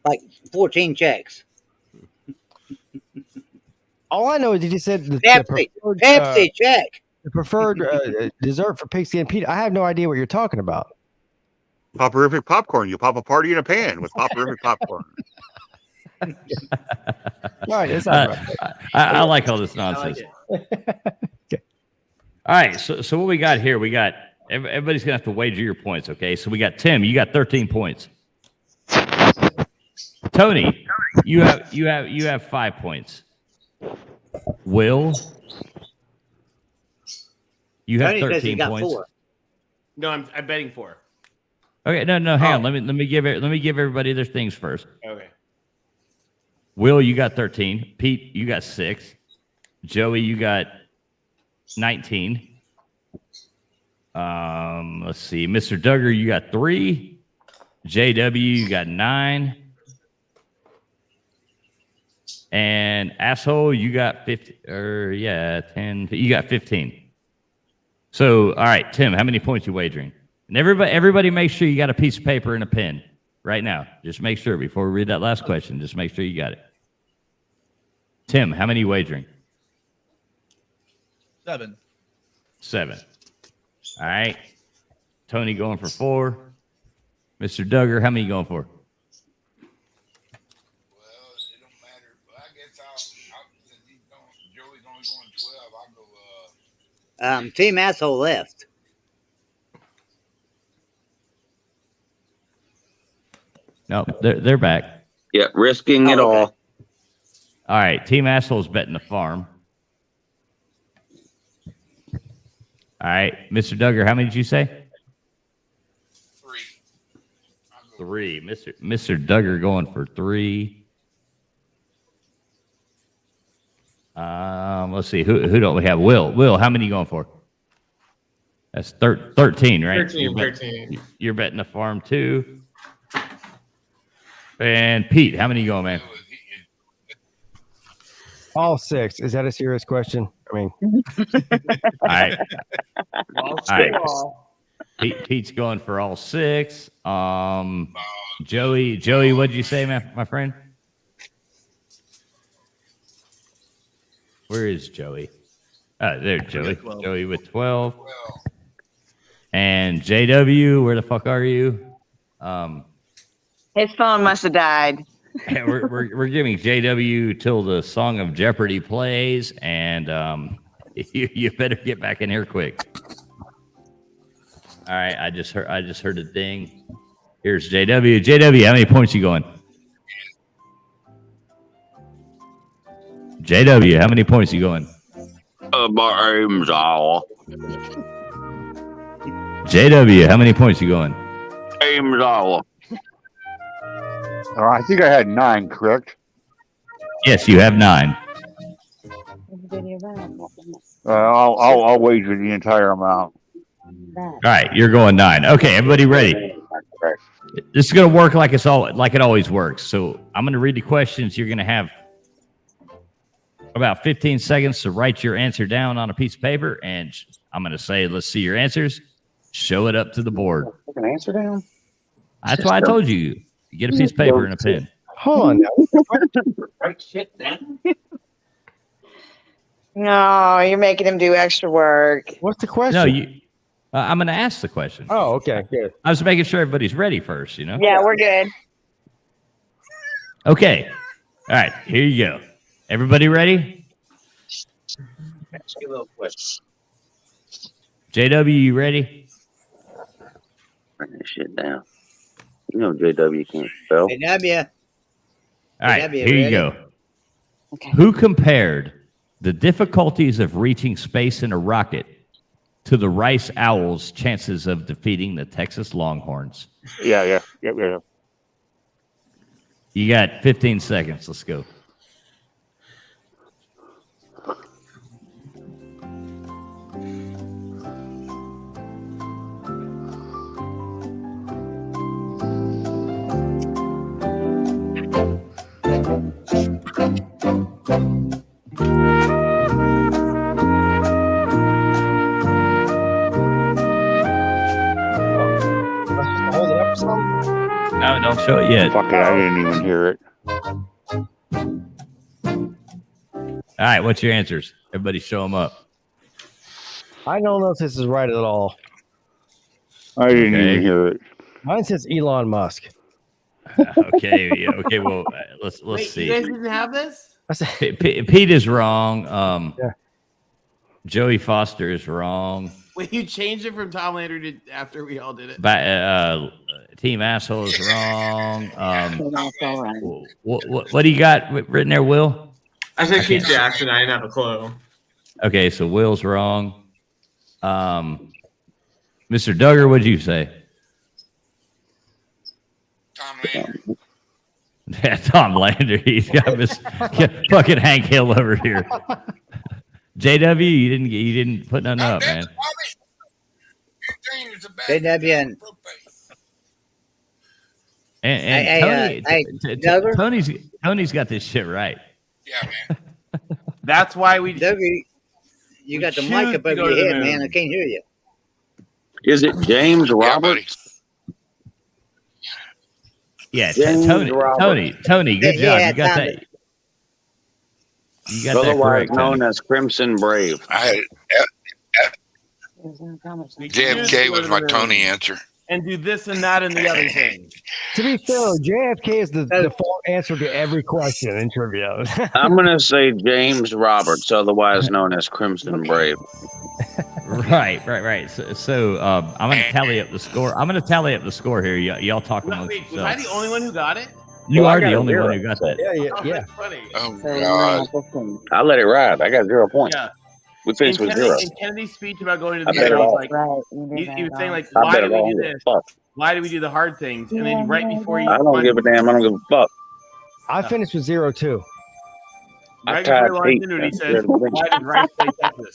like 14 checks. All I know is that you said Pepsi check. The preferred dessert for Pigskin Pete. I have no idea what you're talking about. Popperific Popcorn. You pop a party in a pan with Popperific Popcorn. All right, that's all right. I like all this nonsense. Okay. All right. So what we got here? We got everybody's gonna have to wager your points. Okay. So we got Tim. You got 13 points. Tony, you have 5 points. Will, you have 13 points. 4. No, I'm betting 4. Okay, no, hang on. Let me give everybody their things first. Okay. Will, you got 13. Pete, you got 6. Joey, you got 19. Let's see. Mr. Duggar, you got 3. JW, you got 9. And asshole, you got 10. You got 15. So, all right, Tim, how many points you wagering? And everybody make sure you got a piece of paper and a pen right now. Just make sure before we read that last question. Just make sure you got it. Tim, how many you wagering? 7. 7. All right. Tony going for 4. Mr. Duggar, how many you going for? Team asshole left. No, they're back. Yeah, risking it all. All right, Team Asshole's betting the farm. All right, Mr. Duggar, how many did you say? 3. Mr. Duggar going for 3. Let's see. Who don't we have? Will, how many you going for? That's 13, right? 13. You're betting the farm too. And Pete, how many you going, man? All 6. Is that a serious question? I mean, all right. All right. Pete's going for all 6. Joey, what did you say, my friend? Where is Joey? There, Joey. Joey with 12. And JW, where the fuck are you? His phone must have died. we're giving JW till the Song of Jeopardy plays, and you better get back in here quick. All right, I just heard a ding. Here's JW. JW, how many points you going? JW, how many points you going? JW, how many points you going? I think I had 9, correct? Yes, you have 9. I'll wager the entire amount. All right, you're going 9. Okay, everybody ready? This is going to work like it always works. So I'm going to read the questions. You're going to have about 15 seconds to write your answer down on a piece of paper, and I'm going to say, let's see your answers. Show it up to the board. An answer down? That's why I told you. You get a piece of paper and a pen. Hold on. Write shit down. No, you're making him do extra work. What's the question? No, I'm going to ask the question. Oh, okay, good. I was making sure everybody's ready first, Yeah, we're good. Okay. All right, here you go. Everybody ready? Ask you a little question. JW, you ready? Write that shit down. You know JW can't spell. JW. All right, here you go. Okay. Who compared the difficulties of reaching space in a rocket to the Rice Owls' chances of defeating the Texas Longhorns? Yeah. You got 15 seconds. Let's go. No, don't show it yet. Fuck it, I didn't even hear it. All right, what's your answers? Everybody show them up. I don't know if this is right at all. I didn't even hear it. Mine says Elon Musk. Okay, well, let's see. You guys didn't have this? Pete is wrong. Joey Foster is wrong. Wait, you changed it from Tom Landry to after we all did it. Team Asshole is wrong. What do you got written there, Will? I said Keith Jackson. I didn't have a clue. Okay, so Will's wrong. Mr. Duggar, what'd you say? Tom Landry. Yeah, Tom Landry. He's got fucking Hank Hill over here. JW, you didn't put nothing up, man. JW and Tony's got this shit right. Yeah, man. That's why we. Dougie, you got the mic up over your head, man. I can't hear you. Is it James Roberts? Yeah, Tony. Good job. You got that. You got that correct. Known as Crimson Brave. JFK was my Tony answer. And do this and that and the other thing. To be fair, JFK is the default answer to every question in trivia. I'm going to say James Roberts, otherwise known as Crimson Brave. Right. So I'm going to tally up the score. I'm going to tally up the score here. Y'all talk amongst yourselves. Was I the only one who got it? You are the only one who got that. Yeah. Funny. Oh, God. I let it ride. I got 0 points. Yeah. We finished with 0. In Kennedy's speech about going to the game, he was saying, like, why did we do this? Why did we do the hard things? And then right before you... I don't give a damn. I don't give a fuck. I finished with 0 too. Right before he launched into it, he says, why did Rice play Texas?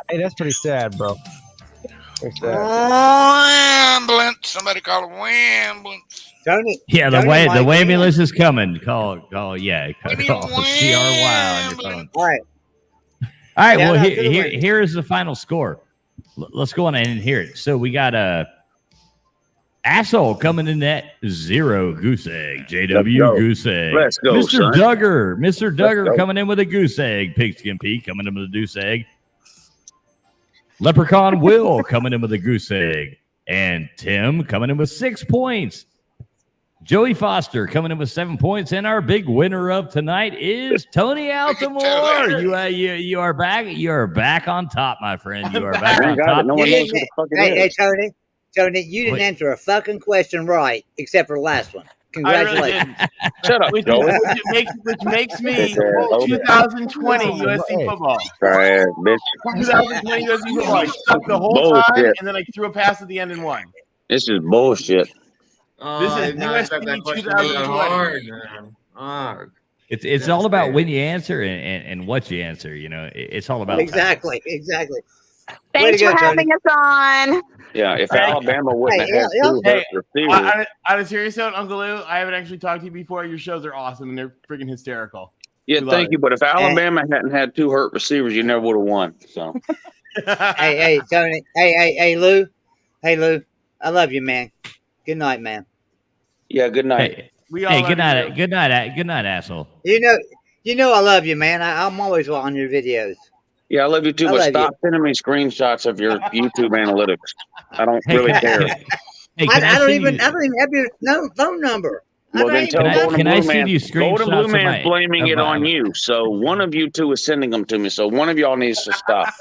Hey, that's pretty sad, bro. Ambulance. Somebody call a ambulance. Yeah, the ambulance is coming. Call CRY on your phone. Right. All right, well, here is the final score. Let's go on and hear it. So we got Asshole coming in at 0 goose egg. JW goose egg. Let's go, Mr. Duggar coming in with a goose egg. Pigskin Pete coming in with a goose egg. Leprechaun Will coming in with a goose egg. And Tim coming in with 6 points. Joey Foster coming in with 7 points, and our big winner of tonight is Tony Altamore. You are back. You are back on top, my friend. You are back on top. No one knows who the fuck it is. Hey, Tony, you didn't answer a fucking question right, except for the last one. Congratulations. Shut up, Joey. Which makes me 2020 USC football. Sorry, bitch. 2020 USC football. I stuck the whole time, and then I threw a pass at the end and won. This is bullshit. This is USC 2020. It's all about when you answer and what you answer. You know, it's all about exactly. Thanks for having us on. Yeah, if Alabama wouldn't have had 2 receivers. On a serious note, Uncle Lou, I haven't actually talked to you before. Your shows are awesome and they're freaking hysterical. Yeah, thank you. But if Alabama hadn't had 2 hurt receivers, you never would have won. So, hey, Tony. Hey, Lou. Hey, Lou. I love you, man. Good night, man. Yeah, good night. Good night. Good night, asshole. You know I love you, man. I'm always on your videos. Yeah, I love you too, but stop sending me screenshots of your YouTube analytics. I don't really care. I don't even have your phone number. Well, then tell Golden Blue Man blaming it on you. So one of you 2 is sending them to me. So one of y'all needs to stop.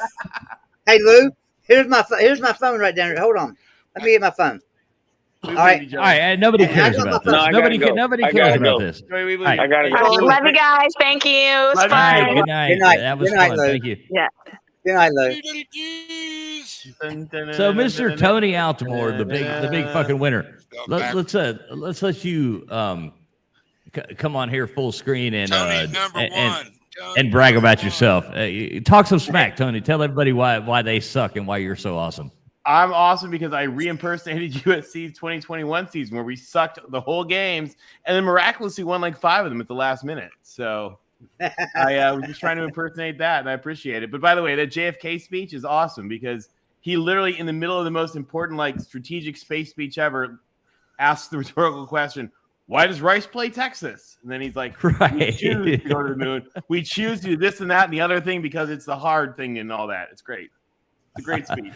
Hey, Lou, here's my phone right down here. Hold on. Let me get my phone. All right. Nobody cares about this. Nobody cares about this. I gotta go. Love you guys. Thank you. It's fun. Good night. That was fun. Thank you. Yeah. Good night, Lou. So, Mr. Tony Altamore, the big fucking winner. Let's let you come on here full screen and brag about yourself. Talk some smack, Tony. Tell everybody why they suck and why you're so awesome. I'm awesome because I re-impersonated USC's 2021 season where we sucked the whole games and then miraculously won like 5 of them at the last minute. So I was just trying to impersonate that, and I appreciate it. But by the way, that JFK speech is awesome because he literally, in the middle of the most important like strategic space speech ever, asks the rhetorical question, why does Rice play Texas? And then he's like, we choose to go to the moon. We choose to do this and that and the other thing because it's the hard thing and all that. It's great. It's a great speech.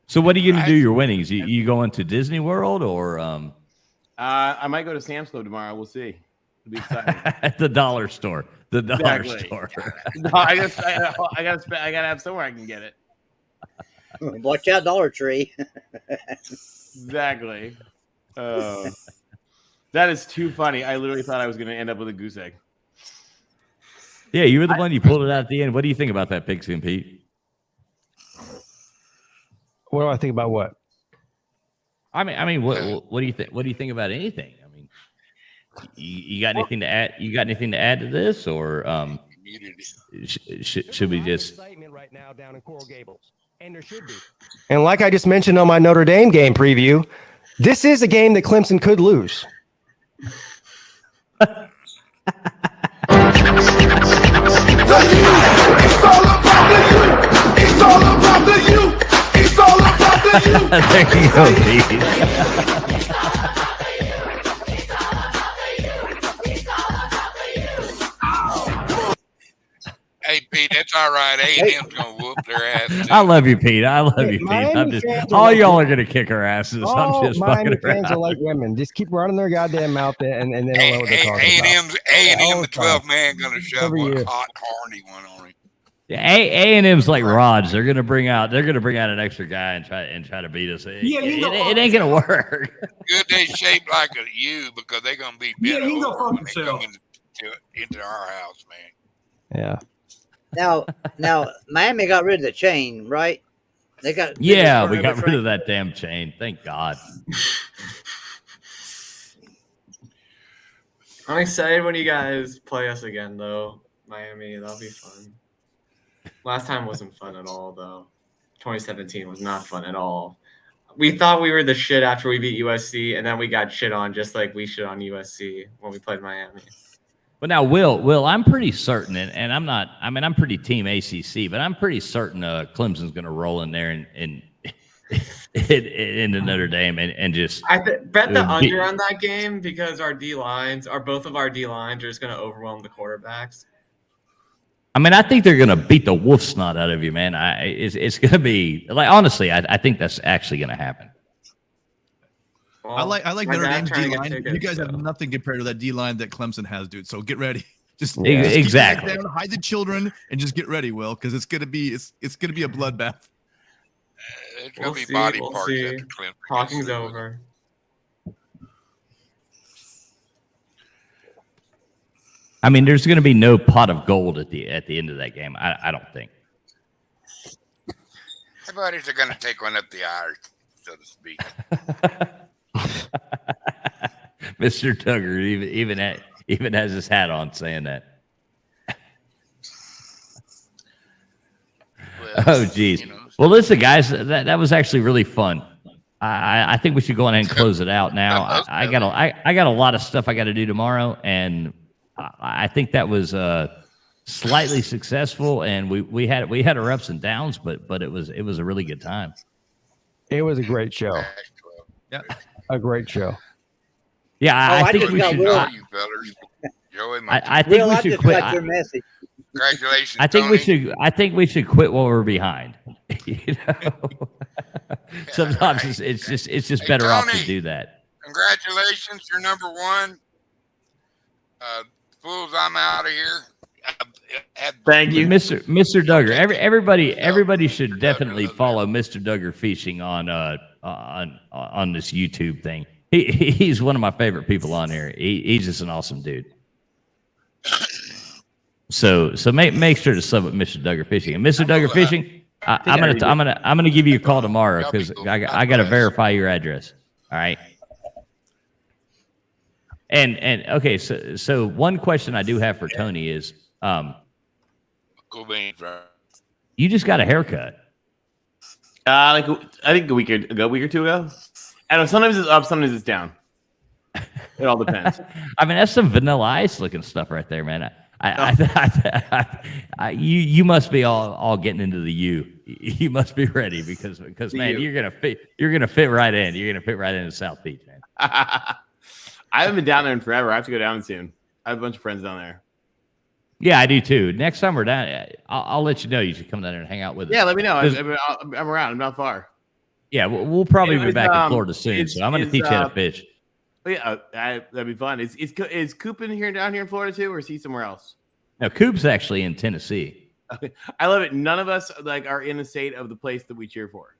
So what are you going to do your winnings? You going to Disney World or? I might go to Sam's Club tomorrow. We'll see. It'll be exciting. At the dollar store. The dollar store. No, I gotta have somewhere I can get it. Watch out, Dollar Tree. Exactly. That is too funny. I literally thought I was going to end up with a goose egg. Yeah, you were the one you pulled it out at the end. What do you think about that, Pigskin Pete? What do I think about what? I mean, what do you think? What do you think about anything? I mean, you got anything to add? You got anything to add to this, or should we just? Right now down in Coral Gables, and there should be. And like I just mentioned on my Notre Dame game preview, this is a game that Clemson could lose. There you go, Pete. Hey, Pete, that's all right. A&M's going to whoop their ass. Too. I love you, Pete. I love you, Pete. I'm just, all y'all are going to kick our asses. I'm just Miami fucking fans around. are like women. Just keep running their goddamn mouth and then they'll know what they're talking about. A&M, the 12-man, going to shove a hot, horny one on him. Yeah, A&M's like rods. They're gonna bring out an extra guy and try to beat us. It ain't gonna work. Good, they shaped like a U because they're gonna be bent you go over fuck when they come into our house, man. Yeah. Now, Miami got rid of the chain, right? They got We got rid of that damn chain. Thank God. I'm excited when you guys play us again, though. Miami, that'll be fun. Last time wasn't fun at all, though. 2017 was not fun at all. We thought we were the shit after we beat USC, and then we got shit on just like we shit on USC when we played Miami. But now, Will, I'm pretty certain, and I'm not. I mean, I'm pretty team ACC, but I'm pretty certain Clemson's going to roll in there and into Notre Dame and just. I bet the under on that game because both of our D lines are just going to overwhelm the quarterbacks. I mean, I think they're going to beat the wolf snot out of you, man. It's going to be like, honestly, I think that's actually going to happen. Well, I like Notre Dame's D line. You guys have nothing compared to that D line that Clemson has, dude. So get ready. Just exactly. Keep your head down, hide the children, and just get ready, Will, because it's gonna be a bloodbath. It's gonna be body parts. Talking's over. I mean, there's going to be no pot of gold at the end of that game. I don't think. Everybody's going to take one up the Irish, so to speak. Mr. Tugger even has his hat on saying that. Oh, geez. Well, listen, guys, that was actually really fun. I think we should go on and close it out now. I got a lot of stuff I got to do tomorrow, and I think that was slightly successful, and we had our ups and downs, but it was a really good time. It was a great show. Yeah, a great show. Yeah, I think we should. I think we should quit. Congratulations, I think Tony. I think we should quit while we're behind. You know, sometimes it's just better Tony, off to do that. Congratulations, you're number one. Fools, I'm out of here. Thank you, Mr. Duggar. Everybody should definitely follow Mr. Duggar Fishing on this YouTube thing. He's one of my favorite people on here. He's just an awesome dude. So make sure to sub with Mr. Duggar Fishing. And Mr. Duggar Fishing, I'm gonna give you a call tomorrow because I gotta verify your address. All right. And okay, so one question I do have for Tony is, cool beans, right? You just got a haircut. I think a week or two ago. I don't know, sometimes it's up, sometimes it's down. It all depends. I mean, that's some Vanilla Ice looking stuff right there, man. You must be all getting into the U. You must be ready because man, you're gonna fit right in. You're gonna fit right into South Beach, man. I haven't been down there in forever. I have to go down soon. I have a bunch of friends down there. Yeah, I do too. Next time we're down, I'll let you know. You should come down there and hang out with us. Yeah, let me know. I'm around. I'm not far. Yeah, we'll probably be back in Florida soon. So I'm going to teach you how to fish. Yeah, that'd be fun. Is Coop down here in Florida too, or is he somewhere else? No, Coop's actually in Tennessee. I love it. None of us like are in the state of the place that we cheer for.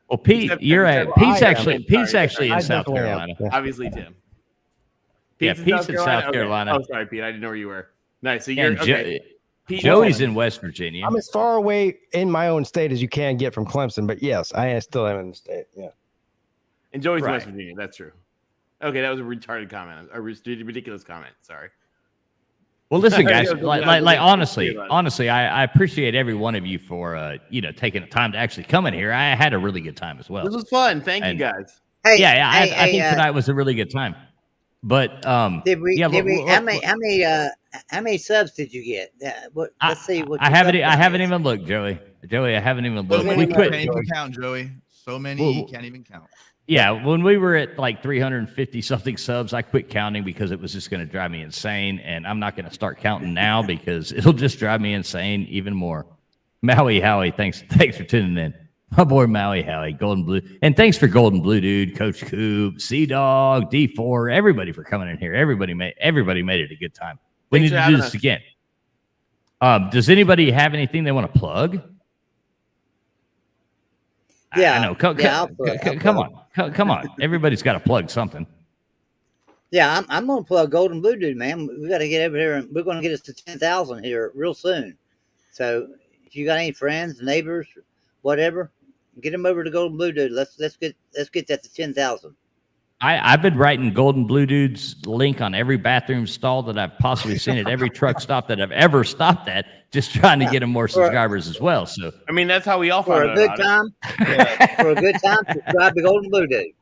Well, Pete, Pete's actually in South Carolina. Obviously, Tim. Pete's in South Carolina. Oh, sorry, Pete. I didn't know where you were. Nice. So you're Joey's in West Virginia. I'm as far away in my own state as you can get from Clemson, but yes, I still am in the state. Yeah. And Joey's in West Virginia. That's true. Okay, that was a retarded comment. A ridiculous comment. Sorry. Well, listen, guys. honestly, I appreciate every one of you for taking the time to actually come in here. I had a really good time as well. This was fun. Thank you, guys. I think tonight was a really good time. But how many subs did you get? Let's see. I haven't even looked, Joey. I haven't even looked. We can't even count, Joey. So many you can't even count. Yeah, when we were at like 350 something subs, I quit counting because it was just going to drive me insane, and I'm not going to start counting now because it'll just drive me insane even more. Maui Howie, thanks for tuning in. My boy Maui Howie, Golden Blue, and thanks for Golden Blue Dude, Coach Coop, Sea Dog, D4, everybody for coming in here. Everybody made it a good time. We need to do this again. Does anybody have anything they want to plug? Yeah, I know. Come on. Everybody's got to plug something. Yeah, I'm going to plug Golden Blue Dude, man. We got to get over here, and we're going to get us to 10,000 here real soon. So, if you got any friends, neighbors, whatever, get them over to Golden Blue Dude. Let's get that to 10,000. I've been writing Golden Blue Dude's link on every bathroom stall that I've possibly seen at every truck stop that I've ever stopped at, just trying to get them more subscribers as well. So I mean, that's how we all for a good time. For a good time, subscribe to Golden Blue Dude.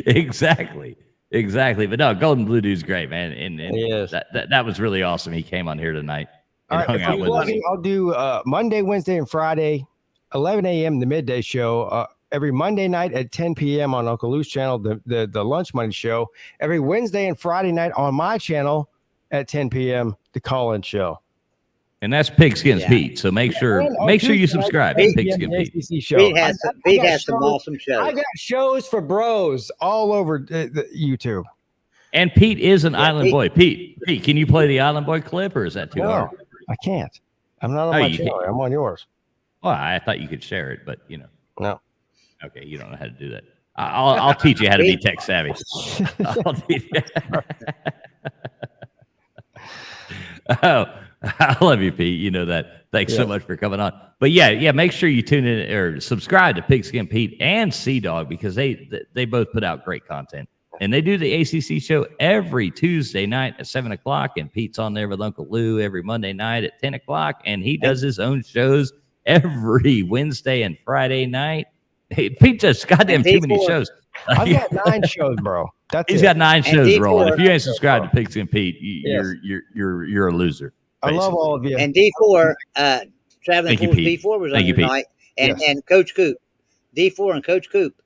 Exactly. But no, Golden Blue Dude's great, man, and that was really awesome. He came on here tonight and hung out with us. I'll do Monday, Wednesday, and Friday, 11 a.m. the midday show. Every Monday night at 10 p.m. on Uncle Lou's channel, the Lunch Money Show. Every Wednesday and Friday night on my channel at 10 p.m. the Call-In Show. And that's Pigskin's Pete. So make sure you subscribe to Pigskin Pete. Pete has some awesome shows. I got shows for bros all over the YouTube. And Pete is an Island Boy. Pete, can you play the Island Boy clip, or is that too hard? I can't. I'm not on my channel. I'm on yours. Well, I thought you could share it, but no. Okay, you don't know how to do that. I'll teach you how to be tech savvy. Oh, I love you, Pete. You know that. Thanks so much for coming on. But yeah, make sure you tune in or subscribe to Pigskin Pete and Sea Dog because they both put out great content. And they do the ACC show every Tuesday night at 7:00, and Pete's on there with Uncle Lou every Monday night at 10:00, and he does his own shows every Wednesday and Friday night. Hey, Pete just goddamn too many shows. I've got 9 shows, bro. He's got 9 shows rolling. If you ain't subscribed to Pigskin Pete, you're a loser. Basically. I love all of you. And D4, Traveling Fools D4 was on tonight, and Coach Coop, D4 and Coach Coop.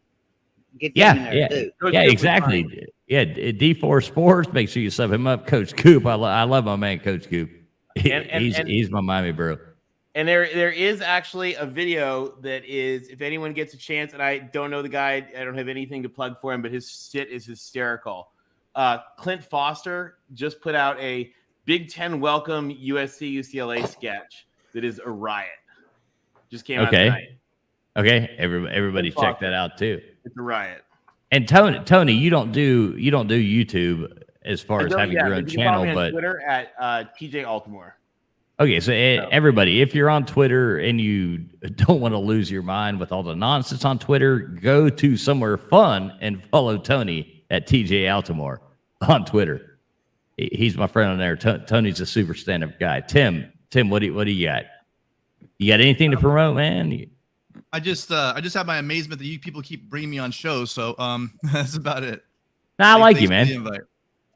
Get them in there too. Yeah, exactly. Yeah, D4 Sports. Make sure you sub him up, Coach Coop. I love my man, Coach Coop. He's my Miami bro. And there is actually a video that is, if anyone gets a chance, and I don't know the guy, I don't have anything to plug for him, but his shit is hysterical. Clint Foster just put out a Big Ten welcome USC UCLA sketch that is a riot. Just came out tonight. Okay, everybody check that out too. It's a riot. And Tony, you don't do YouTube as far as having your own channel, but Twitter at TJ Altimore. Okay, so everybody, if you're on Twitter and you don't want to lose your mind with all the nonsense on Twitter, go to somewhere fun and follow Tony at TJ Altimore on Twitter. He's my friend on there. Tony's a super stand-up guy. Tim, what do you got? You got anything to promote, man? I just have my amazement that you people keep bringing me on shows. So that's about it. I like you, man.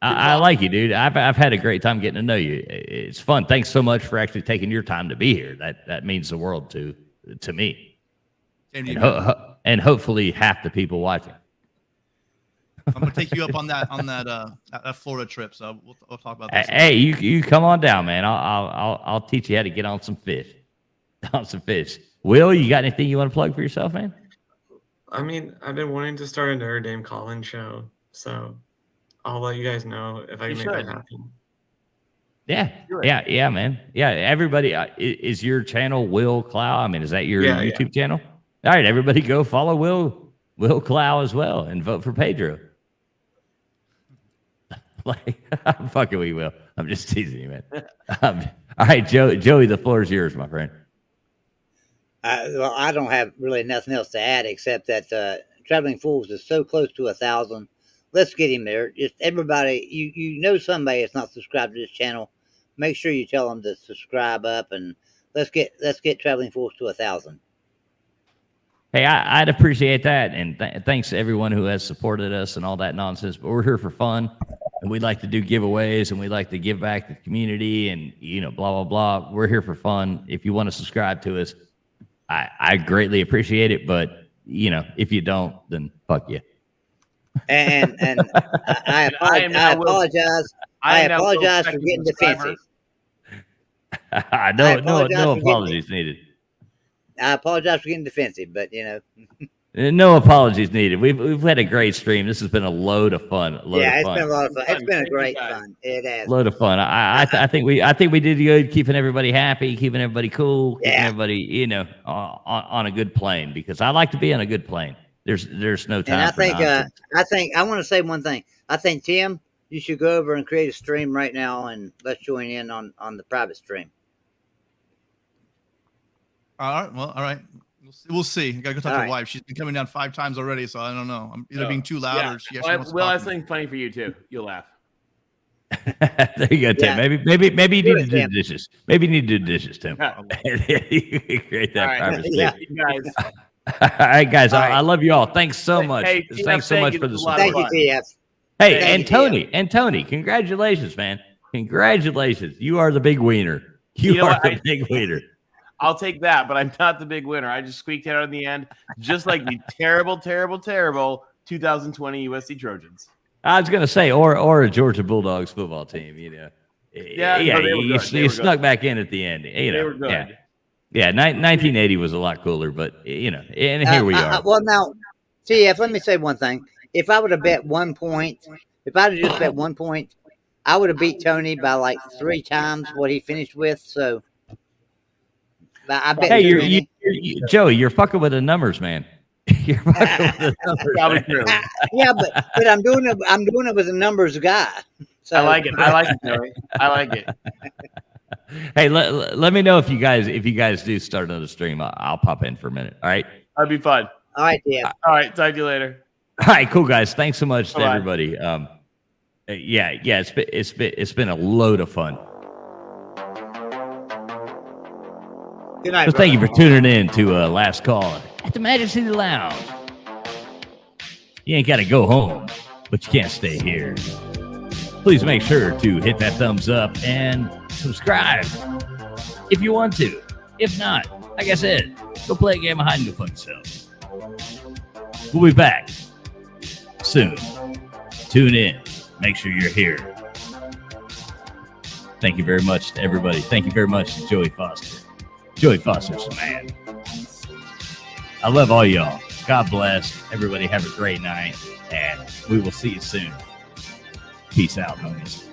I like you, dude. I've had a great time getting to know you. It's fun. Thanks so much for actually taking your time to be here. That means the world to me. And hopefully half the people watching. I'm gonna take you up on that Florida trip. So we'll talk about that. Hey, you come on down, man. I'll teach you how to get on some fish. Will, you got anything you want to plug for yourself, man? I mean, I've been wanting to start a Notre Dame call-in show, so I'll let you guys know if I can make that happen. Yeah, man. Yeah, everybody. Is your channel Will Clow? I mean, is that your YouTube channel? All right, everybody go follow Will Clow as well and vote for Pedro. Like, I'm fucking with you, Will. I'm just teasing you, man. All right, Joey, the floor is yours, my friend. Well, I don't have really nothing else to add except that Traveling Fools is so close to 1,000. Let's get him there. Just everybody, you know somebody that's not subscribed to this channel. Make sure you tell them to subscribe up, and let's get Traveling Fools to 1,000. Hey, I'd appreciate that, and thanks to everyone who has supported us and all that nonsense. But we're here for fun, and we like to do giveaways, and we like to give back to the community, and blah blah blah. We're here for fun. If you want to subscribe to us, I greatly appreciate it. But if you don't, then fuck you. And I apologize. I apologize for getting defensive. No apologies needed. I apologize for getting defensive, but no apologies needed. We've had a great stream. This has been a load of fun. It's been a lot of fun. It's been a great fun. It has. Load of fun. I think we did good, keeping everybody happy, keeping everybody cool, keeping everybody on a good plane, because I like to be on a good plane. There's no time. And I think I want to say one thing. I think, Tim, you should go over and create a stream right now, and let's join in on the private stream. All right. Well, all right. We'll see. I gotta go talk to my wife. She's been coming down 5 times already, so I don't know. I'm either being too loud or she actually wants to Will, I talk have to me. something funny for you too. You'll laugh. There you go, Tim. Maybe you need to do dishes. Maybe you need to do dishes, Tim. You can create that private stream. Guys. All right, guys. I love you all. Thanks so much. Hey, Thanks so much for the support. Thank you, TF. Hey, Tony, congratulations, man. Congratulations. You are the big wiener. You are the big wiener. I'll take that, but I'm not the big winner. I just squeaked it out in the end, just like the terrible 2020 USC Trojans. I was gonna say, or a Georgia Bulldogs football team. You snuck back in at the end. They were good. Yeah. 1980 was a lot cooler, but and here we are. Well, now, TF, let me say one thing. If I would have bet 1 point, if I would have just bet 1 point, I would have beat Tony by like 3 times what he finished with. So. I bet Joey, you're fucking with the numbers, man. You're fucking with the numbers. Probably true. Yeah, but I'm doing it with a numbers guy. So. I like it, Joey. I like it. Hey, let me know if you guys do start another stream. I'll pop in for a minute. All right. That'd be fun. All right, yeah. All right, talk to you later. All right, cool guys. Thanks so much to everybody. It's been a load of fun. Good night, so thank you for tuning in to Last Call at the Magic City Lounge. You ain't got to go home, but you can't stay here. Please make sure to hit that thumbs up and subscribe if you want to. If not, like I said, go play a game of hide and go fuck yourself. We'll be back soon. Tune in. Make sure you're here. Thank you very much to everybody. Thank you very much to Joey Foster. Joey Foster's the man. I love all y'all. God bless. Everybody have a great night, and we will see you soon. Peace out, homies.